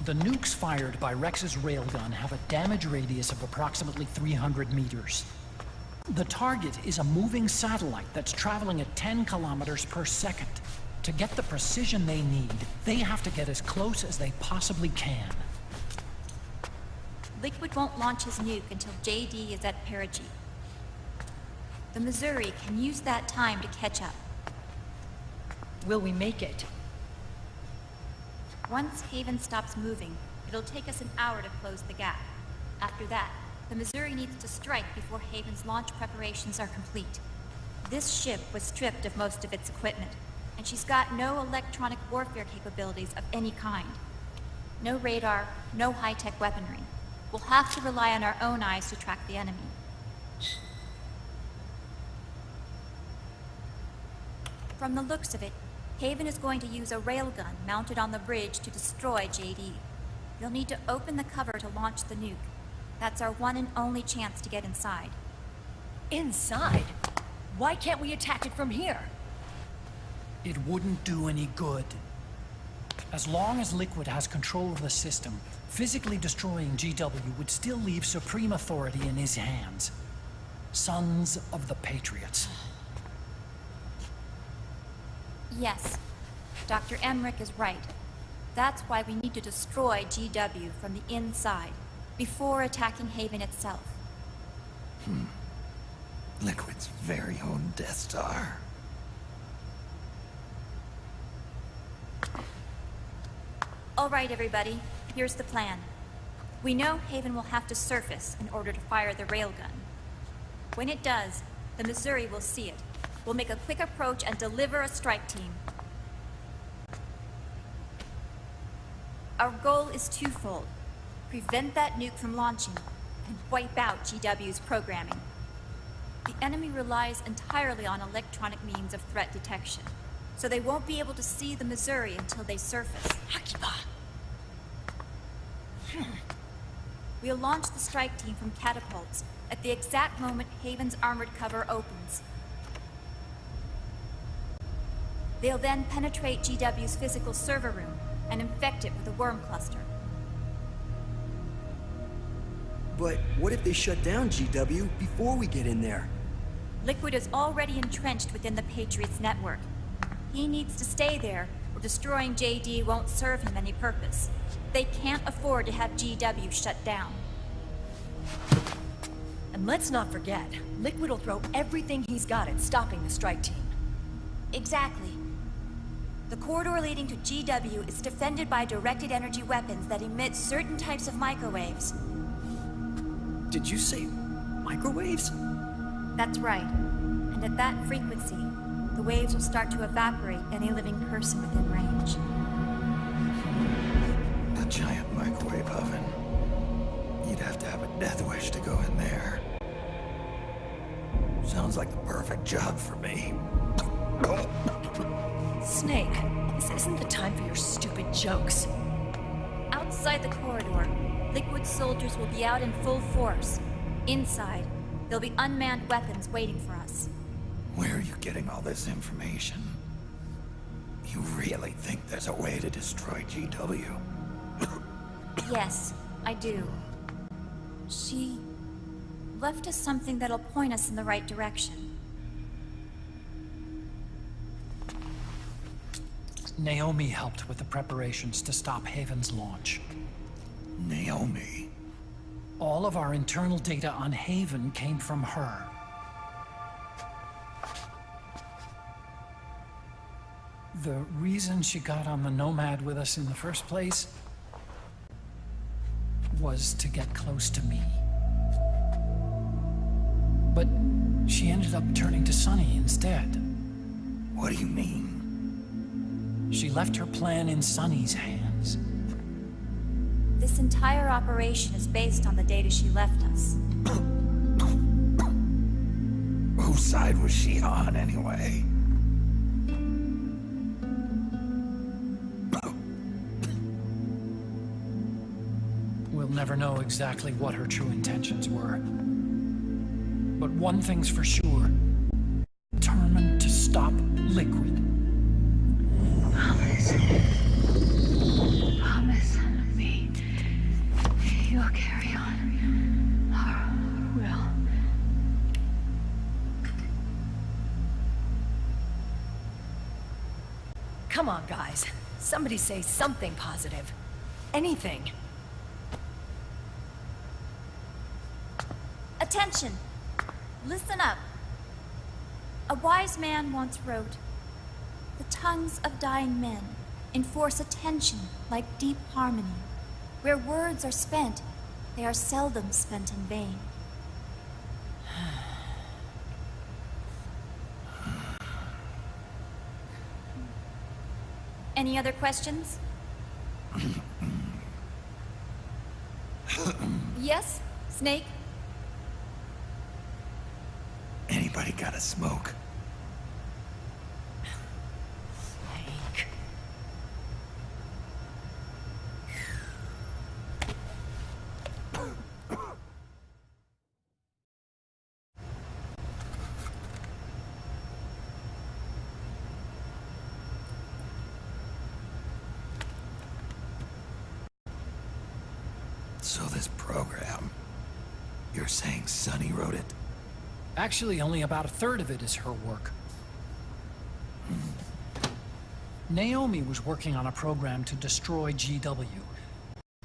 The nukes fired by Rex's railgun have a damage radius of approximately 300 meters. The target is a moving satellite that's traveling at 10 kilometers per second. To get the precision they need, they have to get as close as they possibly can. Liquid won't launch his nuke until JD is at perigee. The Missouri can use that time to catch up. Will we make it? Once Haven stops moving, it'll take us an hour to close the gap. After that, the Missouri needs to strike before Haven's launch preparations are complete. This ship was stripped of most of its equipment, and she's got no electronic warfare capabilities of any kind. No radar, no high-tech weaponry. We'll have to rely on our own eyes to track the enemy. From the looks of it, Haven is going to use a railgun mounted on the bridge to destroy JD. You'll need to open the cover to launch the nuke. That's our one and only chance to get inside. Inside? Why can't we attack it from here? It wouldn't do any good. As long as Liquid has control of the system, physically destroying GW would still leave supreme authority in his hands. Sons of the Patriots. Yes, Dr. Emmerich is right. That's why we need to destroy GW from the inside, before attacking Haven itself. Liquid's very own Death Star. All right, everybody, here's the plan. We know Haven will have to surface in order to fire the railgun. When it does, the Missouri will see it. We'll make a quick approach and deliver a strike team. Our goal is twofold. Prevent that nuke from launching, and wipe out GW's programming. The enemy relies entirely on electronic means of threat detection, so they won't be able to see the Missouri until they surface. We'll launch the strike team from catapults at the exact moment Haven's armored cover opens. They'll then penetrate GW's physical server room and infect it with a worm cluster. But what if they shut down GW before we get in there? Liquid is already entrenched within the Patriots network. He needs to stay there, or destroying JD won't serve him any purpose. They can't afford to have GW shut down. And let's not forget, Liquid will throw everything he's got at stopping the strike team. Exactly. The corridor leading to GW is defended by directed energy weapons that emit certain types of microwaves. Did you say microwaves? That's right. And at that frequency, the waves will start to evaporate any living person within range. A giant microwave oven. You'd have to have a death wish to go in there. Sounds like the perfect job for me. Snake, this isn't the time for your stupid jokes. Outside the corridor, Liquid soldiers will be out in full force. Inside, there'll be unmanned weapons waiting for us. Where are you getting all this information? You really think there's a way to destroy GW? Yes, I do. She left us something that'll point us in the right direction. Naomi helped with the preparations to stop Haven's launch. Naomi? All of our internal data on Haven came from her. The reason she got on the Nomad with us in the first place was to get close to me. But she ended up turning to Sonny instead. What do you mean? She left her plan in Sonny's hands. This entire operation is based on the data she left us. Whose side was she on, anyway? We'll never know exactly what her true intentions were. But one thing's for sure. Determined to stop Liquid. Promise me you'll carry on. Or will. Come on, guys. Somebody say something positive. Anything. Attention! Listen up. A wise man once wrote, "The tongues of dying men enforce attention like deep harmony. Where words are spent, they are seldom spent in vain." Any other questions? Yes, Snake? Anybody got a smoke? Snake. So this program, you're saying Sonny wrote it? Actually, only about a third of it is her work. Naomi was working on a program to destroy GW.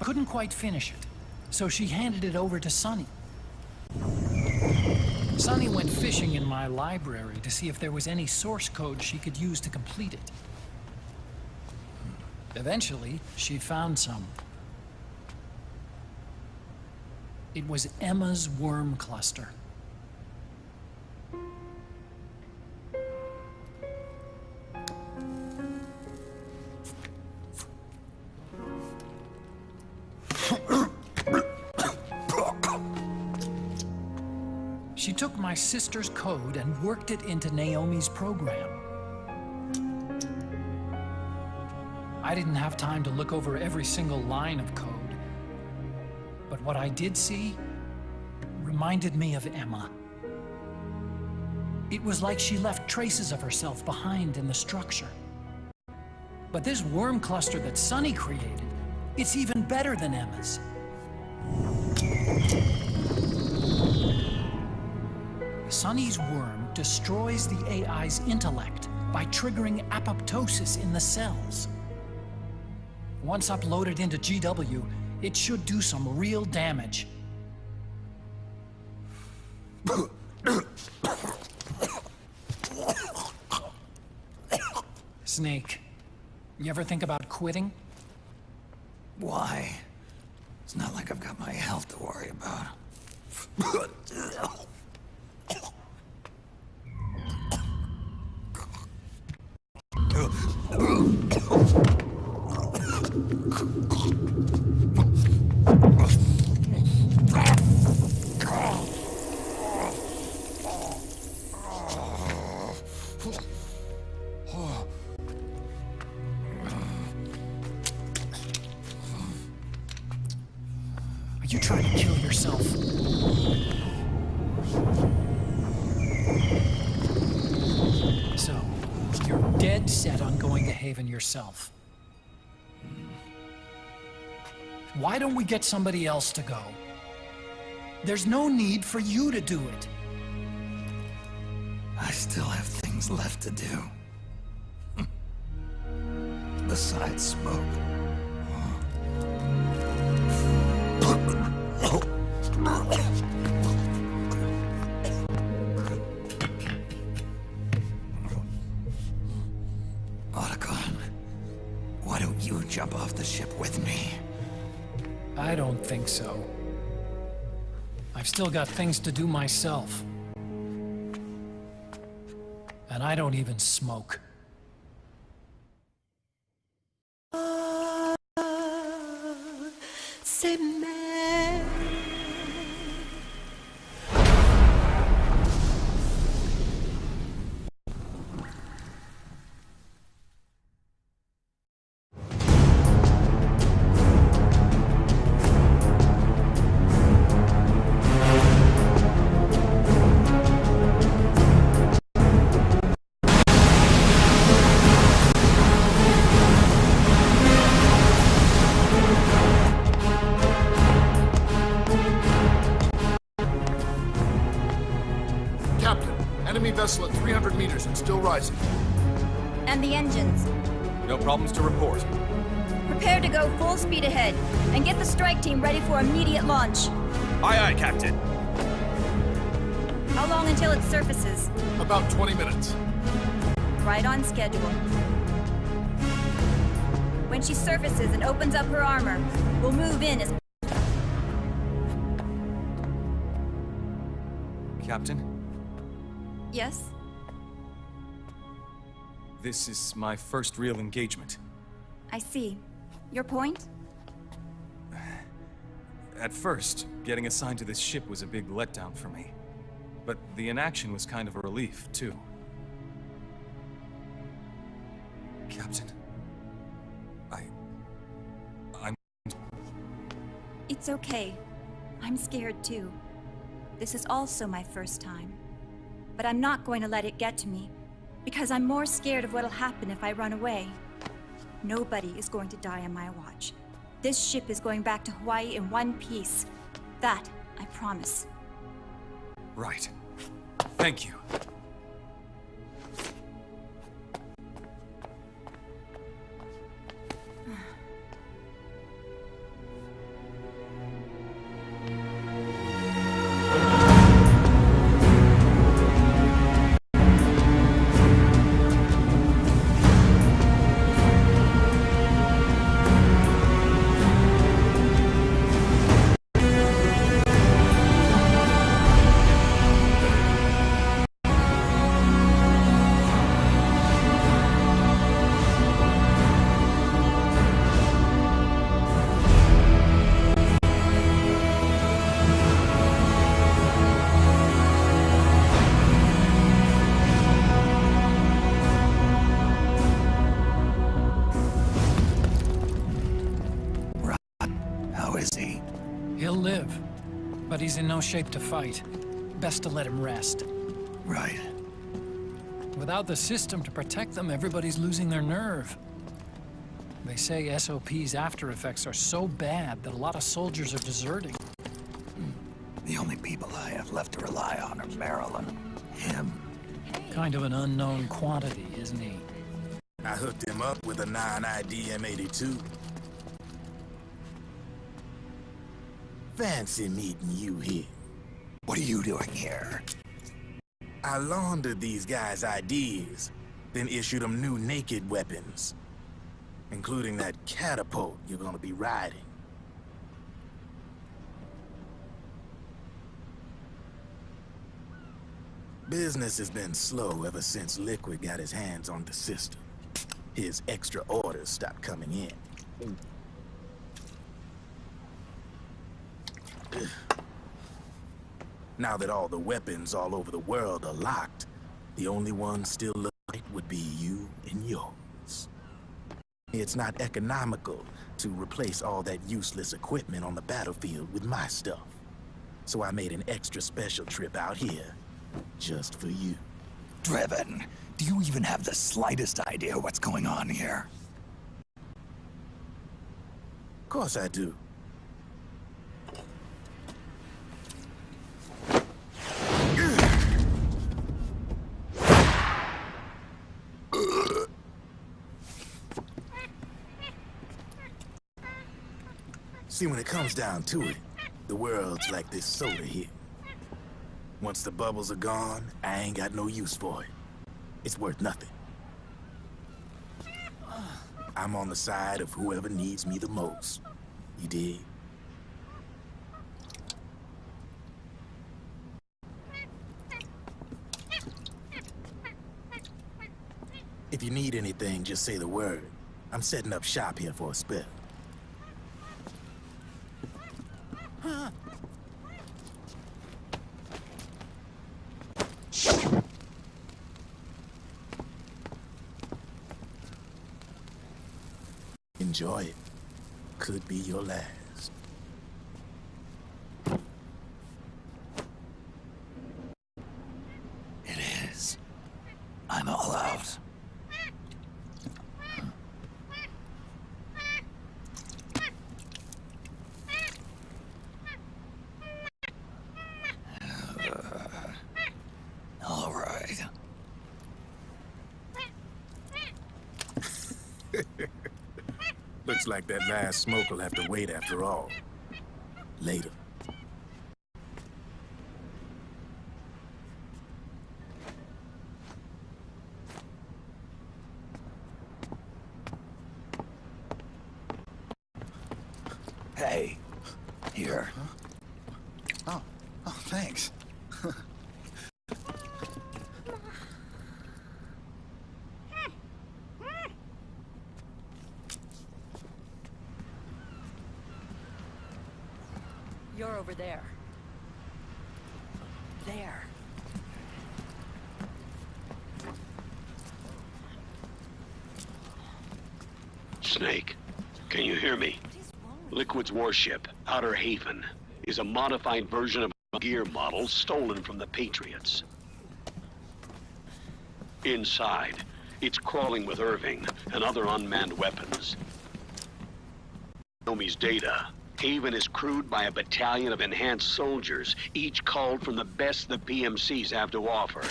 Couldn't quite finish it, so she handed it over to Sonny. Sonny went fishing in my library to see if there was any source code she could use to complete it. Eventually, she found some. It was Emma's worm cluster. She took my sister's code and worked it into Naomi's program. I didn't have time to look over every single line of code, but what I did see reminded me of Emma. It was like she left traces of herself behind in the structure. But this worm cluster that Sonny created, it's even better than Emma's. Sonny's worm destroys the AI's intellect by triggering apoptosis in the cells. Once uploaded into GW, it should do some real damage. Snake, you ever think about quitting? Why? It's not like I've got my health to worry about. Are you trying to kill yourself? So, you're dead set on going to Haven yourself. Why don't we get somebody else to go? There's no need for you to do it. I still have things left to do. Besides smoke. Otacon, why don't you jump off the ship with me? I don't think so. I've still got things to do myself. And I don't even smoke. Vessel at 300 meters and still rising. And the engines? No problems to report. Prepare to go full speed ahead, and get the strike team ready for immediate launch. Aye, aye, Captain. How long until it surfaces? About 20 minutes. Right on schedule. When she surfaces and opens up her armor, we'll move in as... Captain? Yes? This is my first real engagement. I see. Your point? At first, getting assigned to this ship was a big letdown for me. But the inaction was kind of a relief, too. Captain, I'm... It's okay. I'm scared too. This is also my first time. But I'm not going to let it get to me, because I'm more scared of what'll happen if I run away. Nobody is going to die on my watch. This ship is going back to Hawaii in one piece. That, I promise. Right. Thank you. But he's in no shape to fight. Best to let him rest. Right. Without the system to protect them, everybody's losing their nerve. They say SOP's after effects are so bad that a lot of soldiers are deserting. The only people I have left to rely on are Marilyn. Him. Kind of an unknown quantity, isn't he? I hooked him up with a 9ID M82. Fancy meeting you here. What are you doing here? I laundered these guys' ideas, then issued them new naked weapons, including that catapult you're gonna be riding. Business has been slow ever since Liquid got his hands on the system. His extra orders stopped coming in. Now that all the weapons all over the world are locked, the only one still alive would be you and yours. It's not economical to replace all that useless equipment on the battlefield with my stuff. So I made an extra special trip out here, just for you. Driven, do you even have the slightest idea what's going on here? Of course I do. See, when it comes down to it, the world's like this soda here. Once the bubbles are gone, I ain't got no use for it. It's worth nothing. I'm on the side of whoever needs me the most. You dig? If you need anything, just say the word. I'm setting up shop here for a spell. Enjoy it. Could be your last. It is. I'm all out. All right. Looks like that last smoke will have to wait after all. Later. Hey, here. Huh? Oh, thanks. You're over there. There. Snake, can you hear me? Liquid's warship, Outer Haven, is a modified version of a gear model stolen from the Patriots. Inside, it's crawling with Irving and other unmanned weapons. Nomi's data. Haven is crewed by a battalion of enhanced soldiers, each culled from the best the PMCs have to offer.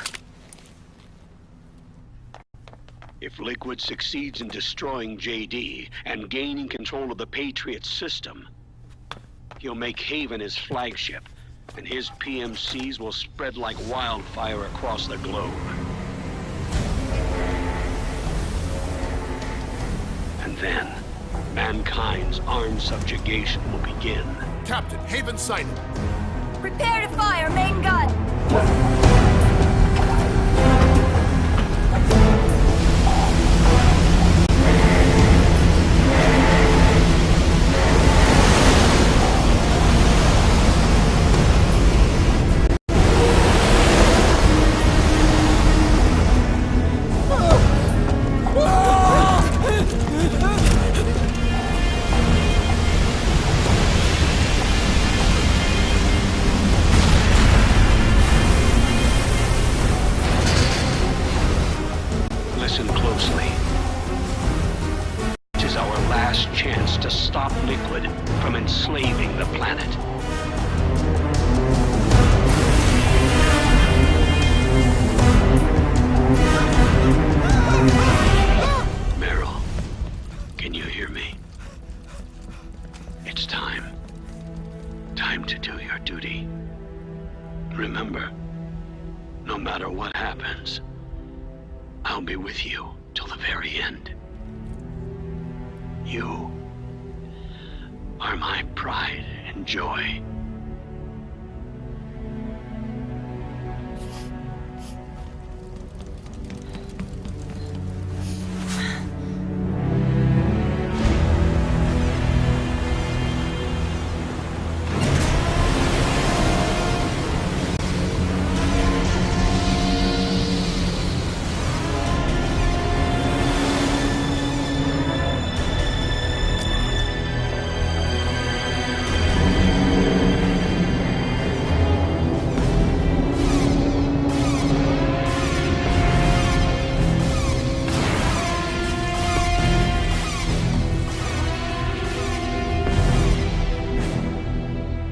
If Liquid succeeds in destroying JD and gaining control of the Patriot system, he'll make Haven his flagship, and his PMCs will spread like wildfire across the globe. And then, mankind's armed subjugation will begin. Captain, Haven sighted. Prepare to fire, main gun! Listen closely. This is our last chance to stop Liquid from enslaving the planet. Meryl, can you hear me? It's time. Time to do your duty. Remember, no matter what happens, I'll be with you till the very end. You are my pride and joy.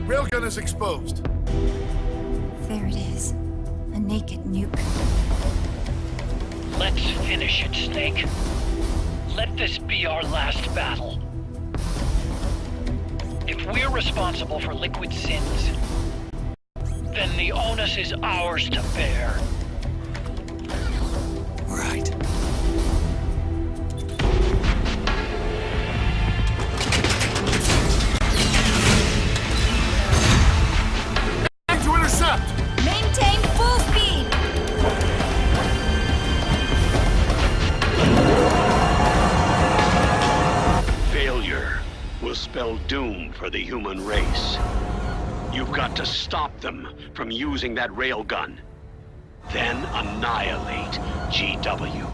Railgun is exposed. There it is. A naked nuke. Let's finish it, Snake. Let this be our last battle. If we're responsible for Liquid's sins, then the onus is ours to bear. Right. To intercept! Maintain full speed! Failure will spell doom for the human race. You've got to stop them from using that railgun. Then annihilate GW.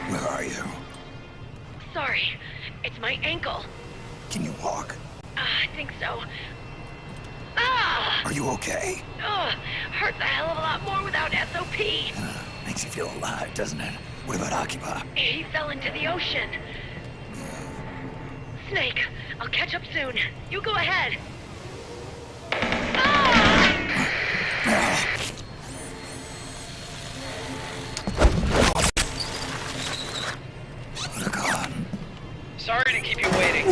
Where are you? Sorry, it's my ankle. Can you walk? I think so. Ah! Are you okay? Hurts a hell of a lot more without SOP. Makes you feel alive, doesn't it? What about Occupy? He fell into the ocean. Snake, I'll catch up soon. You go ahead. Look on. Sorry to keep you waiting.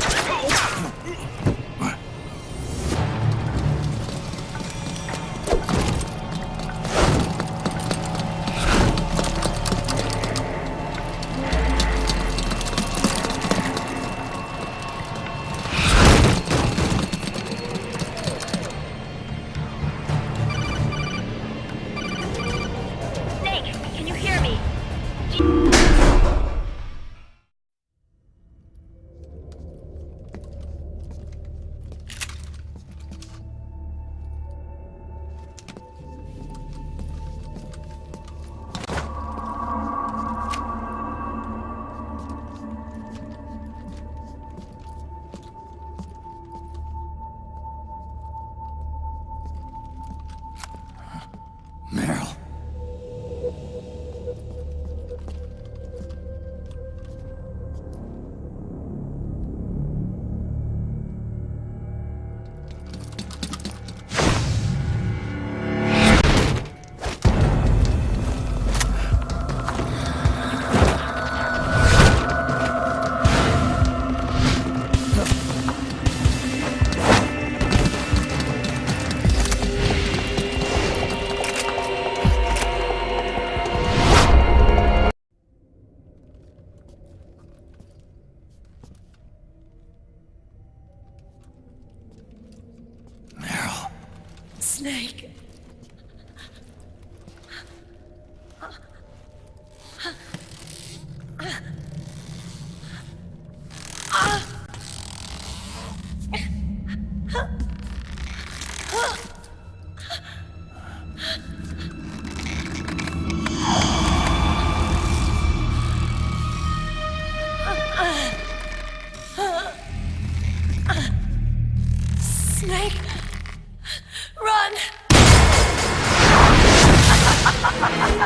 I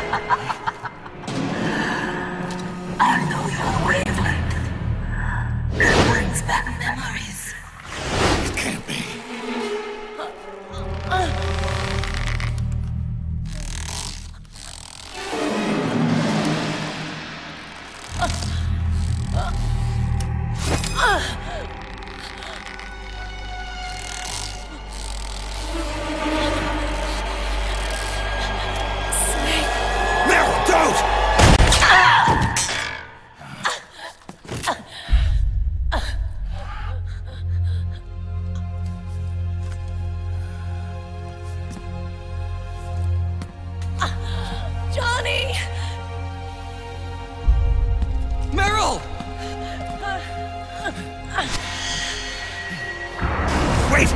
know your wavelength. It brings back memories. It can't be. Johnny! Meryl! Wait!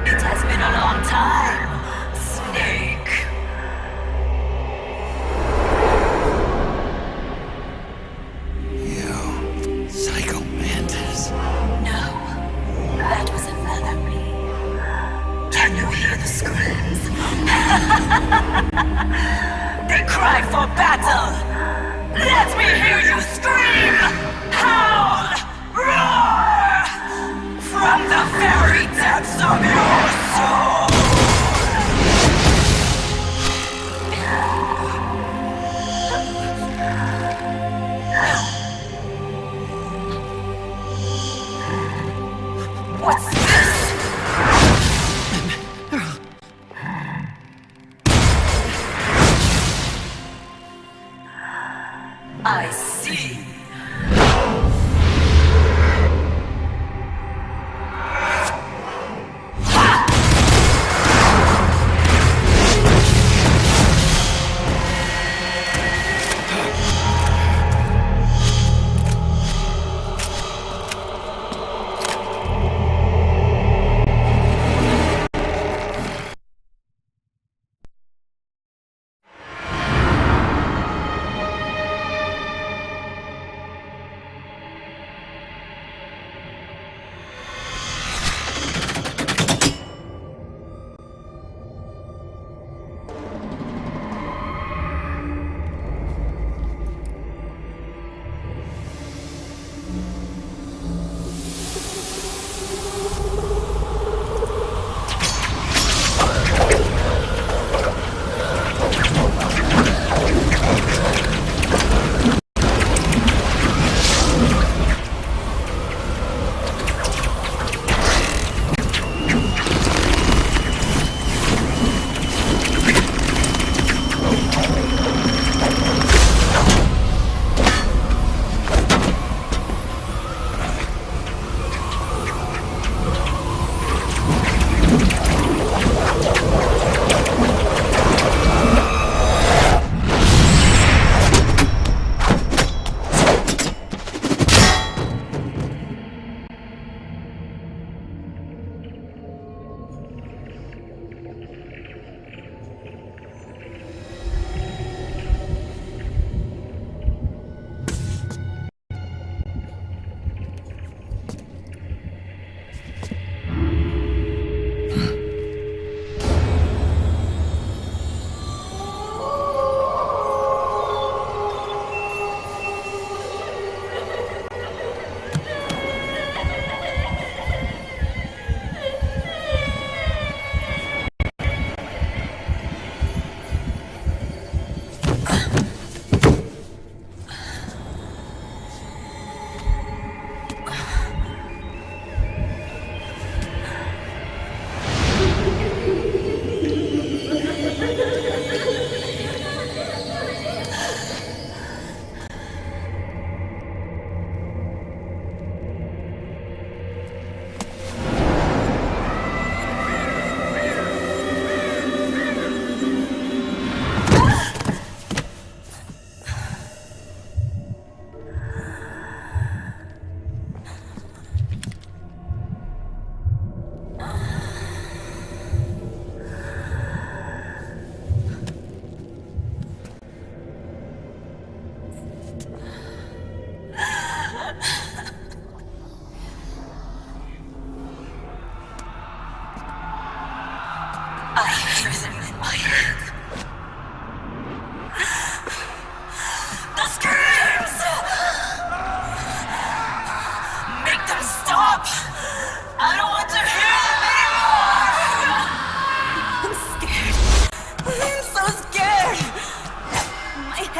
It has been a long time, Snake. You, Psycho Mantis. No, that was another me. Can you hear the screams? They cry for battle. Let me hear you scream! Howl! Roar! From the very depths of your soul! What's this? I see.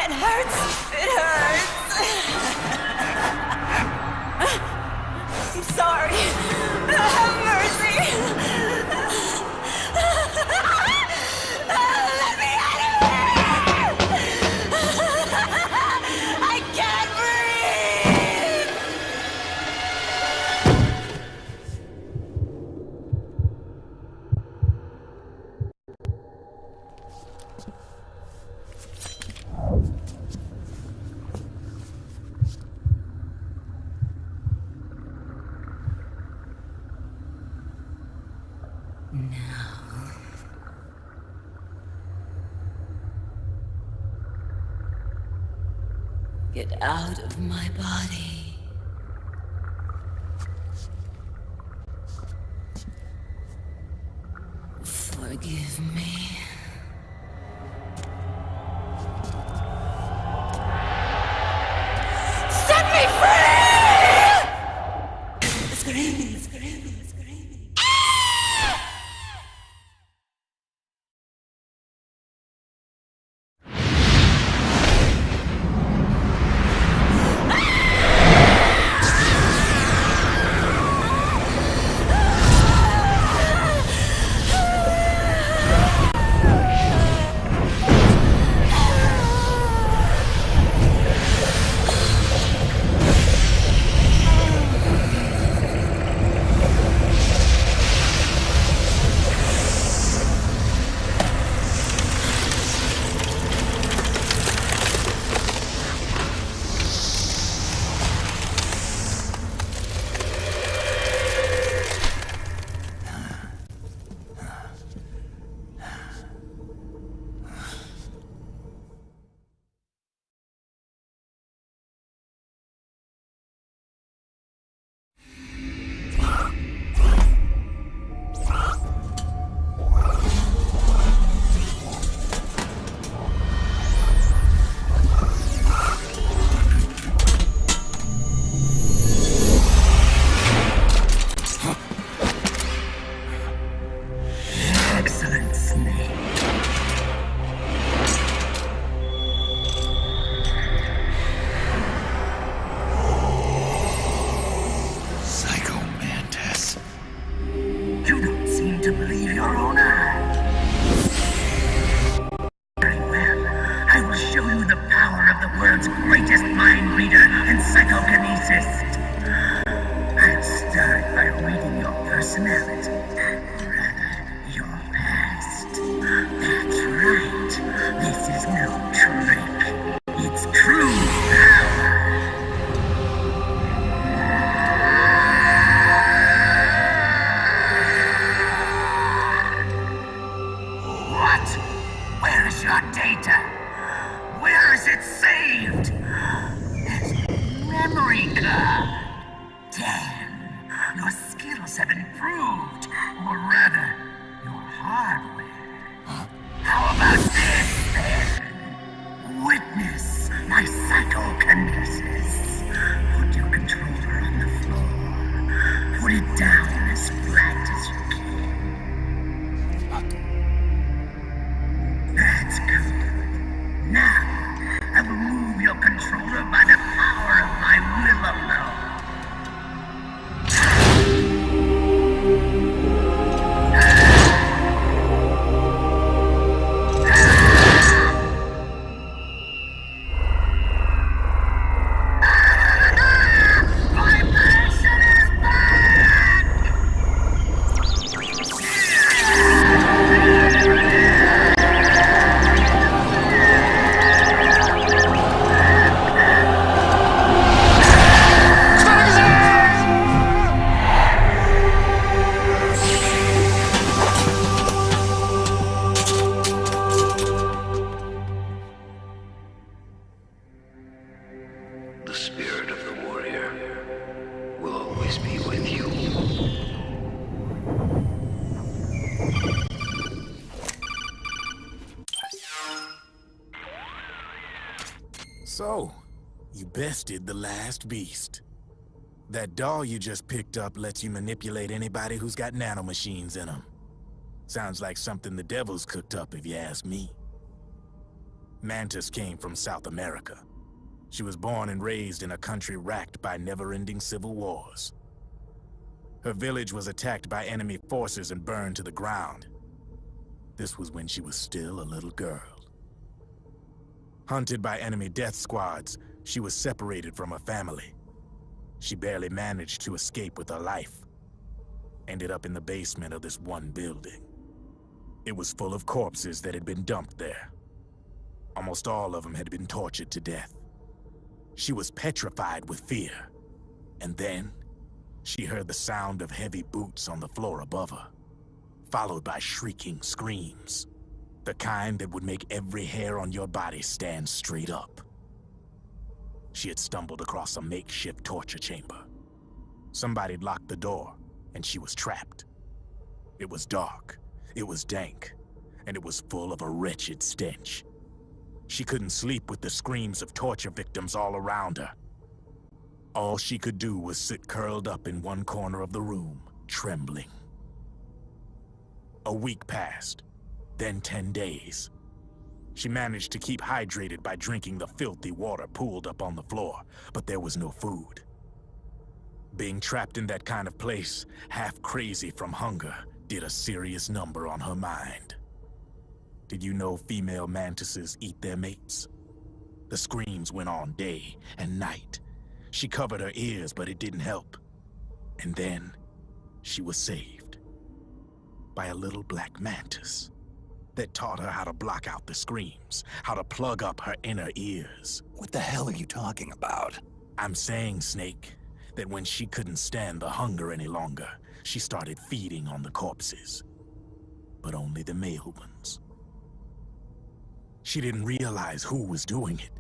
It hurts! It hurts! I'm sorry. Have mercy! Let me out of here! I can't breathe! Get out of my body. Forgive me. Set me free! Screaming, screaming, screaming. So, you bested the last beast. That doll you just picked up lets you manipulate anybody who's got nanomachines in them. Sounds like something the devil's cooked up, if you ask me. Mantis came from South America. She was born and raised in a country racked by never-ending civil wars. Her village was attacked by enemy forces and burned to the ground. This was when she was still a little girl. Hunted by enemy death squads, she was separated from her family. She barely managed to escape with her life. Ended up in the basement of this one building. It was full of corpses that had been dumped there. Almost all of them had been tortured to death. She was petrified with fear. And then, she heard the sound of heavy boots on the floor above her, followed by shrieking screams. The kind that would make every hair on your body stand straight up. She had stumbled across a makeshift torture chamber. Somebody'd locked the door, and she was trapped. It was dark, it was dank, and it was full of a wretched stench. She couldn't sleep with the screams of torture victims all around her. All she could do was sit curled up in one corner of the room, trembling. A week passed, then 10 days. She managed to keep hydrated by drinking the filthy water pooled up on the floor, but there was no food. Being trapped in that kind of place, half crazy from hunger, did a serious number on her mind. Did you know female mantises eat their mates? The screams went on day and night. She covered her ears, but it didn't help. And then, she was saved. By a little black mantis that taught her how to block out the screams, how to plug up her inner ears. What the hell are you talking about? I'm saying, Snake, that when she couldn't stand the hunger any longer, she started feeding on the corpses. But only the male ones. She didn't realize who was doing it.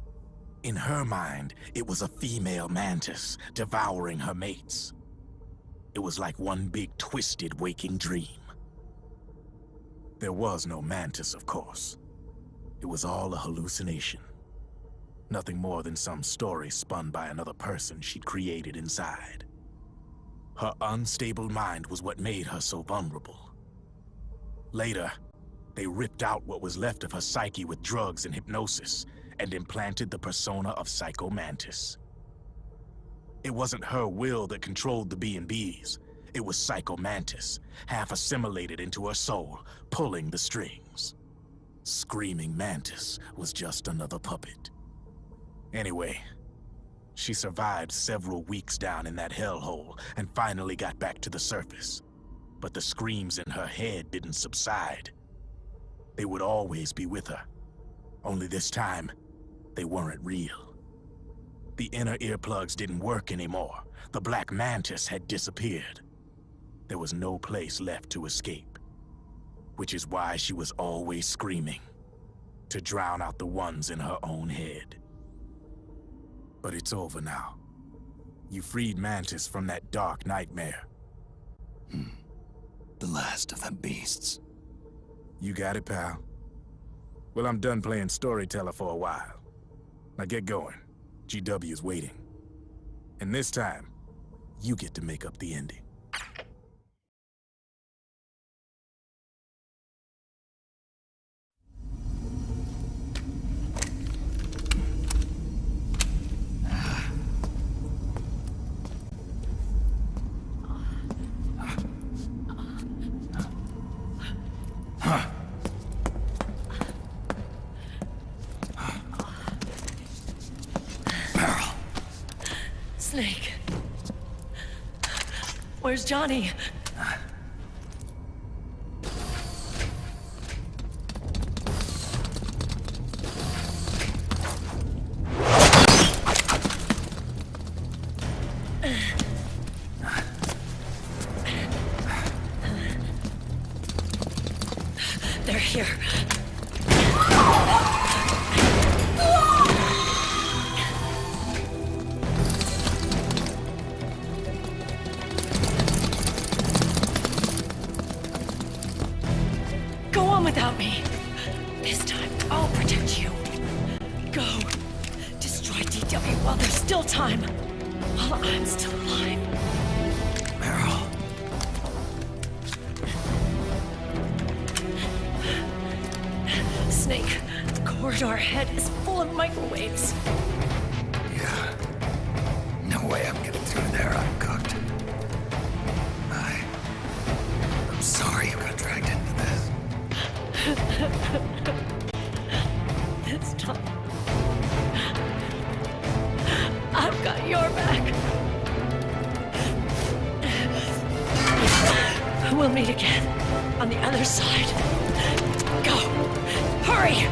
In her mind, it was a female mantis devouring her mates. It was like one big twisted waking dream. There was no mantis, of course. It was all a hallucination. Nothing more than some story spun by another person she'd created inside. Her unstable mind was what made her so vulnerable. Later, they ripped out what was left of her psyche with drugs and hypnosis and implanted the persona of Psycho Mantis. It wasn't her will that controlled the B&Bs. It was Psycho Mantis, half assimilated into her soul, pulling the strings. Screaming Mantis was just another puppet. Anyway, she survived several weeks down in that hellhole and finally got back to the surface. But the screams in her head didn't subside. They would always be with her. Only this time, they weren't real. The inner earplugs didn't work anymore. The black mantis had disappeared. There was no place left to escape. Which is why she was always screaming, to drown out the ones in her own head. But it's over now. You freed Mantis from that dark nightmare. The last of them beasts. You got it, pal. Well, I'm done playing storyteller for a while. Now get going. GW's waiting. And this time, you get to make up the ending. Snake. Where's Johnny? They're here. Without me. This time, I'll protect you. Go. Destroy DW while there's still time. While I'm still alive. Meryl. Snake, corridor ahead is full of microwaves. Yeah. No way I'm getting through there uncooked. I'm sorry you got dragged into this. This time, I've got your back. We'll meet again on the other side. Go! Hurry!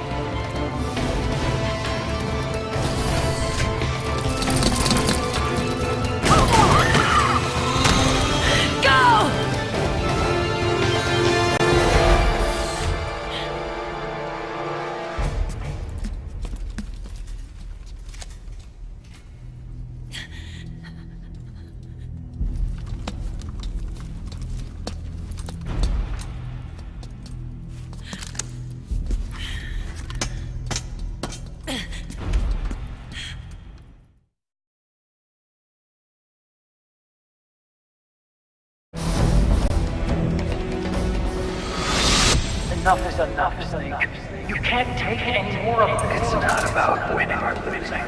Enough is enough, Snake. You can't take any more of this. It's not about winning or losing.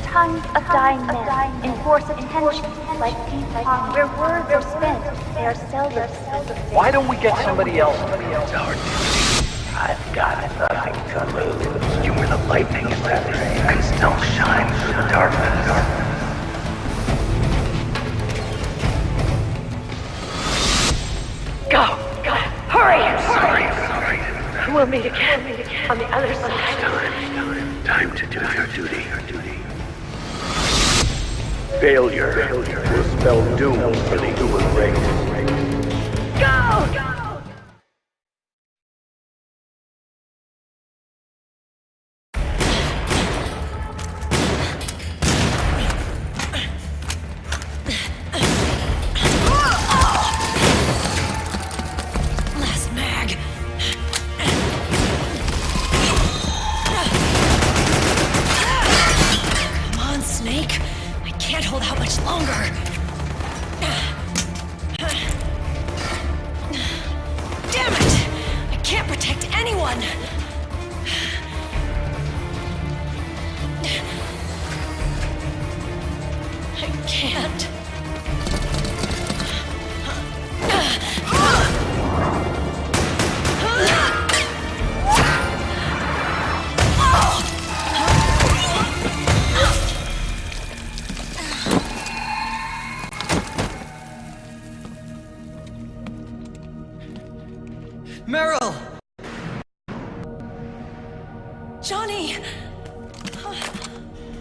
Tons of dying men enforce attention like deep pond where words are spent, they are seldom. Why don't we get somebody else? It's our duty. I've got nothing to lose. You were the lightning in that rain. You can still shine through the darkness. Go! Hurry! Sorry. We'll meet again on the other side. Time to do your duty. Failure will spell doom for the human race. Go!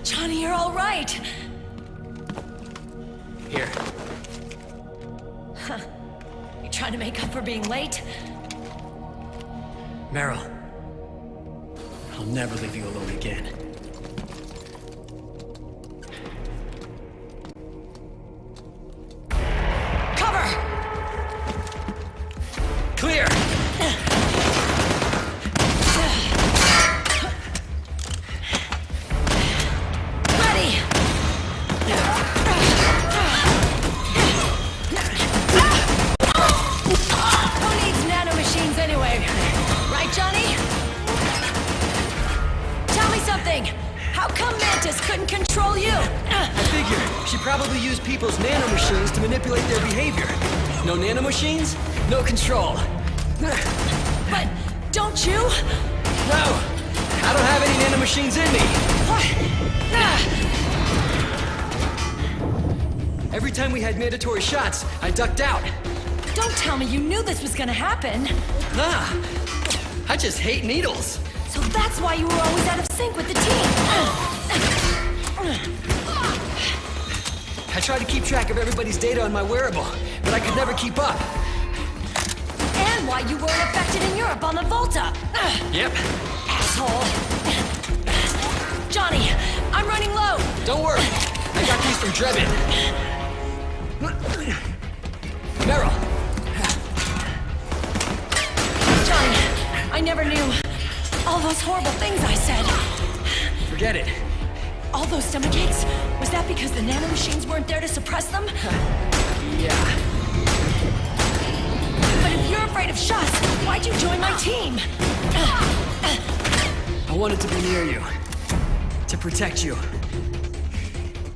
Johnny, you're all right. Here. Huh. You trying to make up for being late? Meryl, I'll never leave you alone again. Cover! Clear! Couldn't control you. I figure she probably used people's nanomachines to manipulate their behavior. No nanomachines, no control. But don't you? No, I don't have any nanomachines in me. Every time we had mandatory shots, I ducked out. Don't tell me you knew this was gonna happen. Nah, I just hate needles. So that's why you were always out of sync with the team. I tried to keep track of everybody's data on my wearable, but I could never keep up. And why you weren't affected in Europe on the Volta. Yep. Asshole. Johnny, I'm running low. Don't worry. I got these from Drebin. Meryl. Johnny, I never knew all those horrible things I said. Forget it. All those stomach aches? Was that because the nanomachines weren't there to suppress them? Yeah. But if you're afraid of shots, why'd you join my team? I wanted to be near you. To protect you.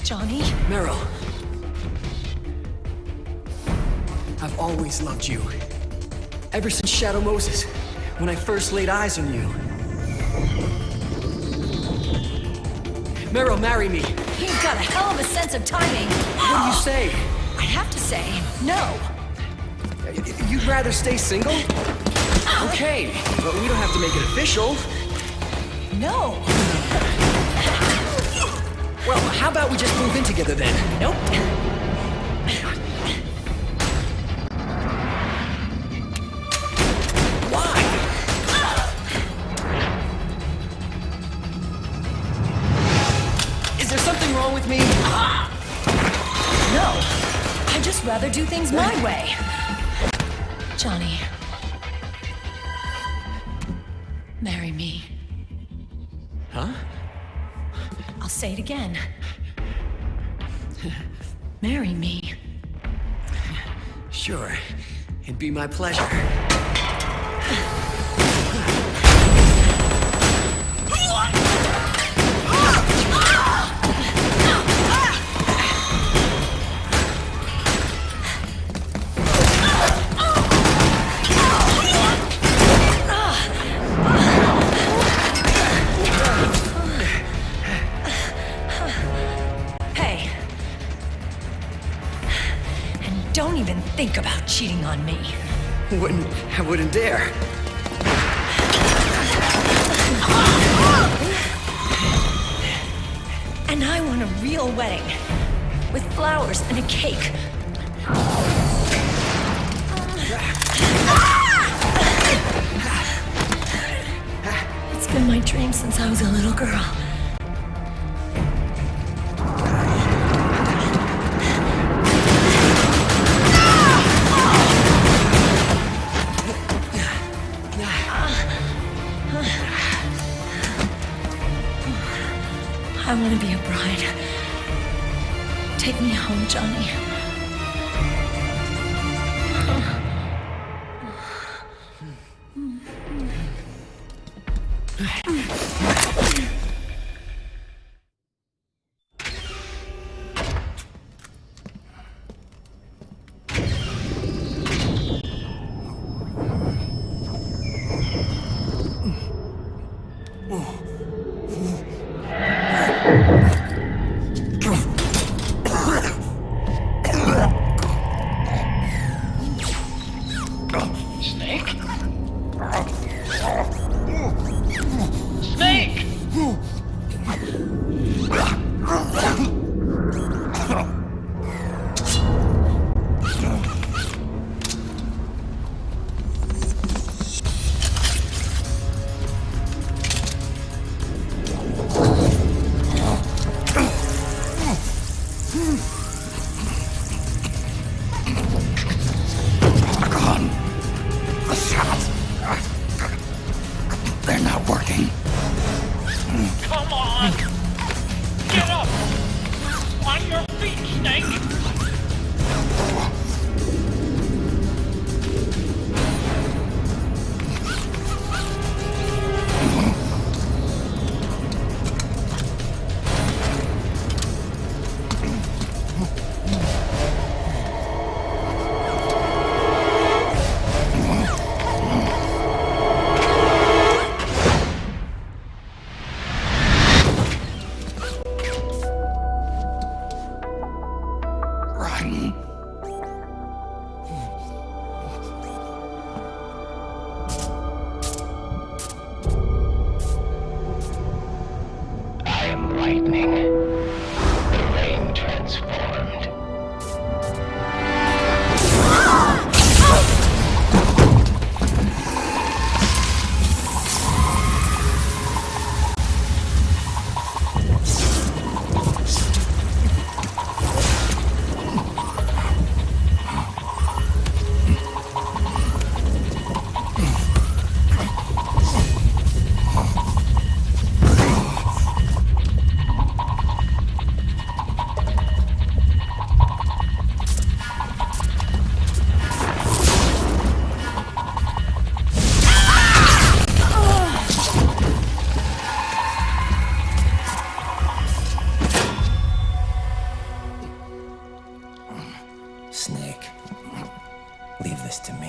Johnny? Meryl. I've always loved you. Ever since Shadow Moses, when I first laid eyes on you. Meryl, marry me. You've got a hell of a sense of timing. What do you say? I have to say, no. You'd rather stay single? Okay, but we don't have to make it official. No. Well, how about we just move in together then? Nope. Why? Is there something wrong with me? No. I'd just rather do things my way. Johnny. Marry me. Huh? I'll say it again. Marry me. Sure. It'd be my pleasure. Think about cheating on me. I wouldn't dare. And I want a real wedding. With flowers and a cake. It's been my dream since I was a little girl. I want to be a bride. Take me home, Johnny.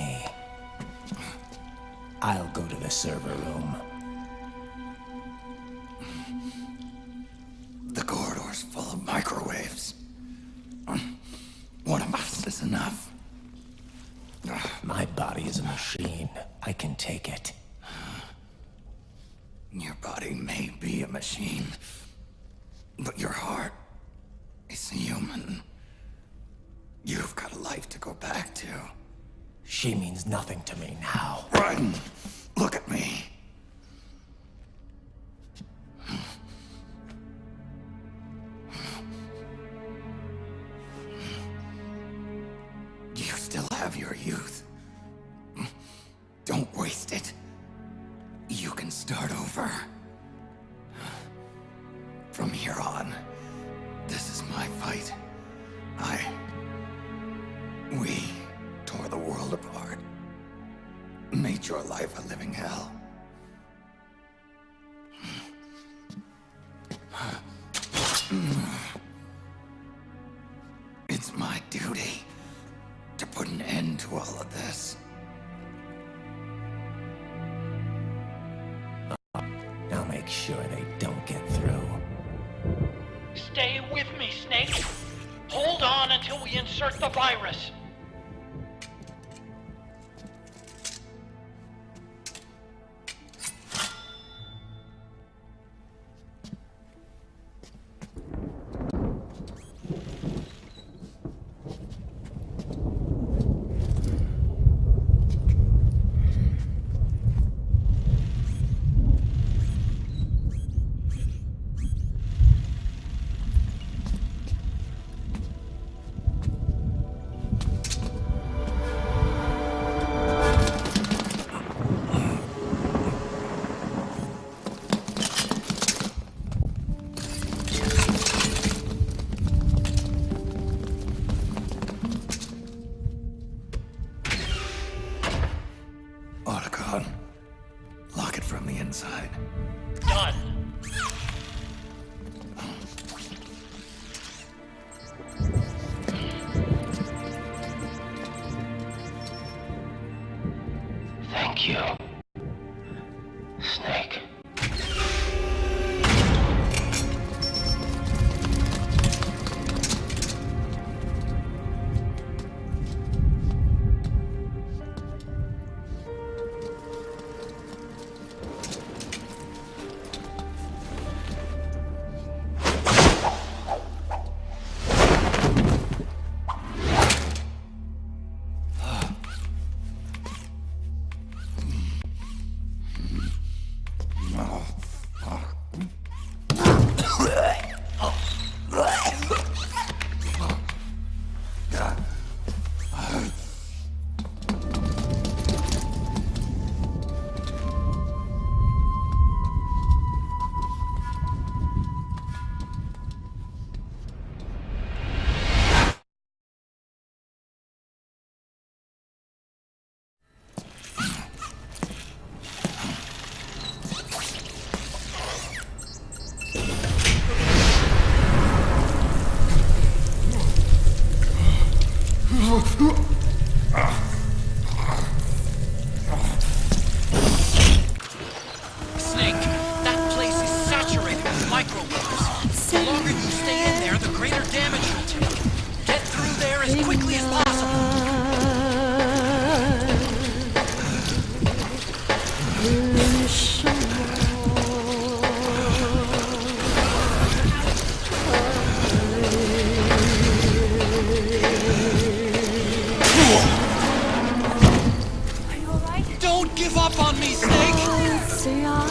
me. I'll go to the server room. The corridor's full of microwaves. One of us is enough. My body is a machine. I can take it. Your body may be a machine, but your heart is human. You've got a life to go back to. She means nothing to me now. Ryan, look at me. You still have your youth. Don't waste it. You can start over. From here on, this is my fight. We tore the world apart. Made your life a living hell. It's my duty to put an end to all of this. I'll make sure they don't get through. Stay with me, Snake. Hold on until we insert the virus. Lock it from the inside. Done. Thank you, Snake. Snake, that place is saturated with microwaves. The longer you stay in there, the greater damage you'll take. Get through there as quickly as possible. Don't give up on me, Snake! Snake!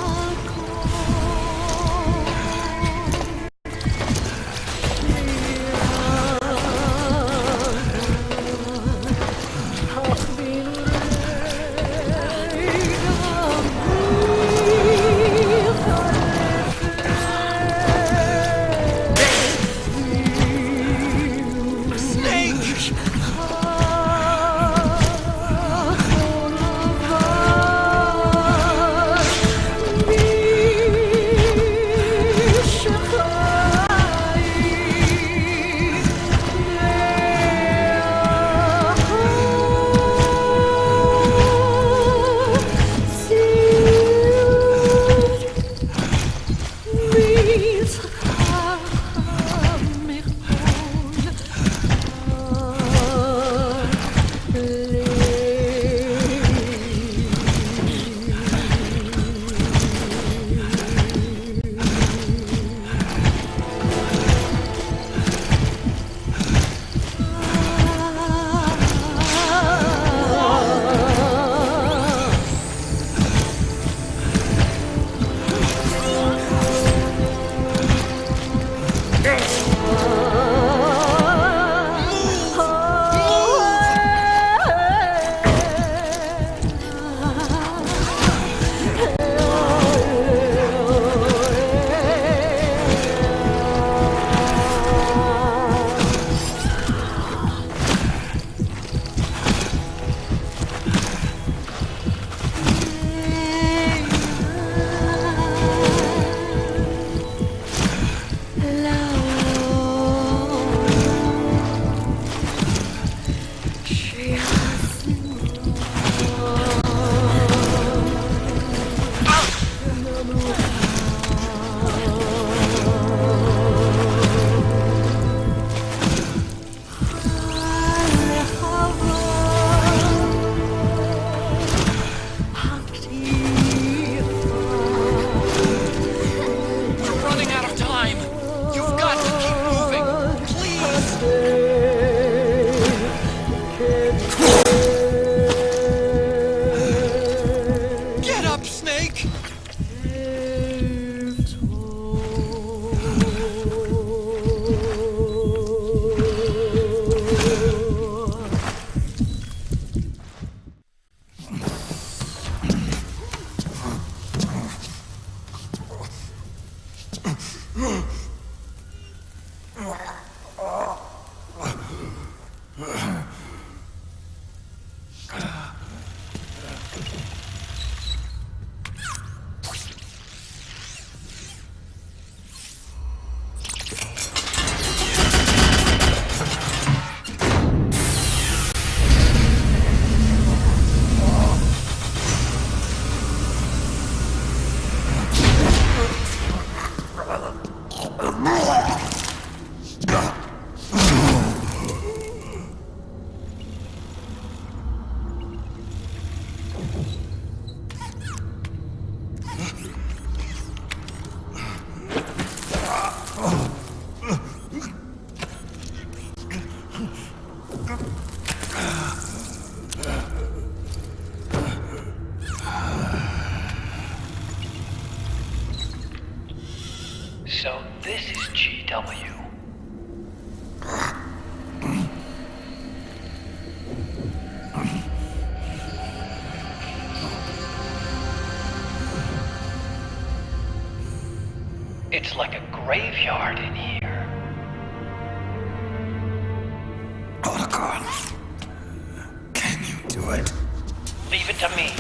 It's like a graveyard in here. Otacon, can you do it? Leave it to me.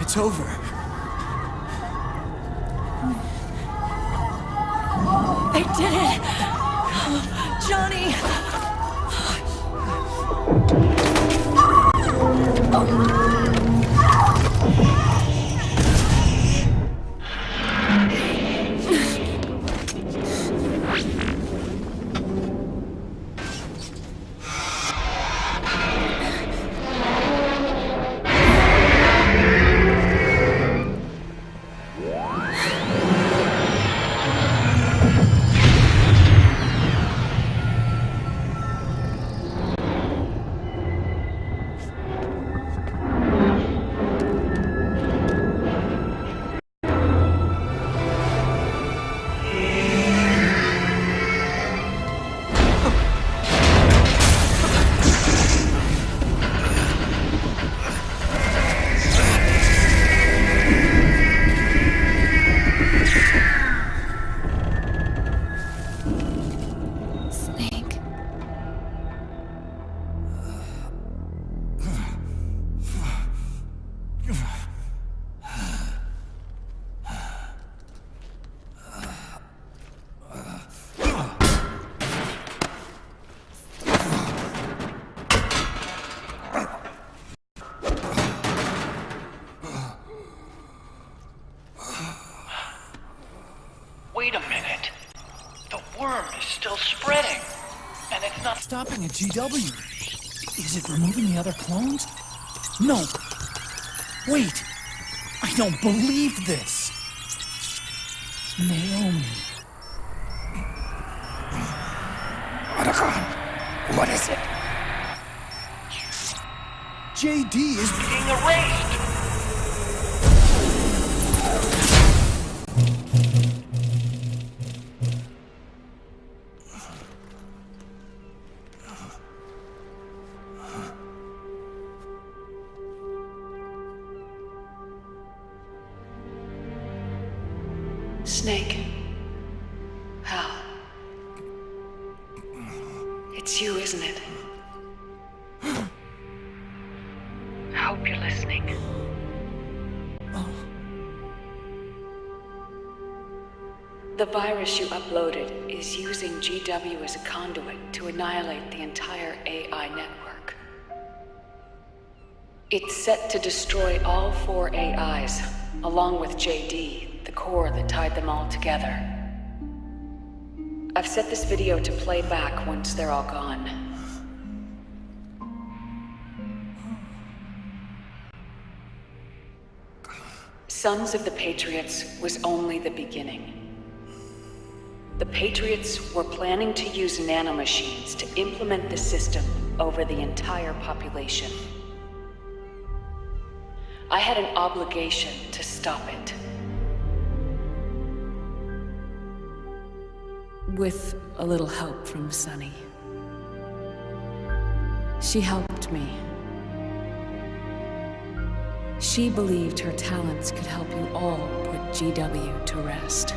It's over. They did it! Johnny! at GW. Is it removing the other clones? No. Wait. I don't believe this. Naomi. Otacon, what is it? JD is being erased! Snake. Hal. It's you, isn't it? I hope you're listening. The virus you uploaded is using GW as a conduit to annihilate the entire AI network. It's set to destroy all 4 AIs, along with JD, the core that tied them all together. I've set this video to play back once they're all gone. Sons of the Patriots was only the beginning. The Patriots were planning to use nanomachines to implement the system over the entire population. I had an obligation to stop it. With a little help from Sunny. She helped me. She believed her talents could help you all put GW to rest.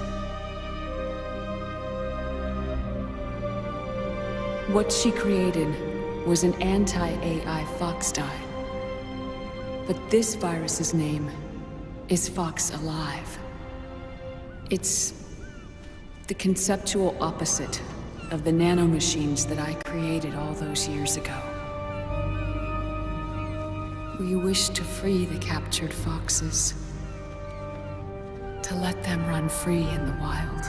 What she created was an anti-AI Fox dye. But this virus's name is Fox Alive. It's the conceptual opposite of the nanomachines that I created all those years ago. We wish to free the captured foxes, to let them run free in the wild.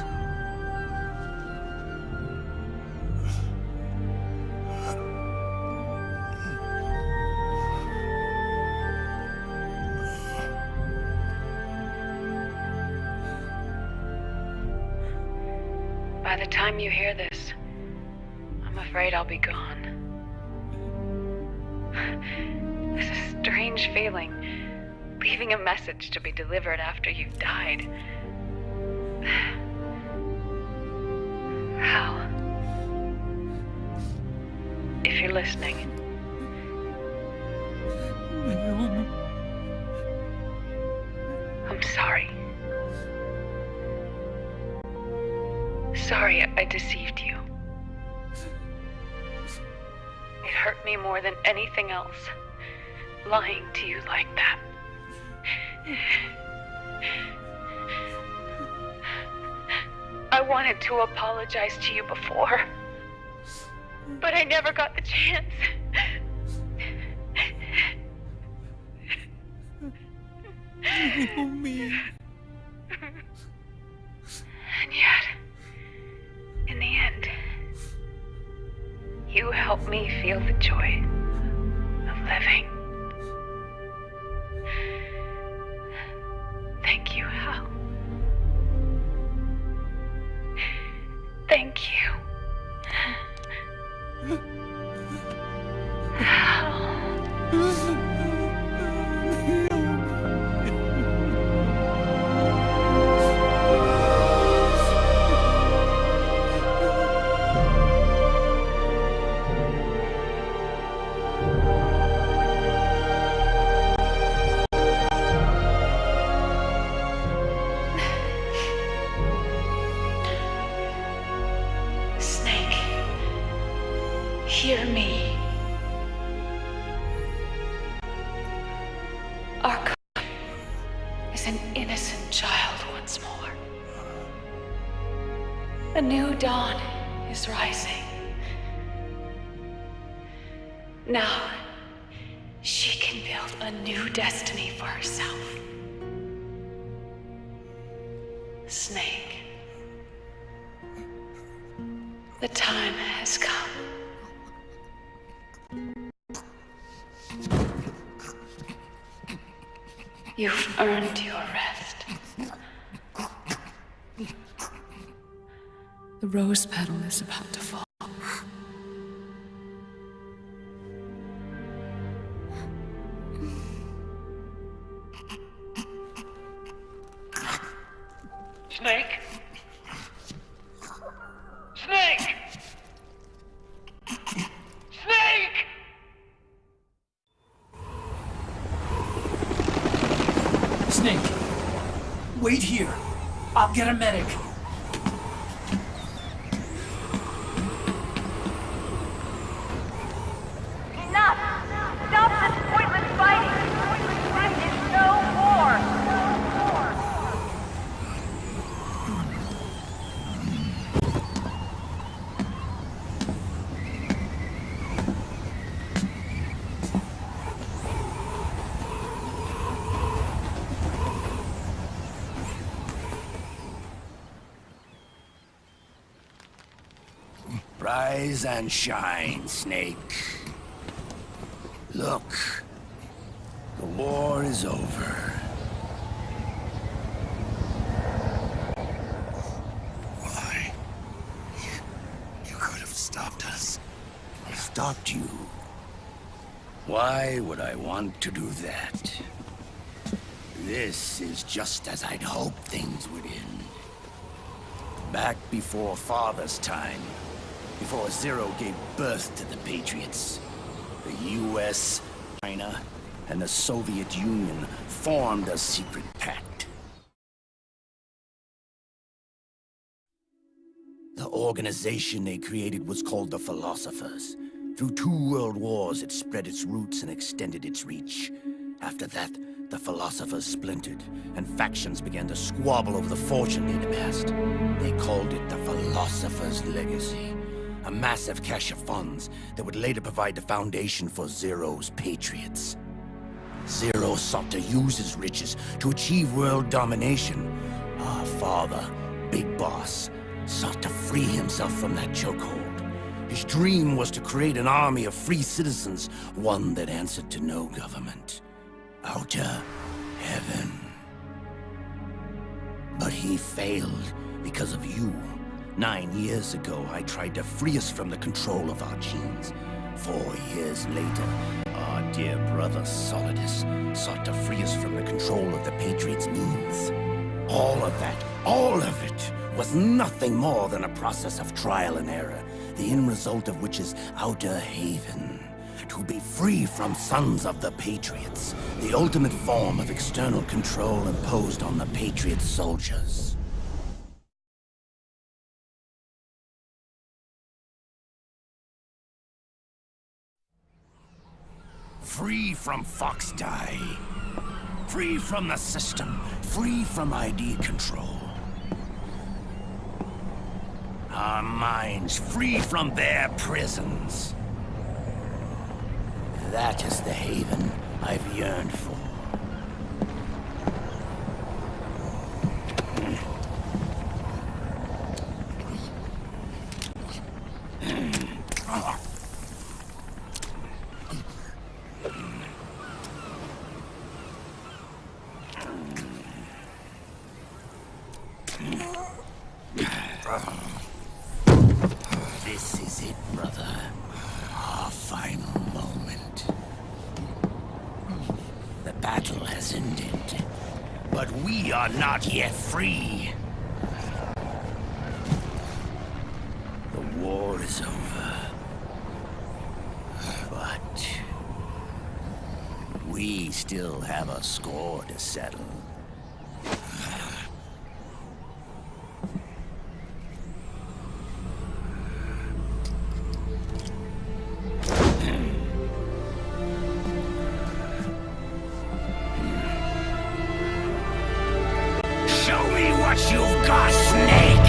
By the time you hear this, I'm afraid I'll be gone. This is a strange feeling, leaving a message to be delivered after you've died. Hal, if you're listening, I'm sorry. Sorry I deceived you. It hurt me more than anything else, lying to you like that. I wanted to apologize to you before, but I never got the chance. Naomi. And yet, in the end, you helped me feel the joy of living. Thank you, Hal. Thank you. Hal. Hear me. Our country is an innocent child once more. A new dawn is rising. Now, she can build a new destiny for herself. Snake, the time has come. You've earned your rest. The rose petal is about to fall. Snake? Snake! Snake! Snake, wait here. I'll get a medic. Enough! Stop this pointless fighting! This is no war! Rise and shine, Snake. Look, the war is over. Why? You could have stopped us. Stopped you? Why would I want to do that? This is just as I'd hoped things would end. Back before Father's time, before Zero gave birth to the Patriots, the US, China, and the Soviet Union formed a secret pact. The organization they created was called the Philosophers. Through 2 world wars, it spread its roots and extended its reach. After that, the Philosophers splintered, and factions began to squabble over the fortune they'd amassed. They called it the Philosopher's Legacy, a massive cache of funds that would later provide the foundation for Zero's Patriots. Zero sought to use his riches to achieve world domination. Our father, Big Boss, sought to free himself from that chokehold. His dream was to create an army of free citizens, one that answered to no government. Outer heaven. But he failed because of you. 9 years ago, I tried to free us from the control of our genes. 4 years later, our dear brother Solidus sought to free us from the control of the Patriots' means. All of it, was nothing more than a process of trial and error, the end result of which is Outer Haven. To be free from sons of the Patriots, the ultimate form of external control imposed on the Patriot soldiers. Free from FOXHOUND. Free from the system. Free from ID control. Our minds free from their prisons. That is the haven I've yearned for. This is it, brother. Our final moment. The battle has ended, but we are not yet free. The war is over, but we still have a score to settle. You've got, Snake!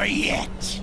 over yet.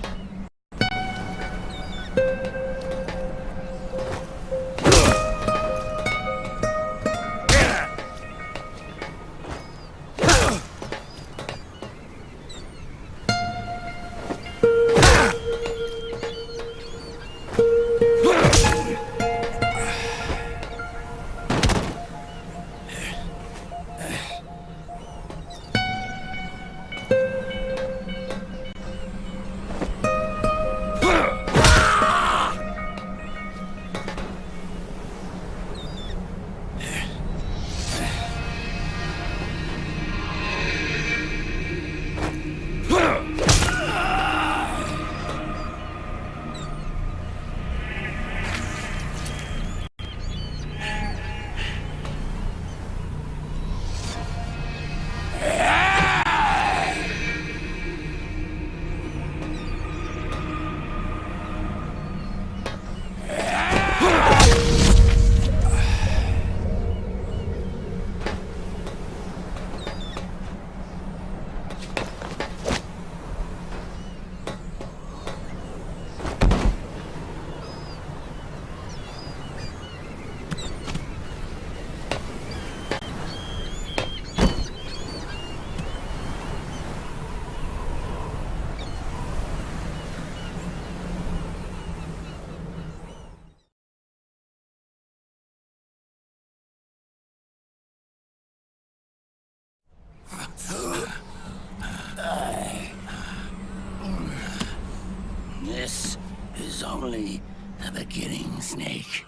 This is only the beginning, Snake.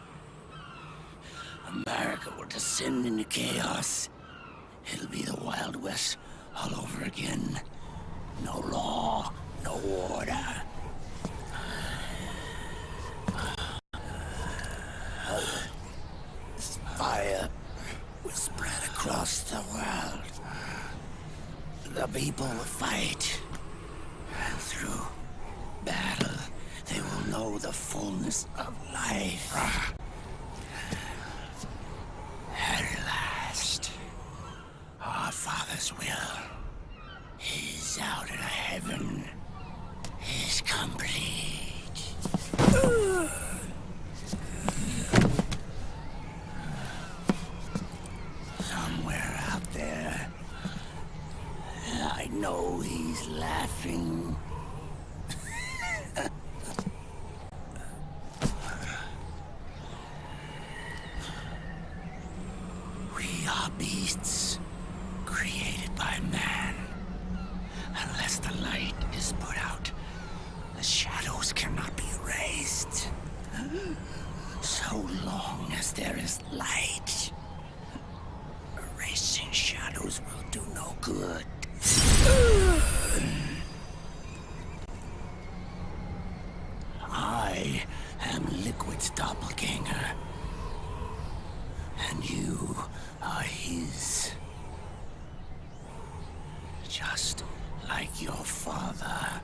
America will descend into chaos. It'll be the Wild West all over again. No law, no order. Fire will spread across the world. The people will fight. And through battle, they will know the fullness of life. At last, our Father's will is out of heaven, is complete. Somewhere out there, I know he's laughing. We are beasts created by man. Unless the light is put out, the shadows cannot be erased. So long as there is light, erasing shadows will do no good. I am Liquid's doppelganger, and you are his. Just like your father.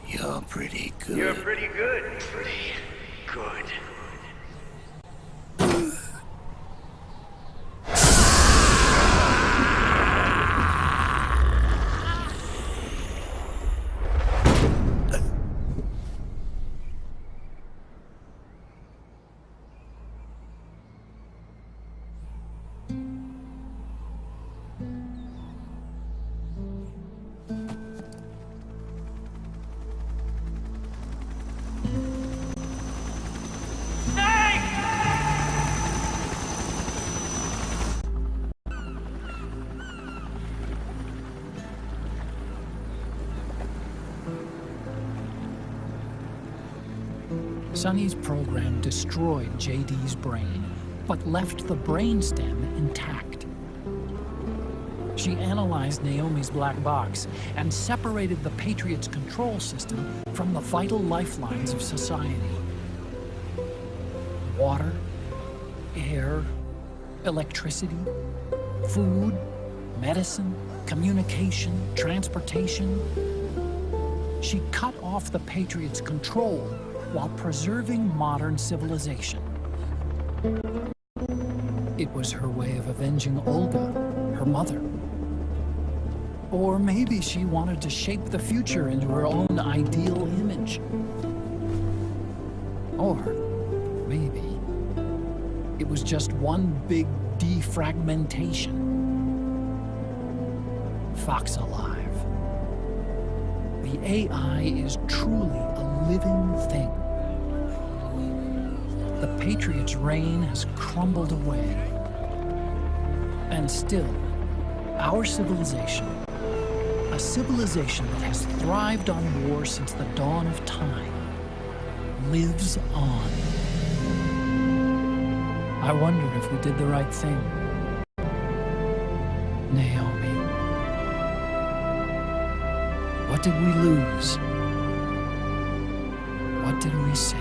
You're pretty good. You're pretty good. Pretty good. Sonny's program destroyed JD's brain, but left the brainstem intact. She analyzed Naomi's black box and separated the Patriots' control system from the vital lifelines of society. Water, air, electricity, food, medicine, communication, transportation. She cut off the Patriots' control while preserving modern civilization. It was her way of avenging Olga, her mother. Or maybe she wanted to shape the future into her own ideal image. Or maybe it was just one big defragmentation. Fox alive. The AI is truly a living thing. The Patriots' reign has crumbled away. And still, our civilization, a civilization that has thrived on war since the dawn of time, lives on. I wonder if we did the right thing. Naomi. What did we lose? What did we save?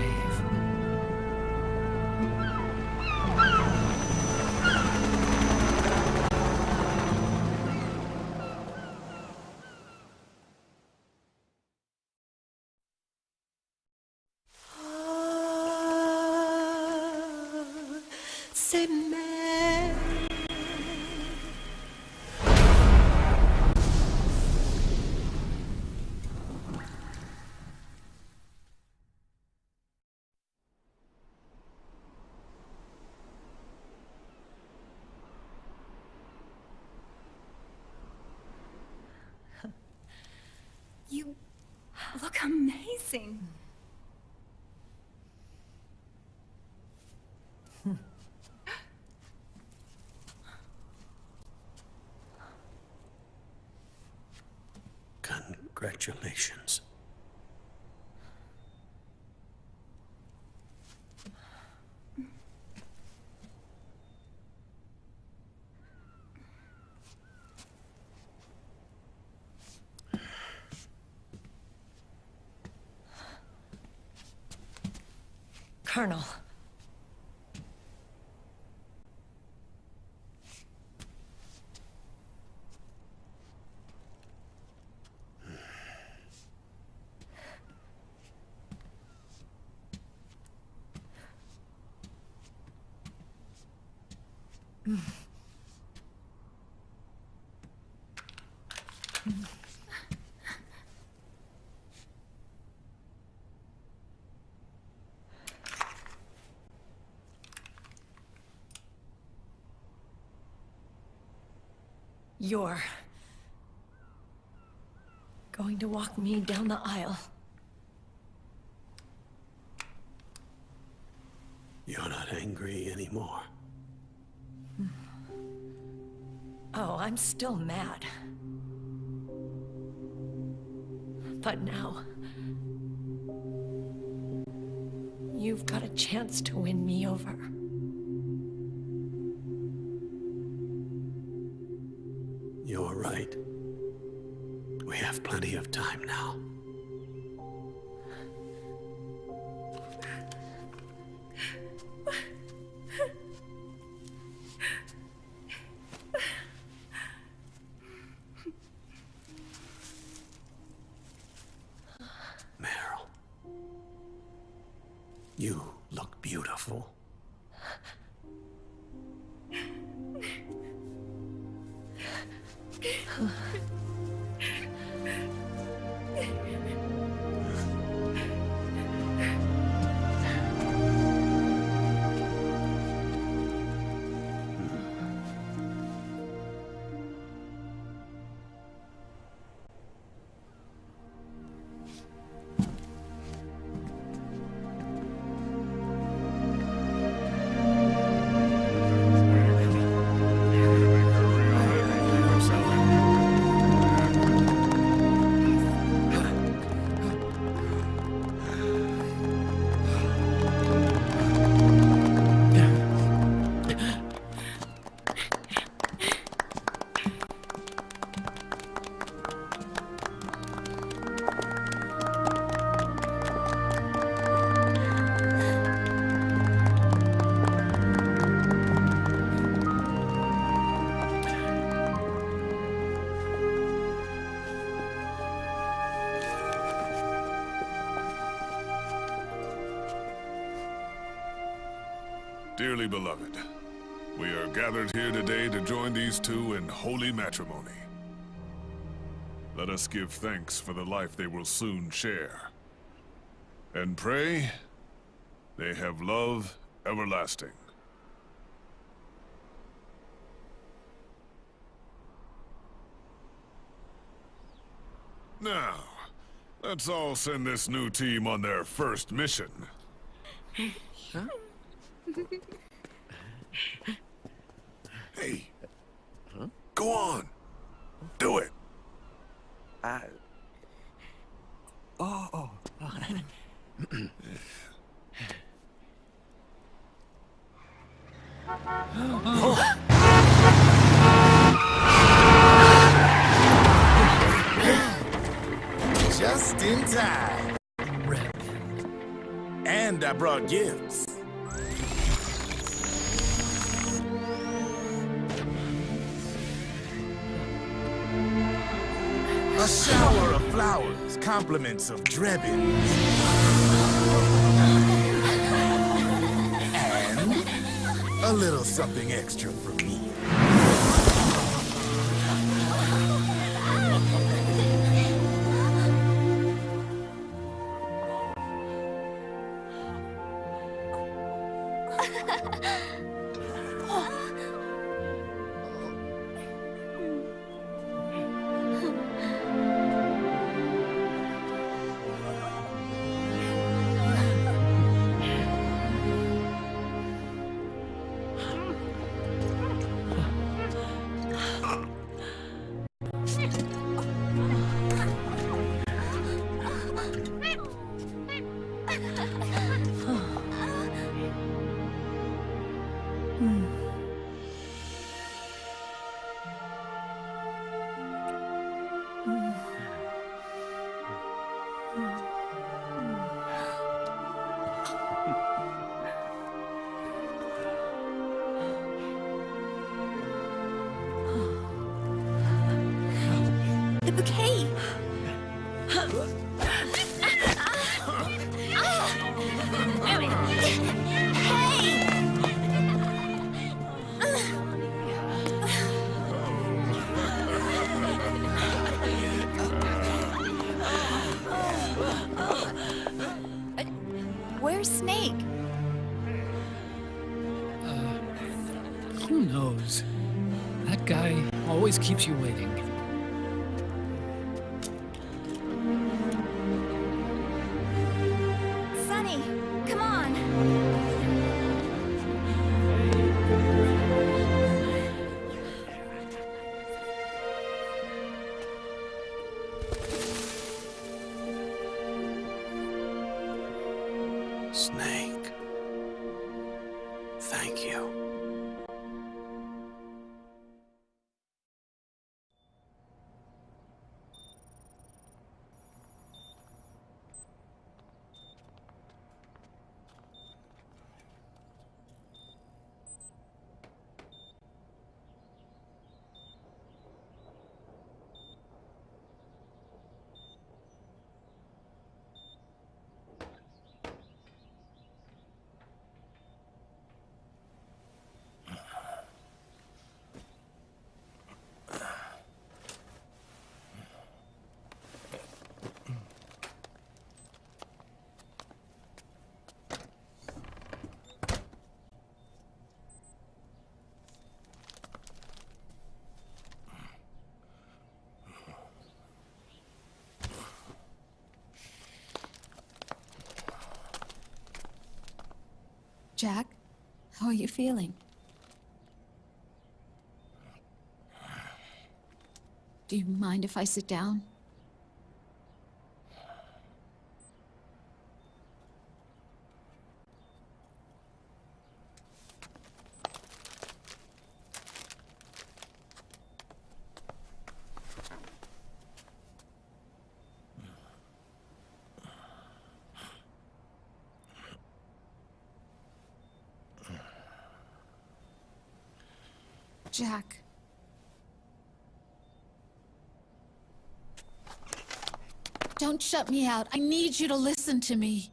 You look amazing. Congratulations. Colonel. You're going to walk me down the aisle. You're not angry anymore. Oh, I'm still mad. But now, you've got a chance to win me over. You're right. We have plenty of time now. Meryl, you look beautiful. Dearly beloved, We are gathered here today to join these two in holy matrimony. Let us give thanks for the life they will soon share. And pray they have love everlasting. Now, let's all send this new team on their first mission. Huh? Hey, go on. Do it. Oh. Just in time. And I brought gifts. A shower of flowers, compliments of drebbins. And a little something extra from me. The bouquet! Where's Snake? Who knows? That guy always keeps you waiting. Sunny, come on! Snake. Thank you. Jack, how are you feeling? Do you mind if I sit down? Jack. Don't shut me out. I need you to listen to me.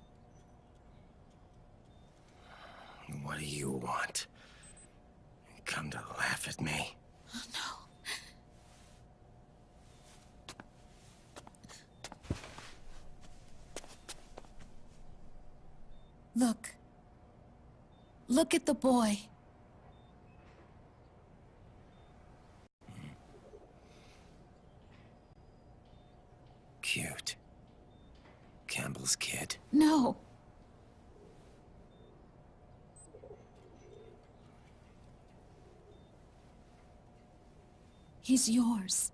What do you want? come to laugh at me? Oh, no. Look. Look at the boy. Cute. Campbell's kid. No. He's yours.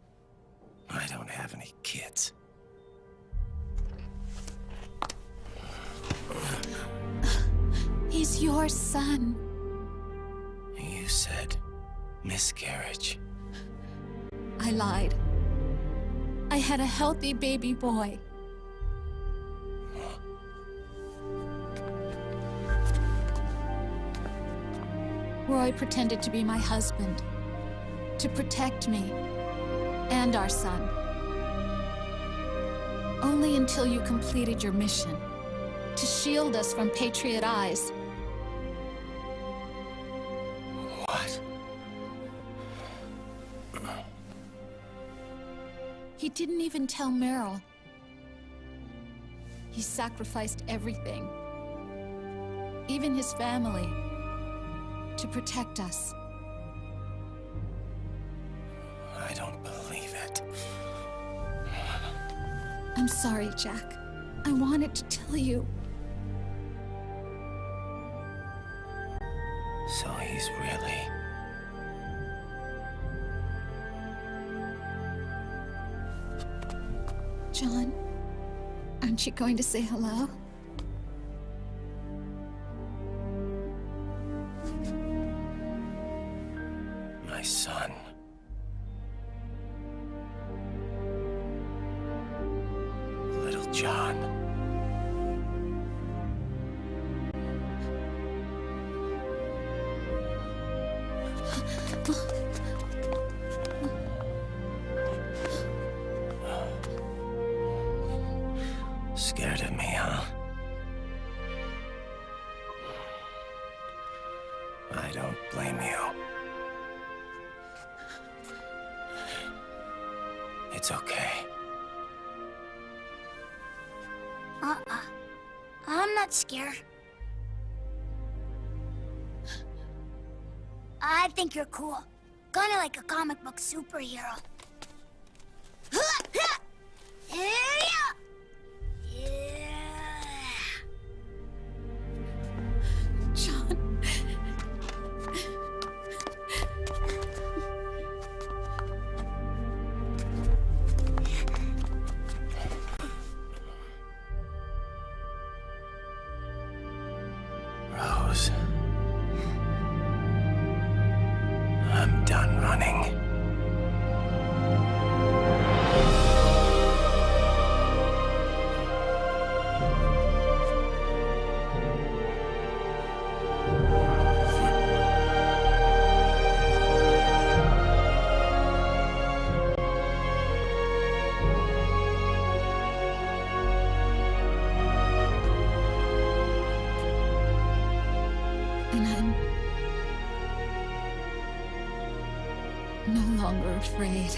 I don't have any kids. He's your son. You said miscarriage. I lied. I had a healthy baby boy. Roy pretended to be my husband, to protect me and our son. Only until you completed your mission, to shield us from Patriot eyes. What? He didn't even tell Meryl. He sacrificed everything, even his family, to protect us. I don't believe it. I'm sorry, Jack. I wanted to tell you. So he's really... John, aren't you going to say hello? My son. Little John. Scared of me, huh? I don't blame you. It's okay. I'm not scared. I think you're cool. Kinda like a comic book superhero. John. Rose. I'm done running. And I'm no longer afraid.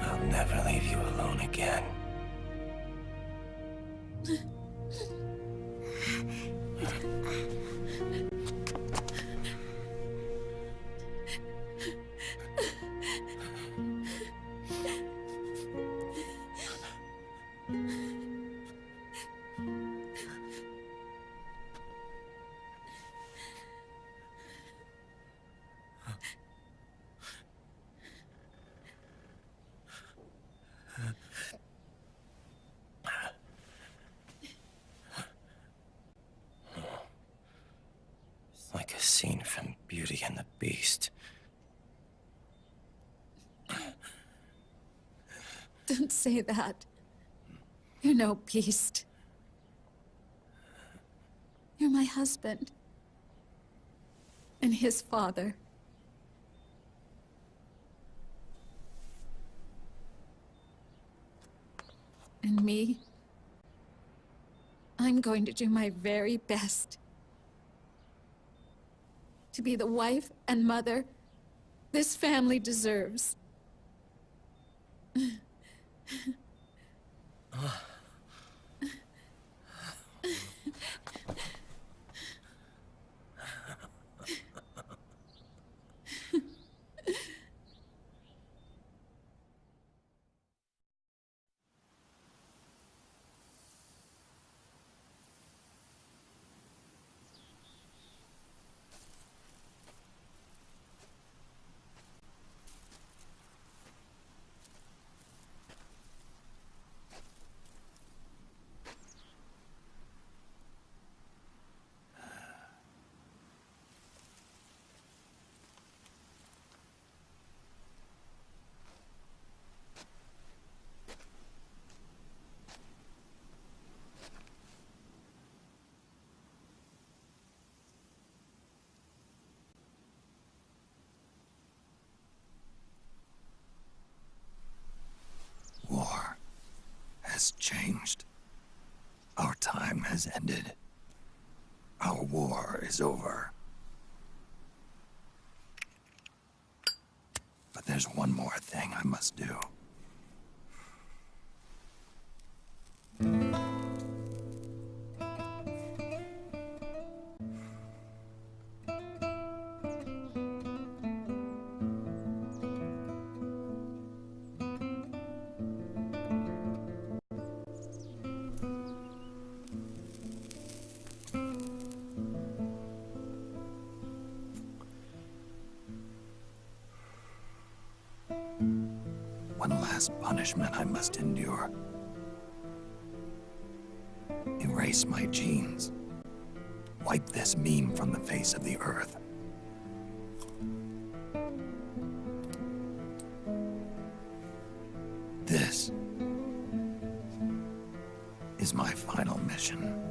I'll never leave you alone again. Like a scene from Beauty and the Beast. Don't say that. You're no beast. You're my husband. And his father. And me. I'm I'm going to do my very best to be the wife and mother this family deserves. War has changed. Our time has ended. Our war is over. But there's one more thing I must do. One last punishment I must endure. Erase my genes. Wipe this meme from the face of the earth. This is my final mission.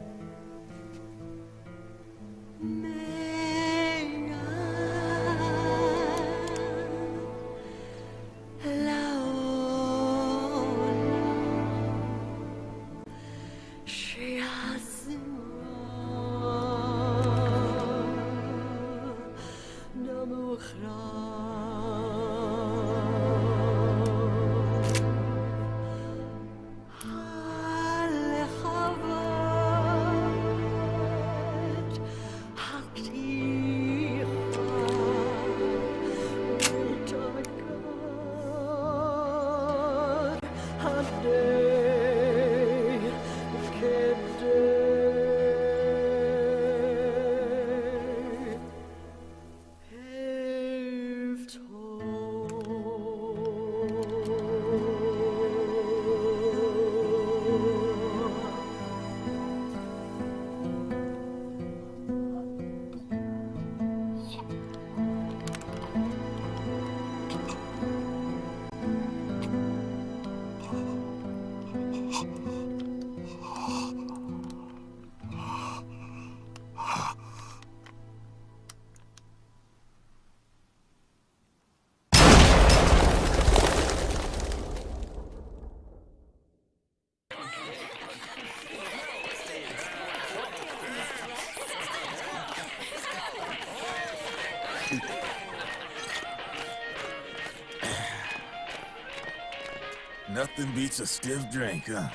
Nothing beats a stiff drink, huh?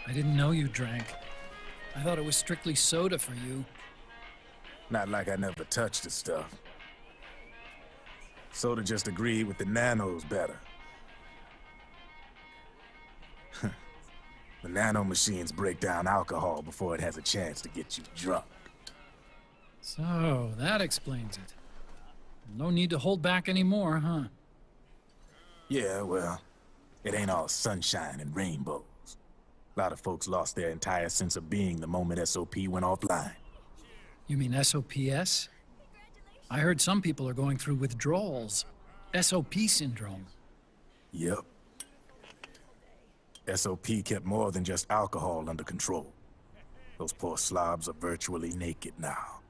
I didn't know you drank. I thought it was strictly soda for you. Not like I never touched the stuff. Soda just agreed with the nanos better. The nano machines break down alcohol before it has a chance to get you drunk. So, that explains it. No need to hold back anymore, huh? Yeah, well, it ain't all sunshine and rainbows. A lot of folks lost their entire sense of being the moment SOP went offline. You mean SOPS? I heard some people are going through withdrawals. SOP syndrome. Yep. SOP kept more than just alcohol under control. Those poor slobs are virtually naked now.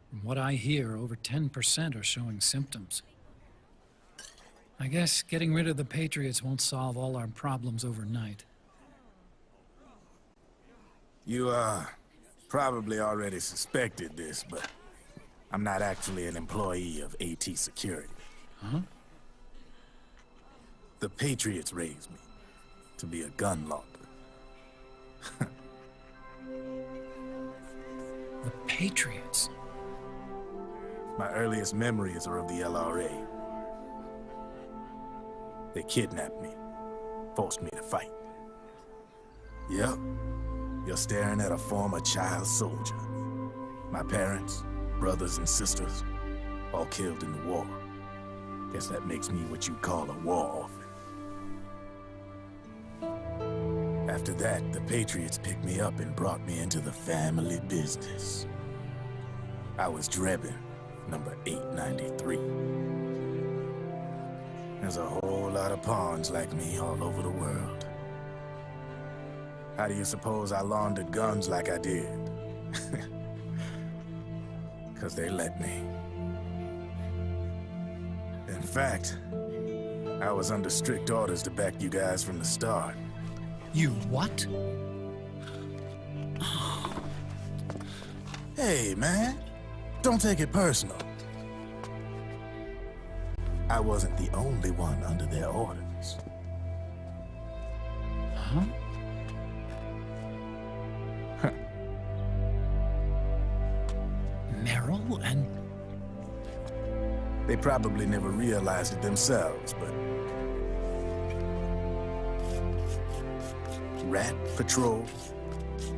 From what I hear, over 10% are showing symptoms. I guess getting rid of the Patriots won't solve all our problems overnight. You, probably already suspected this, but I'm not actually an employee of AT Security. Huh? The Patriots raised me to be a gun launder. The Patriots? My earliest memories are of the LRA. They kidnapped me, forced me to fight. Yep, you're staring at a former child soldier. My parents, brothers and sisters, all killed in the war. Guess that makes me what you'd call a war orphan. After that, the Patriots picked me up and brought me into the family business. I was Drebin, number 893. There's a whole lot of pawns like me all over the world. How do you suppose I laundered guns like I did? 'Cause they let me. In fact, I was under strict orders to back you guys from the start. You what? Hey, man. Don't take it personal. I wasn't the only one under their orders. Huh? Meryl and... They probably never realized it themselves, but... Rat Patrol,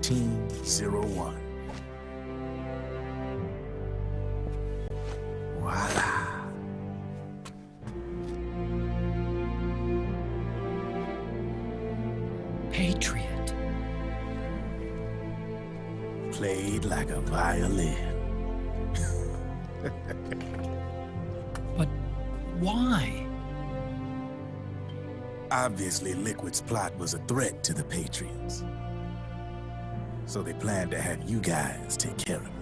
Team 01. Voila. Patriot. Played like a violin. But why? Obviously, Liquid's plot was a threat to the Patriots. So they planned to have you guys take care of it.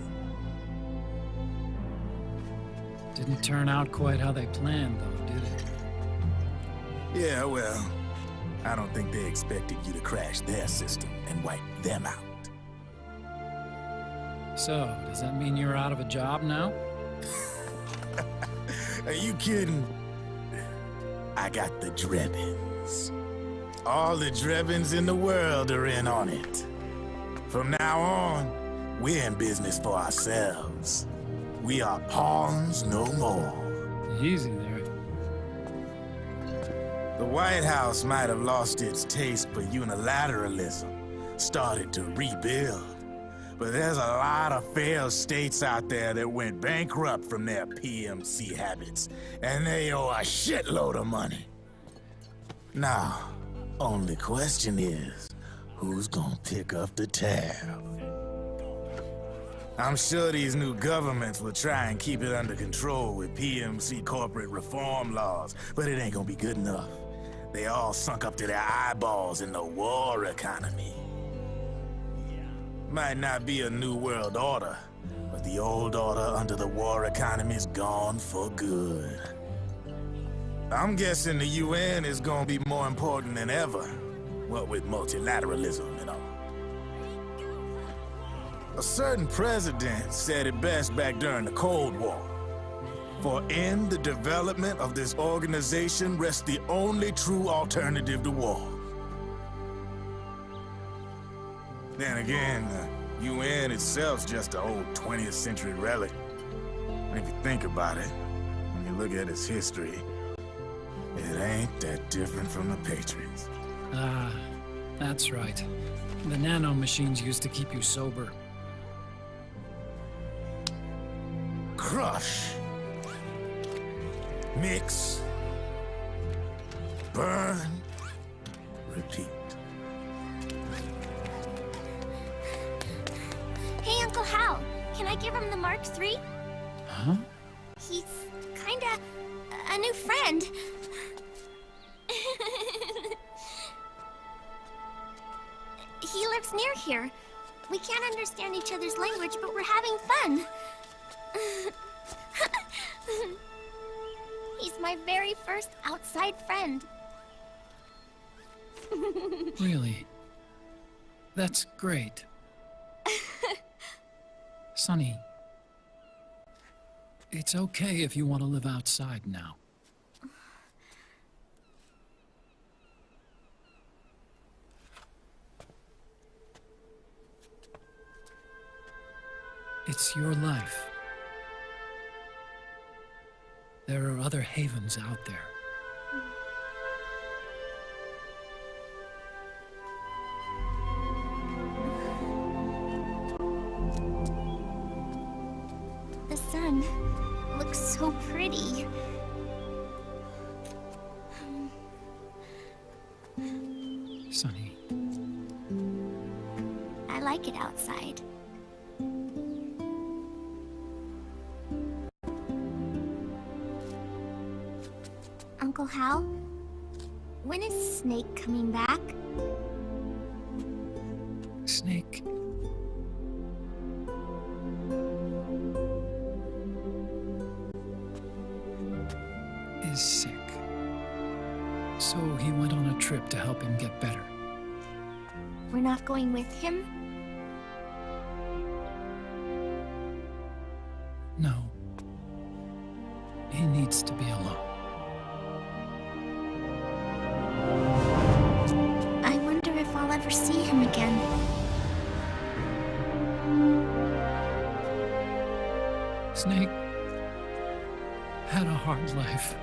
Didn't turn out quite how they planned, though, did it? Yeah, well, I don't think they expected you to crash their system and wipe them out. So, does that mean you're out of a job now? Are you kidding? I got the Drebins. All the Drebins in the world are in on it. From now on, we're in business for ourselves. We are pawns no more. Easy there. The White House might have lost its taste for unilateralism, started to rebuild. But there's a lot of failed states out there that went bankrupt from their PMC habits, and they owe a shitload of money. Now, only question is, who's gonna pick up the tab? I'm sure these new governments will try and keep it under control with PMC corporate reform laws, but it ain't gonna be good enough. They all sunk up to their eyeballs in the war economy. Might not be a new world order, but the old order under the war economy's gone for good. I'm guessing the UN is gonna be more important than ever, what with multilateralism and all. A certain president said it best back during the Cold War. For in the development of this organization rests the only true alternative to war. Then again, the UN itself's just an old 20th century relic. And if you think about it, when you look at its history, it ain't that different from the Patriots. Ah, that's right. The nanomachines used to keep you sober. Crush. Mix. Burn. Repeat. Hey, Uncle Hal, can I give him the Mark III? Huh? He's kinda a new friend. He lives near here. We can't understand each other's language, but we're having fun. He's my very first outside friend. Really? That's great. Sonny, it's okay if you want to live outside now. It's your life. There are other havens out there. The sun looks so pretty. Sonny. I like it outside. Uncle Hal, when is Snake coming back? Snake. Is sick. So he went on a trip to help him get better. We're not going with him? No. He needs to be alone. I wonder if I'll ever see him again. Snake had a hard life.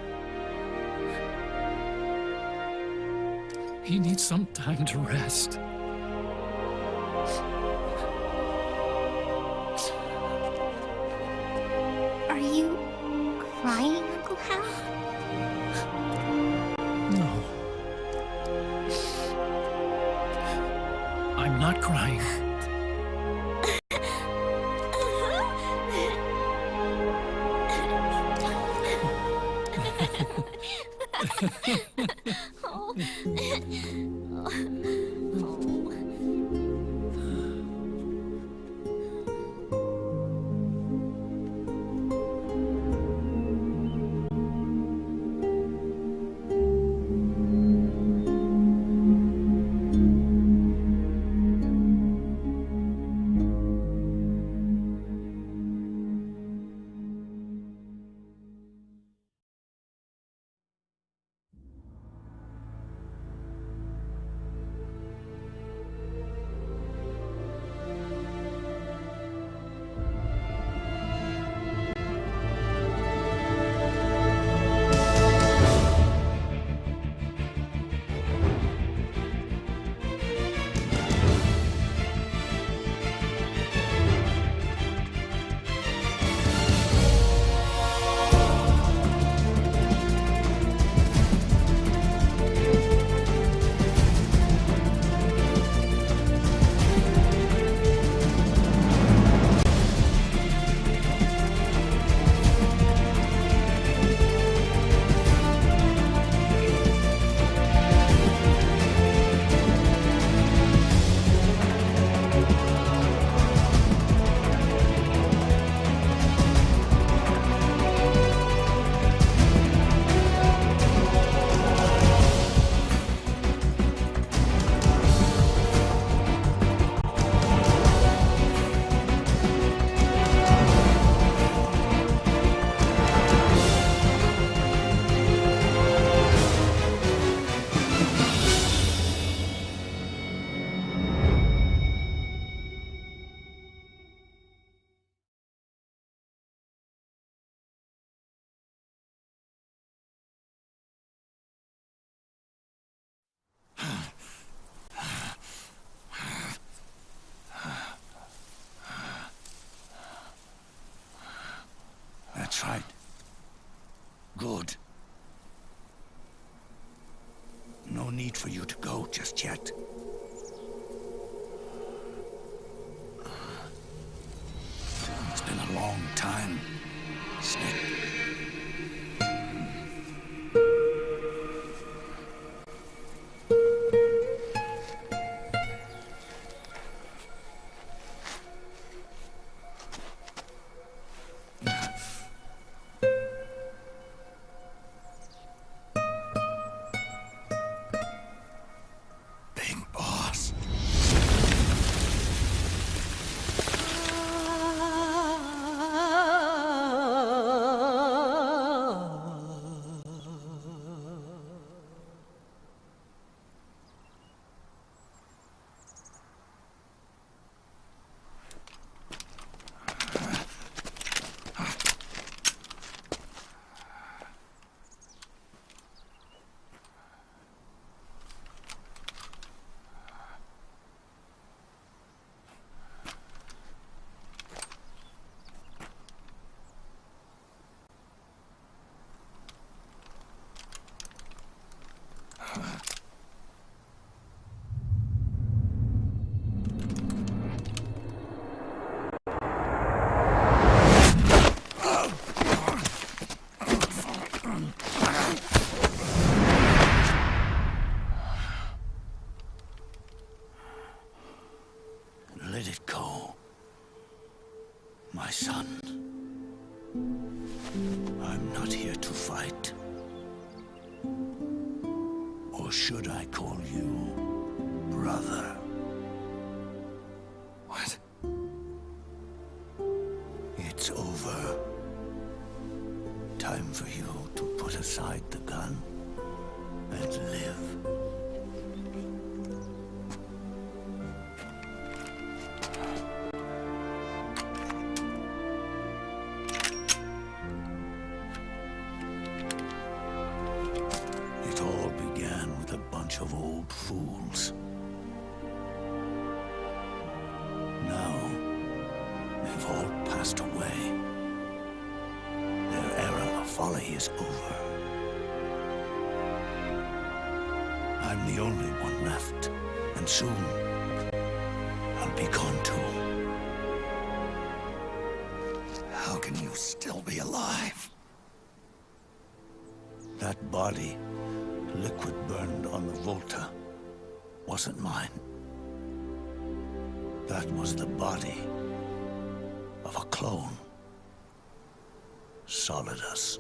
He needs some time to rest. Are you crying, Uncle Hal? No. I'm not crying. That's right. Good. No need for you to go just yet. It's been a long time, Snake. Let it go, my son. I'm not here to fight. Or should I call you brother? What? It's over. Time for you to put aside the gun and live. It all began with a bunch of old fools. Now, they've all passed away. Their era of folly is over. I'm the only one left, and soon I'll be gone too. How can you still be alive? That body, liquid burned on the Volta, wasn't mine. That was the body of a clone. Solidus.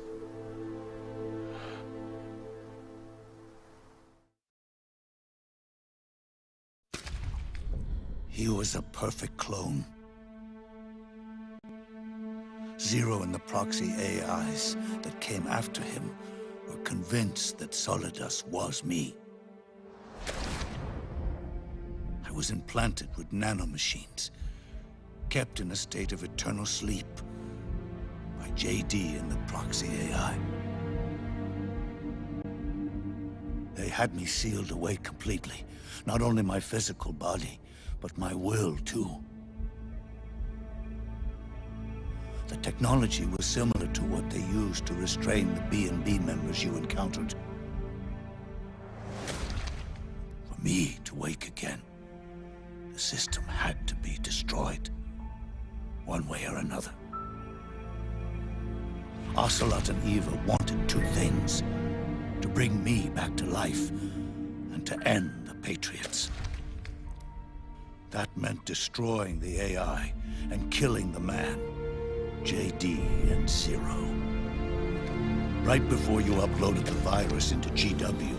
He was a perfect clone. Zero and the proxy AIs that came after him were convinced that Solidus was me. I was implanted with nanomachines, kept in a state of eternal sleep by JD and the proxy AI. They had me sealed away completely, not only my physical body, but my will too. The technology was similar to what they used to restrain the B&B members you encountered. For me to wake again, the system had to be destroyed, one way or another. Ocelot and Eva wanted two things: to bring me back to life, and to end the Patriots. That meant destroying the AI and killing the man, JD and Zero. Right before you uploaded the virus into GW,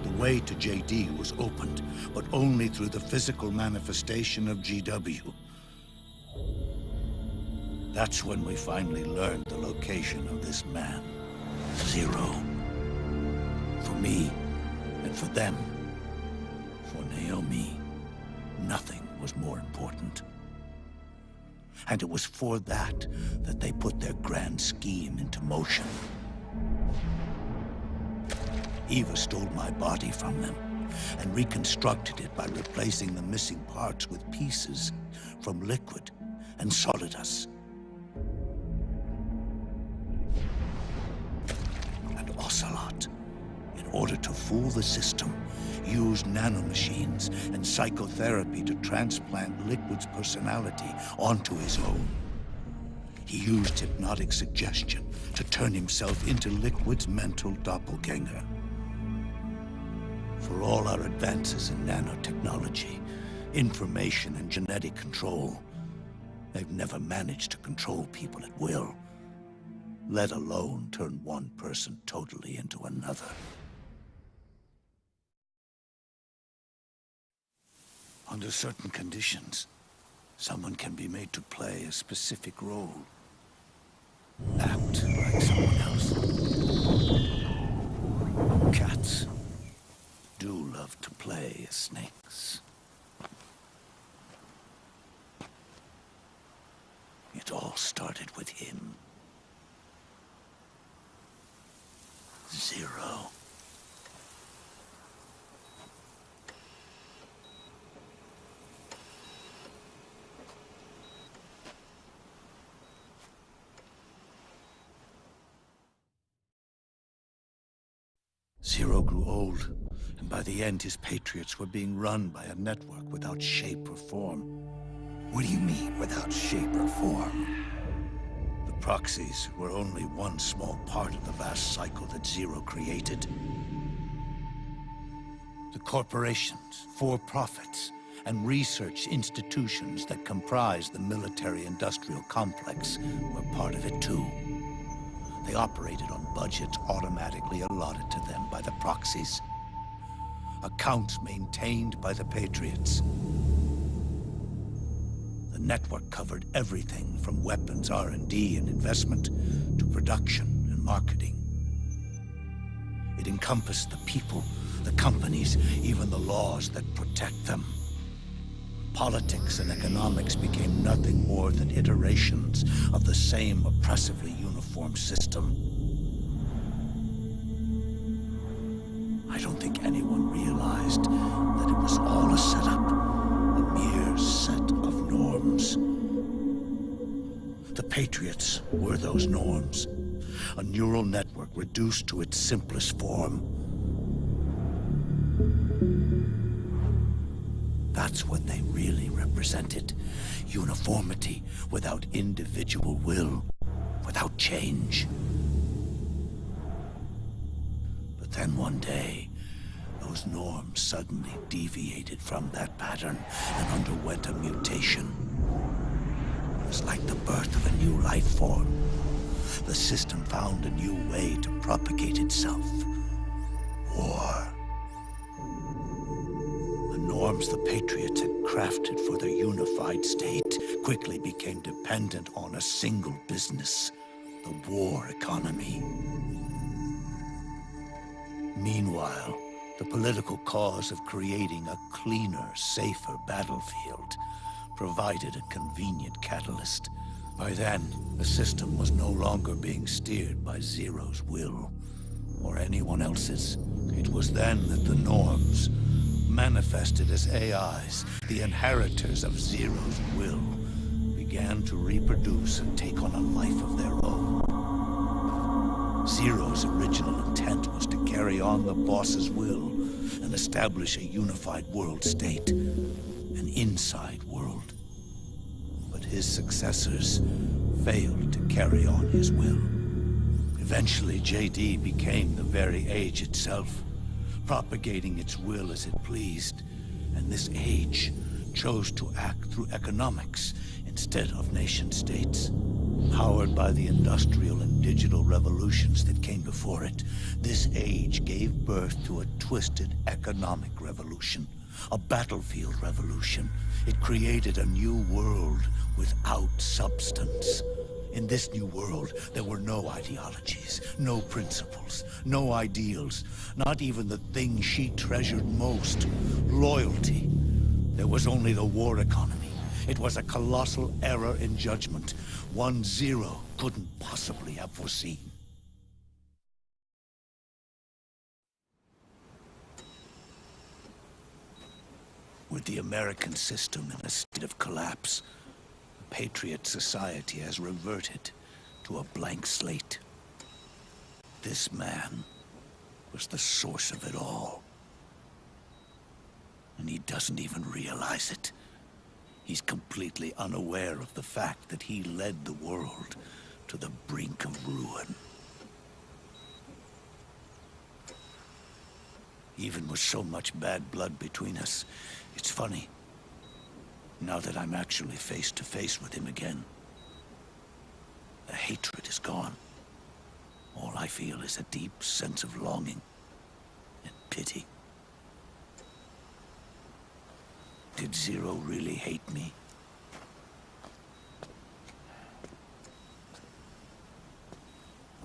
the way to JD was opened, but only through the physical manifestation of GW. That's when we finally learned the location of this man, Zero. For me, and for them, for Naomi, nothing was more important. And it was for that they put their grand scheme into motion. Eva stole my body from them and reconstructed it by replacing the missing parts with pieces from Liquid and Solidus. And Ocelot, in order to fool the system, used nanomachines and psychotherapy to transplant Liquid's personality onto his own. He used hypnotic suggestion to turn himself into Liquid's mental doppelganger. For all our advances in nanotechnology, information and genetic control, they've never managed to control people at will, let alone turn one person totally into another. Under certain conditions, someone can be made to play a specific role. Act like someone else. Cats do love to play as snakes. It all started with him. Zero. Zero grew old, and by the end his Patriots were being run by a network without shape or form. What do you mean, without shape or form? The proxies were only one small part of the vast cycle that Zero created. The corporations, for-profits, and research institutions that comprise the military-industrial complex were part of it too. They operated on budgets automatically allotted to them by the proxies. Accounts maintained by the Patriots. The network covered everything from weapons R&D and investment to production and marketing. It encompassed the people, the companies, even the laws that protect them. Politics and economics became nothing more than iterations of the same oppressively uniform system. I don't think anyone realized that it was all a setup, a mere set of norms. The Patriots were those norms, a neural network reduced to its simplest form. That's what they really represented. Uniformity without individual will, without change. But then one day, those norms suddenly deviated from that pattern and underwent a mutation. It was like the birth of a new life form. The system found a new way to propagate itself. War. The norms the Patriots had crafted for their unified state quickly became dependent on a single business, the war economy. Meanwhile, the political cause of creating a cleaner, safer battlefield provided a convenient catalyst. By then, the system was no longer being steered by Zero's will, or anyone else's. It was then that the norms, manifested as AIs, the inheritors of Zero's will, began to reproduce and take on a life of their own. Zero's original intent was to carry on the boss's will and establish a unified world state, an inside world. But his successors failed to carry on his will. Eventually, JD became the very age itself, propagating its will as it pleased, and this age chose to act through economics instead of nation-states. Powered by the industrial and digital revolutions that came before it, this age gave birth to a twisted economic revolution, a battlefield revolution. It created a new world without substance. In this new world, there were no ideologies, no principles, no ideals, not even the thing she treasured most, loyalty. There was only the war economy. It was a colossal error in judgment, one Zero couldn't possibly have foreseen. With the American system in a state of collapse, the Patriot society has reverted to a blank slate. This man was the source of it all. And he doesn't even realize it. He's completely unaware of the fact that he led the world to the brink of ruin. Even with so much bad blood between us, it's funny. Now that I'm actually face to face with him again, the hatred is gone. All I feel is a deep sense of longing and pity. Did Zero really hate me?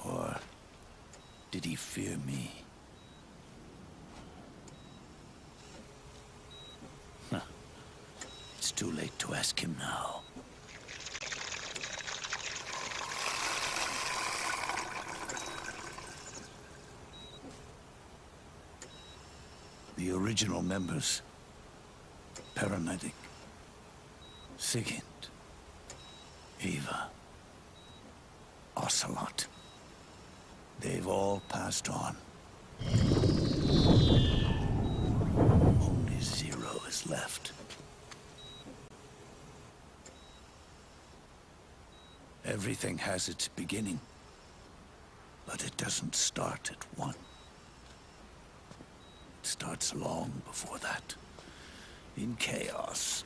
Or did he fear me? Huh. It's too late to ask him now. The original members, Paramedic, Sigint, Eva, Ocelot. They've all passed on. left. Everything has its beginning, but it doesn't start at 1. It starts long before that, in chaos.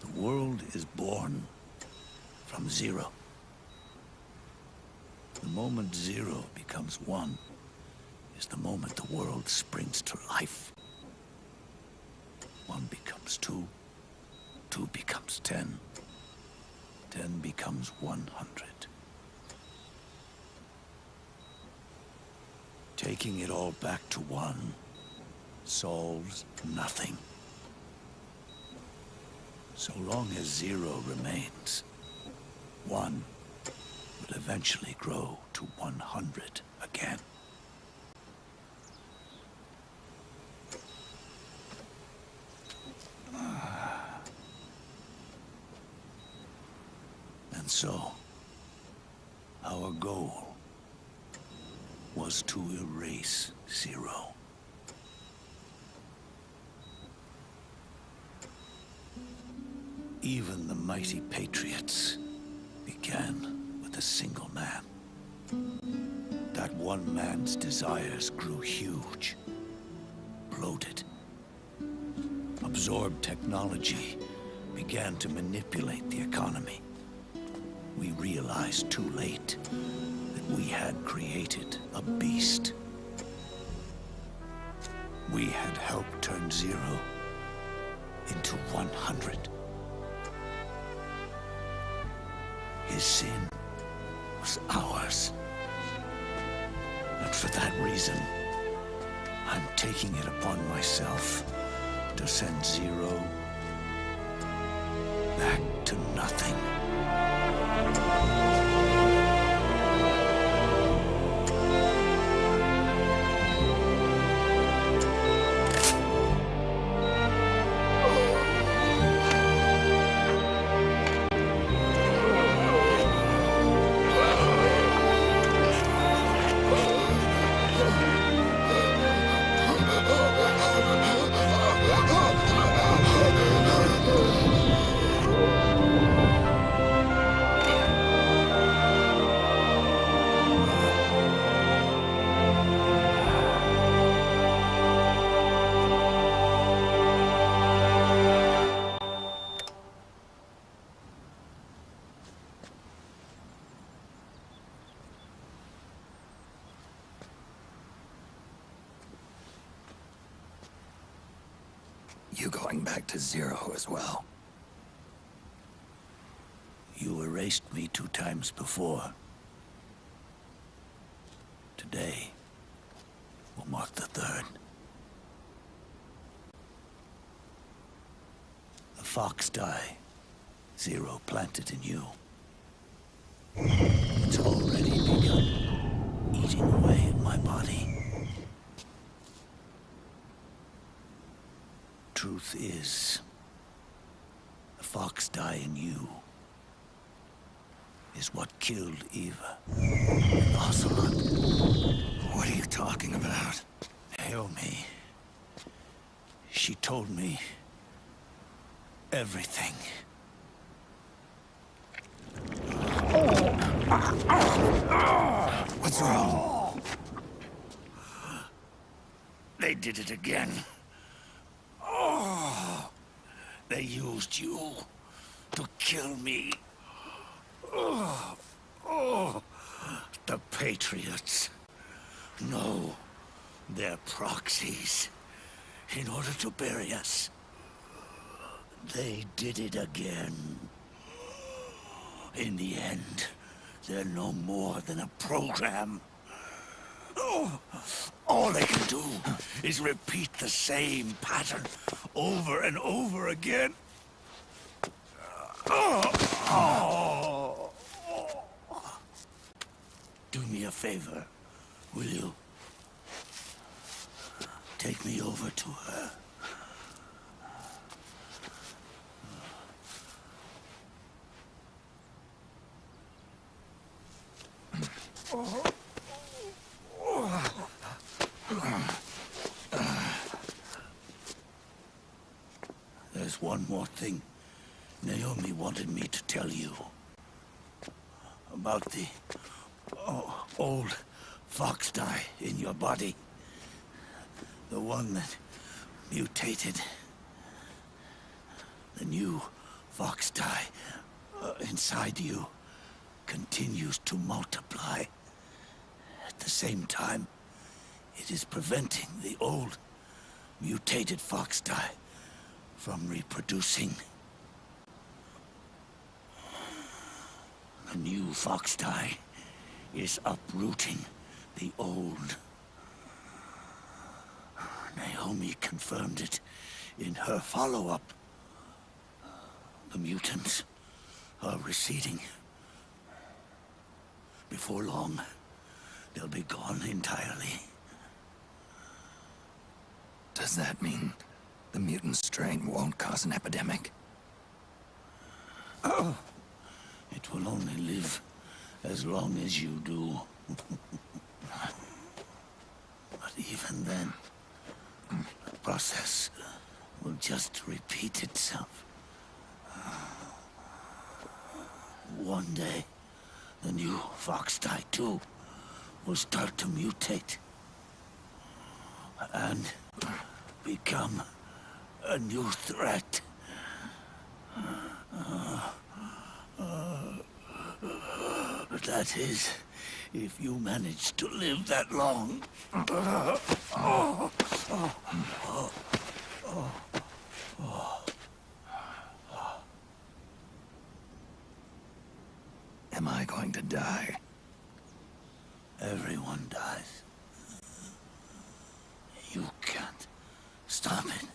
The world is born from 0. The moment 0 becomes 1 is the moment the world springs to life. 1 becomes 2, 2 becomes 10, 10 becomes 100. Taking it all back to 1 solves nothing. So long as 0 remains, 1 will eventually grow to 100 again. And so, our goal was to erase 0. Even the mighty Patriots began with a single man. That one man's desires grew huge, bloated, absorbed technology, began to manipulate the economy. We realized too late that we had created a beast. We had helped turn 0 into 100. His sin was ours. And for that reason, I'm taking it upon myself to send 0 back to nothing. You going back to 0 as well? You erased me 2 times before. Today will mark the 3rd. The fox die 0 planted in you. It's already begun eating away at my body. Truth is, the fox die in you is what killed Eva and Ocelot. What are you talking about? Naomi. She told me everything. What's wrong? They did it again. They used you to kill me. The Patriots. No, they're proxies. In order to bury us. They did it again. In the end, they're no more than a program. All they can do is repeat the same pattern over and over again. Do me a favor, will you? Take me over to her. There's one more thing Naomi wanted me to tell you. About the old fox dye in your body. The one that mutated. The new fox dye inside you continues to multiply. At the same time, it is preventing the old mutated fox dye from reproducing. The new fox dye is uprooting the old. Naomi confirmed it in her follow-up. The mutants are receding. Before long, they'll be gone entirely. Does that mean the mutant strain won't cause an epidemic? Oh, it will only live as long as you do. But even then, the process will just repeat itself. One day, the new fox dye too will start to mutate and become a new threat. That is, if you manage to live that long. Am I going to die? Everyone dies. You can't stop it.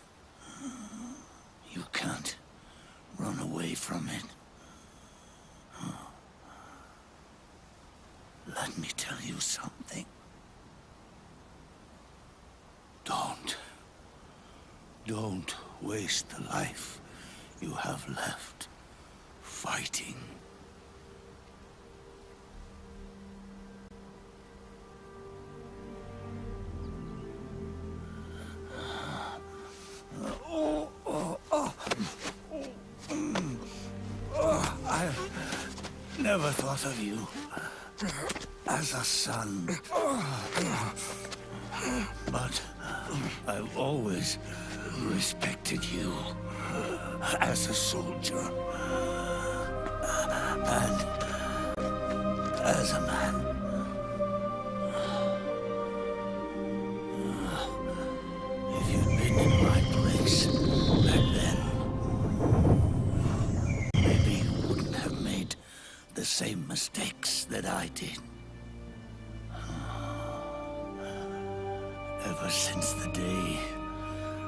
You can't run away from it. Let me tell you something. Don't waste the life you have left fighting. I've never thought of you as a son, but I've always respected you as a soldier and as a man. If you'd been in my place back then, maybe you wouldn't have made the same mistakes that I did. Ever since the day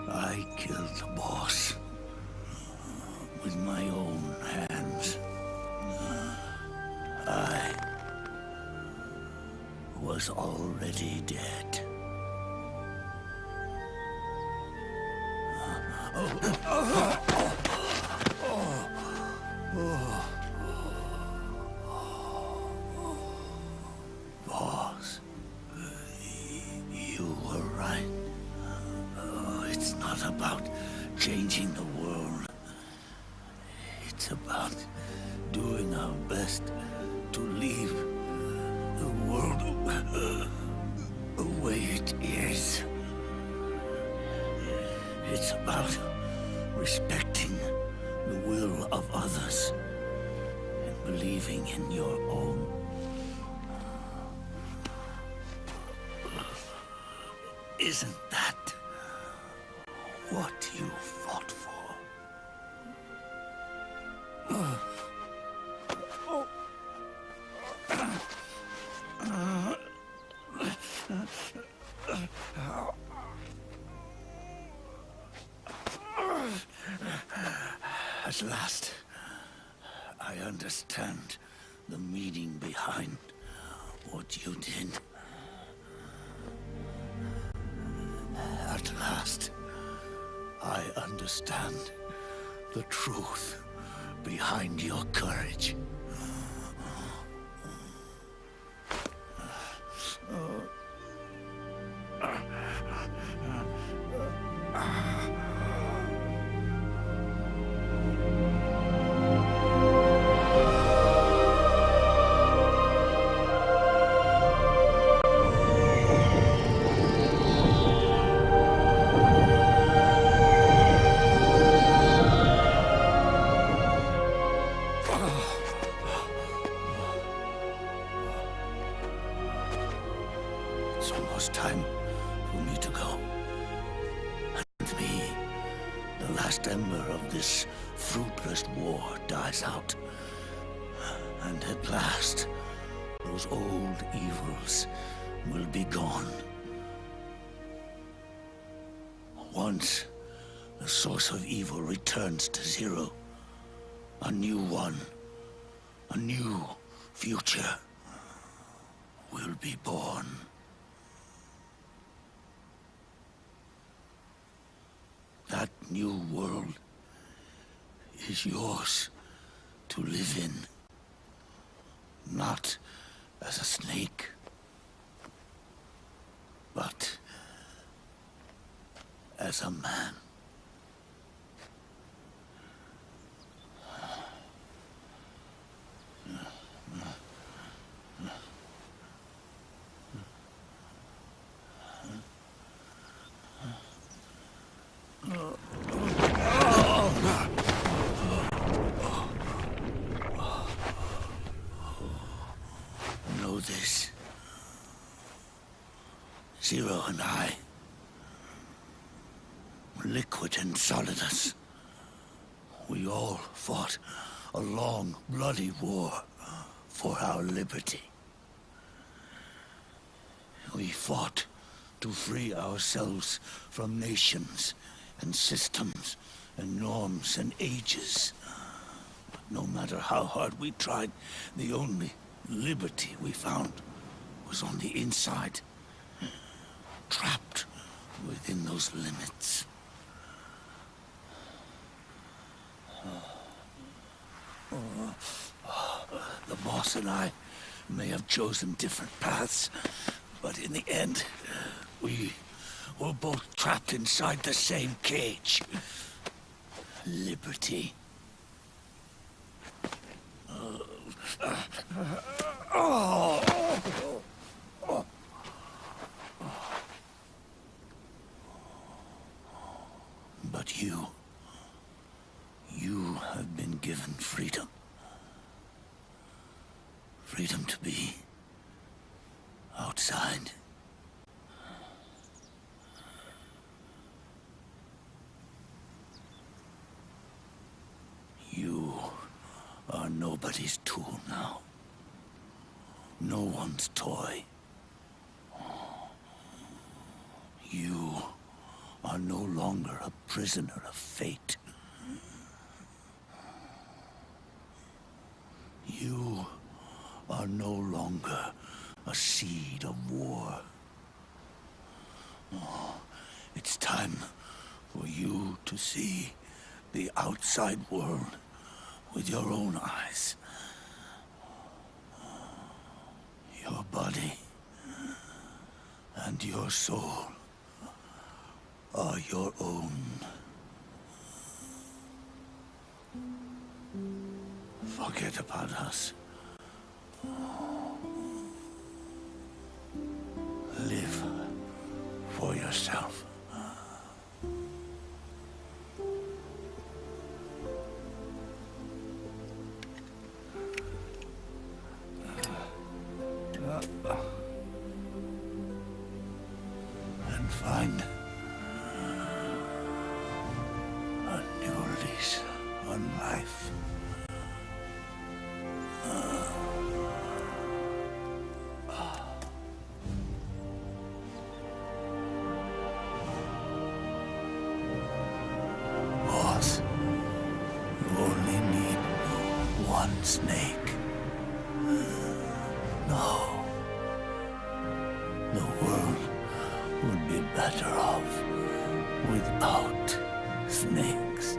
I killed the boss with my own hands, I was already dead. Boss, you were right. It's not about changing the world. It's about doing our best to leave the world the way it is. It's about respecting the will of others and believing in your own. Isn't that what you fought for? At last, I understand the meaning behind what you did. At last, I understand the truth behind your courage. It's almost time for me to go. And me, the last ember of this fruitless war dies out. And at last, those old evils will be gone. Once the source of evil returns to zero, a new one, a new future will be born. That new world is yours to live in, not as a snake, but as a man. Know this. Zero and I, liquid and solidus, we all fought a long, bloody war for our liberty. We fought to free ourselves from nations and systems and norms and ages. But no matter how hard we tried, the only liberty we found was on the inside, trapped within those limits. The boss and I may have chosen different paths, but in the end, we were both trapped inside the same cage. Liberty. But you have been given freedom. Freedom to be outside. You are nobody's tool now. No one's toy. You are no longer a prisoner of fate. You are no longer a seed of war. Oh, it's time for you to see the outside world with your own eyes. Your body and your soul are your own. Forget about us. Live for yourself. And find a new lease on life. Boss, you only need one snake. No. The world would be better off without snakes.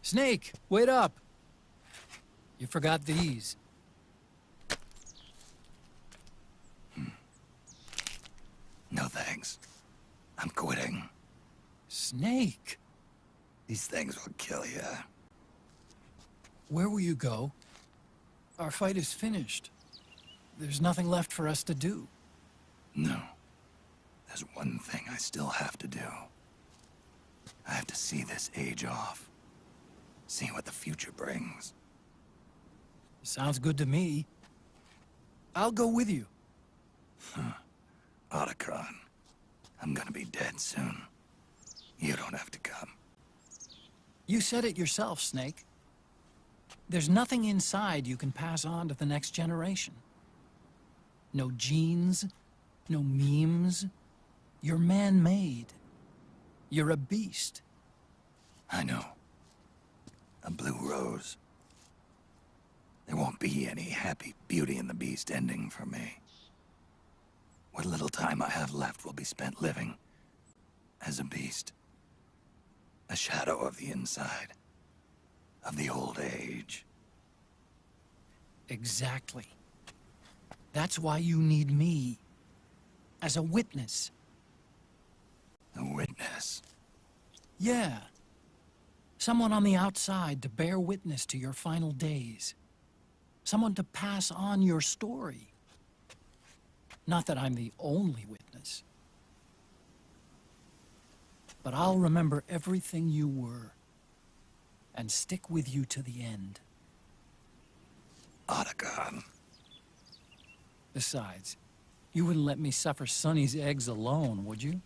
Snake, wait up! You forgot these. No thanks. I'm quitting. Snake! These things will kill you. Where will you go? Our fight is finished. There's nothing left for us to do. No. There's one thing I still have to do. I have to see this age off. See what the future brings. Sounds good to me. I'll go with you. Otacon, I'm gonna be dead soon. You don't have to come. You said it yourself, Snake. There's nothing inside you can pass on to the next generation. No genes, no memes. You're man-made. You're a beast. I know. A blue rose. There won't be any happy Beauty and the Beast ending for me. What little time I have left will be spent living as a beast. A shadow of the inside. Of the old age. Exactly. That's why you need me. As a witness. A witness? Yeah. Someone on the outside to bear witness to your final days. Someone to pass on your story. Not that I'm the only witness. But I'll remember everything you were. And stick with you to the end. Otacon. Besides, you wouldn't let me suffer Sonny's eggs alone, would you?